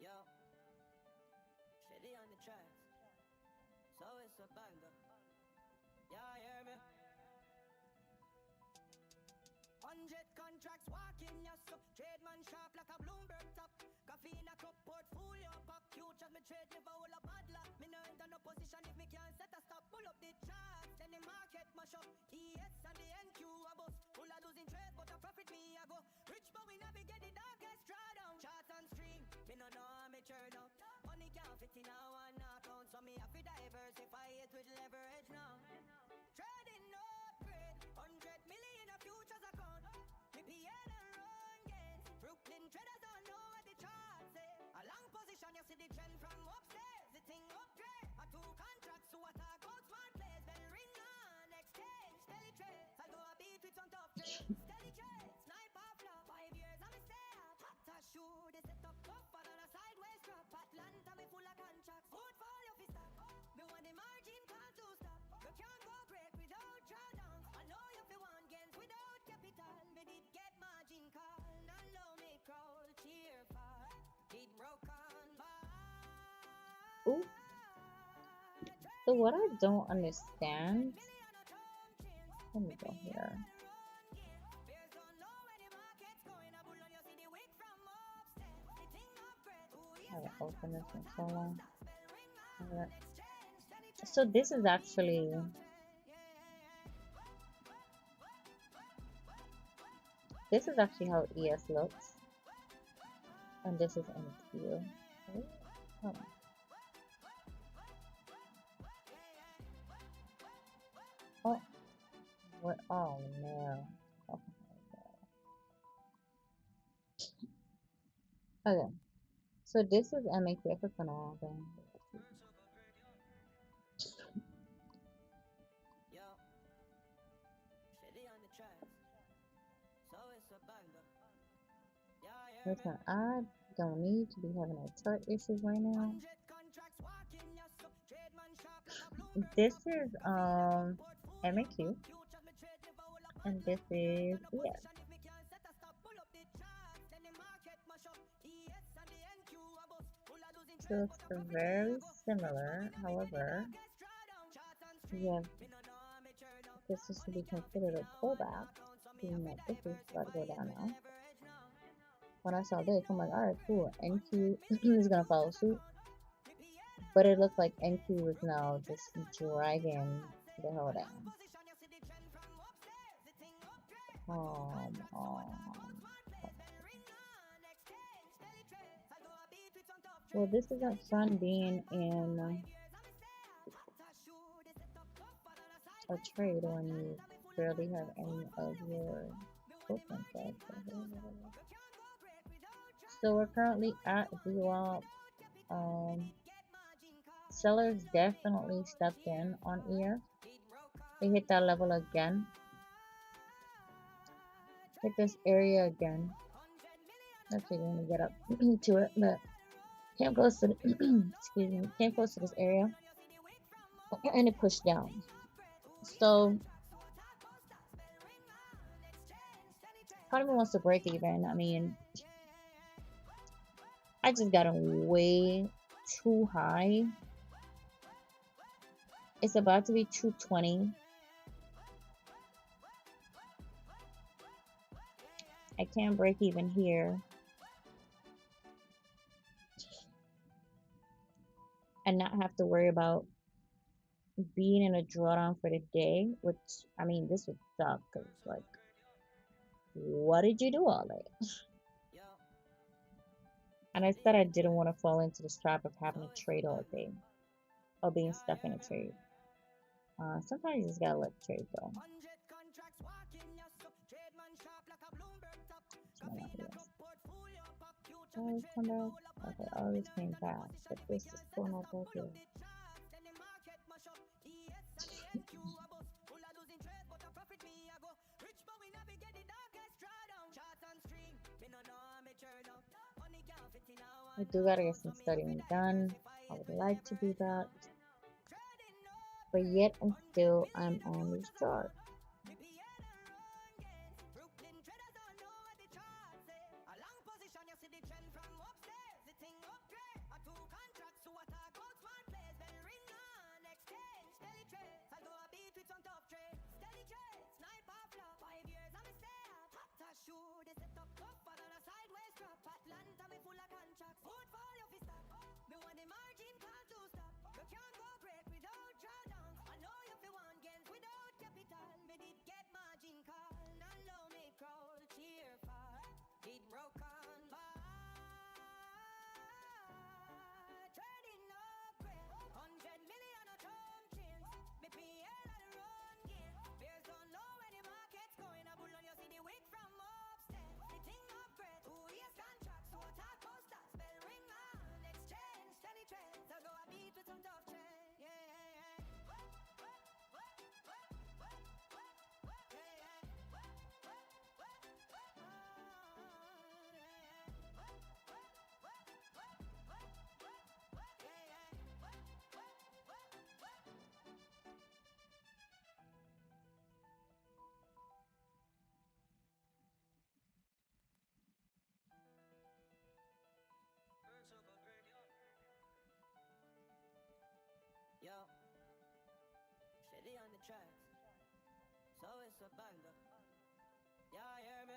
S1: Yo, Stellie on the tracks. So it's a banger. Yeah, hear me? 100 contracts walking, yes, so trade man sharp like a Bloomberg top. Coffee in a cup, portfolio pop. Futures me trade, never hold a bad luck. Me no enter no position if me can't set a stop. Pull up the charts, then the market mash up. ES and the NQ a bust. Full of losing trade, but a profit me but we navigate the darkest drawdown. Charts and stream, me no know how me churn up. Money can't fit in a one account, so me have to diversify it with leverage now. Trading no upgrade, 100 million a futures account. Me PN and run gains. Brooklyn traders don't know what the charts say. A long position, you see the trend from upstairs. The thing upgrade, a two contracts to attack out smart plays. Then ring on, exchange, StellieTrades. I go a beat with some tough trades. StellieTrades, sniper flop. 5 years I'm a stay up. Hot as shoe, they set up tougher than a sideways drop. Atlanta me full of contracts. Portfolio fi stop. Me want the margin can't to stop. You can't go great without drawdowns. I know you fi want gains without capital. Me did get margin call. And low me crawl, cheer for. It broke on by.
S3: Ooh. So what I don't understand, let me go here. I haven't opened this in so long. Alright. So this is actually how ES looks, and this is NQ. Okay. Hold on. Oh, what? Oh no. Oh, okay, so this is MAQ for now. Then. Listen, I don't need to be having no chart issues right now. This is MAQ, and this is ES. So it's very similar. However, yeah, this is to be considered a pullback. Being that this is about to go down now. When I saw this, I'm like, alright, cool. NQ is gonna follow suit. But it looked like NQ was now just dragging the hell down. Well, this isn't fun being in a trade when you barely have any of your tokens left. So we're currently at VWAP. Sellers definitely stepped in on ES. They hit that level again. Hit this area again. Actually, going to get up to it, but came close to the excuse me, came close to this area, and it pushed down. So part of me wants to break even. I mean, I just got them way too high. It's about to be 220. I can't break even here. And not have to worry about being in a drawdown for the day, which, I mean, this would suck, because, like, what did you do all day? And I said I didn't want to fall into the trap of having to trade all day, or being stuck in a trade. Sometimes you just gotta let the trade go. Always come back. Okay, always came back, but this is still not that good. I do gotta get some studying done. I would like to do that, but yet and still I'm on this chart.
S1: a banger. Yeah, hear me?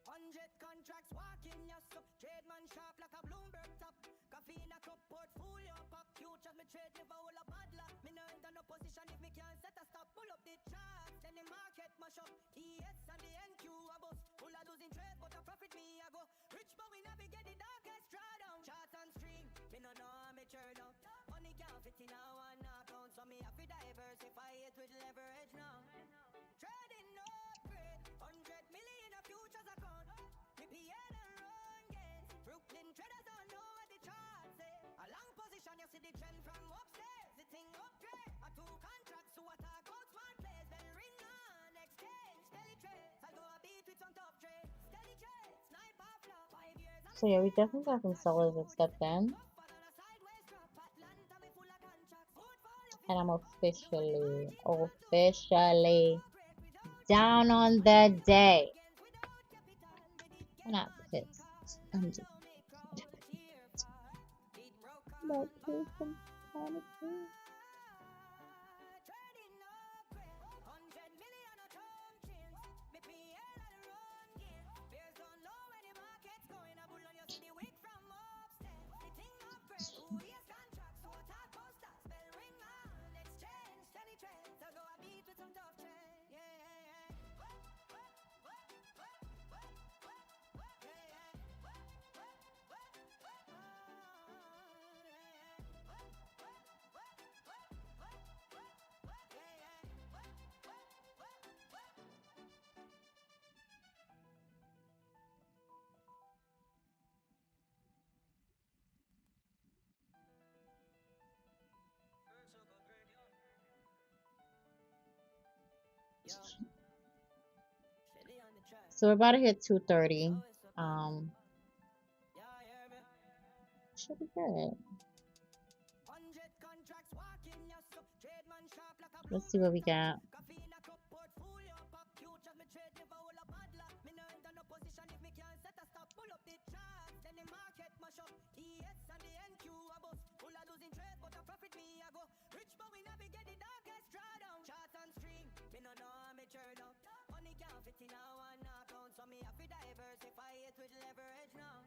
S1: 100 contracts walking, yes, so trade man sharp like a Bloomberg top. Coffee in a cup, portfolio pop. Futures me trade, never hold a bad luck. Me no enter no position if me can't set a stop. Pull up the charts, then the market mash up. TS and the NQ a bust. Full of losing trade, but a profit me a go. Rich but we navigate the darkest drawdown. Charts and string, me no know how me churn up. Money can't fit in a one account, so me have to diversify it with leverage now. Trading no upgrade, 100 million a futures account. PTR and run gains. Brooklyn traders don't know what the charts say. A long position, you see the trend from upstairs. The thing upgrade. A two contracts to attack out smart plays. Then ring on exchange. StellieTrades. I go a beat with some top trade. StellieTrades. Sniper flop. 5 years.
S2: So yeah, we definitely got some sellers that stepped in. And I'm officially down on the day. I'm not pissed. I'm just not pissed. I'm kind of pissed. So we're about to hit 230. Should be good. Let's see what we got. In a one account, so me have to diversify it with leverage now.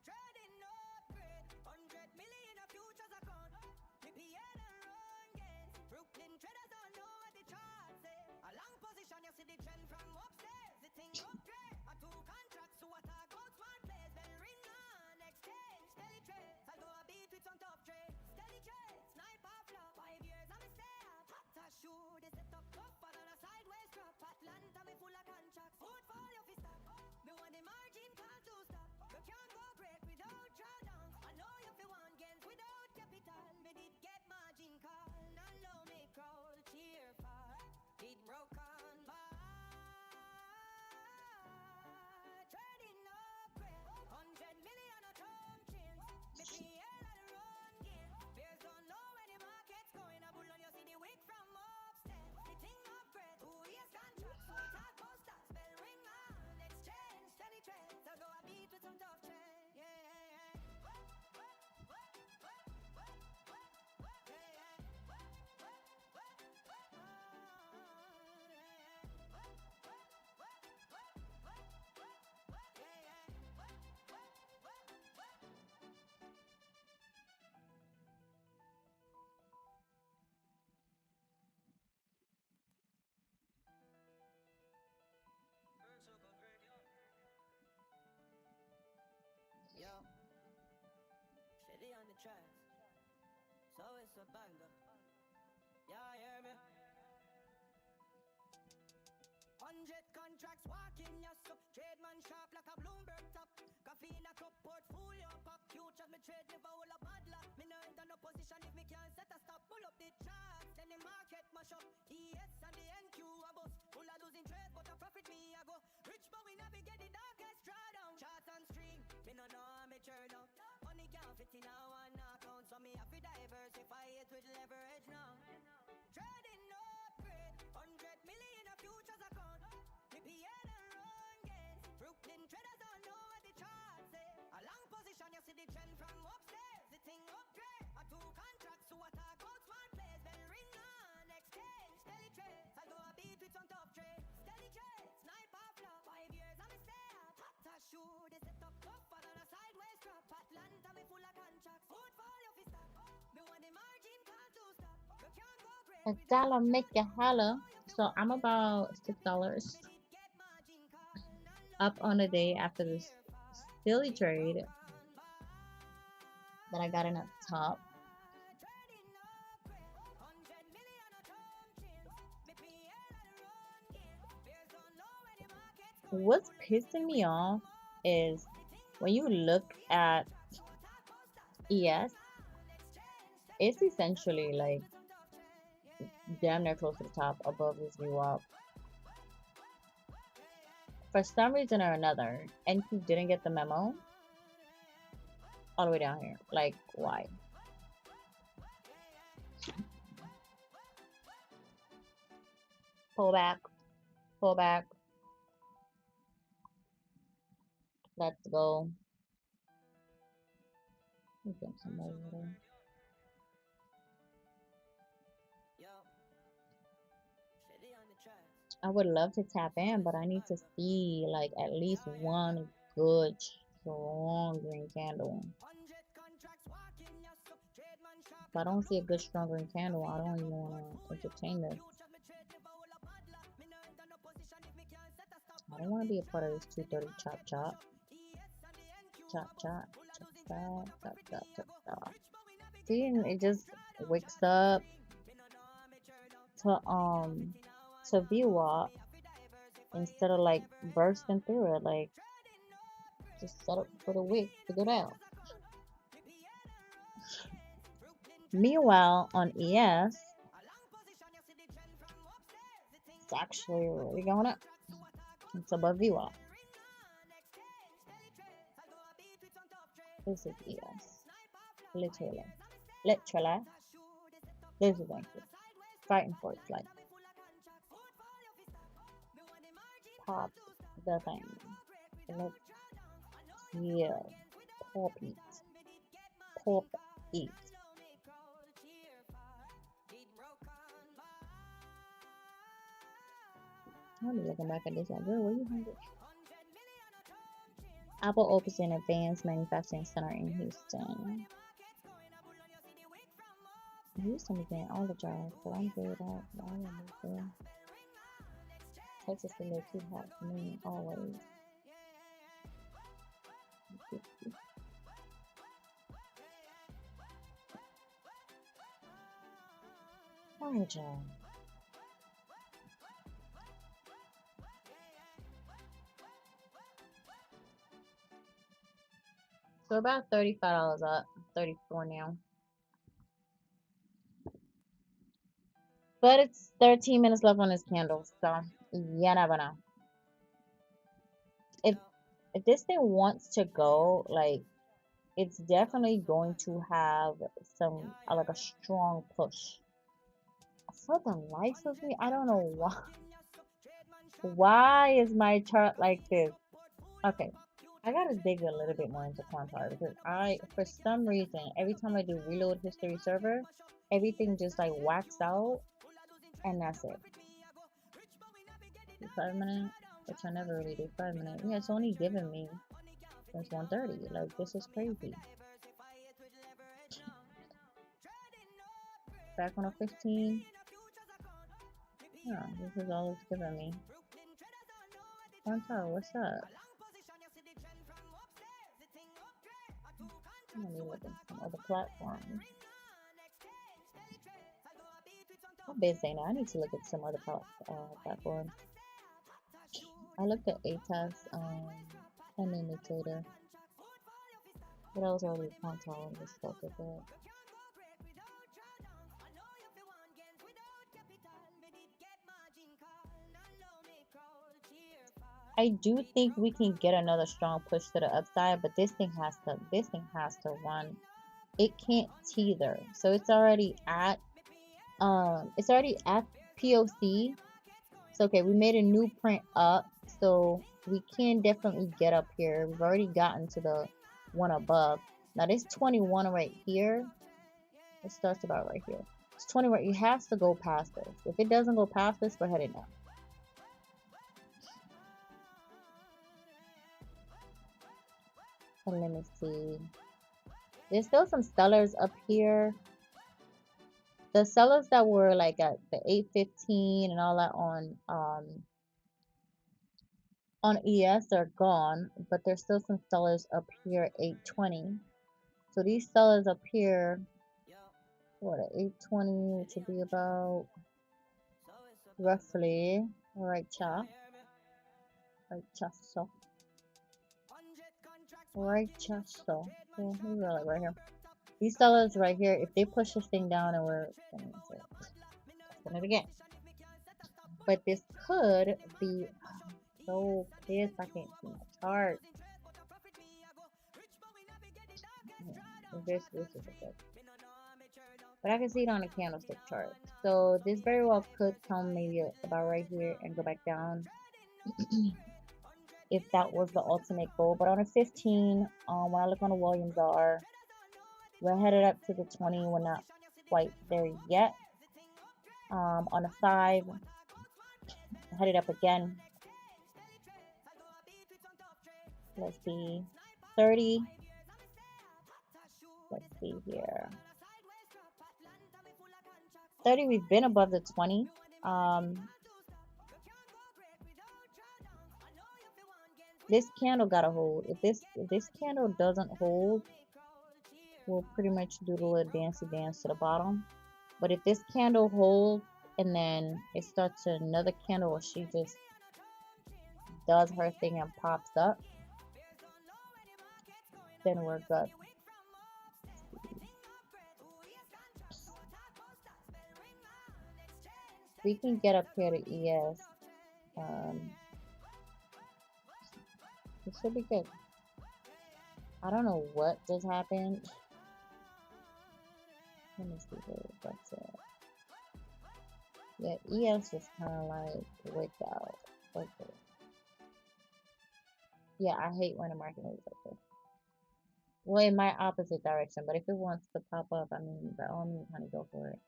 S2: Trading no upgrade, 100 million a futures account. PTR and run gains. Brooklyn traders don't know what the charts say. A long position, you see the trend from upstairs. The thing upgrade, a two contracts to attack out smart plays. Then ring on exchange, StellieTrades. I go a beat with some top trade. StellieTrades, sniper flop. 5 years I'm a stay up. Hot shoe, they set up tougher than a sideways drop. Atlanta me full of contracts. Portfolio fi stop. Me want the margin can't to stop. You can't go break without drawdowns. I know you fi want gains without capital. Me did get margin call. Now low me crawl. Cheer for it broke on by. Trading upgrade. 100 million a term chains. Me PL and run gain. Bears don't know where the market's going. A bull on you see the wick from upstairs. The thing upgrade. 2 years contract. So attack posters. Bell ring on exchange. StellieTrades. I go a beat with some tough trade. Yeah, yeah, yeah. Yo, Stellie on the tracks, so it's a banger. Yeah, hear me? 100 contracts walking, yes, so trade man sharp like a Bloomberg top. Coffee in a cup, portfolio pop. Futures me trade, never hold a bad luck. Me no enter no position if me can't set a stop. Pull up the charts, then the market mash up. TS and the NQ a bust. Full of losing trade, but a profit me a go. Rich but we navigate the darkest drawdown. Charts and string, me no know how me churn up. Money can't fit in a one account, so me have to diversify it with leverage now. Trading no upgrade, 100 million a futures account. PTR and run gains. Brooklyn traders don't know what the charts say. A long position, you see the trend from upstairs. The thing upgrade, a two contracts to attack out smart plays. Then ring on exchange.
S3: $1 make you holla. So I'm about $6 up on the day after this Stellie trade that I got in at the top. What's pissing me off is when you look at ES, it's essentially like damn near close to the top above this VWAP. For some reason or another, NQ didn't get the memo all the way down here. Like, why? Pull back. Pull back. Let's go. Drink some more water. I would love to tap in, but I need to see like at least one good strong green candle. If I don't see a good strong green candle, I don't even want to entertain this. I don't want to be a part of this 230 chop chop. Chop chop. Chop chop. Chop chop. Chop chop. See, and it just wakes up to VWAP instead of like bursting through it. Like, just set up for the wick to go down. Meanwhile, on ES, it's actually really going up. It's above VWAP. This is ES. Literally. This is like it. Fighting for its life. Pop the thing. Let's heal. Pop it. Pop it. I'll be looking back at this like, girl, where you hungry? Apple opens an advanced manufacturing center in Houston. Houston is getting all the jobs, but I'm good at all of them. Texas is a little too hot for me, always. Alright, y'all. So about $35 up, 34 now. But it's 13 minutes left on this candle, so you never know. If this thing wants to go, like, it's definitely going to have some like a strong push. For the life of me, I don't know why. Why is my chart like this? Okay, I gotta dig a little bit more into Quantar because for some reason, every time I do reload history server, everything just like whacks out, and that's it. 5 minutes, which I never really do 5 minutes. Yeah, it's only giving me since 1:30. Like, this is crazy. Back on a 15. Yeah, this is all it's giving me. Quantar, what's up? I'm gonna look at some other platforms. I've been saying that. I need to look at some other platforms. I looked at ATAS and indicator, but I was already Quantar and just spoke with it. I do think we can get another strong push to the upside, but this thing has to run. It can't tether, so it's already at POC. So okay, we made a new print up, so we can definitely get up here. We've already gotten to the one above. Now this 21 right here, it starts about right here. It's 20 right. It has to go past this. If it doesn't go past this, we're heading down. And let me see. There's still some stellars up here. The sellers that were like at the 815 and all that on ES are gone, but there's still some sellers up here at 820. So these sellers up here, what, at 820, which would be about roughly right chop, so we roll it right here. These sellers right here, if they push this thing down and we're gonna again. But this could be so pissed I can't see my chart. This is good. But I can see it on a candlestick chart. So this very well could come maybe about right here and go back down. If that was the ultimate goal. But on a 15, when I look on the Williams R, we're headed up to the 20. We're not quite there yet. On a 5, headed up again. Let's see, 30. Let's see here. 30, we've been above the 20. This candle gotta hold. If this candle doesn't hold, we'll pretty much do the little dancey dance to the bottom. But if this candle holds and then it starts another candle where she just does her thing and pops up, then we're good. We can get up here to ES. It should be good. I don't know what just happened. Let me see where that's it. Yeah, ES just kind of like wicked out. Okay. Yeah, I hate when the market moves like this. Well, in my opposite direction, but if it wants to pop up, I mean, by all means, honey, go for it.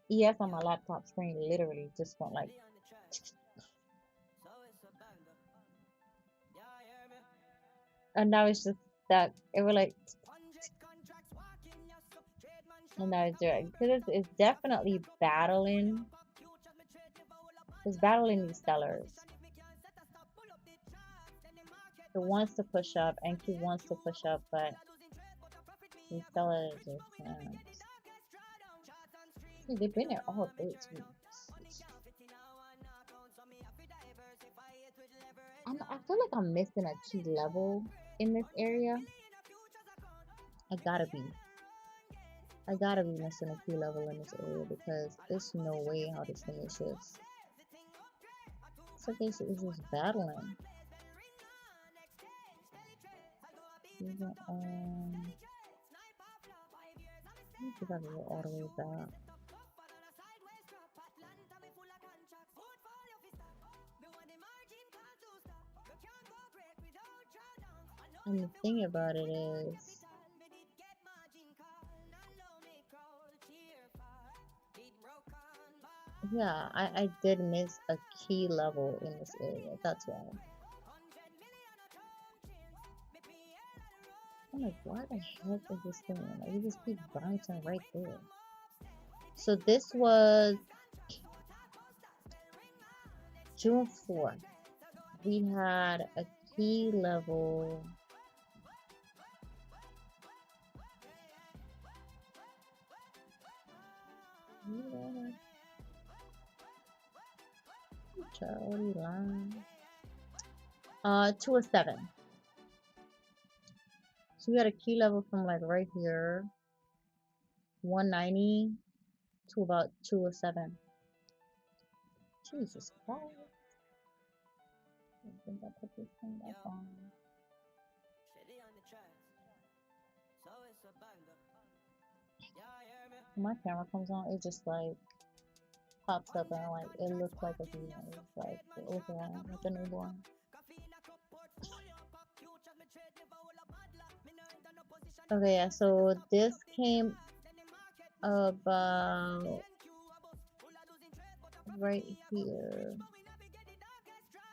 S3: ES on my laptop screen literally just went like. And now it's just that it was like. And now it's direct. Because it's definitely battling. It's battling these sellers. It wants to push up, and he wants to push up, but these sellers just can't. See, they've been there all day too. I feel like I'm missing a key level in this area. I gotta be missing a key level in this area because there's no way how this thing is just. It's like it's just battling. Let me see if I can go all the way back. And the thing about it is, yeah, I did miss a key level in this area. That's why. I'm like, why the heck is this thing? Like, you just keep bouncing right there. So this was June 4th. We had a key level. Child, line. 207. So we had a key level from like right here, 190 to about 207. Jesus Christ. I think I put this thing back on. When my camera comes on, it just like pops up and like it looks like a video. It's like okay, like a newborn. Okay, yeah, so this came about right here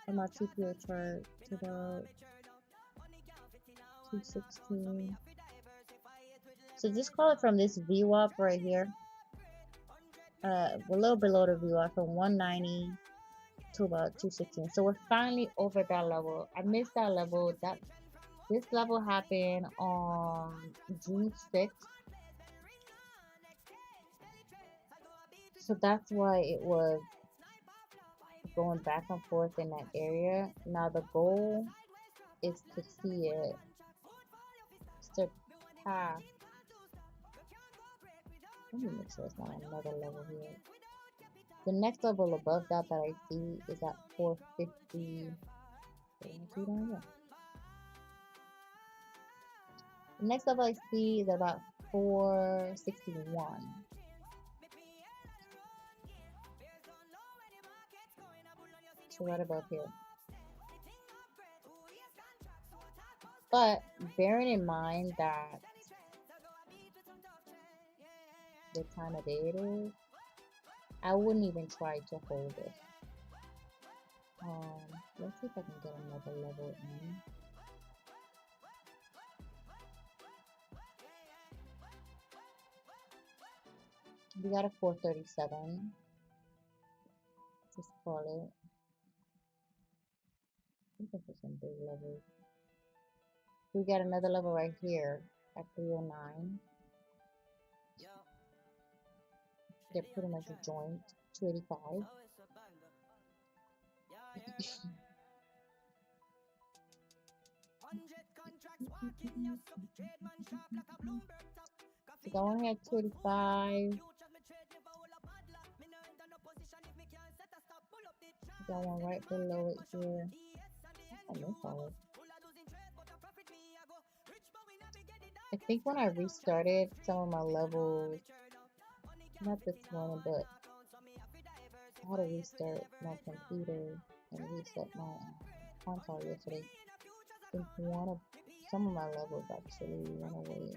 S3: on my PTR chart to about 216. So just call it from this VWAP right here, a little below the VWAP, from 190 to about 216. So we're finally over that level. I missed that level. This level happened on June 6th. So that's why it was going back and forth in that area. Now the goal is to see it surpass. Let me make sure it's not another level here. The next level above that I see is at 450. The next level I see is about 461. So right above here. But bearing in mind that the time of day it is, I wouldn't even try to hold it. Let's see if I can get another level in. We got a 437. Just call it. I think this is some big levels. We got another level right here at 309. They're pretty much a joint. 285. So that one had 285. That one right below it here. I think when I restarted some of my levels, not this morning, but I had to restart my computer and reset my console yesterday. I think some of my levels actually went away.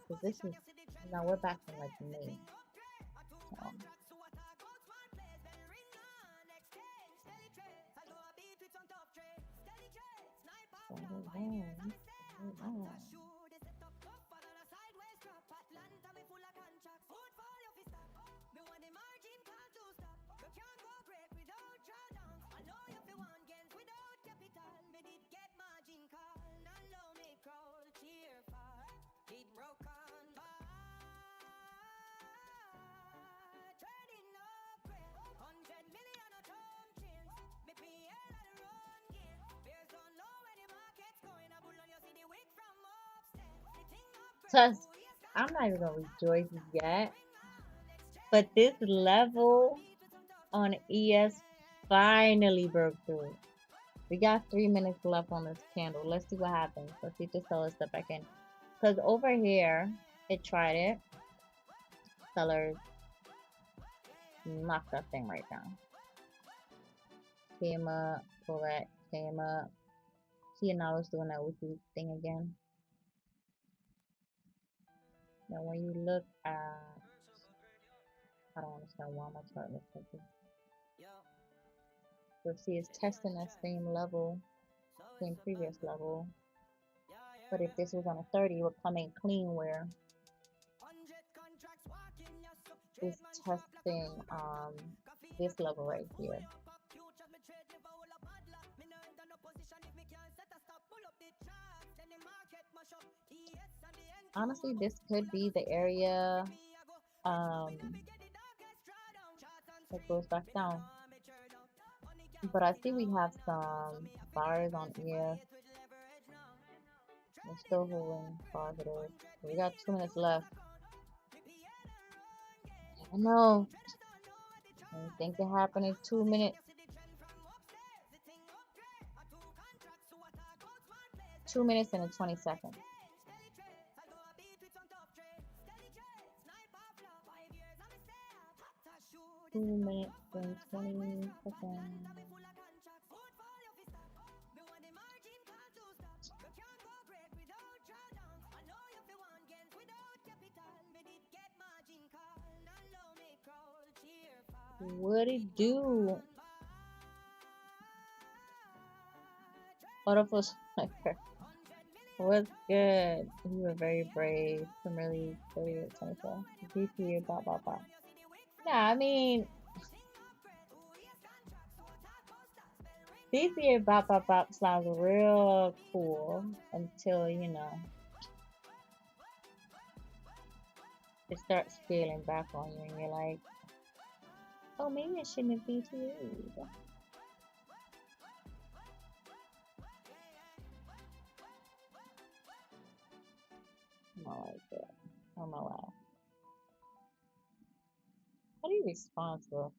S3: Because this is, now we're back in like May. So I'm not even gonna rejoice yet, but this level on ES finally broke through. We got 3 minutes left on this candle. Let's see what happens. Let's see if this seller step back in. Because over here, it tried it. Sellers knocked that thing right down. Came up, pull that, came up. See, now it's doing that weekly thing again. Now when you look at, I don't understand why my chart looks like this. You'll see it's testing that same level, same previous level. But if this was on a 30, it would come in clean where it's testing this level right here. Honestly, this could be the area that goes back down. But I see we have some buyers on ES. We're still holding positive. We got 2 minutes left. I know. Anything can happen in 2 minutes. 2 minutes and 20 seconds. 2 minutes and 20 seconds. What it do? Auto sniper. What's good? You were very brave. Some really 24. GPU, blah, blah, blah. Nah, I mean, GPU, bop, bop, bop sounds real cool until, you know, it starts scaling back on you and you're like, oh, maybe I shouldn't have BPU'd. I don't like that. I don't know why. How do you respond to it?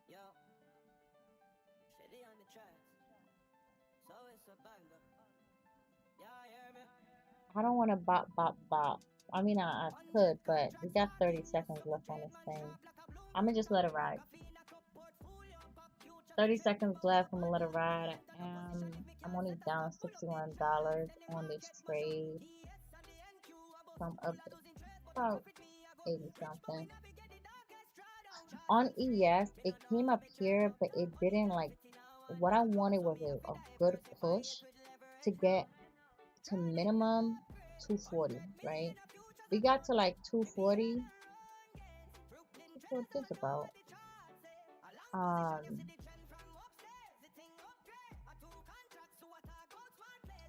S1: Yo, Stellie on the tracks. So it's a banger. Yeah, hear me?
S3: I don't want to bop, bop, bop. I mean, I could, but we got 30 seconds left on this thing. I'm gonna just let it ride. 30 seconds left. I'm gonna let it ride. I'm only down $61 on this trade. So I'm up about 80 something. On ES, it came up here, but it didn't like. What I wanted was a good push to get to minimum 240, right? We got to like 240. That's what this about.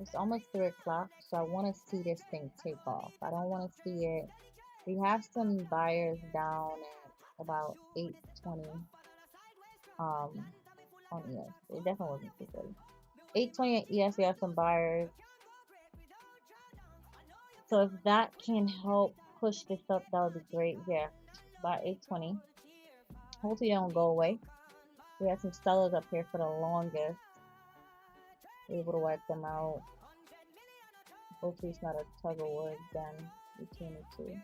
S3: It's almost 3 o'clock, so I want to see this thing take off. I don't want to see it. We have some buyers down at about 820 on ES. It definitely wasn't too good. 820 at ES, we have some buyers. So if that can help push this up, that would be great. Yeah, about 820. Hopefully they don't go away. We had some sellers up here for the longest. Able to wipe them out. Hopefully it's not a tug of war then between the two.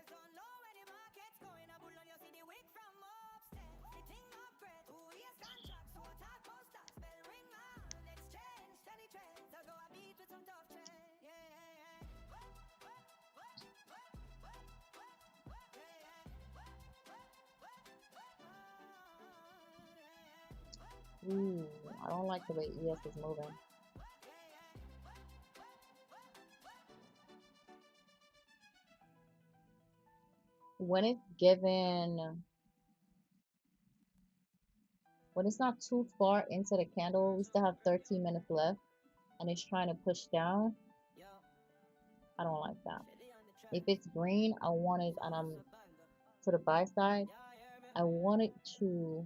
S3: Ooh, I don't like the way ES is moving. When it's given, when it's not too far into the candle, we still have 13 minutes left, and it's trying to push down. I don't like that. If it's green, I want it, and I'm to the buy side, I want it to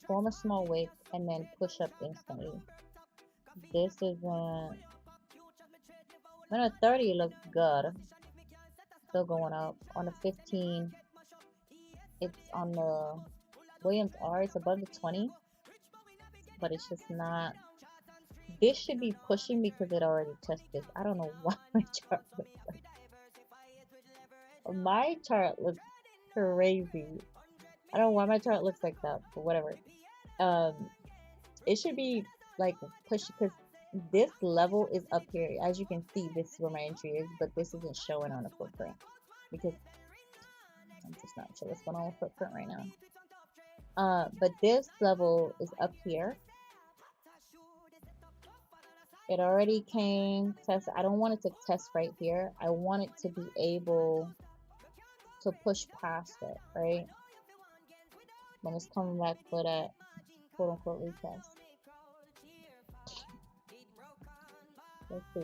S3: form a small wick and then push up instantly. This isn't. On a 30, it looks good. Still going up. On the 15, it's on the Williams R. It's above the 20, but it's just not. This should be pushing because it already tested. I don't know why my chart looks like that. My chart looks crazy. I don't know why my chart looks like that, but whatever. It should be like push because this level is up here. As you can see, this is where my entry is, but this isn't showing on the footprint because I'm just not sure what's going on with footprint right now. But this level is up here. It already came test. I don't want it to test right here. I want it to be able to push past it, right? When it's coming back for that quote unquote retest. Let's see.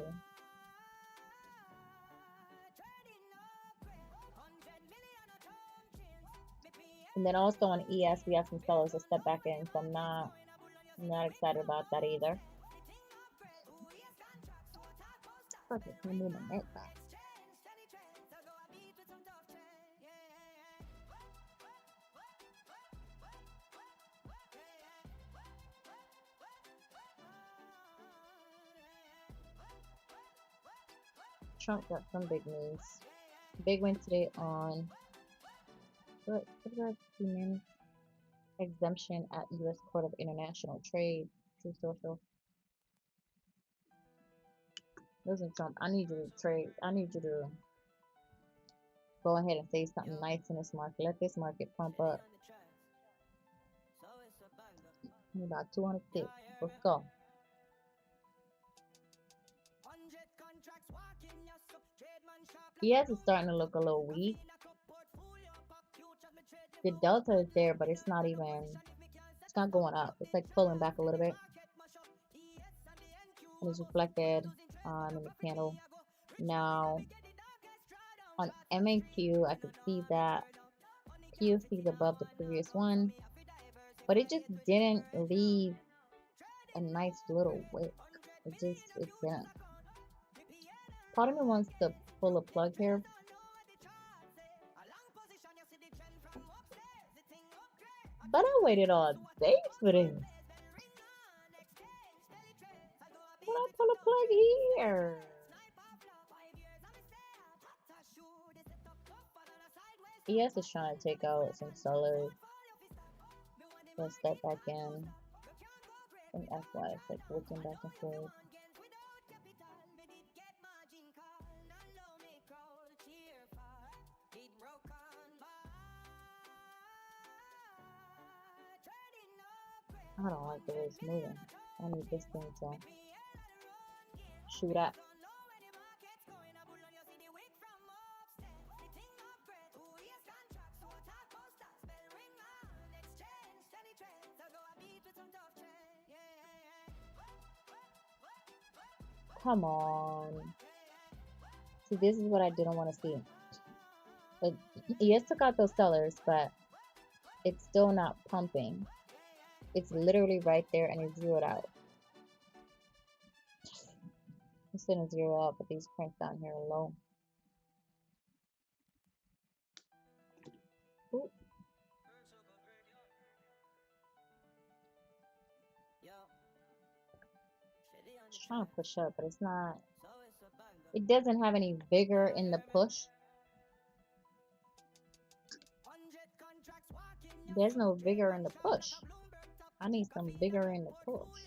S3: And then also on ES, we have some sellers to step back in, so I'm not excited about that either. Okay, let me move my neck back. Trump got some big news. Big win today on what exemption at U.S. Court of International Trade. True Social. Listen, Trump, I need you to trade. I need you to go ahead and say something nice in this market. Let this market pump up. About 200 ticks. Let's go. ES is starting to look a little weak. The delta is there, but it's not going up. It's like pulling back a little bit. And it's reflected in the candle. Now, on MAQ, I could see that POC is above the previous one, but it just didn't leave a nice little wick. It didn't. Part of me wants to pull a plug here. But I waited all day for this. Would I pull a plug here? ES is trying to take out some sellers. Let's step back in. And that's why it's like looking back and forth. I don't like the way it's moving. I need this thing to shoot up. Come on. See, this is what I didn't want to see. But yes, took out those sellers, but it's still not pumping. It's literally right there and it's zeroed out. It's gonna zero out, but these prints down here are low. Ooh. Just trying to push up, but it's not. It doesn't have any vigor in the push. There's no vigor in the push. I need some vigor in the push.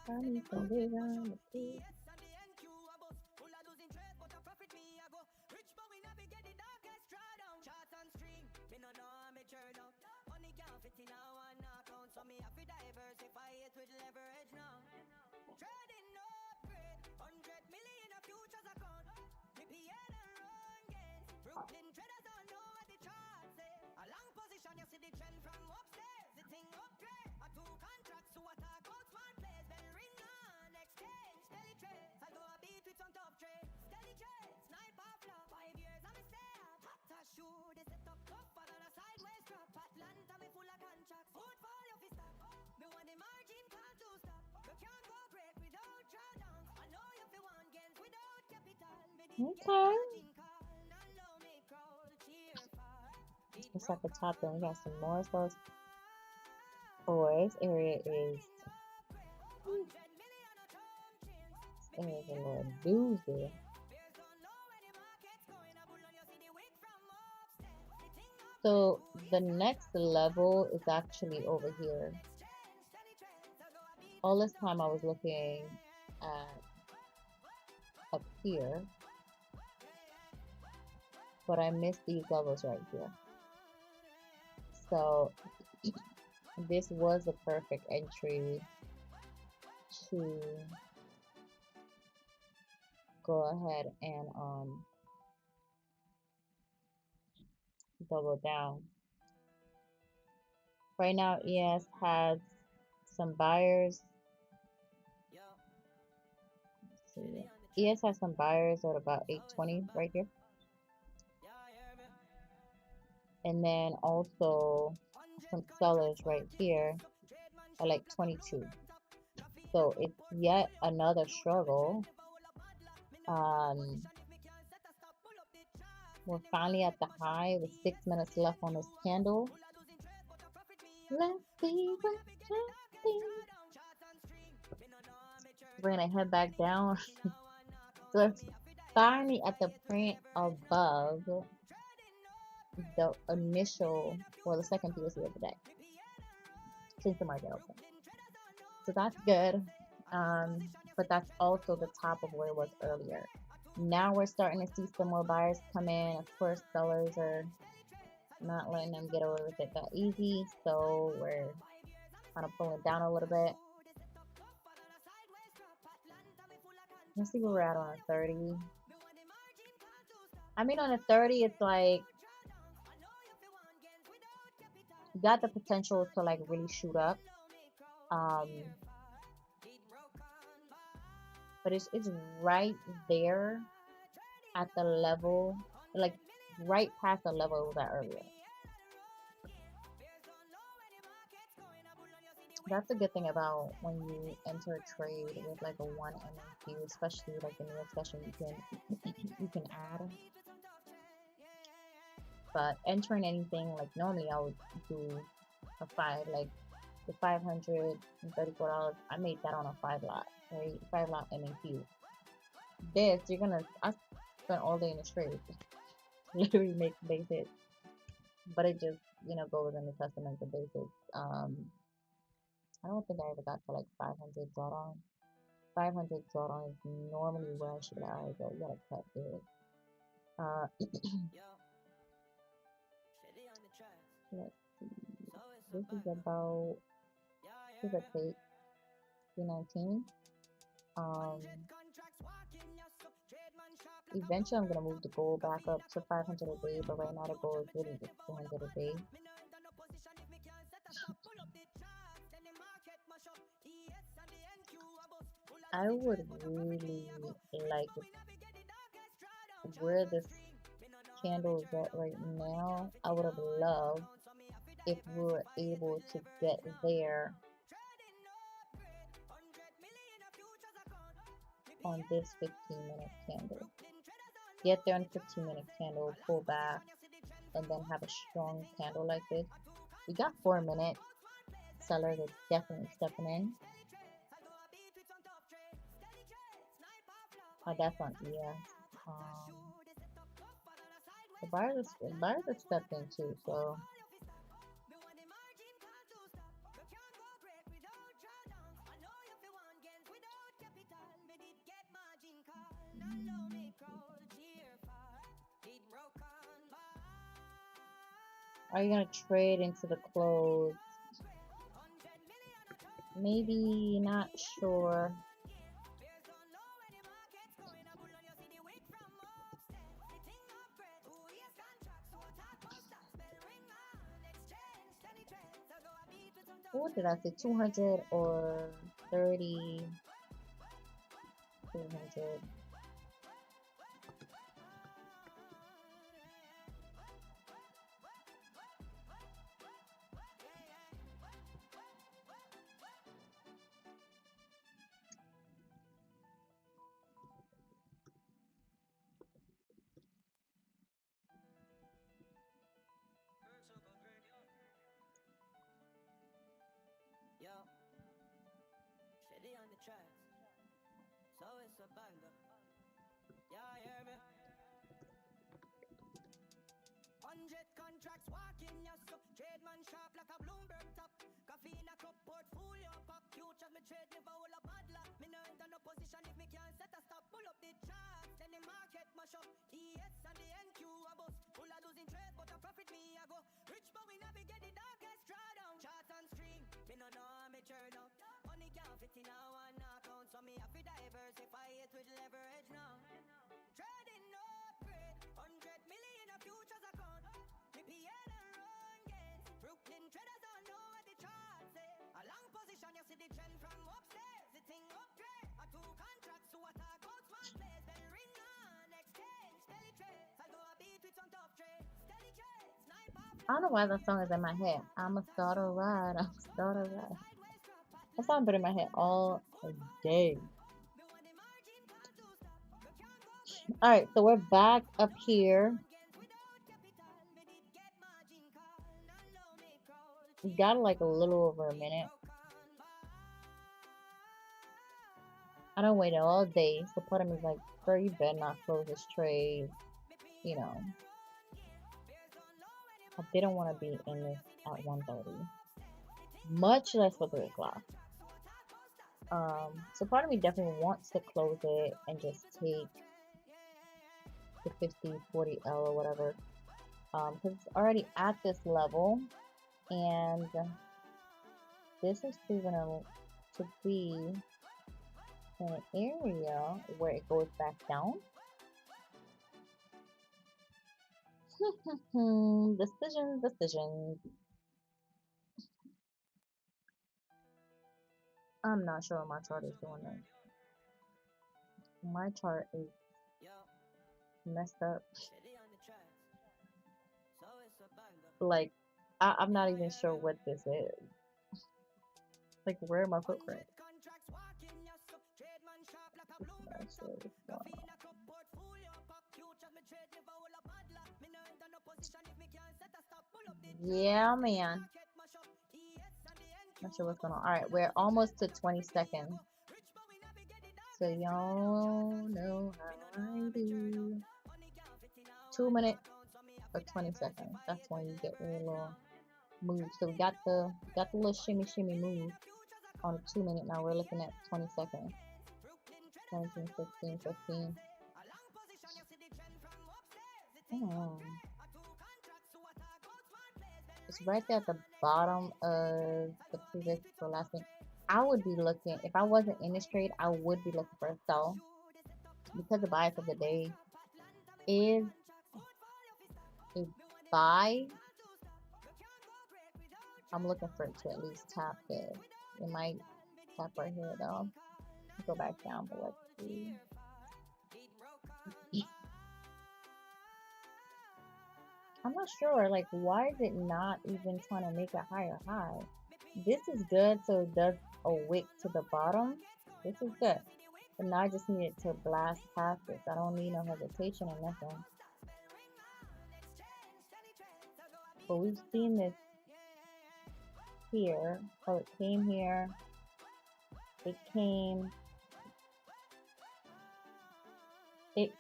S3: I need some vigor in the push. Okay. It's at the top, then we got some more of those. Oh, this area is a little doozy. So the next level is actually over here. All this time I was looking at up here, but I missed these levels right here. So this was the perfect entry to go ahead and double down. Right now ES has some buyers. Let's see. ES has some buyers at about 820 right here. And then also some sellers right here are like 22. So it's yet another struggle. We're finally at the high with 6 minutes left on this candle. Let's see what's happening. We're gonna head back down. So it's finally at the print above the initial, or the second POC of the day, since the market opened. So that's good, but that's also the top of where it was earlier. Now we're starting to see some more buyers come in. Of course, sellers are not letting them get away with it that easy. So we're kind of pulling down a little bit. Let's see where we're at on a 30. I mean, on a 30, it's like you got the potential to like really shoot up. But it's right there at the level, like right past the level it was at earlier. That's a good thing about when you enter a trade with like a 1 MAQ, especially like the newest session you can add. But entering anything, like normally I would do a 5, like the $534. I made that on a 5 lot, right? 5 lot MAQ. This I spent all day in the trade, literally make basics, but it just goes in the testament of basics. I don't think I ever got to like 500 drawdown. 500 drawdown is normally where I should be like, alright, go, you gotta cut it. Let's see. This is about, give or take, 319. Eventually I'm gonna move the goal back up to 500 a day, but right now the goal is really just 200 a day. I would really like where this candle is at right now. I would have loved if we were able to get there on this 15-minute candle. Get there on 15-minute candle, pull back, and then have a strong candle like this. We got 4 minutes. Sellers are definitely stepping in. Oh, that's on ES. The buyers are stepped in too, so are you gonna trade into the close? Maybe, not sure. What did I say? 200 or 30? 200.
S1: Stellie on the tracks, so it's a banger. Yeah, hear me? 100 contracts walking, yes, so trade man sharp like a Bloomberg top. Coffee in a cup, portfolio pop. Future me trade never will a bad luck. Me no enter no position if me can't set a stop. Pull up the charts, then the market mash up. ES and the NQ a bust. Full of losing trade, but a profit me a go. Rich but we navigate the darkest drawdown. Charts on stream, me no know how me turn up. Money can't fit in a one account, so me have to diversify it with leverage now. Trading no upgrade, 100 million a futures account. Me PL and run gains. Brooklyn traders don't know what the charts say. A long position, you see the trend from upstairs. The thing upgrade, a 2 contracts to attack out smart plays. Then ring on, exchange, StellieTrades. I go a beat with some tough trades. StellieTrades, snipe off.
S3: I don't know why that song is in my head. I'ma start a ride. I'ma start a ride. That song been in my head all day. Alright, so we're back up here. We got like a little over a minute. I don't wait all day, so part of me is like, bro, you better not close this trade. You know, I didn't want to be in this at 1:30, much less for 3 o'clock. So part of me definitely wants to close it and just take the 50, 40 L or whatever. because it's already at this level, and this is proven to be in an area where it goes back down. Decisions. I'm not sure my chart is doing this. My chart is messed up. Like, I'm not even sure what this is. Like, where are my footprints? Yeah, man. Not sure what's going on. Alright, we're almost to 20 seconds. So y'all know how I do. 2 minutes or 20 seconds. That's when you get a little move. So we got the little shimmy move on a 2 minute. Now we're looking at 20 seconds. 17, 15, 15. It's right there at the bottom of the previous or last thing. I would be looking, if I wasn't in this trade, I would be looking for a sell, because the bias of the day is a buy. I'm looking for it to at least tap there. It might tap right here though. Go back down, but let's see. I'm not sure, like, why is it not even trying to make a higher high? This is good, so it does a wick to the bottom. This is good. But now I just need it to blast past this. I don't need no hesitation or nothing. But we've seen this here. So it came here. It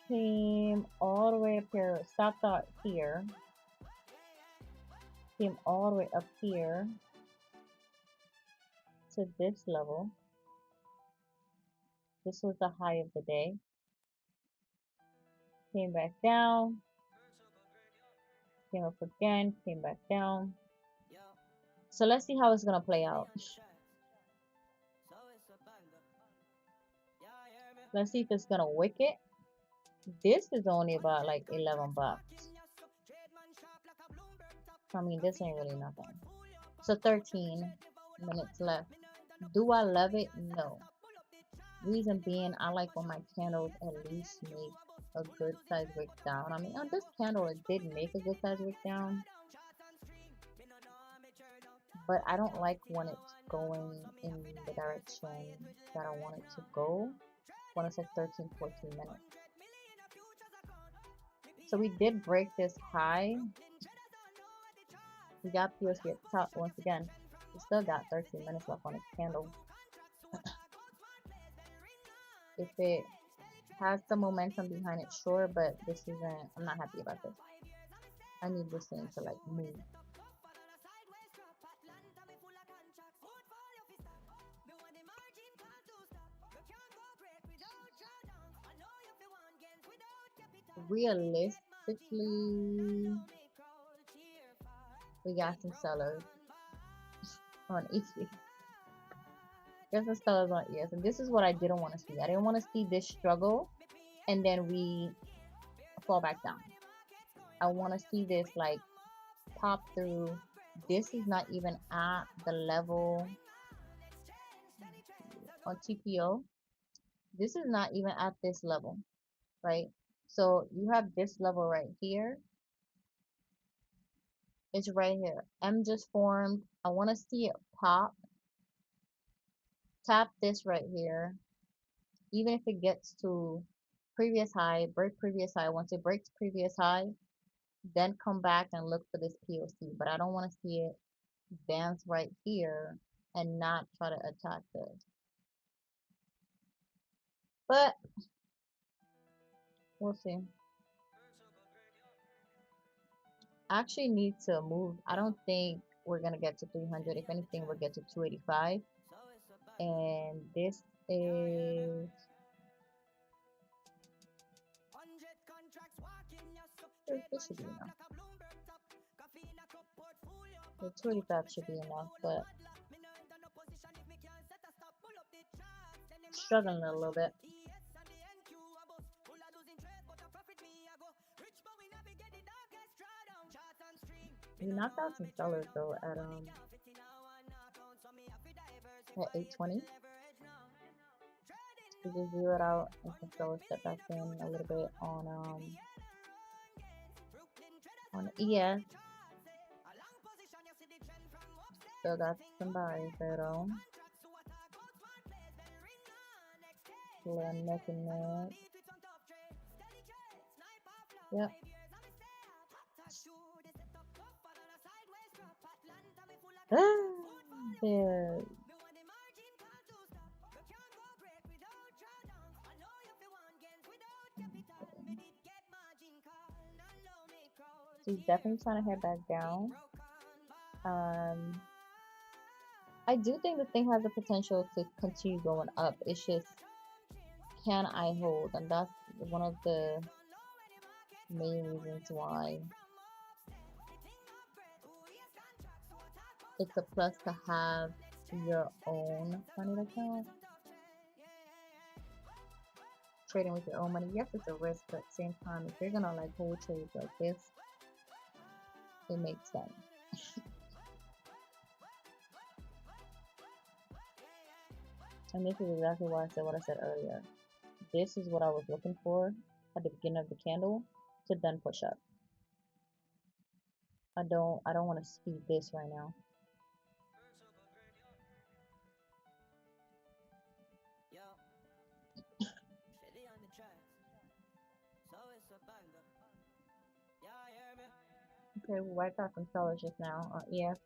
S3: came all the way up here. Stopped out here. Came all the way up here to this level. This was the high of the day. Came back down. Came up again. Came back down. So let's see how it's gonna play out. Let's see if it's gonna wick it. This is only about like 11 bucks. I mean, this ain't really nothing. So 13 minutes left. Do I love it? No. Reason being, I like when my candles at least make a good size wick down. I mean, on this candle, it did make a good size wick down. But I don't like when it's going in the direction that I want it to go when it's like 13, 14 minutes. So we did break this high. We got POC at the top once again. We still got 13 minutes left on its candle. If it has some momentum behind it, sure, but this isn't, I'm not happy about this. I need this thing to like move. Realistically, we got some sellers on ES. Got some sellers on ES, and this is what I didn't want to see. I didn't want to see this struggle and then we fall back down. I want to see this like pop through. This is not even at the level on TPO. This is not even at this level, right? So you have this level right here. It's right here. M just formed. I want to see it pop. Tap this right here. Even if it gets to previous high, break previous high. Once it breaks previous high, then come back and look for this POC. But I don't want to see it dance right here and not try to attack this. But we'll see. I actually need to move. I don't think we're gonna get to 300. If anything, we'll get to 285. And this is this should be enough. The 285 should be enough, but struggling a little bit. We knocked out some sellers though at 820. We just zeroed out and some sellers step back in a little bit on ES. Still got some buys there though. Still neck and neck. Yep. Yeah. She's definitely trying to head back down. I do think the thing has the potential to continue going up. It's just, can I hold? And that's one of the main reasons why it's a plus to have your own money account. Trading with your own money, yes, it's a risk, but at the same time, if you're gonna like hold trades like this, it makes sense. And this is exactly why I said what I said earlier. This is what I was looking for at the beginning of the candle to then push up. I don't want to speed this right now. Okay, we wiped out some sellers just now on EF.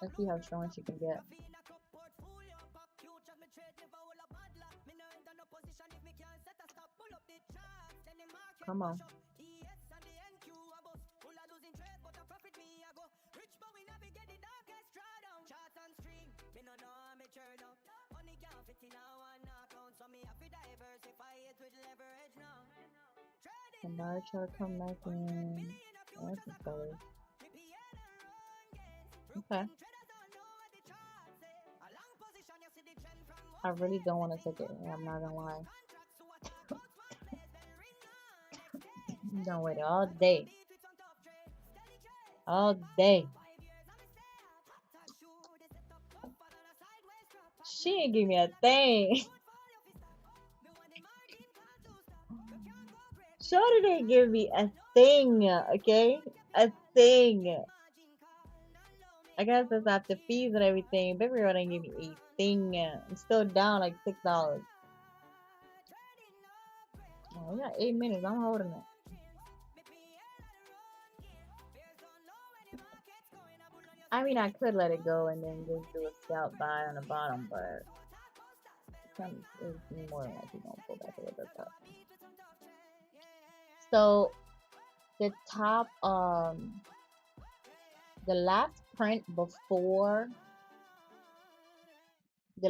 S3: Let's see how strong she can get. Come on. Somebody try to come back in. That's some sellers. Okay. I really don't want to take it. I'm not gonna lie. I'm gonna wait all day. All day. She ain't give me a thing. Shorty didn't give me a thing, okay? A thing. I guess that's after fees and everything. Baby girl didn't give me a thing. I'm still down like $6. Oh, we got 8 minutes. I'm holding it. I mean, I could let it go and then just do a scalp buy on the bottom, but it's more than likely gonna pull back a little bit up. So the top, the last print before the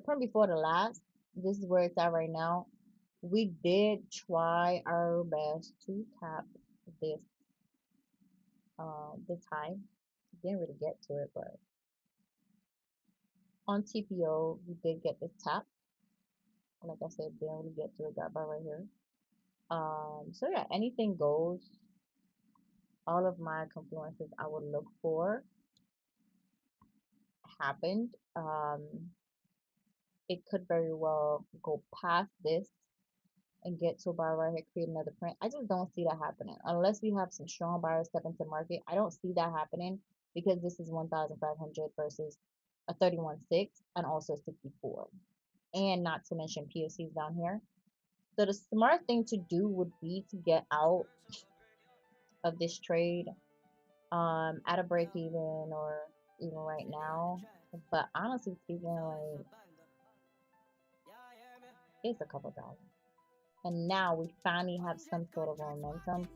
S3: print before the last, this is where it's at right now. We did try our best to tap this high. Didn't really get to it, but on TPO we did get this tap. Like I said, didn't really get to it. Got by right here. So yeah, anything goes. All of my confluences I would look for happened. It could very well go past this and get to a buy right here, create another print. I just don't see that happening unless we have some strong buyers step into the market. I don't see that happening because this is 1,500 versus a 31.6 and also 64, and not to mention POCs down here. So the smart thing to do would be to get out of this trade at a break even or even right now. But honestly speaking, like, it's a couple dollars. And now we finally have some sort of momentum.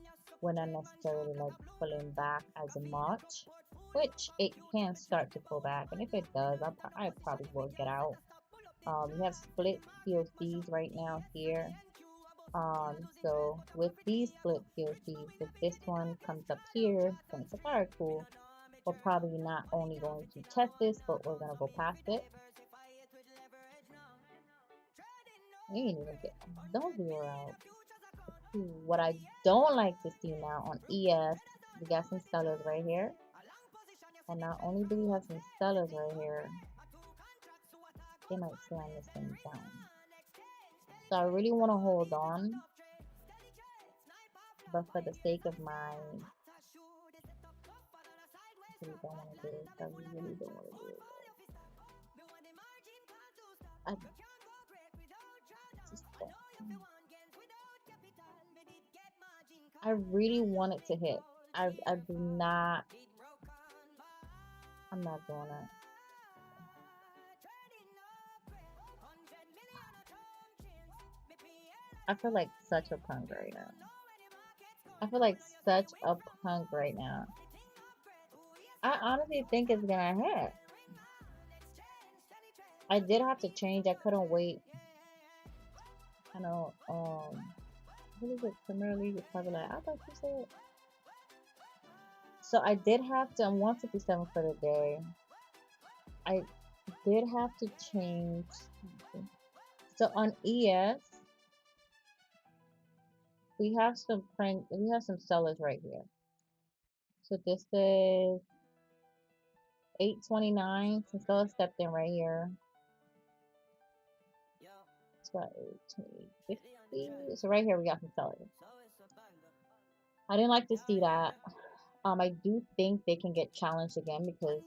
S3: We're not necessarily like pulling back as much, which it can start to pull back. And if it does, I probably will get out. We have split POCs right now here. So with these split POCs, if this one comes up here, then it's like, alright, cool. We're probably not only going to test this, but we're gonna go past it. We ain't even get don't zero out. What I don't like to see now on ES, we got some sellers right here. And not only do we have some sellers right here, they might slam this thing down. So I really want to hold on, but for the sake of my, I really don't want to do this. I really don't want to do it. I just don't. I really want it to hit. I do not. I'm not doing it. I feel like such a punk right now. I feel like such a punk right now. I honestly think it's gonna hit. I did have to change. I couldn't wait. I know. What is it? Premier League is probably like, I thought you said. So I did have to. I'm 157 for the day. I did have to change. So on ES, we have some sellers right here. So this is 829. Some sellers stepped in right here. So right here we got some sellers. I didn't like to see that. I do think they can get challenged again because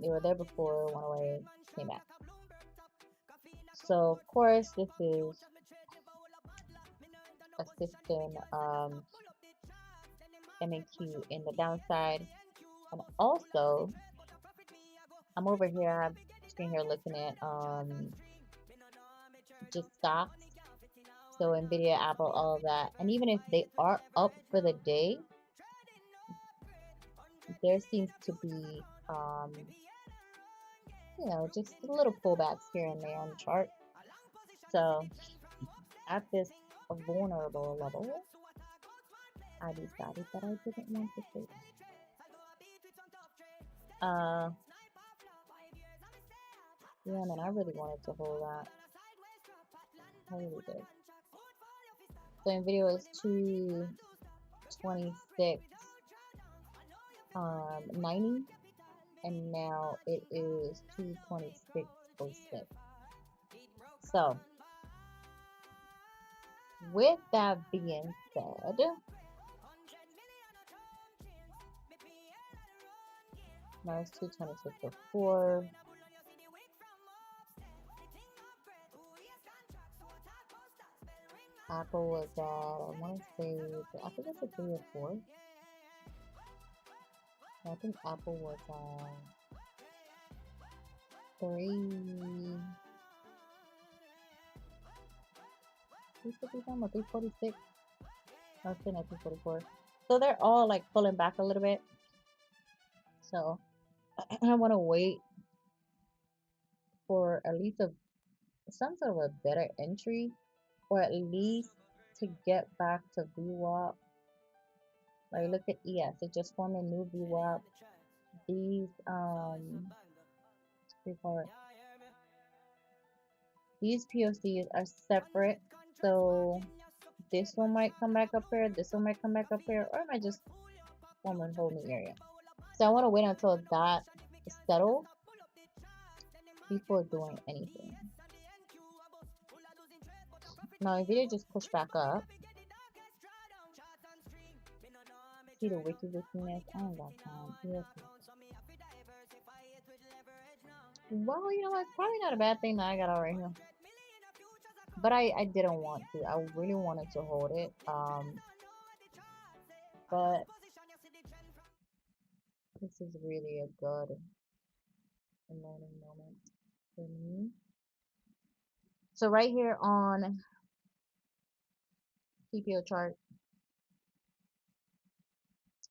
S3: they were there before, went away, came back. So of course this is assisting M&Q in the downside. And also I'm over here, I'm sitting here looking at just stocks. So Nvidia, Apple, all of that. And even if they are up for the day, there seems to be you know, just little pullbacks here and there on the chart. So at this vulnerable level, I decided that I didn't want to trade. Yeah, man, I really wanted to hold that. I really did. So Nvidia was 226.90, and now it is 226.06. So with that being said, now it's 226.04. Apple was at, I want to say, I think it's a 3 or 4. I think Apple was on 357 or 346. I was saying at 344. So they're all like pulling back a little bit. So I want to wait for at least some sort of a better entry, or at least to get back to VWAP. Like look at ES, it just formed a new VWAP. These these POCs are separate, so this one might come back up here, this one might come back up here, or it might just form a whole new area. So I want to wait until that is settled before doing anything. Now Nvidia just pushed back up. See the wickedness? I don't got time. Well, you know what? It's probably not a bad thing that I got all right here. But I didn't want to. I really wanted to hold it. But this is really a good learning moment for me. So right here on TPO chart,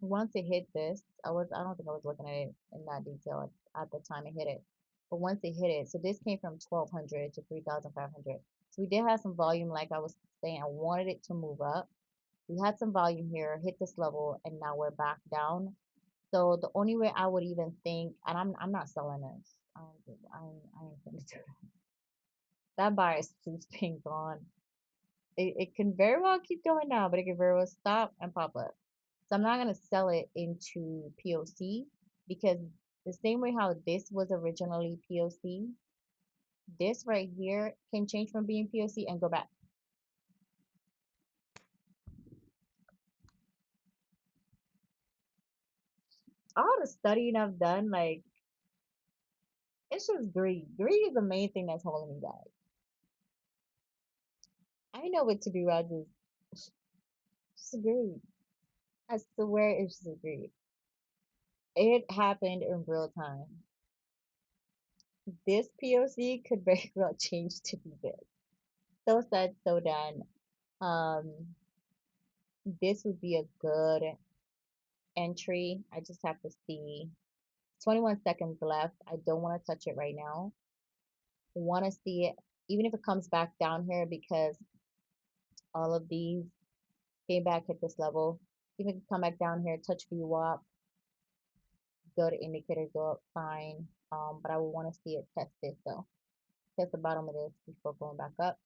S3: once it hit this, I don't think I was looking at it in that detail at the time it hit it. But once it hit it, so this came from 1200 to 3500. So we did have some volume, like I was saying. I wanted it to move up. We had some volume here, hit this level, and now we're back down. So the only way I would even think, and I'm not selling this. I ain't gonna do that. That buy is since been gone. It can very well keep going down, but it can very well stop and pop up. So I'm not gonna sell it into POC because the same way how this was originally POC, this right here can change from being POC and go back. All the studying I've done, like, it's just greed. Greed is the main thing that's holding me back. I know what to do. I just greed. I swear it's just greed. It happened in real time. This POC could very well change to be this. So said, so done. Um, this would be a good entry. I just have to see. 21 seconds left. I don't want to touch it right now. Want to see it, even if it comes back down here, because all of these came back at this level. Even if it come back down here, touch VWAP, go to indicator, go up, fine. But I would want to see it test this though. Test the bottom of this before going back up.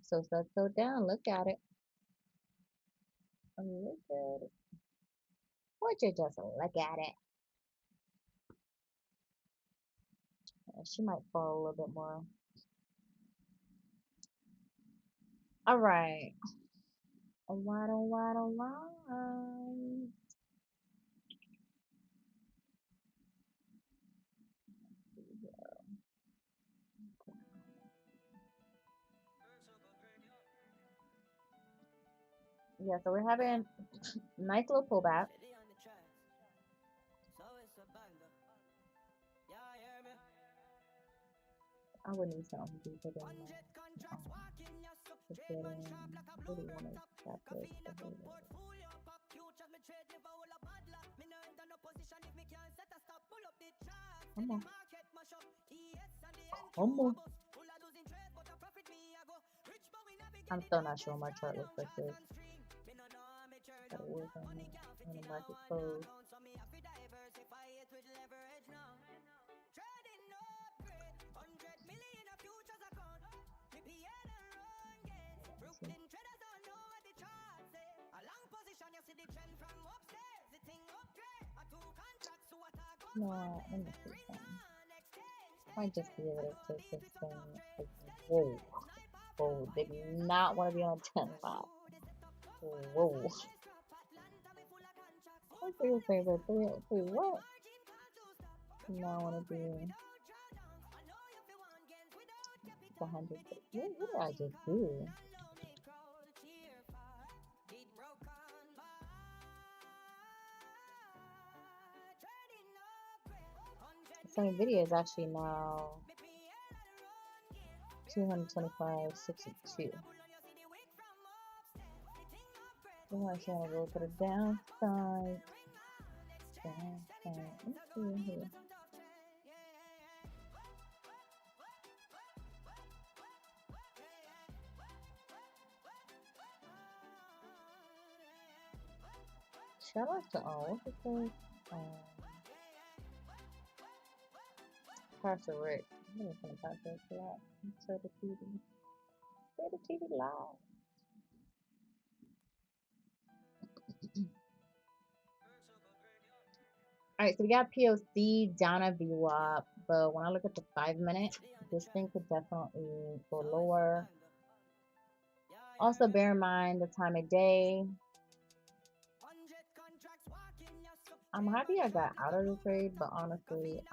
S3: So up, so down. Look at it. Look at it. Would you just look at it? She might fall a little bit more. All right. Alright. Yeah, so we're having a nice little pullback. I wouldn't use something deeper than that. Really want to tap this. Come on. Come on. I'm still not sure my chart looks like this. Gotta work on it when the market closed. No, let me see something. Might just be able to take this thing. Like, whoa. Whoa, did not want to be on 10 spot. Whoa. What's your favorite? What? No, I want to do 100. What did I just do? So NVIDIA is actually now 225.62. We're actually gonna go for the downside. Let's see here. Shout out to what's it called? Pastor Rick. I'm just gonna pass that to that. Say the TV. Say the TV loud. Alright, so we got POC down at VWAP, but when I look at the 5-minute, this thing could definitely go lower. Also, bear in mind the time of day. I'm happy I got out of the trade, but honestly, I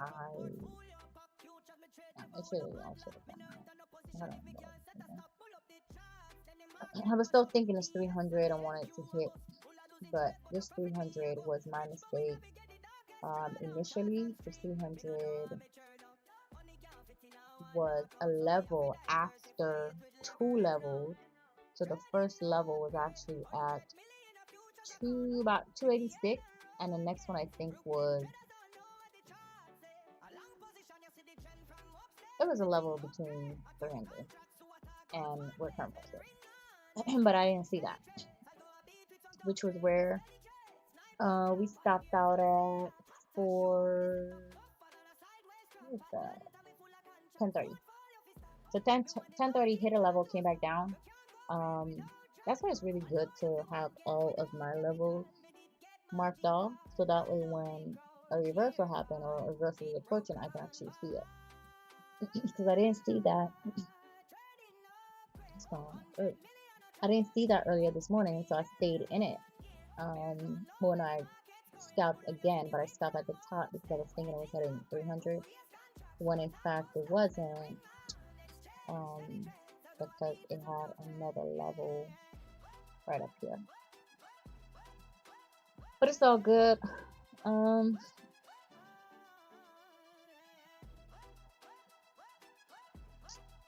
S3: should have done that. I was still thinking it's 300. I wanted to hit, but this 300 was my mistake. Initially, this 300 was a level after 2 levels. So the first level was actually at about 286, and the next one I think was it was a level between 300 and where current price was. But I didn't see that, which was where we stopped out at for, what was that, 10:30. So 10:30 hit a level, came back down. That's why it's really good to have all of my levels marked off, so that way when a reversal happened or a reversal is approaching, I can actually see it. Because I didn't see that. I didn't see that earlier this morning, so I stayed in it. When I scalped again, but I scalped at the top because I was thinking it was heading 300, when in fact it wasn't. Because it had another level right up here. But it's all good.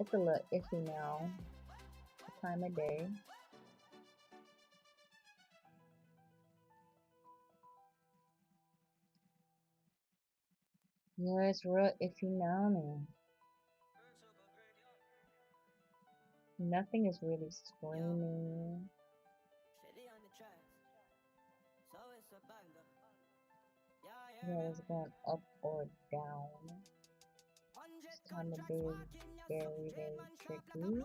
S3: It's a little iffy now. The time of day. Yeah, it's real iffy now, man. Nothing is really screaming. Yeah, it's going up or down. This time of day is very, very tricky.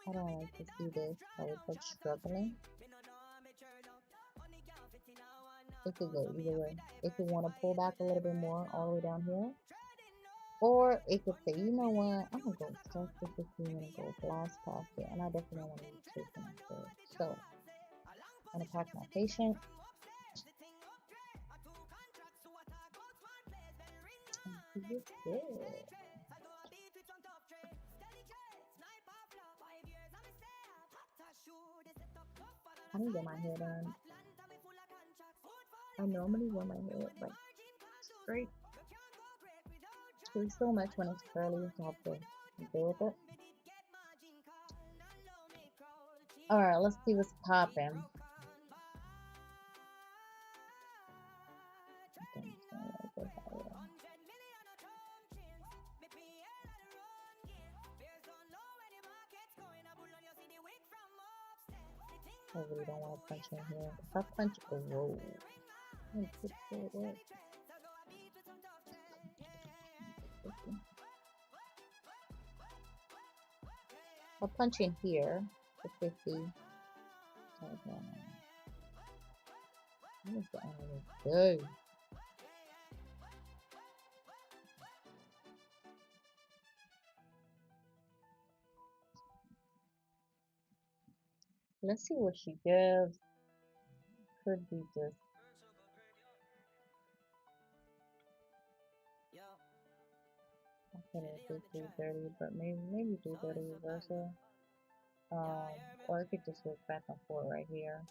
S3: I don't like to see this. I was like struggling. It could go either way. It could want to pull back a little bit more all the way down here. Or it could say, you know what, I'm going to go start to 15 and go blast past it. And I definitely want to be chasing after it. So, I'm going to pack my patience. Good. I need to get my hair done. I normally wear my hair like straight. There's so much when it's curly, so I have to deal with it. Alright, let's see what's popping. I really don't want to punch in here. If I punch, whoa. I'll punch in here for 50. What is the end of this day? Let's see what she gives. Could be just okay, 330, but maybe 330 reversal. Or I could just look back and forth right here.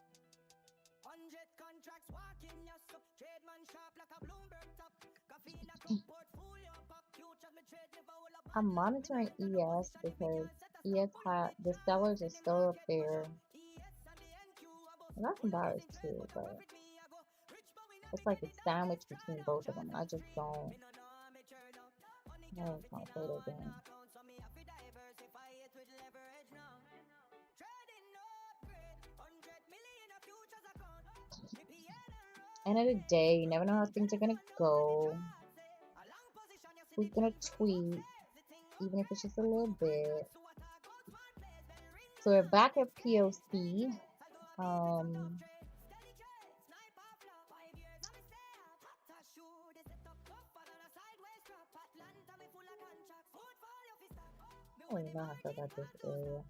S3: I'm monitoring ES because ES had the sellers are still up there. I got some buyers too, but it's like a sandwich between both of them. I just don't. I don't want to play that game. End of the day, you never know how things are gonna go. Who's gonna tweet, even if it's just a little bit. So we're back at POC. I don't even know how I feel about this area.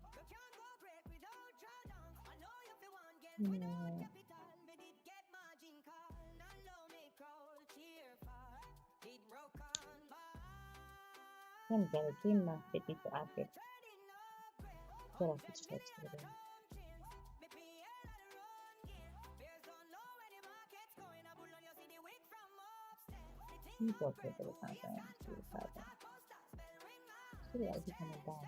S3: I'm gonna keep my 50 to active. Get off the stretch today. You go for the conference. See what's happening. See like he's coming down.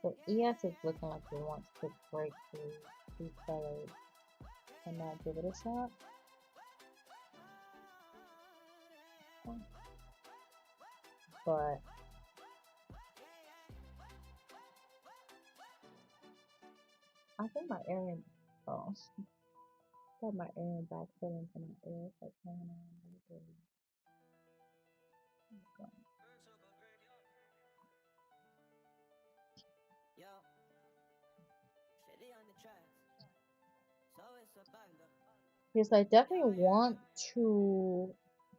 S3: So ES is looking like it wants to break through these sellers. Can I give it a shot? But I think my area, oh, I got my area back fit into my ear. It's like hanging on really good.
S1: Yo, Stellie on the tracks. So it's a banger.
S3: Yes, I definitely want to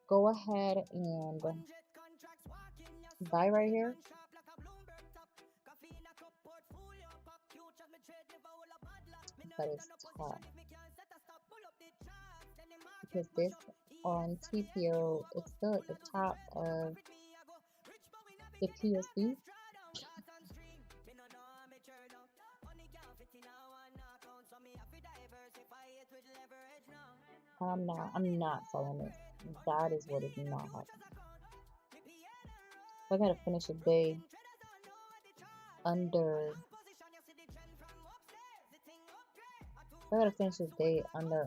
S3: go ahead and
S1: 100 contracts walking your
S3: buy right here,
S1: sharp like a Bloomberg top. Coffee in a cup, portfolio pop. Futures me trade live a whole a bad luck. Me no
S3: but
S1: enter
S3: it's
S1: no
S3: tough
S1: position if me can't set a stop. Pull up the charts, then the market
S3: because
S1: mash
S3: this
S1: up.
S3: on
S1: ES and the NQ
S3: TPO
S1: I go
S3: it's still at
S1: full
S3: the
S1: of those
S3: top
S1: trades. With a
S3: of
S1: profit me I go rich, but we
S3: the
S1: navigate the
S3: TSC.
S1: darkest drawdown. Charts on stream. Me no know how me churn up. Money can't fit in a one account, so me have to diversify it with leverage now.
S3: I'm not selling it. That is what is not happening. I gotta finish a day under. I gotta finish this day under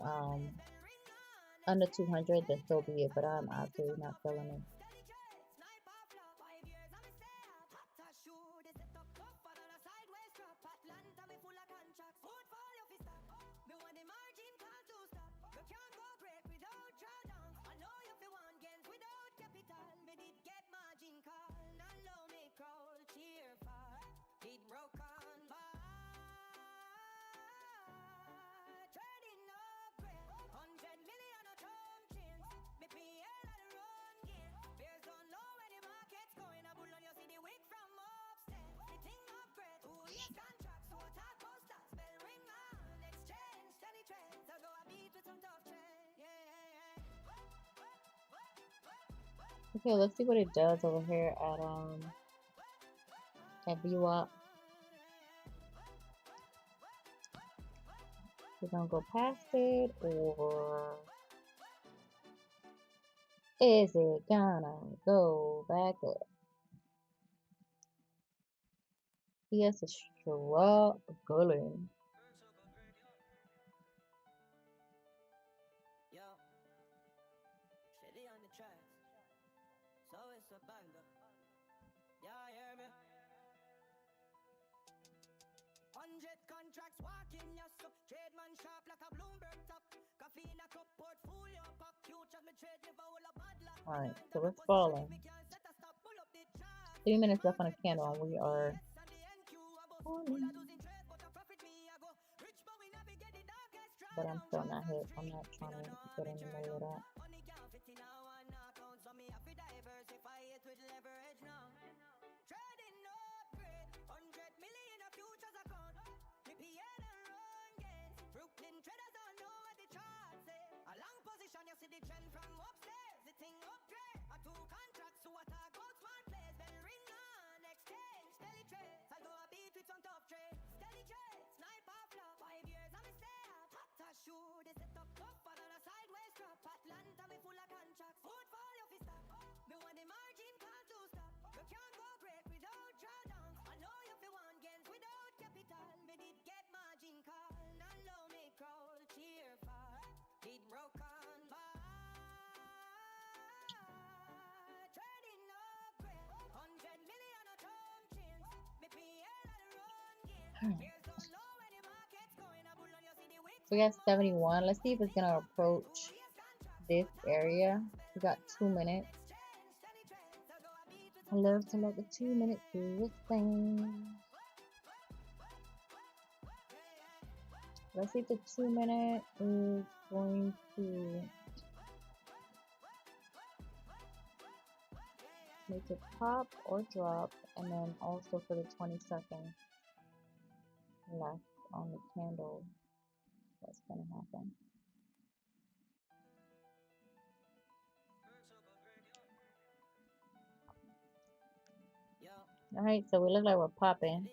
S3: 200, then so be it. But I'm absolutely not selling it. Okay, let's see what it does over here at VWAP. We're gonna go past it, or is it gonna go back up? Yes, it's struggling.
S1: Yo, Stellie on the tracks. So it's a banger. Yeah, hear me? 100 contracts walking your sup. Trade man sharp like a Bloomberg top. Coffee in a cup, portfolio pop. Futures me trade live a whole a bad luck.
S3: Alright, so it's falling. 3 minutes left on a candle, and we are falling. But I'm still not hit. I'm not trying to get in the middle of that. We got 71. Let's see if it's gonna approach this area. We got 2 minutes. I love to let the 2 minutes do its thing. Let's see if the 2 minute is going to make it pop or drop, and then also for the 20 seconds left on the candle, what's gonna happen. Alright, so we look like we're popping.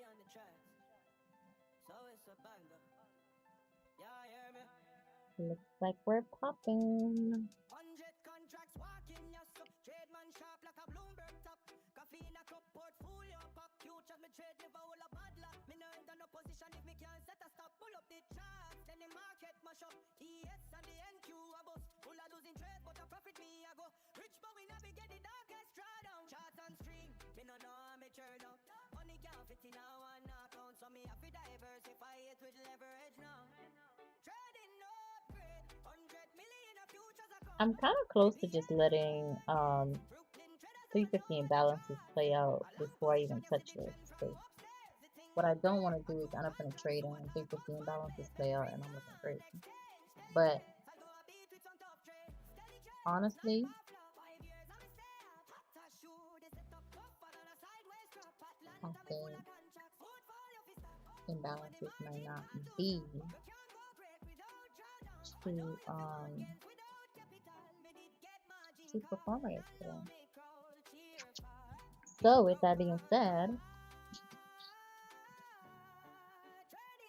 S3: Looks like we're popping.
S1: 100 contracts walking your sup. Trade man sharp like a Bloomberg top. Coffee in a cup, portfolio pop. Futures me trade live a whole a bad luck.
S3: I'm kind of close to just letting 350 imbalances play out before I even touch this. Because what I don't want to do is end up in a trade and 350 imbalances play out and I'm looking crazy. But honestly, I think imbalances might not be too performative today. So with that being said,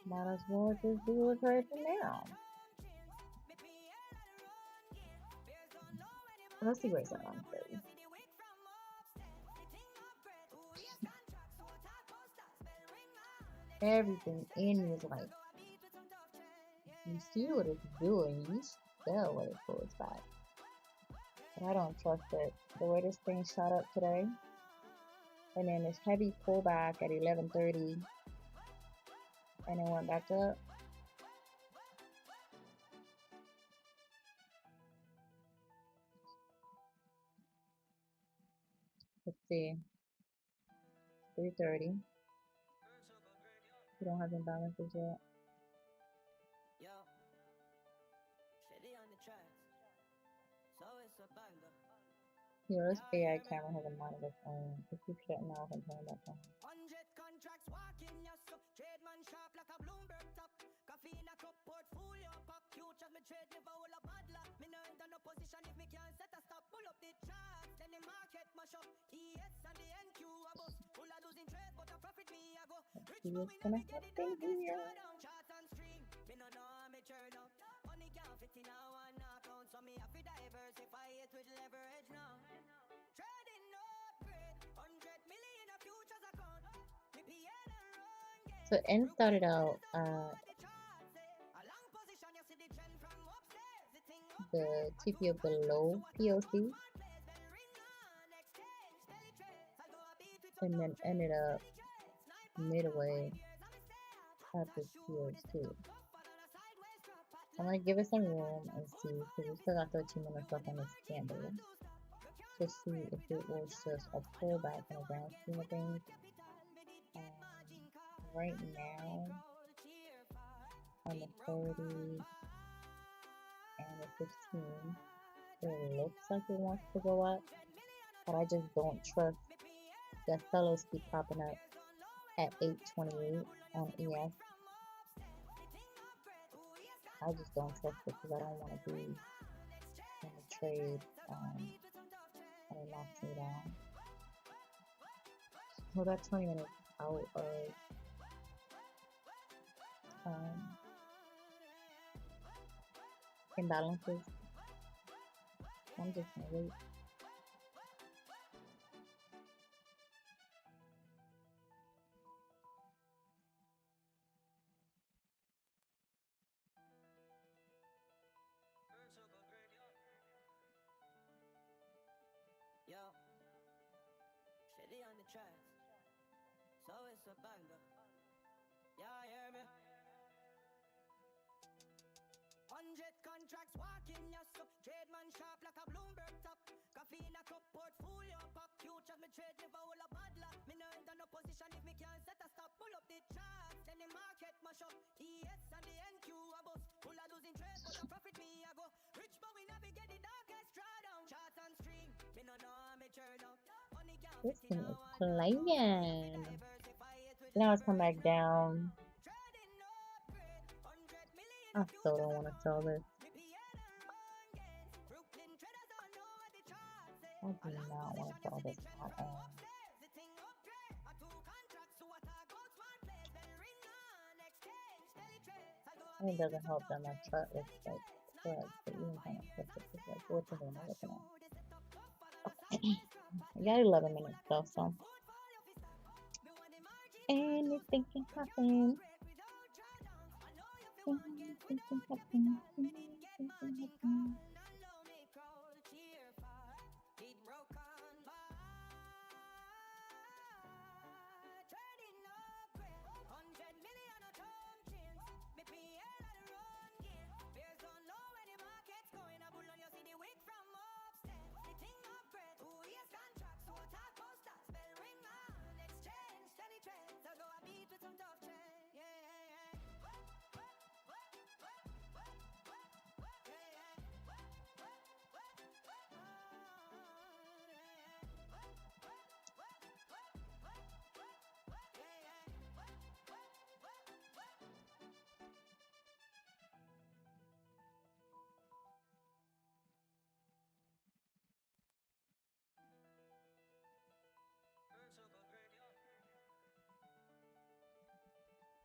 S3: might as well just do a trade from now. Let's see where it's at on 30. Everything in me is like, you see what it's doing, you still let it pull its back. But I don't trust it. The way this thing shot up today, and then this heavy pullback at 11:30, and it went back up. Let's see. 3:30. We don't have imbalances yet. Yo, this AI camera has a mind of its own. It keeps shutting off and turning back on. Let's see what's gonna happen here. So N started out the TPO below POC and then ended up midway at this POC. I'm gonna give it some room and see, because we still got 13 minutes left on this candle, to see if it was just a pullback in the grand scheme of things. Right now, on the 30 and the 15, it looks like it wants to go up, but I just don't trust that sellers keep popping up at 8.28 on ES. I just don't trust it because I don't want to be in a trade and it knocks me down. So that's 20 minutes out of imbalances. I'm just gonna wait.
S1: Yo, Stellie on the tracks, so it's a banger. Yeah, hear me? 100 contracts walking, yes, so trade man sharp like a Bloomberg top. Coffee in a cup, portfolio pop. Futures me trade, never all a bad luck. Me no enter no position if me can't set a stop. Pull up the charts, then the market mash up. ES and the NQ a bust. Full of losing trade, but the profit me I go. Rich but we navigate the darkest drawdown. Charts and stream, me no know how me turn up. Money can't
S3: This thing is playing. Now it's come back down. I still don't want to sell this. I do not want to sell this at all. It doesn't help that my chart is like correct, but even kind of push it. It's like, what the hell am I looking at? We got 11 minutes though, so anything can happen.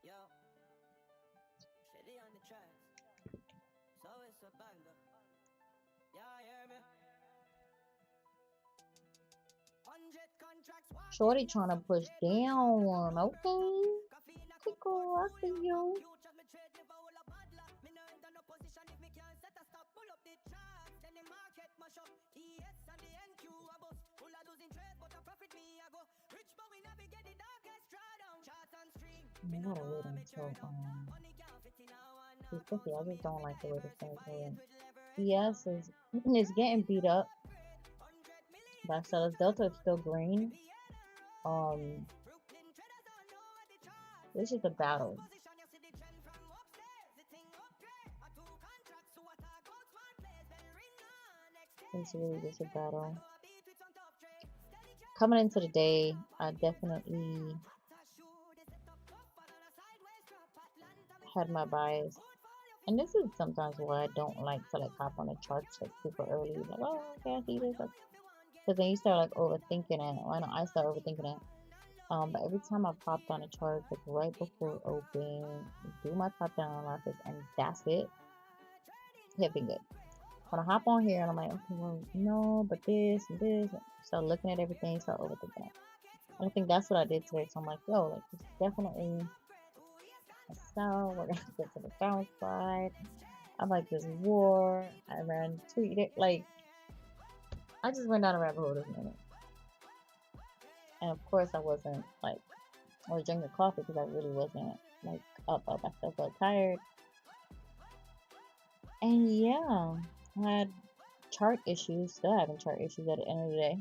S1: Yo, Stellie on the tracks. So it's a banger. Yeah, hear me? 100 contracts
S3: Shorty trying to push down. Okay. Tickle, I see you. I gotta wait until P50. I just don't like the way this thing's going. ES is getting beat up by sellers. Delta is still green. This is a battle. It's really just a battle. Coming into the day, I definitely had my bias. And this is sometimes why I don't like to like hop on the charts like super early. Like, oh, okay, I see this. Because then you start like overthinking it. Why don't I start overthinking it? But every time I've hopped on a chart, like right before open, do my top down analysis, and that's it. It's been good. When I hop on here and I'm like, okay, well, no, but this and this. Start looking at everything, start overthinking it. And I think that's what I did today. So I'm like, yo, like, it's definitely a sell. We're gonna get to the downside. I'm like, this war. I ran tweeted. Like, I just went down a rabbit hole this minute. And of course, I wasn't like, I was drinking coffee because I really wasn't like up. I still felt tired. And yeah, I had chart issues, still having chart issues at the end of the day.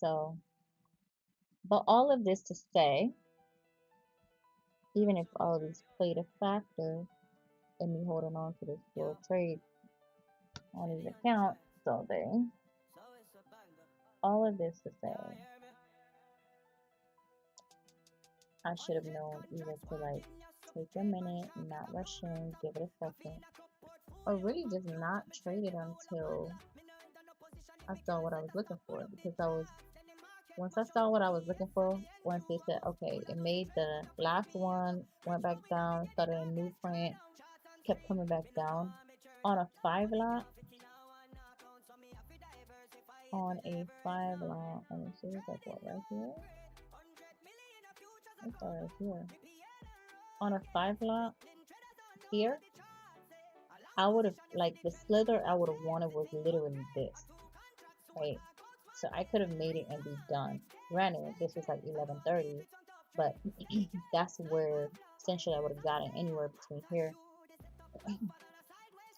S3: So, but all of this to say, even if all of these played a factor in me holding on to this full trade on these accounts all day, all of this to say, I should have known either to like take a minute, not rush in, give it a second, or really just not trade it until I saw what I was looking for. Because once I saw what I was looking for, once they said, okay, it made the last one, went back down, started a new print, kept coming back down on a 5 lot. On a 5 lot, let me see, it's like what, right here? It's right here. On a 5 lot here, I would have, like, the slither I would have wanted was literally this, right? So I could have made it and be done. Granted, this was like 11:30, but that's where essentially I would have gotten anywhere between here.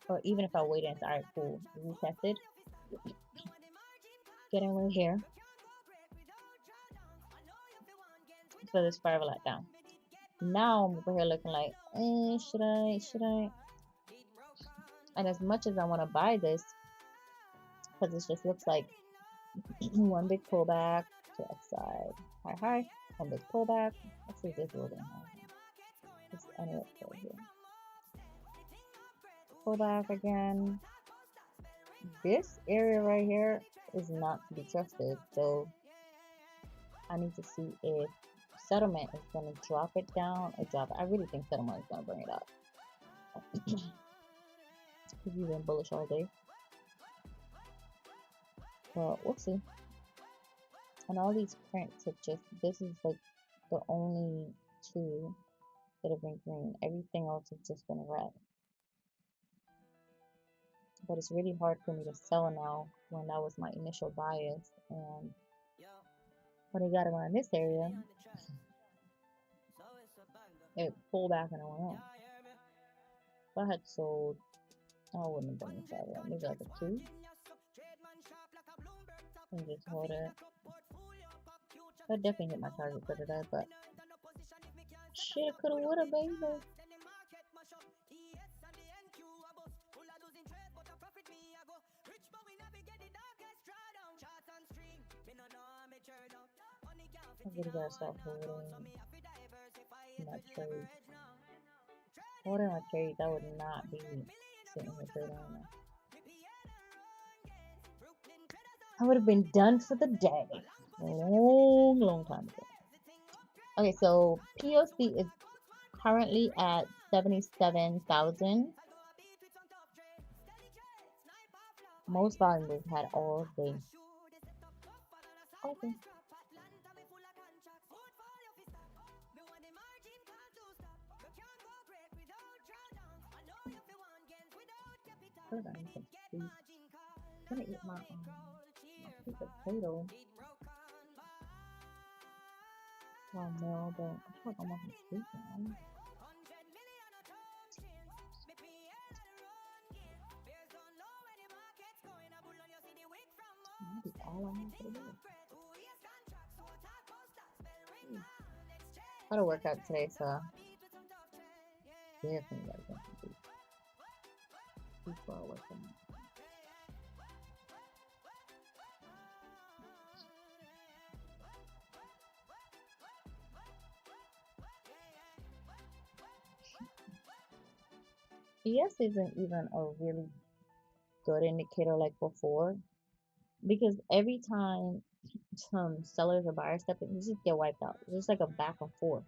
S3: Or even if I waited and said, alright, cool, retested, getting right here. So this 5 lot down. Now I'm over here looking like, should I? And as much as I want to buy this, because it just looks like one big pullback to upside, high, one big pullback. Let's see if this will gonna happen. Let's end it right here. Pullback again. This area right here is not to be trusted, so I need to see if settlement is going to drop it down or drop it. I really think settlement is going to bring it up. Because you've been bullish all day. But we'll see. And all these prints have just, this is like the only two Should have been green. Everything else has just been red. But it's really hard for me to sell now when that was my initial bias. And when I got around this area, it pulled back and I went up. If I had sold, I wouldn't have been in trouble. Maybe like a 2. And just hold it. I definitely hit my target for today, but shit, coulda, woulda, baby. I really gotta stop holding my trade. Holding my trade, that would not be sitting here trading right now. I would have been done for the day a long time ago. Okay, so POC is currently at 77,000. Most volume we've had all day. Okay. I'm gonna eat my sweet potato. Oh no, but I feel like I'm on some sweet one. Maybe all I have to do. I had to work out today, so definitely gotta get some food. People are working. ES isn't even a really good indicator like before, because every time some sellers or buyers step in, you just get wiped out. It's just like a back and forth.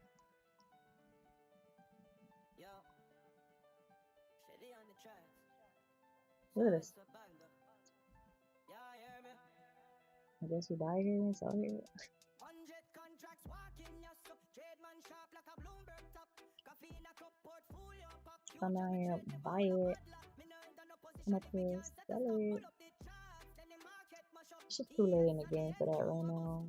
S3: Look at this. I guess you buy here and sell here. Come out here, buy it. Come up here, sell it. It's just too late in the game for that right now.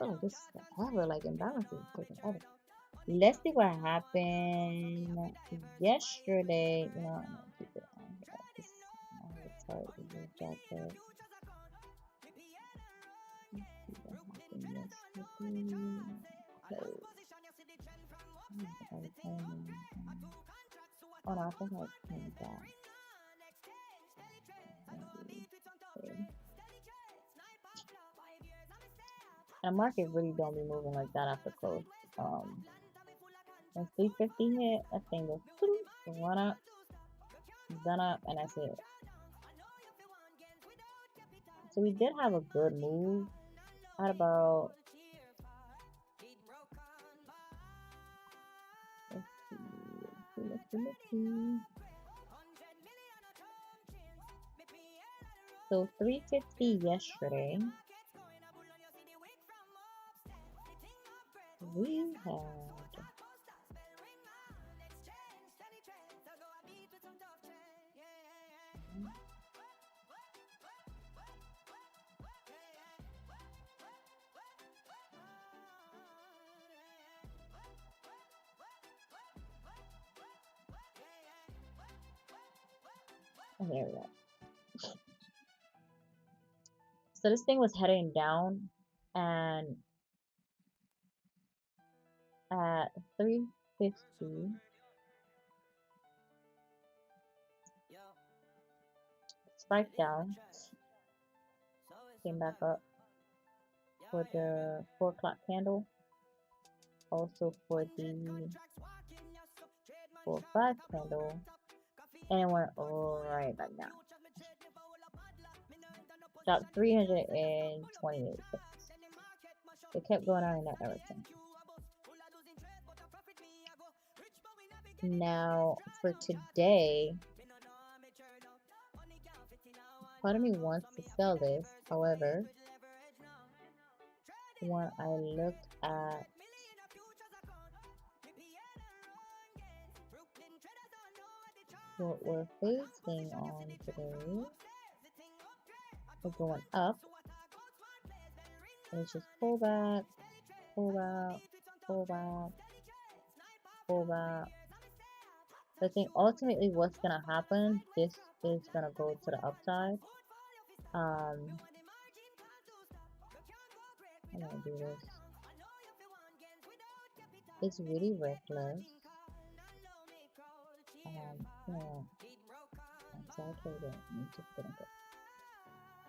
S3: Oh, this is forever, like imbalances taking ever. Let's see what happened yesterday. You know, I'm gonna keep it on here. This it's hard to do jacket. Oh no, I think I came back. And the market really don't be moving like that after close. When 350 hit, that thing goes one up, done up, and that's it. So we did have a good move at about, let's see. So 350 yesterday. We had there we go. So this thing was heading down, and at 350 spiked down, came back up for the 4 o'clock candle, also for the 4-5 candle, and it went right back down. Dropped 328 pips. It kept going on in that direction. Now for today, part of me wants to sell this. However, when I looked at what we're facing on today. We're going up. Let's just pull back, pull back, pull back, pull back. So I think ultimately what's gonna happen, this is gonna go to the upside. I'm gonna do this. It's really reckless. Yeah. So I trade it.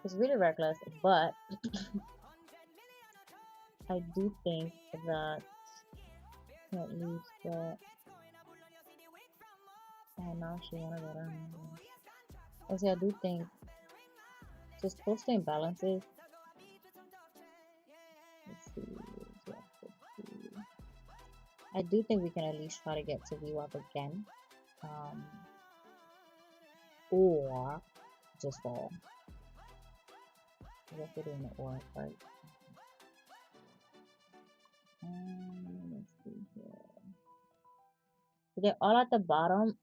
S3: It's really reckless, but I do think that at least that. Oh, now she wanna go down. Also, I do think just posting balances. Let's see. I do think we can at least try to get to VWAP again. Or just fall. I guess we're doing the or, right? Let's see here. They're all at the bottom.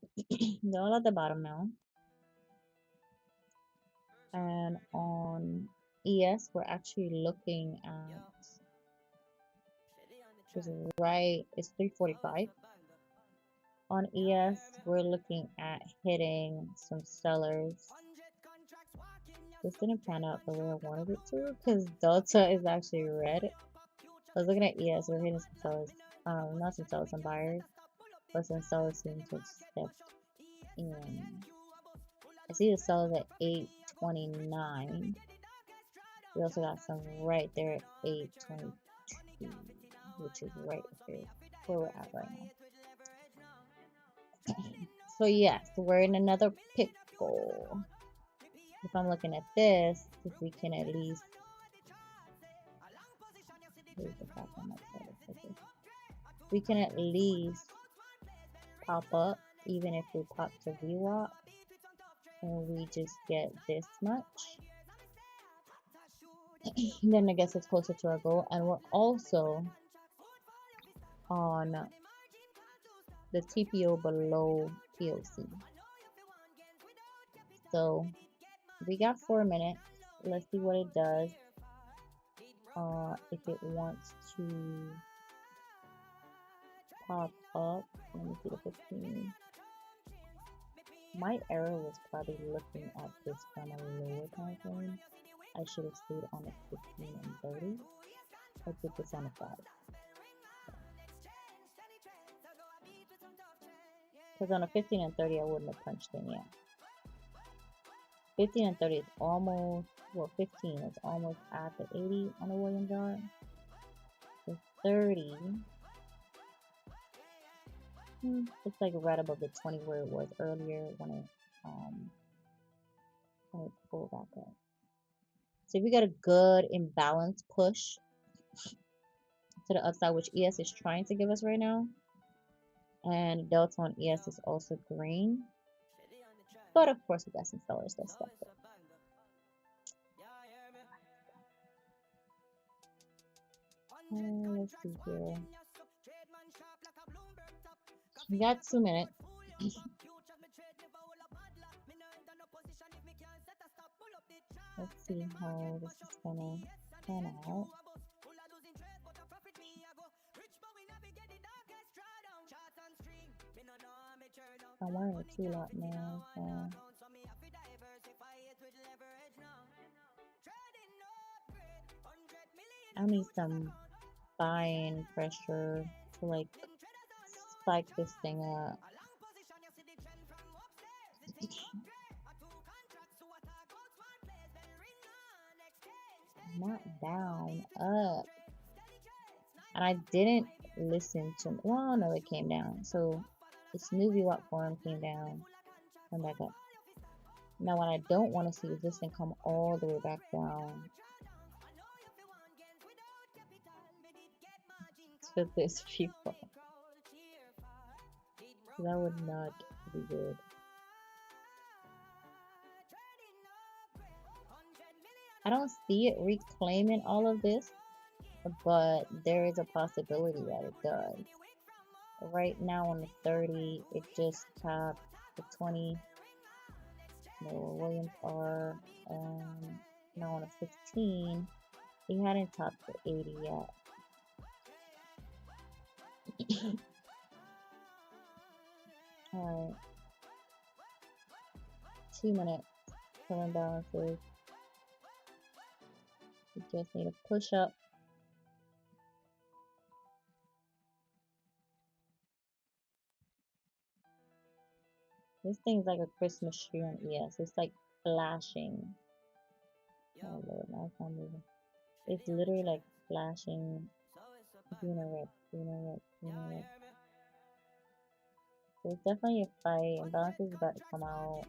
S3: They're all at the bottom now. And on ES, we're actually looking at just right. It's 345. On ES, we're looking at hitting some sellers. This didn't pan out the way I wanted it to because Delta is actually red. I was looking at ES, we're hitting some sellers. Not some sellers, some buyers. But some sellers seem to have stepped in. I see the sellers at 829. We also got some right there at 822, which is right there where we're at right now. So yes, we're in another pickle. If I'm looking at this, if we can at least we can at least pop up, even if we pop to VWAP, and we just get this much. Then I guess it's closer to our goal, and we're also on the TPO below POC. So we got 4 minutes. Let's see what it does. If it wants to pop up, let me see the 15. My error was probably looking at this from a lower time frame. I should have stayed on the 15 and 30. I did this on the 5. Because on a 15 and 30, I wouldn't have punched in yet. 15 and 30 is almost, well, 15 is almost at the 80 on the Williams R. The 30, it's like right above the 20 where it was earlier when it pulled back up. So if we got a good imbalance push to the upside, which ES is trying to give us right now, and Delta on ES is also green, but of course we got some sellers that stepped up. Let's see here. We got 2 minutes. Let's see how this is gonna pan out. I'm wearing a 2-lot now, so I need some buying pressure to like spike this thing up. Not down, up. And I didn't listen to, well, no, it came down. So this new VWAP form came down, come back up. Now what I don't want to see is this thing come all the way back down to this VWAP. That would not be good. I don't see it reclaiming all of this. but there is a possibility that it does. Right now on the 30, it just tapped the 20. No, Williams R. Now on the 15, he hadn't topped the 80 yet. Alright. 2 minutes. Current balances. We just need to push up. This thing's like a Christmas tree on ES. It's like flashing. Oh Lord, now it's not moving. It's literally like flashing green or red, green or red, green or red. So it's definitely a fight. Imbalance is about to come out.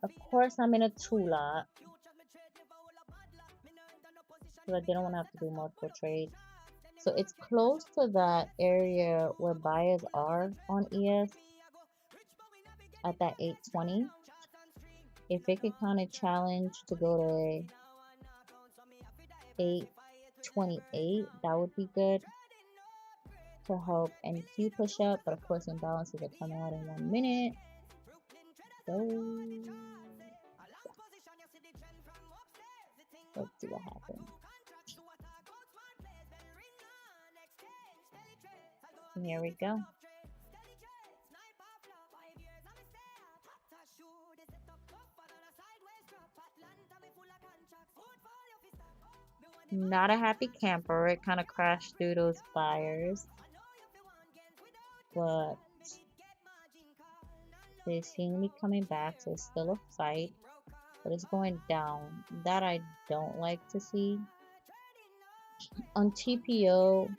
S3: Of course, I'm in a 2-lot. Because I didn't want to have to do multiple trades. So it's close to that area where buyers are on ES at that 820. If it could kind of challenge to go to 828, that would be good to help NQ push up. But of course, imbalances are coming out in 1 minute. So let's see what happens. And here we go. Not a happy camper. It kind of crashed through those buyers. But they seem to be coming back, so it's still a fight. But it's going down. That I don't like to see. On TPO,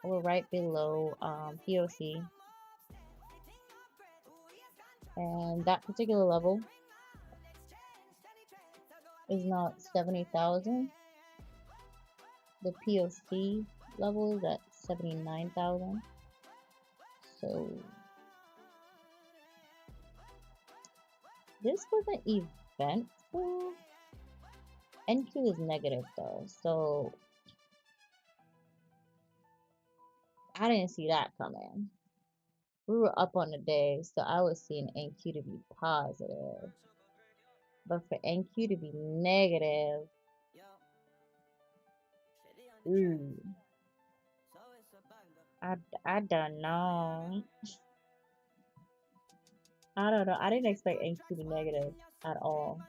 S3: we're right below POC. And that particular level is not 70,000. The POC level is at 79,000. So this was an eventful. NQ is negative though, so I didn't see that coming. We were up on the day, so I was seeing NQ to be positive. But for NQ to be negative, I don't know. I don't know. I didn't expect NQ to be negative at all.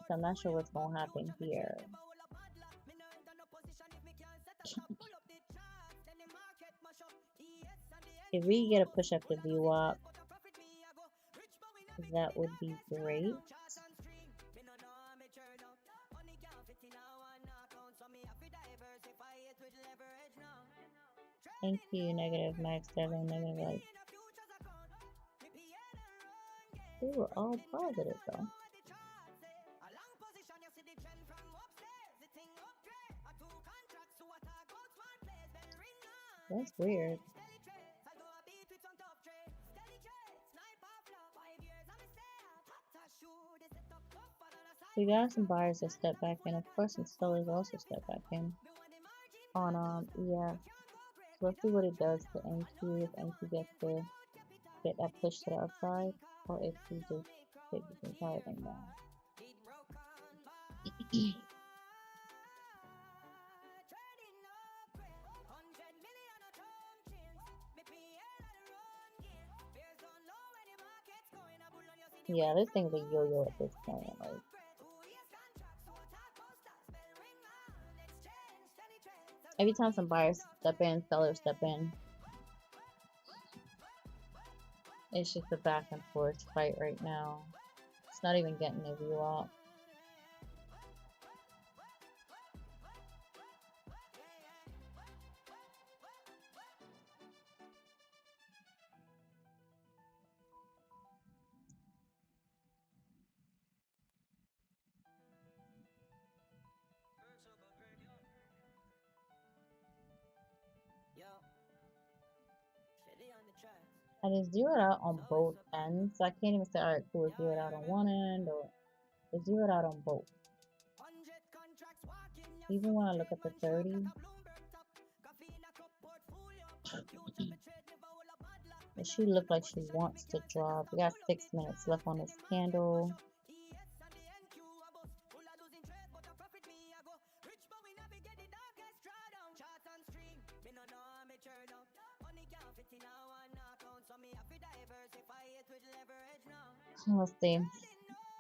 S3: So I'm not sure what's going to happen here. If we get a push up to VWAP, that would be great. Thank you, negative max 7, negative like. They were all positive though. That's weird. We got some buyers that step back in. Of course, some sellers also step back in on ES. So let's see what it does to NQ, if NQ gets to get that push to the upside, or if he just takes this entire thing down. Yeah, this thing's a yo-yo at this point. Like, every time some buyers step in, sellers step in. It's just a back and forth fight right now. It's not even getting a view out. I just zeroed out on both ends. So I can't even say, alright, cool, it zeroed out on one end or it zeroed out on both. Even when I look at the 30, she looked like she wants to drop. We got 6 minutes left on this candle. Let's see.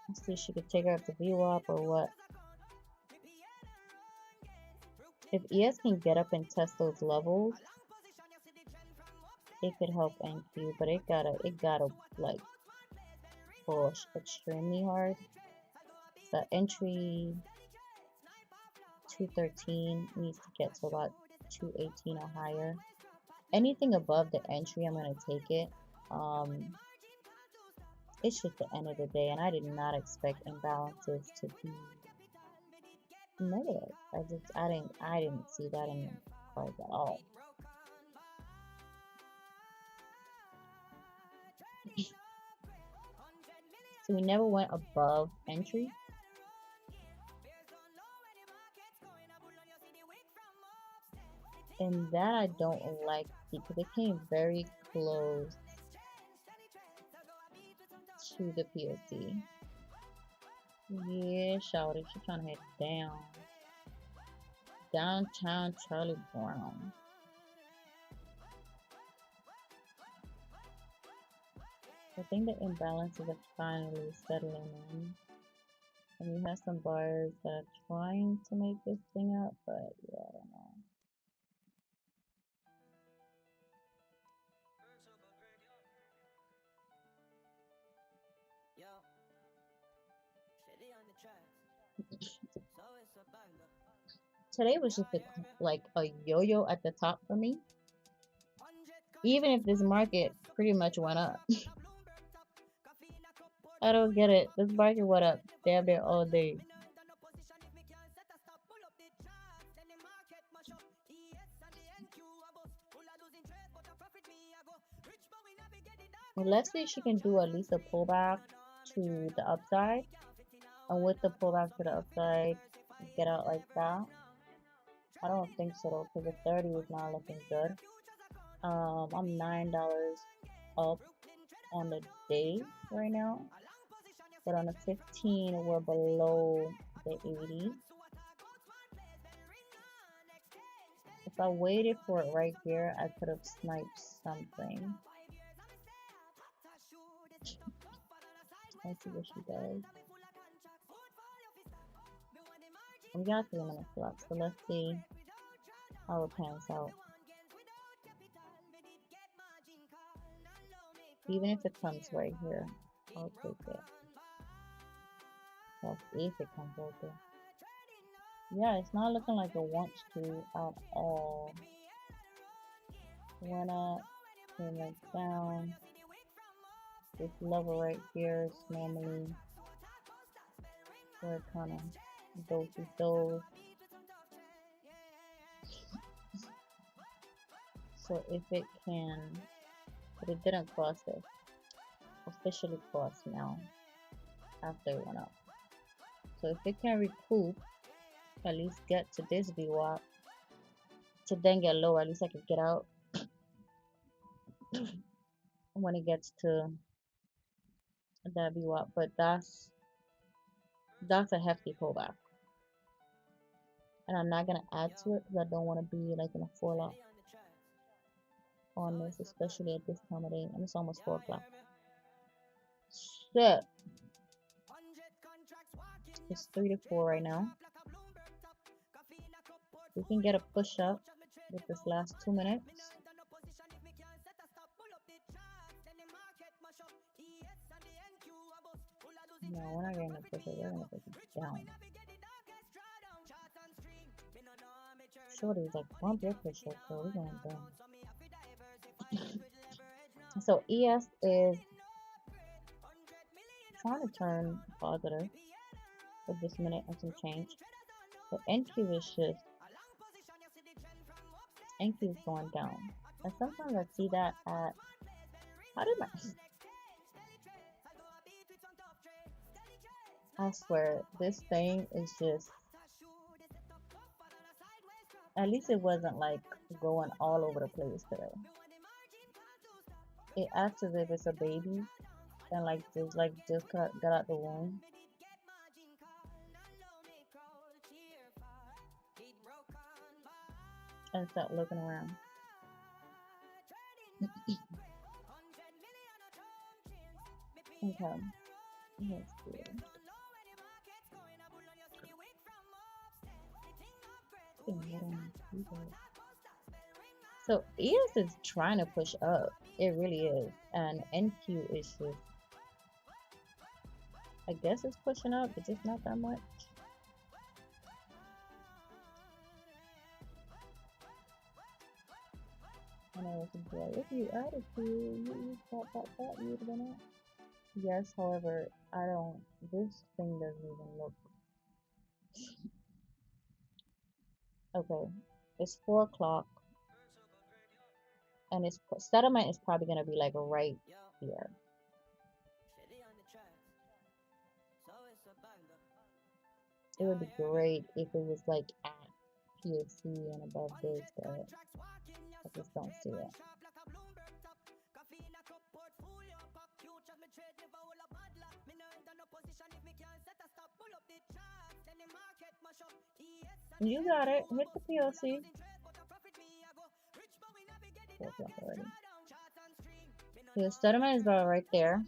S3: Let's see if she could take her up to VWAP or what. If ES can get up and test those levels, it could help NQ, but it gotta like push extremely hard. The entry 213 needs to get to about 218 or higher. Anything above the entry, I'm gonna take it. It's just the end of the day, and I did not expect imbalances to be negative. I didn't see that in the cards at all. So we never went above entry. And that I don't like because it came very close to the POC. Yeah, shawty, she's trying to head down. Downtown Charlie Brown. I think the imbalances are finally settling in. And we have some buyers that are trying to make this thing up, but yeah, I don't know. Today was just like a yo-yo at the top for me. Even if this market pretty much went up. I don't get it. This market went up damn near all day. Well, let's see if she can do at least a pullback to the upside. And with the pullback to the upside, get out like that. I don't think so though, because the 30 is not looking good. I'm $9 up on the day right now, but on the 15 we're below the 80. If I waited for it right here, I could have sniped something. Let's see what she does. We got 3 minutes left, so let's see how it pans out. Even if it comes right here, I'll take it. Well, if it comes right there. Yeah, it's not looking like it wants to at all. Went up, came right down. This level right here is normally where it kind of goes through those. So if it can, but it didn't cross it. Officially crossed now after it went up. So if it can recoup, at least get to this VWAP to then get lower, at least I could get out when it gets to that VWAP. But that's a hefty pullback, and I'm not gonna add to it because I don't want to be like in a fallout on this, especially at this time of day, and it's almost 4 o'clock. Shit. It's 3 to 4 right now. We can get a push up with this last 2 minutes. No, we're not getting a push up. We're gonna push it down. Shorty's like, bump your push up, so we're going down. So ES is trying to turn positive with this minute and some change. But NQ is just, NQ is going down. And sometimes I see that at How did my... I swear, this thing is just... At least it wasn't like going all over the place today. It acts as if it's a baby and like just got out the womb. And start looking around. Okay. Let's see. So ES is trying to push up. It really is. And NQ is just, I guess it's pushing up, but just not that much. I know it's like, if you added to you thought you would have been up. Yes, however, I don't, this thing doesn't even look. Okay, it's 4 o'clock. And its settlement is probably going to be like right here. It would be great if it was like at POC and above this, but I just don't see it. You got it. Hit the POC. The settlement is about right there.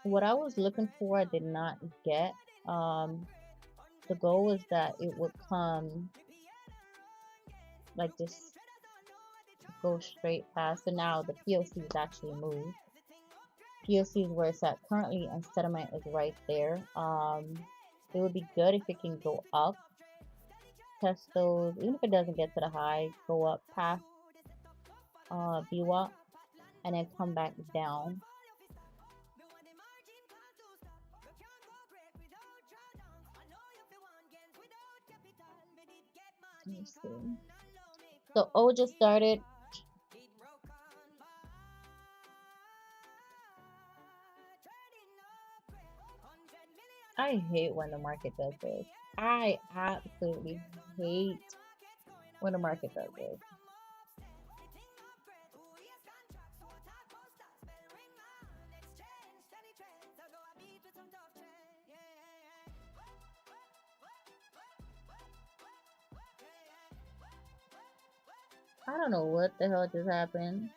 S3: What I was looking for, I did not get. The goal was that it would come like just go straight past. So now the POC is actually moved. POC is where it's at currently, and settlement is right there. It would be good if it can go up, test those, even if it doesn't get to the high, go up past VWAP, and then come back down. Let me see. So O just started. I hate when the market does this. I absolutely hate when the market does this. I don't know what the hell just happened.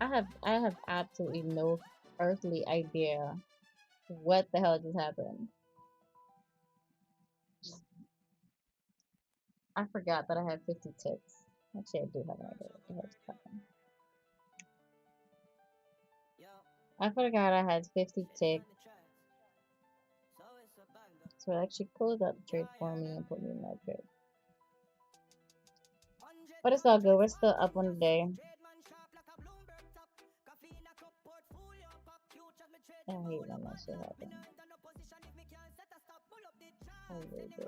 S3: I have absolutely no earthly idea what the hell just happened. I forgot that I had 50 ticks. Actually, I do have an idea what the hell just happened. I forgot I had 50 ticks. So it actually closed out the trade for me and put me in that trade. But it's all good. We're still up on the day. I hate when that shit happens. I really do.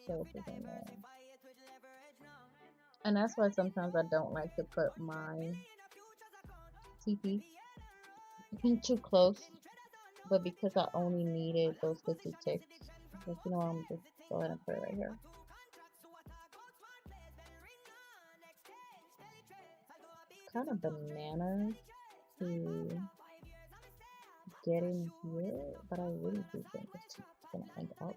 S3: So and that's why sometimes I don't like to put my TP too close, but because I only needed those 50 ticks, like, you know, I'm just go ahead and put it right here. Kind of bananas to get in here, but I really do think it's gonna end up.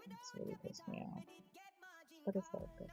S3: It's really pissed me off, but it's all good.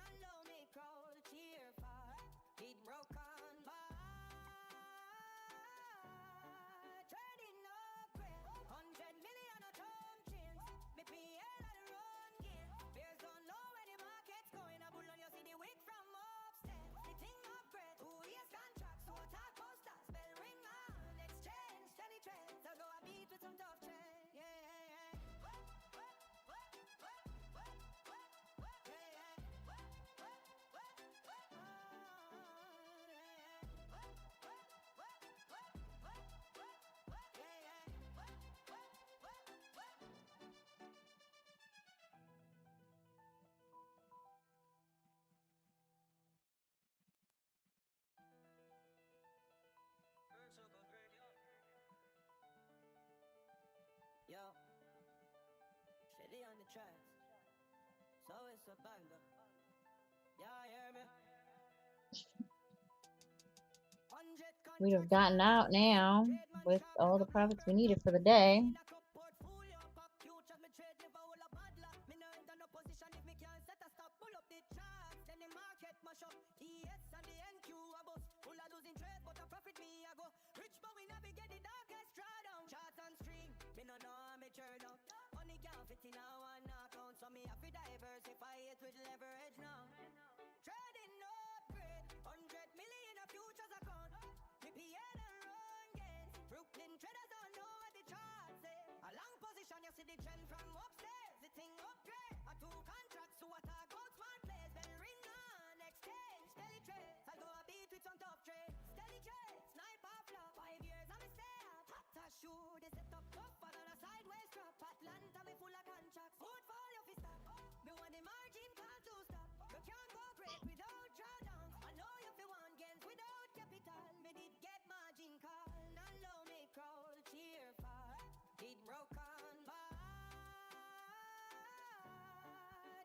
S1: charts, so it's a banger. Yeah, hear me? 100
S3: We'd have
S1: contracts
S3: gotten out now
S1: trade man
S3: with
S1: sharp
S3: all
S1: like
S3: the
S1: a
S3: profits we
S1: Bloomberg
S3: needed
S1: top.
S3: for the day.
S1: In a cup portfolio pop futures me trade never hold a bad luck. Me no enter no position if me can't set a stop. Pull up the charts, then the market mash up. ES and the NQ a bust. Full of losing trade, but a profit me a go. Rich but we navigate the darkest drawdown. Charts and stream, me no know how me turn up. Money can't fit in a one account, so me have to diversify it with leverage now. Trading no upgrade, 100 million a futures account. Me PL and run gains. Brooklyn traders don't know what the charts say. A long position, you see the trend from upstairs. The thing upgrade. A two contracts to what I go smart plays. Then ring on, exchange, StellieTrades. I go a beat with some tough trade. StellieTrades, sniper flop. 5 years I'm a stay up. Hot as shoe, they set up tougher than a sideways drop. Atlanta me full of contracts. Portfolio fi stop. Me want the margin call to stop. You can't go great without drawdowns. I know you fi want gains without capital. Me did get margin call. Now low me crawl. Cheer for it broke on by.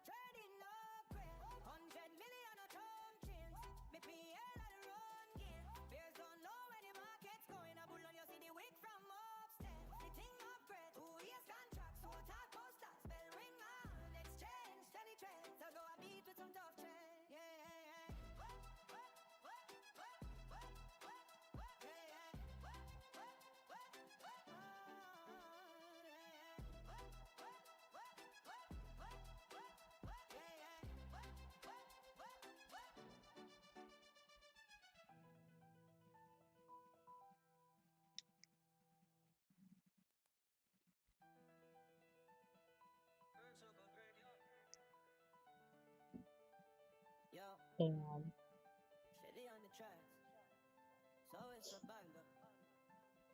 S1: Trading upgrade. 100 million a term chains. Me PL and run gain. Bears don't know where the market's going. A bull on you see the wick from upstairs. The thing upgrade. 2 years contracts to attack posters. Bell ring on. Exchange. StellieTrades. I go a beat with some tough trade. Yeah, yeah, yeah. Yo,
S3: Damn.
S1: Stellie on the charts, so it's a banger.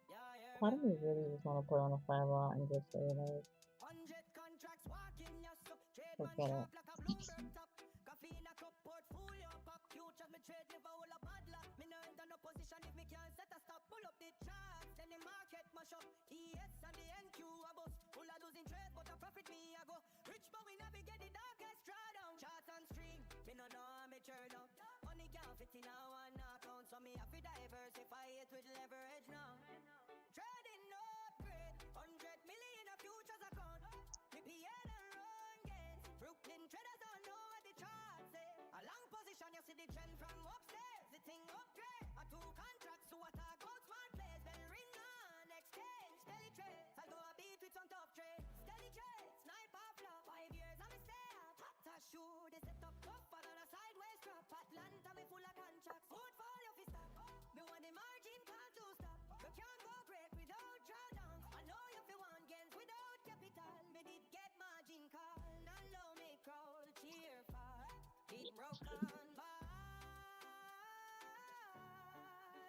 S1: Yeah, hear
S3: Part
S1: me?
S3: of me really just want to put on a firewall and just say, like,
S1: 100 contracts walking your sup. Trade man
S3: forget it.
S1: sharp like a Bloomberg top. Coffee in a cup, portfolio pop. Futures me trade never hold a bad luck. Me no enter no position if me can't set a stop. Pull up the charts, then the market mash up. ES and the NQ a bust. Full of losing trade, but a profit me a go. Rich but we navigate the darkest drawdown. Charts and stream, me no know how me turn up. Money can't fit in a one account, so me have to diversify it with leverage now. Trading no upgrade, 100 million a futures account. Me PL and run gains. Brooklyn traders don't know what the charts say. A long position, you see the trend from upstairs. The thing upgrade. A two contracts to what I go smart plays. Bell ring on, exchange, StellieTrades. I go a beat with some tough trade. StellieTrades, sniper flop. 5 years I'm a stay up. Hot as shoe, they set up tougher than a sideways drop. Atlanta me full of contracts. Portfolio fi stop. Me want the margin call to stop. You can't go great without drawdowns. I know you fi want gains without capital. Me did get margin call. Now low me crawl. Cheer for it broke on by.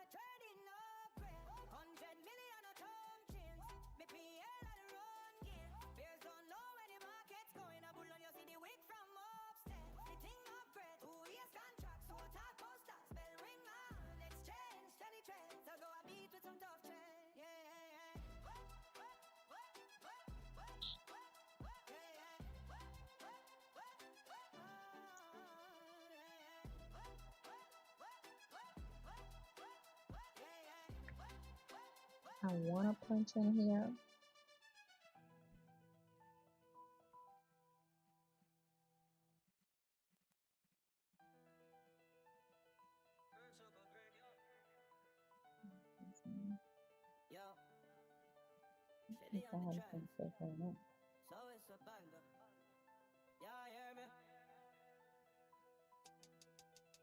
S1: Trading upgrade. 100 million a term chains. Me PL and run gain. Bears don't know where the market's going. A bull on you see the wick from upstairs. The thing upgrade. 2 years contracts to attack posters. Bell ring on. Exchange. StellieTrades. I go a beat with some tough trade. Yeah, yeah, yeah.
S3: I want to punch in here.
S1: Yo,
S3: Let's
S1: Stellie
S3: go
S1: on the
S3: ahead and
S1: charts,
S3: finish this right now.
S1: so it's a banger. Yeah, hear me?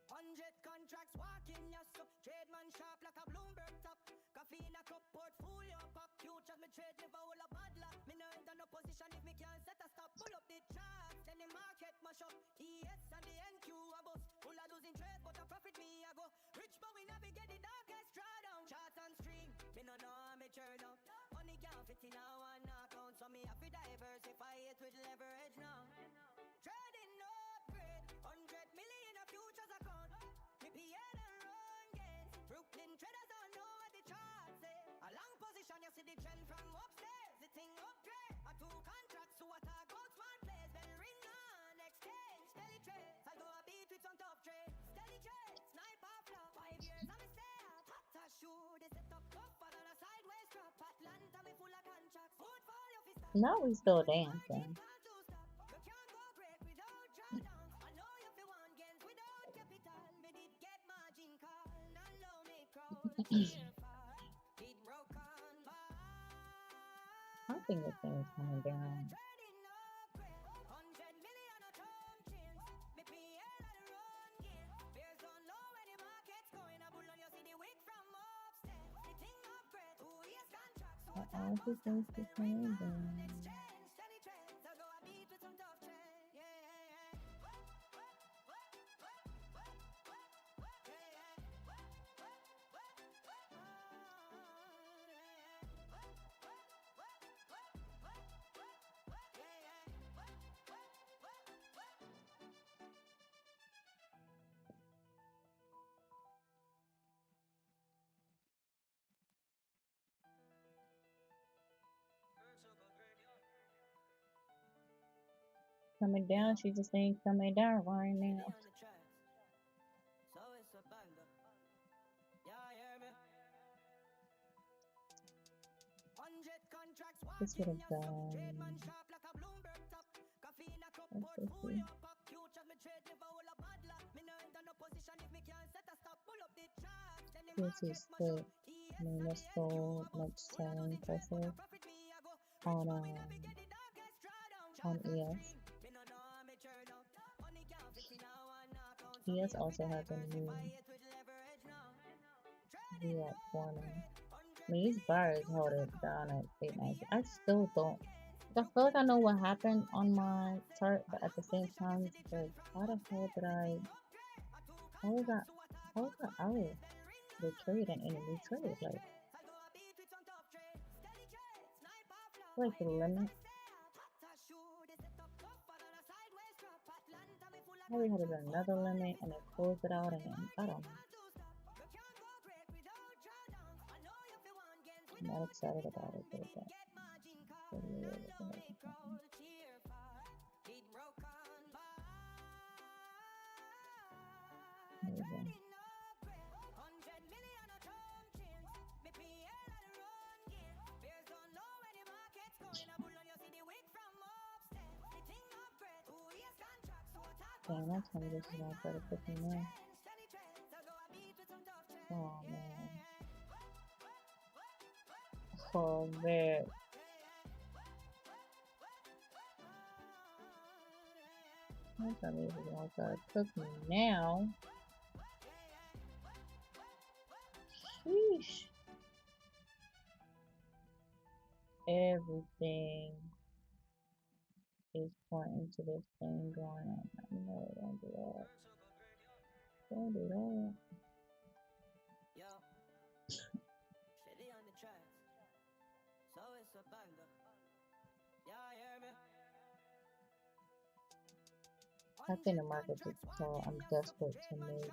S1: 100 contracts walking your sup. Trade man sharp like a Bloomberg top. Coffee in a cup, portfolio pop. Futures me trade never hold a bad luck. Me no enter no position if me can't set a stop. Pull up the charts, then the market mash up. ES and the NQ a bust. Full of losing trade, but a profit me a go. Rich but we navigate the darkest drawdown. Charts and stream, me no know how me turn up. Money can't fit in a one account, so me have to diversify it with leverage now. Trading no upgrade, 100 million a futures account. Me PL and run gains. Brooklyn traders don't know what the charts say. A long position, you see the trend from upstairs. The thing upgrade. A two contracts to what I go smart play.
S3: Now we still dancing. I think this thing is coming down. Everything's coming down. Coming down, she just ain't coming down right now. This would have done. This is the municipal much selling pressure on ES. ES also has a new at corner. I mean, these bars hold it down at 890. I still don't. I feel like I know what happened on my chart, but at the same time, it's like, how the hell did I? How was that out of the trade and in a new trade? Like the limit. How we had to do another limit and then close it out again. I don't know. I'm not excited about it, but damn, that's funny. This is not better put me in. Oh man. Oh man. I'm telling you, it's gonna start cooking me now. Sheesh. Everything is pointing to this thing going on. No, don't do that. Don't do that.
S1: Yo, Stellie on the tracks. So it's a banger. Yeah, hear me?
S3: I think the market is so I'm desperate to make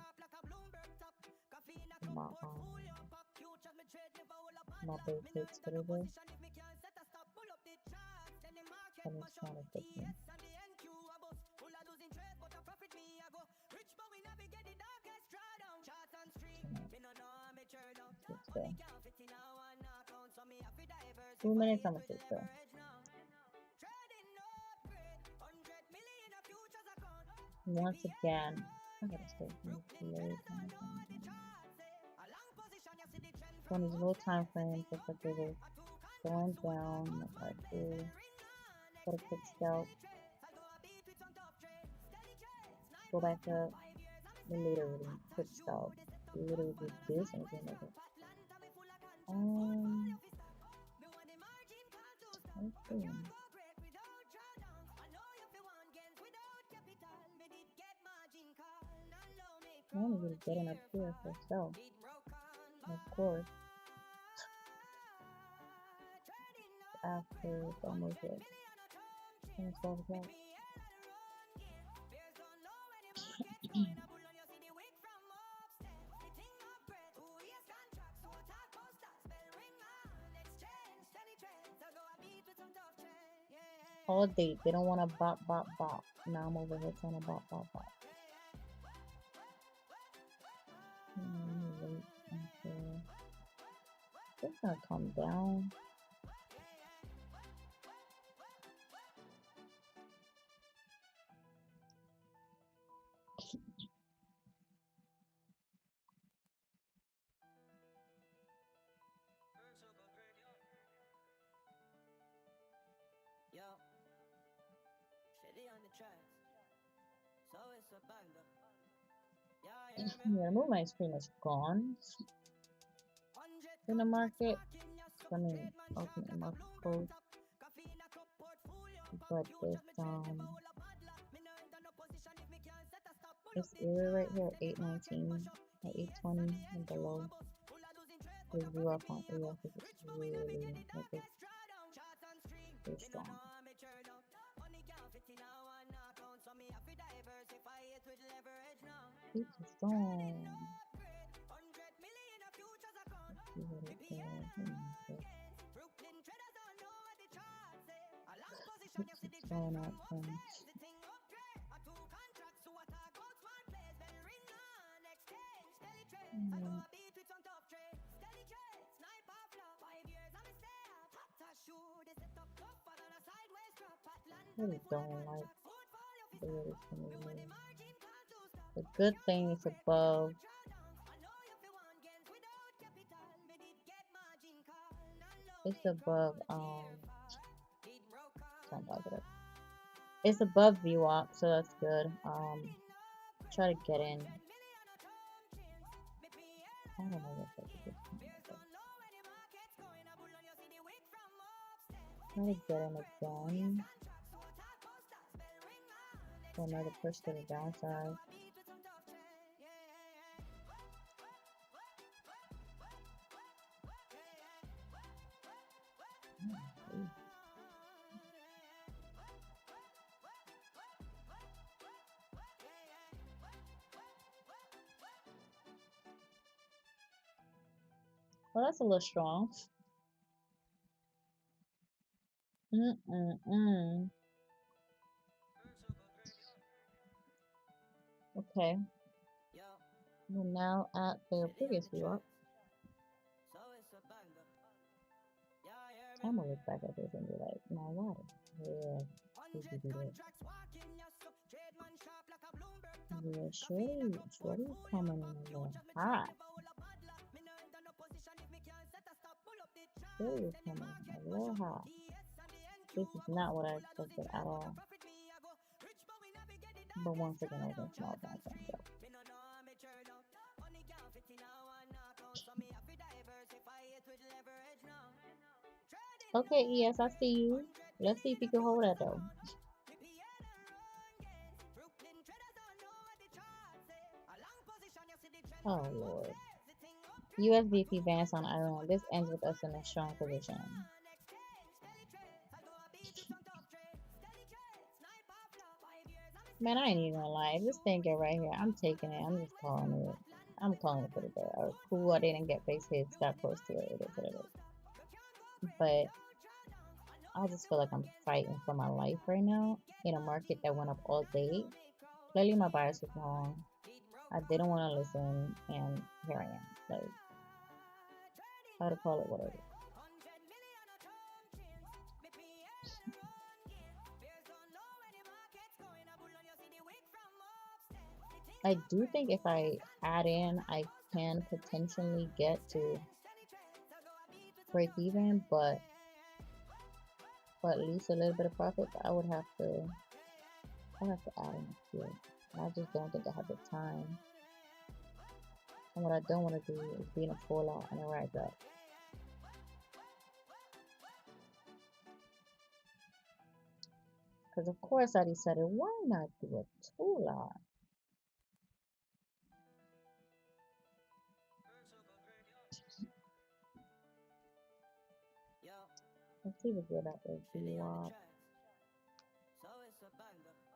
S3: my base hits for the day. And it's trying to fix me. Let's go. 2 minutes, I'm gonna take that. Once again, I gotta stay on these low time frames, look like it is going down, like here. Got a quick scalp. Go back up. Literally, quick scalp. Literally do this and then like it. Let's see. I want to get getting up here for sale. Of course. After it's almost it. And it's 12 o'clock. All day, they don't want to bop, bop, bop. Now I'm over here trying to bop, bop, bop. Wait until it's gonna come down.
S1: Yo, Stellie on the tracks. So it's a banger. Yeah, hear me?
S3: Yeah, the movement is pretty much gone
S1: 100
S3: in the
S1: contracts
S3: market.
S1: walking your
S3: I
S1: soul.
S3: mean,
S1: Trade man sharp
S3: ultimate
S1: like a
S3: market
S1: Bloomberg
S3: close,
S1: top. Coffee in a cup, portfolio pop.
S3: but
S1: Future
S3: it's
S1: me trade never hold a bad luck. Me no enter no position if me can't set a stop. Pull up
S3: this
S1: the
S3: area right
S1: charts.
S3: here,
S1: Let the market
S3: 819
S1: mash up.
S3: or
S1: TS and
S3: 820
S1: the
S3: and
S1: NQ
S3: below.
S1: a bus. Full of losing trades, but
S3: Please
S1: a
S3: view
S1: profit
S3: up
S1: me
S3: on
S1: a go.
S3: ES if it's
S1: Rich but we
S3: really
S1: navigate the
S3: like it's
S1: darkest drawdown. Charts and string.
S3: pretty
S1: Me no
S3: strong.
S1: know how me turn up. Money can't fit in a one account, so me have to diversify it with leverage now.
S3: Pretty
S1: Trading
S3: strong.
S1: no upgrade. 100 million a futures account.
S3: Let's see what
S1: Me
S3: it
S1: PL
S3: does.
S1: gains. Brooklyn traders don't know what the charts say. A long position, you
S3: Oops,
S1: see the
S3: it's
S1: trend
S3: going
S1: from
S3: up.
S1: upstairs. The thing upgrade. A two contracts to a talk out smart plays. Bell ring on exchange. StellieTrades. I go a beat with some tough trade. StellieTrades. Snipe off love. 5 years I'm a stay up. Hot to shoe. They set up tougher than a sideways drop. Atlanta
S3: Really
S1: with full of
S3: don't like
S1: contracts. Portfolio fi
S3: the way
S1: stack
S3: this
S1: up.
S3: thing
S1: Me
S3: is
S1: with the
S3: moving.
S1: margin can't do stop.
S3: The
S1: Money
S3: good
S1: can't
S3: thing is
S1: operate with no
S3: above.
S1: drawdowns. I know you fi want gains without capital. Me did get margin call.
S3: It's
S1: Non-loaded
S3: above
S1: draw. Tier 5. Did broke
S3: sorry
S1: on
S3: about that.
S1: by.
S3: It's above VWAP, so that's good. Try to get in. I don't know what that's a good thing, but try to get in again. For another push to the downside. Ooh. Well, that's a little strong. Okay. We're now at the previous VWAP. I'm gonna look back at this and be like, now why? Yeah, we could do that. Yeah, shorty coming in a little hot. Shorty is coming in a little hot. This is not what I expected at all. But once again, I was in small time frame, so. Okay, yes, I see you. Let's see if you can hold that though. Oh Lord. USDP bans on Iran. This ends with us in a strong position. Man, I ain't even gonna lie. If this thing get right here, I'm taking it. I'm just calling it. I'm calling it for the day. Cool, I didn't get face hits. Got close to it. It is what it is. But I just feel like I'm fighting for my life right now in a market that went up all day. Clearly, my bias was wrong. I didn't want to listen, and here I am. Like, how to call it whatever. I do think if I add in, I can potentially get to break even, but at least a little bit of profit. I would have to add in a few. I just don't think I have the time. And what I don't want to do is be in a fallout and a rise up. Because of course I decided, why not do a 2-lot? Let's see what's good at this VWAP.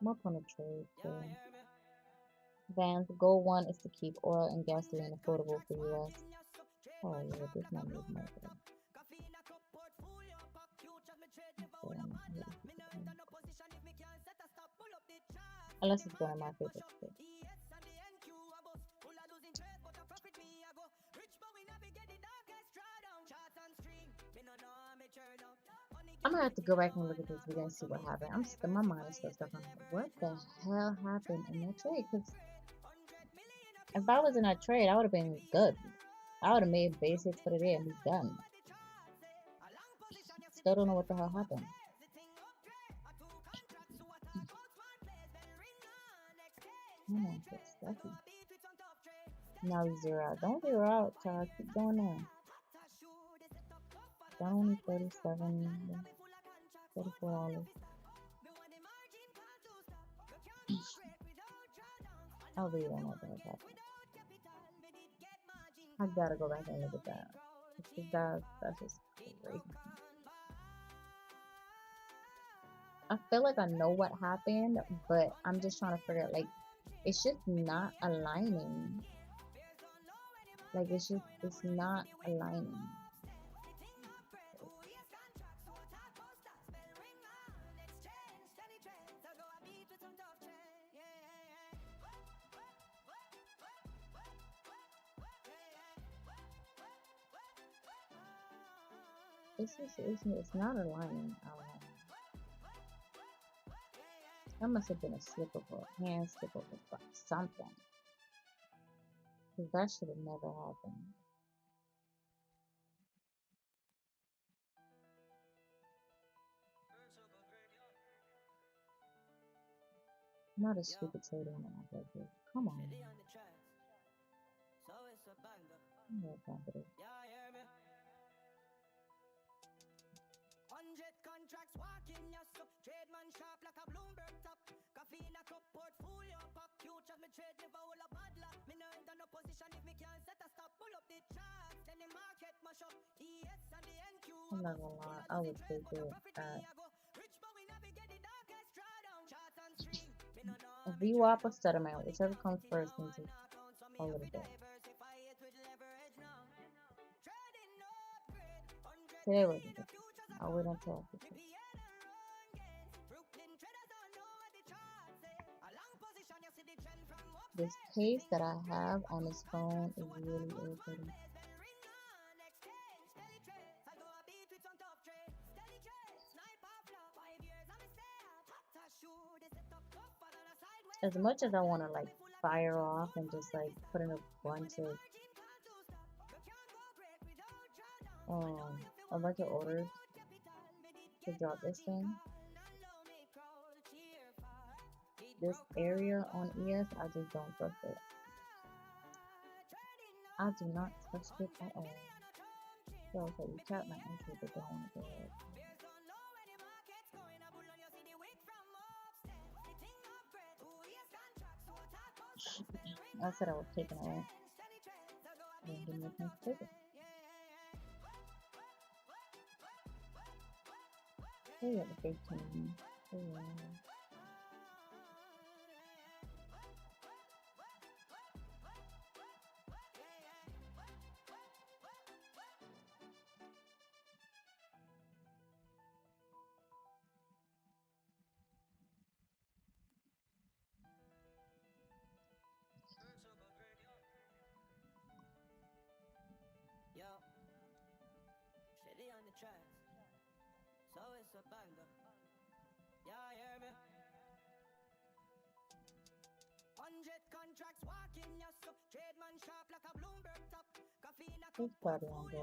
S3: I'm up on a trade too. Vans, goal 1 is to keep oil and gasoline affordable for US. Oh Lord, this might move more though. Unless it's going to my favorite state. I'm gonna have to go back and look at this video and see what happened. I'm still, my mind is still stuck on what the hell happened in that trade. Because if I was in that trade, I would have been good. I would have made basics for the day and be done. Still don't know what the hell happened. lucky. Now zero out. Don't zero out, child. Keep going there. Got only $34. I'll read on that happened. I gotta go back and look at that. That's just crazy. I feel like I know what happened, but I'm just trying to figure out, like, it's just not aligning. Like, it's not aligning. It's not aligning. That must have been a slip of a hand, slip of a something. Because that should have never happened. Not a stupid trader on my budget. Come on. I'm not confident.
S1: 100 contracts walking your sub. Trade man sharp like a Bloomberg top. Coffee in a cup, portfolio pop. Future me trade never will a bad luck. Me no enter no position if me can't set a stop. Pull up the charts, then the market mash up. ES and the NQ.
S3: I'm not gonna lie, I would take it at a VWAP or settlement, whichever comes first into a little bit. Today was a good. I'll wait until after. This case that I have on this phone is really irritating. As much as I want to like fire off and just like put in a bunch of orders to drop this thing, this area on ES, I just don't trust it. I do not trust it at all. So okay, you tap my entry, but don't want to go ahead. I said I was taking it out. And didn't make sense to take it. Oh yeah, the 15. Oh yeah.
S1: Yo, Stellie on the tracks, so it's a banger. Yeah, hear me? 100 contracts walking your sub. Trade man sharp like a Bloomberg top. Coffee in a cup, portfolio pop.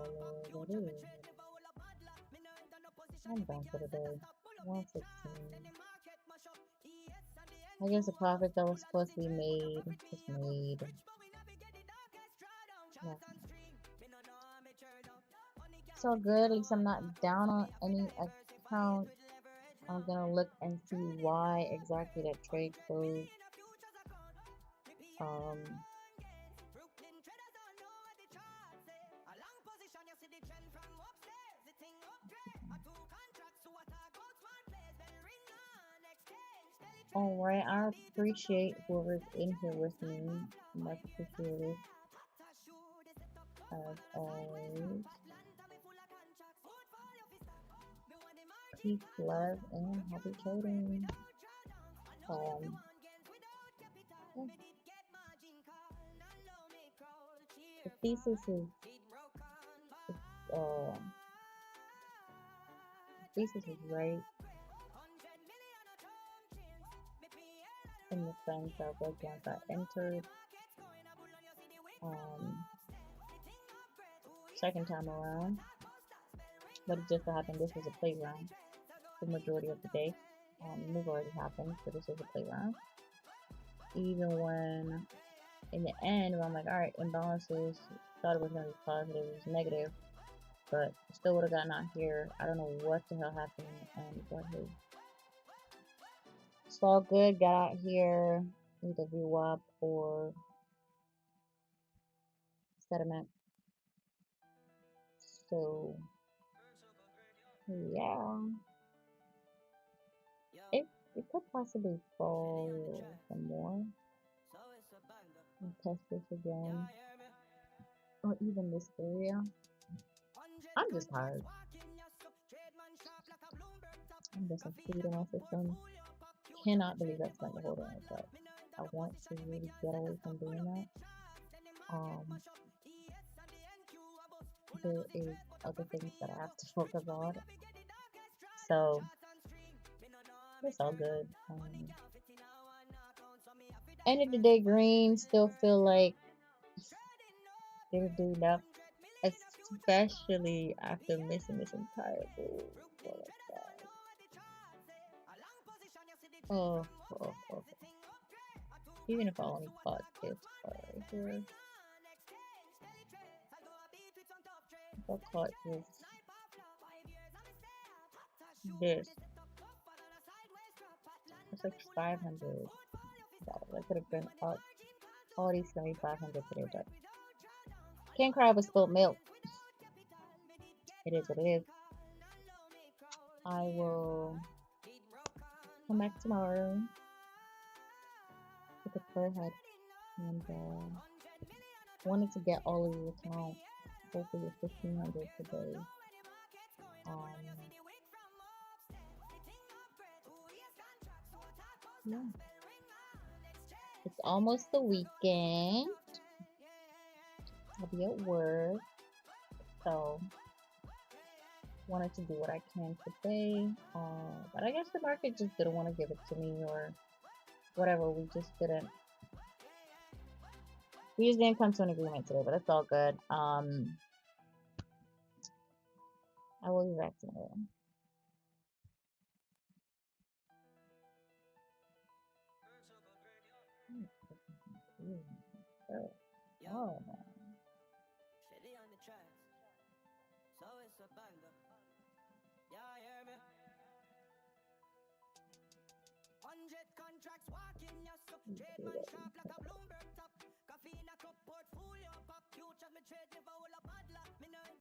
S1: Future me trade never will a bad luck. Me no enter no position.
S3: I'm done for the day. 116. I guess the profit that was supposed to be made was made. Yeah. So good, at least I'm not down on any account. I'm gonna look and see why exactly that trade closed. Alright, I appreciate whoever's in here with me. Much appreciated. As always. Peace, love, and happy trading. The thesis is right in the sense of like once I entered second time around, but it just so happened this was a playground the majority of the day. Move already happened, so this was a playground. Even when in the end, I'm like, alright, imbalances. Thought it was gonna be positive, it was negative, but still would have gotten out here. I don't know what the hell happened, and but hey, it's all good. Got out here, either VWAP or sediment. So yeah, it could possibly fall some more and test this again, or even this area. I'm just tired. I'm just food in my system. Cannot believe I spent the whole day on that. I want to really get away from doing that. There is other things that I have to focus on. So it's all good. End of the day, green still feel like they're doing up, especially after missing this entire bull. Oh. Even if I only caught this part right here. If I caught this. It's like 500. I could have been up. All these gonna be 500 today, but can't cry over spilled milk. It is what it is. I will come back tomorrow with a clear head, and wanted to get all of your account. Hopefully 1,500 today. Yeah. It's almost the weekend. I'll be at work, so wanted to do what I can today. But I guess the market just didn't want to give it to me, or whatever. We just didn't come to an agreement today, but it's all good. I will be back tomorrow. Oh,
S1: Stellie on the tracks. So it's a banger. Yeah, hear me? 100 contracts walking, yes, so trade man sharp like a